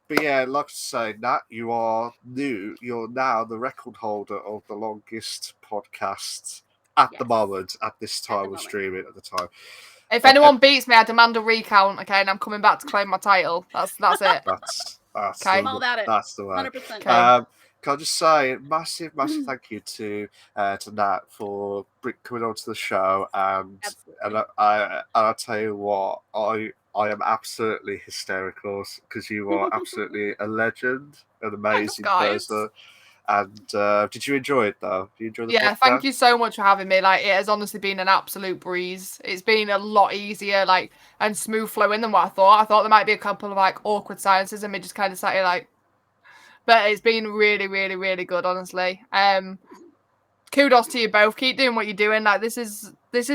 But yeah, like I say, Nat, you are new. You're now the record holder of the longest podcast at the moment, at this time of streaming at the time. If anyone beats me, I demand a recount, okay? And I'm coming back to claim my title. That's it. That's okay. I'm all about it. That's the way. 100%. Okay. Can I just say a massive thank you to Nat for coming on to the show, and I'll tell you what, I am absolutely hysterical because you are absolutely a legend, an amazing person. And did you enjoy it though? Did you enjoy the podcast? Thank you so much for having me. Like, it has honestly been an absolute breeze. It's been a lot easier, like, and smooth flowing than what I thought. I thought there might be a couple of like awkward silences, and we just kind of sat here like. But it's been really, really, really good, honestly. Kudos to you both. Keep doing what you're doing. Like, this is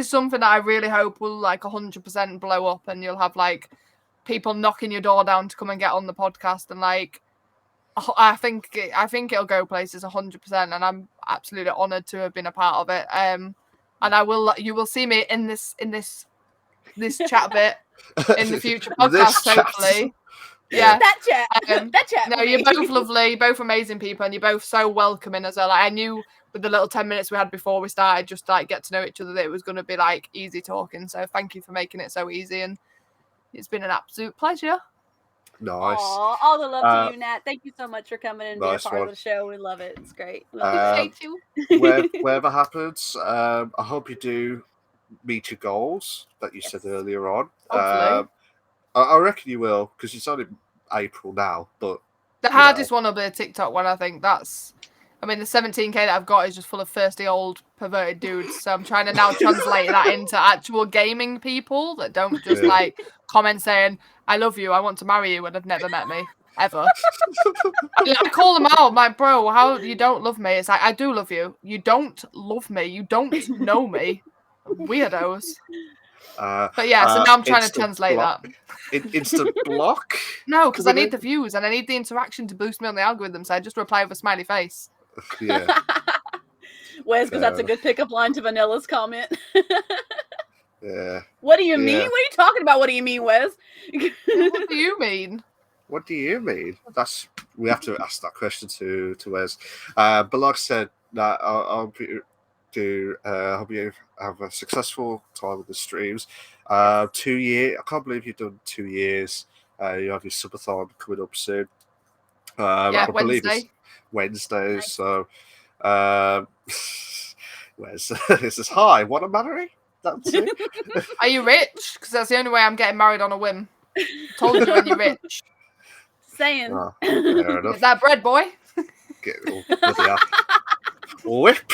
something that I really hope will like 100% blow up, and you'll have like people knocking your door down to come and get on the podcast. And like, I think it'll go places 100%, and I'm absolutely honoured to have been a part of it. And you will see me in this chat bit in the future podcast, hopefully. Yeah, that chat. No, you're both lovely, both amazing people, and you're both so welcoming as well. Like, I knew with the little 10 minutes we had before we started, just like get to know each other, that it was going to be like easy talking. So thank you for making it so easy, and it's been an absolute pleasure. Nice. Aww, all the love to you, Nat. Thank you so much for coming and being a part of the show. We love it. It's great. Thank you. Whatever happens, I hope you do meet your goals that you said earlier on. Hopefully. I reckon you will, because it's only April now. But the hardest one will be a TikTok one. I think the 17K that I've got is just full of thirsty old perverted dudes. So I'm trying to now translate that into actual gaming people that don't just like comment saying, "I love you, I want to marry you," and have never met me ever. I call them out. I'm like, bro, how you don't love me? It's like, I do love you. You don't love me. You don't know me. Weirdos. But yeah, so now I'm trying to translate that. Instant block? No, because I need the views and I need the interaction to boost me on the algorithm. So I just reply with a smiley face. Yeah. Wes, because that's a good pickup line to Vanilla's comment. Yeah. What do you mean? What are you talking about? What do you mean, Wes? What do you mean? What do you mean? We have to ask that question to Wes. But like I said, I hope you have a successful time with the streams. 2 years. I can't believe you've done 2 years. You have your subathon coming up soon. I believe it's Wednesdays. Nice. So, Wes, this is hi. What a marry? That's it. Are you rich? Because that's the only way I'm getting married on a whim. Told you when you're rich. Saying. Oh, fair enough. Is that bread, boy? Whip.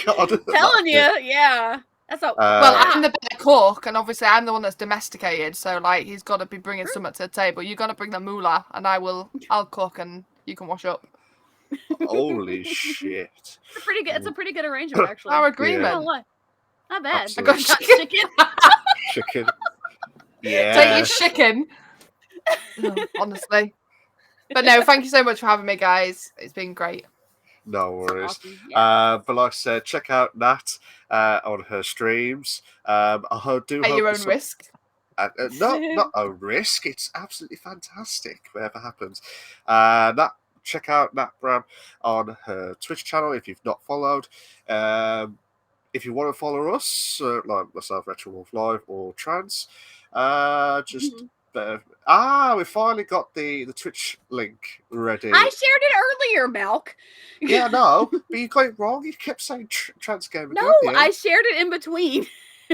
God, telling you, yeah. That's all. Well, I'm the better cook, and obviously I'm the one that's domesticated. So, like, he's got to be bringing something to the table. You got to bring the moolah, and I'll cook, and you can wash up. Holy shit! It's a pretty good arrangement, actually. Our agreement. Yeah. Not bad. Absolutely. I got chicken. Chicken. Yeah. Take your chicken. Honestly. But no, thank you so much for having me, guys. It's been great. No worries. Awesome. Yeah. But like I said, check out Nat on her streams. I do at hope your own risk. Not a risk. It's absolutely fantastic. Whatever happens, check out Nat Bram on her Twitch channel if you've not followed. If you want to follow us, like myself, Retro Wolf Live or Trans, just. We finally got the Twitch link ready. I shared it earlier, Malk. Yeah, no, but you got it wrong. You kept saying Trans Gamer. No, I shared it in between.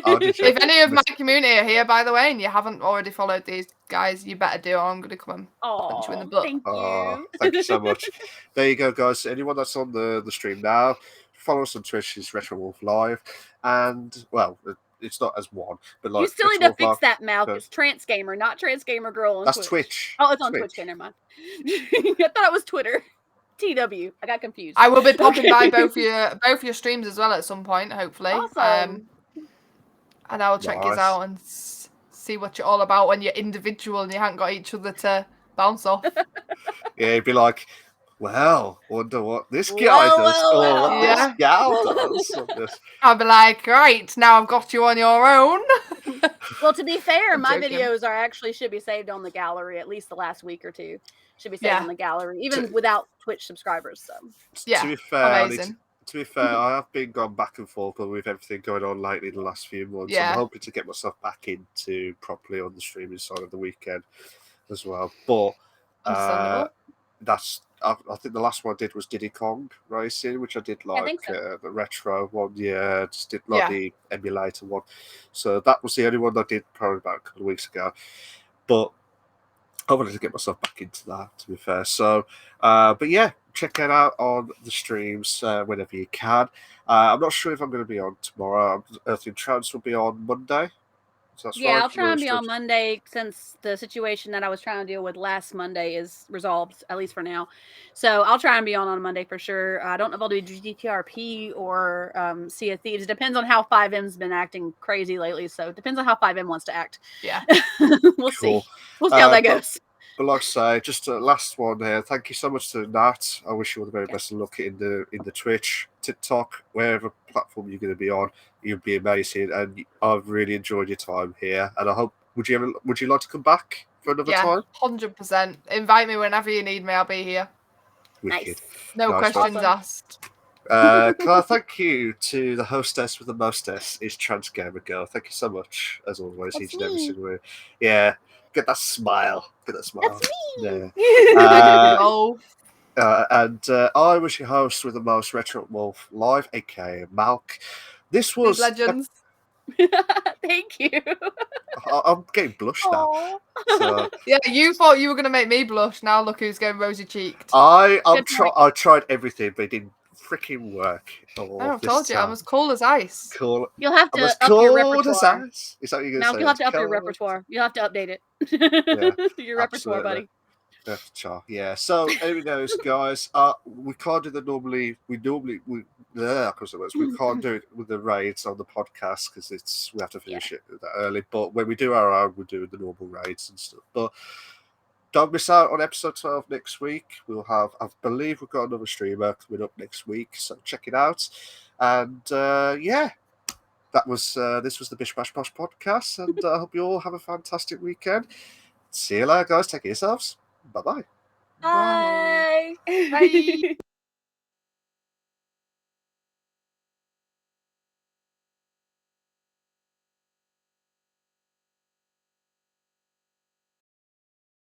Oh, did you? If any of my community are here, by the way, and you haven't already followed these guys, you better do. I'm going to come and punch you in the butt. Thank you. Thank you so much. There you go, guys. Anyone that's on the stream now, follow us on Twitch. Is Retro Wolf Live, and well, it's not as one, but like you still need to fix that, Malk. It's Trans Gamer, not Trans Gamer Girl on That's Twitch. Oh, it's on Twitch. Okay, never mind. I thought it was Twitter. TW. I got confused. I will be popping by both your streams as well at some point, hopefully. Awesome. And I will check you out and see what you're all about when you're individual and you haven't got each other to bounce off. Yeah, it'd be like, well, wonder what this guy does or what this gal does. I'll be like, right, now I've got you on your own. Well, to be fair, my videos should be saved on the gallery at least the last week or two. Should be saved on the gallery, even without Twitch subscribers. So to be fair, I have been going back and forth with everything going on lately in the last few months. I'm hoping to get myself back into properly on the streaming side of the weekend as well. But I think the last one I did was Diddy Kong Racing, which I did like the retro one. Yeah, just did like the emulator one. So that was the only one I did probably about a couple of weeks ago. But I wanted to get myself back into that, to be fair. So, but yeah, check it out on the streams whenever you can. I'm not sure if I'm going to be on tomorrow. I think Trans will be on Monday. So I'll try and be on Monday since the situation that I was trying to deal with last Monday is resolved, at least for now. So I'll try and be on Monday for sure. I don't know if I'll do GTRP or Sea of Thieves. It depends on how 5M's been acting crazy lately. So it depends on how 5M wants to act. Yeah. We'll see. We'll see how that goes. But like I say, just a last one here. Thank you so much to Nat. I wish you all the very best of luck in the Twitch, TikTok, wherever platform you're going to be on. You'll be amazing, and I've really enjoyed your time here. And I hope would you like to come back for another time? 100%. Invite me whenever you need me. I'll be here. Wicked. Nice. No questions asked. Can I thank you to the hostess with the mostess, is Trans Gamer Girl. Thank you so much, as always, each and every single week. Yeah. Get that smile. That's me. Yeah. And I was your host with the most, Retro Wolf Live, aka Malk. This was legends. Thank you. I'm getting blushed now. So, yeah, you thought you were going to make me blush. Now look who's getting rosy cheeked. I tried everything, but it didn't freaking work. I've told you, I'm as cool as ice. Cool. You'll have to up your repertoire. Is that what you're going to say? You'll have to up your repertoire. You'll have to update it. Your repertoire, buddy. Yeah. So anyways, guys, we can't do we can't do it with the raids on the podcast because we have to finish it that early. But when we do our own, we're doing the normal raids and stuff. But don't miss out on episode 12 next week. I believe we've got another streamer coming up next week, so check it out. And this was the Bish Bash Bosh podcast, and I hope you all have a fantastic weekend. See you later, guys. Take care of yourselves. Bye-bye. Bye. Bye.